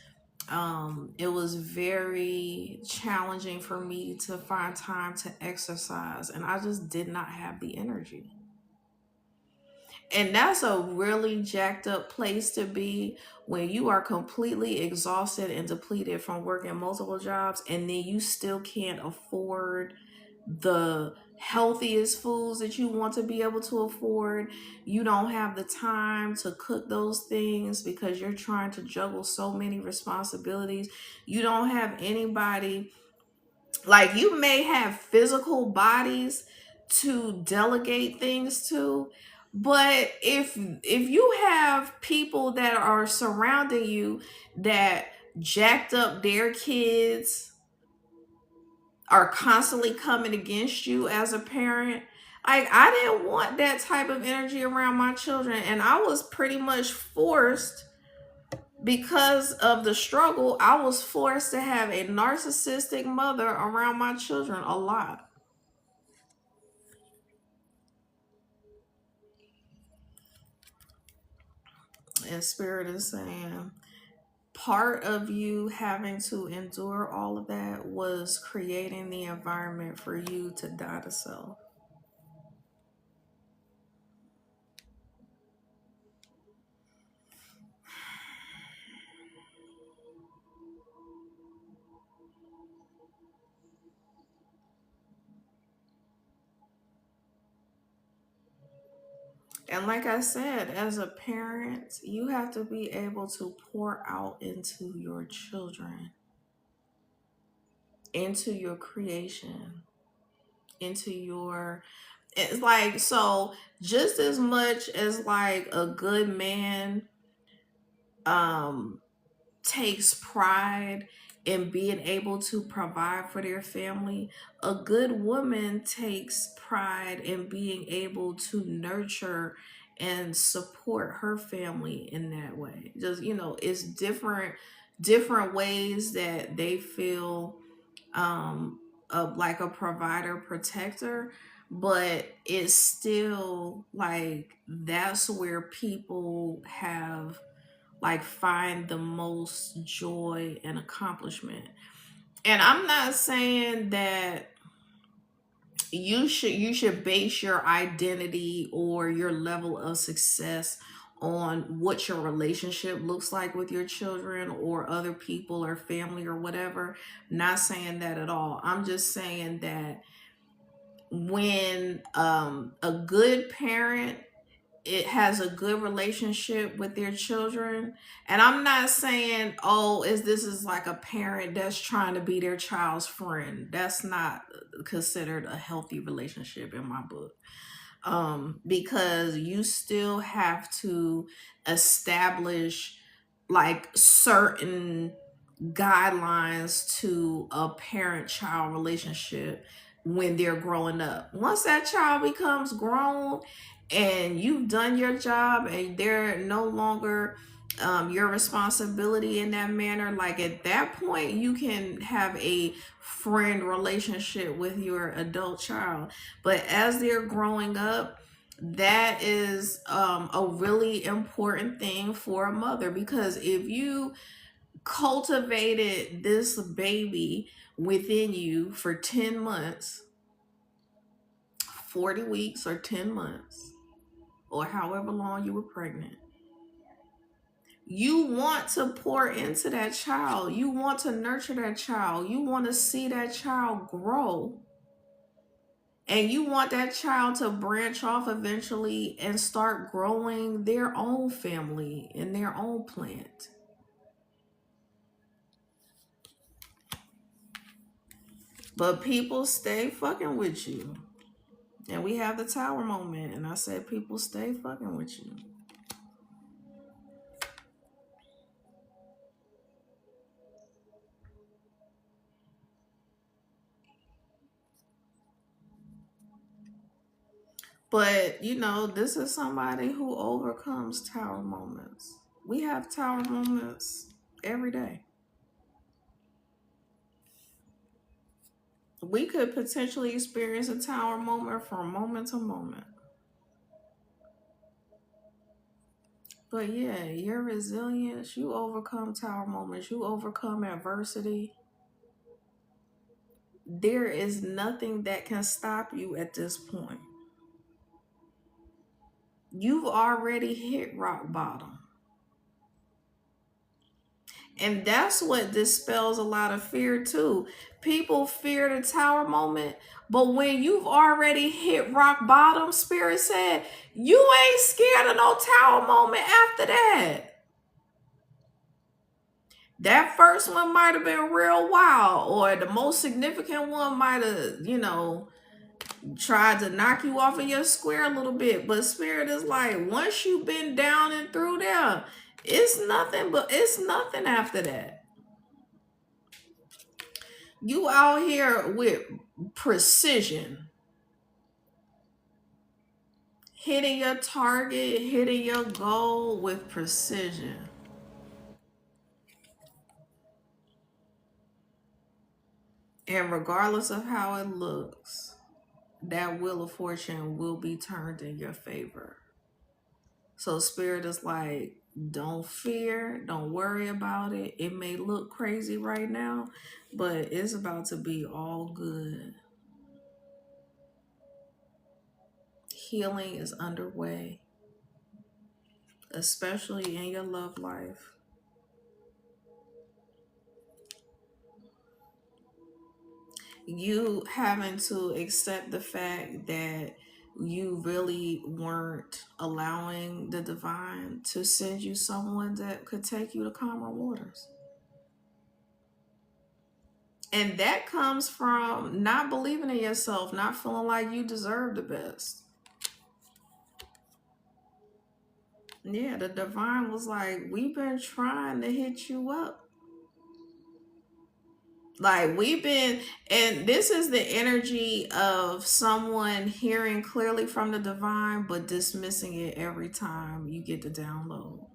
It was very challenging for me to find time to exercise, and I just did not have the energy. And that's a really jacked up place to be when you are completely exhausted and depleted from working multiple jobs, and then you still can't afford the healthiest foods that you want to be able to afford. You don't have the time to cook those things because you're trying to juggle so many responsibilities. You don't have anybody, like, you may have physical bodies to delegate things to, but if you have people that are surrounding you that jacked up their kids, are constantly coming against you as a parent, like, I didn't want that type of energy around my children, and I was pretty much forced, because of the struggle, I was forced to have a narcissistic mother around my children a lot. And spirit is saying part of you having to endure all of that was creating the environment for you to die to self. And like I said, as a parent, you have to be able to pour out into your children, into your creation, into your, it's like, so just as much as like a good man um takes pride in being able to provide for their family, a good woman takes pride in being able to nurture and support her family in that way. Just, it's different ways that they feel like a provider protector, but it's still like that's where people have like find the most joy and accomplishment. And I'm not saying that you should base your identity or your level of success on what your relationship looks like with your children or other people or family or whatever. Not saying that at all. I'm just saying that when a good parent, it has a good relationship with their children. And I'm not saying, oh, is this is like a parent that's trying to be their child's friend. That's not considered a healthy relationship in my book. Because you still have to establish like certain guidelines to a parent child relationship when they're growing up. Once that child becomes grown and you've done your job and they're no longer your responsibility in that manner, like at that point, you can have a friend relationship with your adult child. But as they're growing up, that is a really important thing for a mother, because if you cultivated this baby within you for 10 months, 40 weeks, or 10 months, or however long you were pregnant, you want to pour into that child. You want to nurture that child. You want to see that child grow. And you want that child to branch off eventually and start growing their own family and their own plant. But people stay fucking with you. And we have the tower moment. And I said, people stay fucking with you. But, this is somebody who overcomes tower moments. We have tower moments every day. We could potentially experience a tower moment from moment to moment. But yeah, your resilience, you overcome tower moments, you overcome adversity. There is nothing that can stop you at this point. You've already hit rock bottom. And that's what dispels a lot of fear too. People fear the tower moment, but when you've already hit rock bottom, Spirit said, you ain't scared of no tower moment after that. That first one might have been real wild, or the most significant one might have, tried to knock you off of your square a little bit. But Spirit is like, once you've been down and through there, it's nothing after that. You out here with precision, hitting your target, hitting your goal with precision. And regardless of how it looks, that wheel of fortune will be turned in your favor. So Spirit is like, don't fear, don't worry about it. It may look crazy right now, but it's about to be all good. Healing is underway, especially in your love life. You having to accept the fact that you really weren't allowing the divine to send you someone that could take you to calmer waters. And that comes from not believing in yourself, not feeling like you deserve the best. Yeah, the divine was like, we've been trying to hit you up. Like we've been, and this is the energy of someone hearing clearly from the divine, but dismissing it every time you get the download.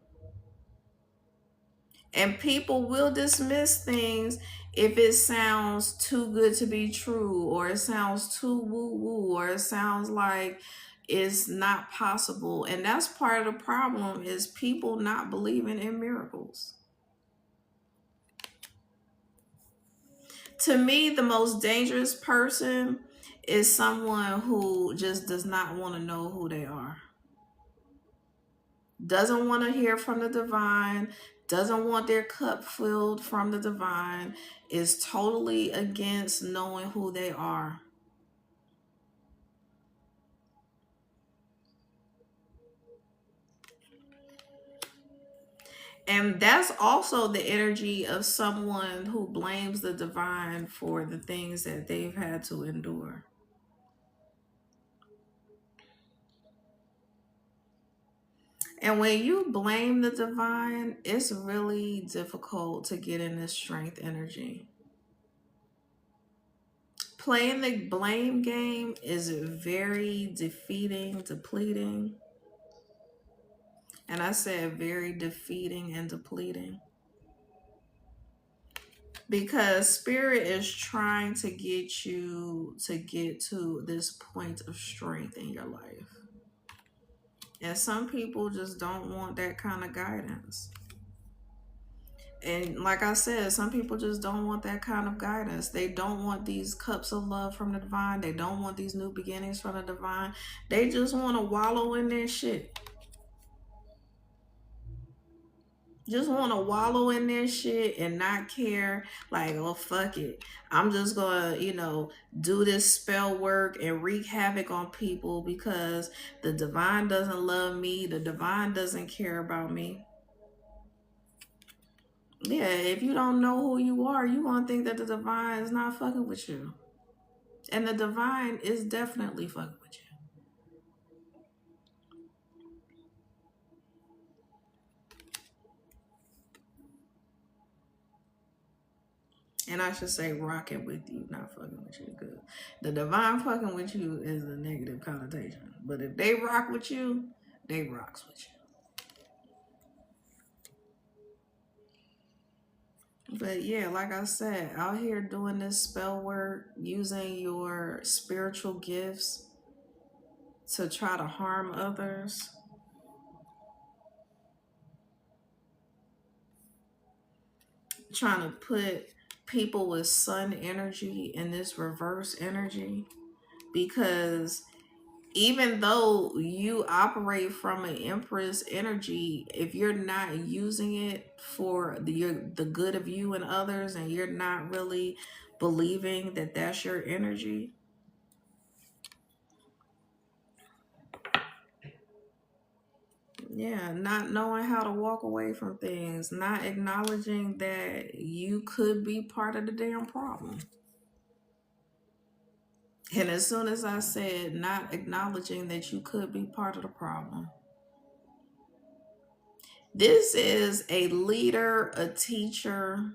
And people will dismiss things if it sounds too good to be true, or it sounds too woo woo, or it sounds like it's not possible. And that's part of the problem, is people not believing in miracles. To me, the most dangerous person is someone who just does not want to know who they are, doesn't want to hear from the divine, doesn't want their cup filled from the divine, is totally against knowing who they are. And that's also the energy of someone who blames the divine for the things that they've had to endure. And when you blame the divine, it's really difficult to get in this strength energy. Playing the blame game is very defeating, depleting. And I said very defeating and depleting. Because spirit is trying to get you to get to this point of strength in your life. And some people just don't want that kind of guidance. And like I said, some people just don't want that kind of guidance. They don't want these cups of love from the divine. They don't want these new beginnings from the divine. They just want to wallow in their shit. Just want to wallow in their shit and not care. Like, oh, fuck it. I'm just going to, do this spell work and wreak havoc on people because the divine doesn't love me. The divine doesn't care about me. Yeah, if you don't know who you are, you gonna think that the divine is not fucking with you. And the divine is definitely fucking with you. And I should say rocking with you, not fucking with you. Because the divine fucking with you is a negative connotation. But if they rock with you, they rocks with you. But yeah, like I said, out here doing this spell work, using your spiritual gifts to try to harm others. Trying to put people with sun energy in this reverse energy, because even though you operate from an empress energy, if you're not using it for the good of you and others, and you're not really believing that that's your energy, yeah, not knowing how to walk away from things, not acknowledging that you could be part of the damn problem. And as soon as I said not acknowledging that you could be part of the problem, this is a leader, a teacher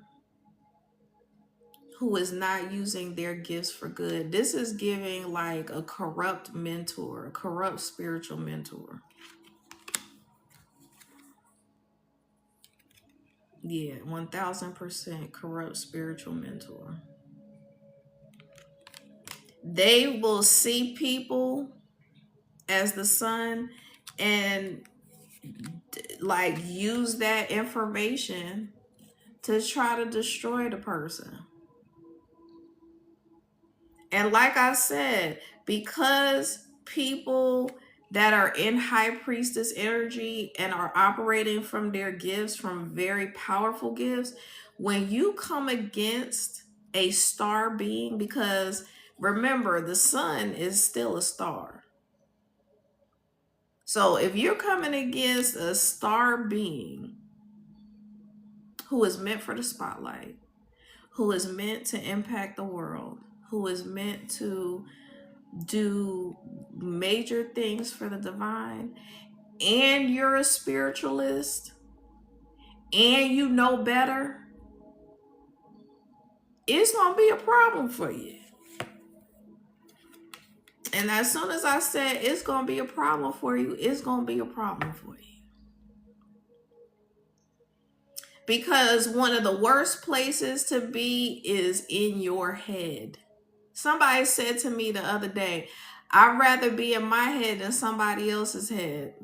who is not using their gifts for good. This is giving like a corrupt mentor, a corrupt spiritual mentor. Yeah, 1000% corrupt spiritual mentor. They will see people as the sun and like use that information to try to destroy the person. And like I said, because people that are in high priestess energy and are operating from their gifts, from very powerful gifts, when you come against a star being, because remember, the sun is still a star. So if you're coming against a star being who is meant for the spotlight, who is meant to impact the world, who is meant to do major things for the divine, and you're a spiritualist and you know better, it's going to be a problem for you. And as soon as I said it's going to be a problem for you, it's going to be a problem for you. Because one of the worst places to be is in your head. Somebody said to me the other day, I'd rather be in my head than somebody else's head.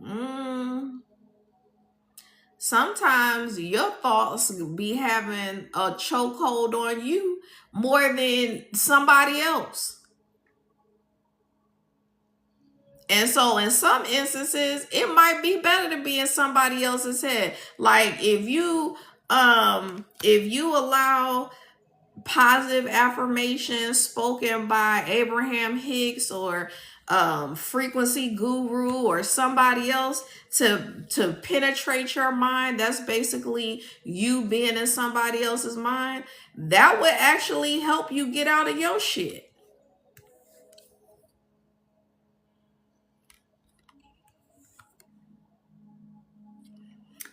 Sometimes your thoughts be having a chokehold on you more than somebody else. And so in some instances, it might be better to be in somebody else's head. Like if you allow positive affirmations spoken by Abraham Hicks or frequency guru or somebody else to penetrate your mind, that's basically you being in somebody else's mind, that would actually help you get out of your shit.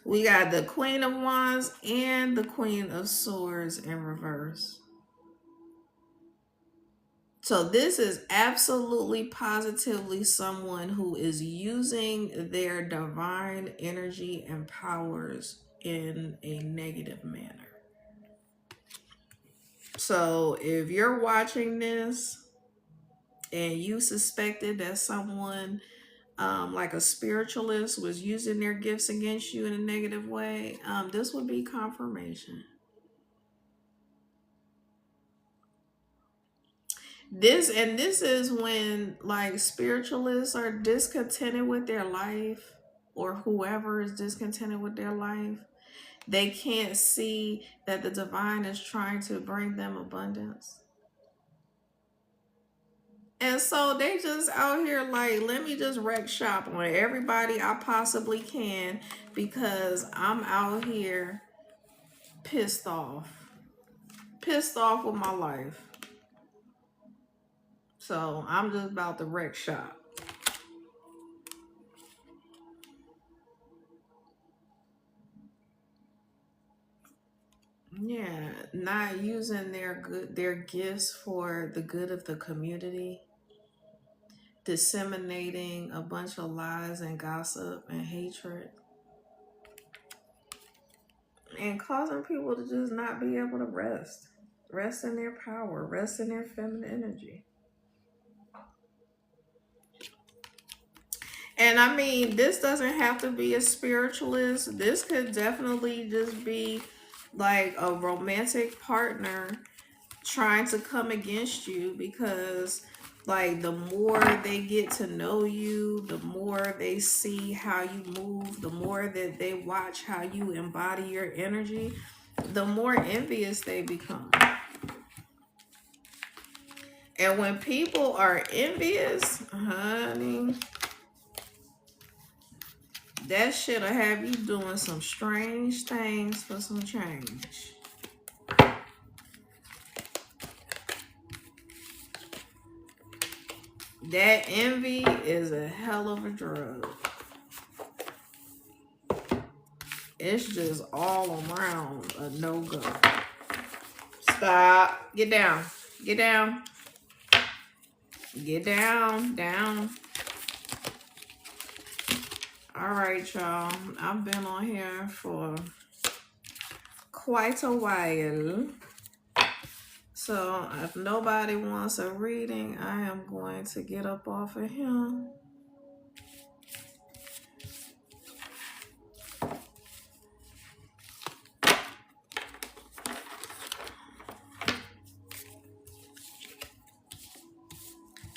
We got the Queen of Wands and the Queen of Swords in reverse. So this is absolutely positively someone who is using their divine energy and powers in a negative manner. So if you're watching this and you suspected that someone like a spiritualist was using their gifts against you in a negative way, this would be confirmation. This is when like spiritualists are discontented with their life, or whoever is discontented with their life. They can't see that the divine is trying to bring them abundance. And so they just out here like, let me just wreck shop on everybody I possibly can because I'm out here pissed off with my life. So I'm just about to wreck shop. Yeah, not using their gifts for the good of the community, disseminating a bunch of lies and gossip and hatred, and causing people to just not be able to rest in their power, rest in their feminine energy. And I mean, this doesn't have to be a spiritualist. This could definitely just be like a romantic partner trying to come against you, because like the more they get to know you, the more they see how you move, the more that they watch how you embody your energy, the more envious they become. And when people are envious, honey, that shit'll have you doing some strange things for some change. That envy is a hell of a drug. It's just all around a no-go. Stop. Get down. Get down. Get down. Down. All right, y'all. I've been on here for quite a while. So if nobody wants a reading, I am going to get up off of him.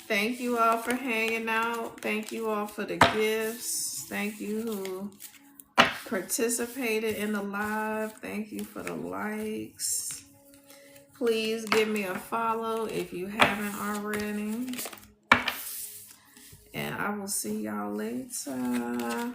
Thank you all for hanging out. Thank you all for the gifts. Thank you who participated in the live. Thank you for the likes. Please give me a follow if you haven't already. And I I will see y'all later.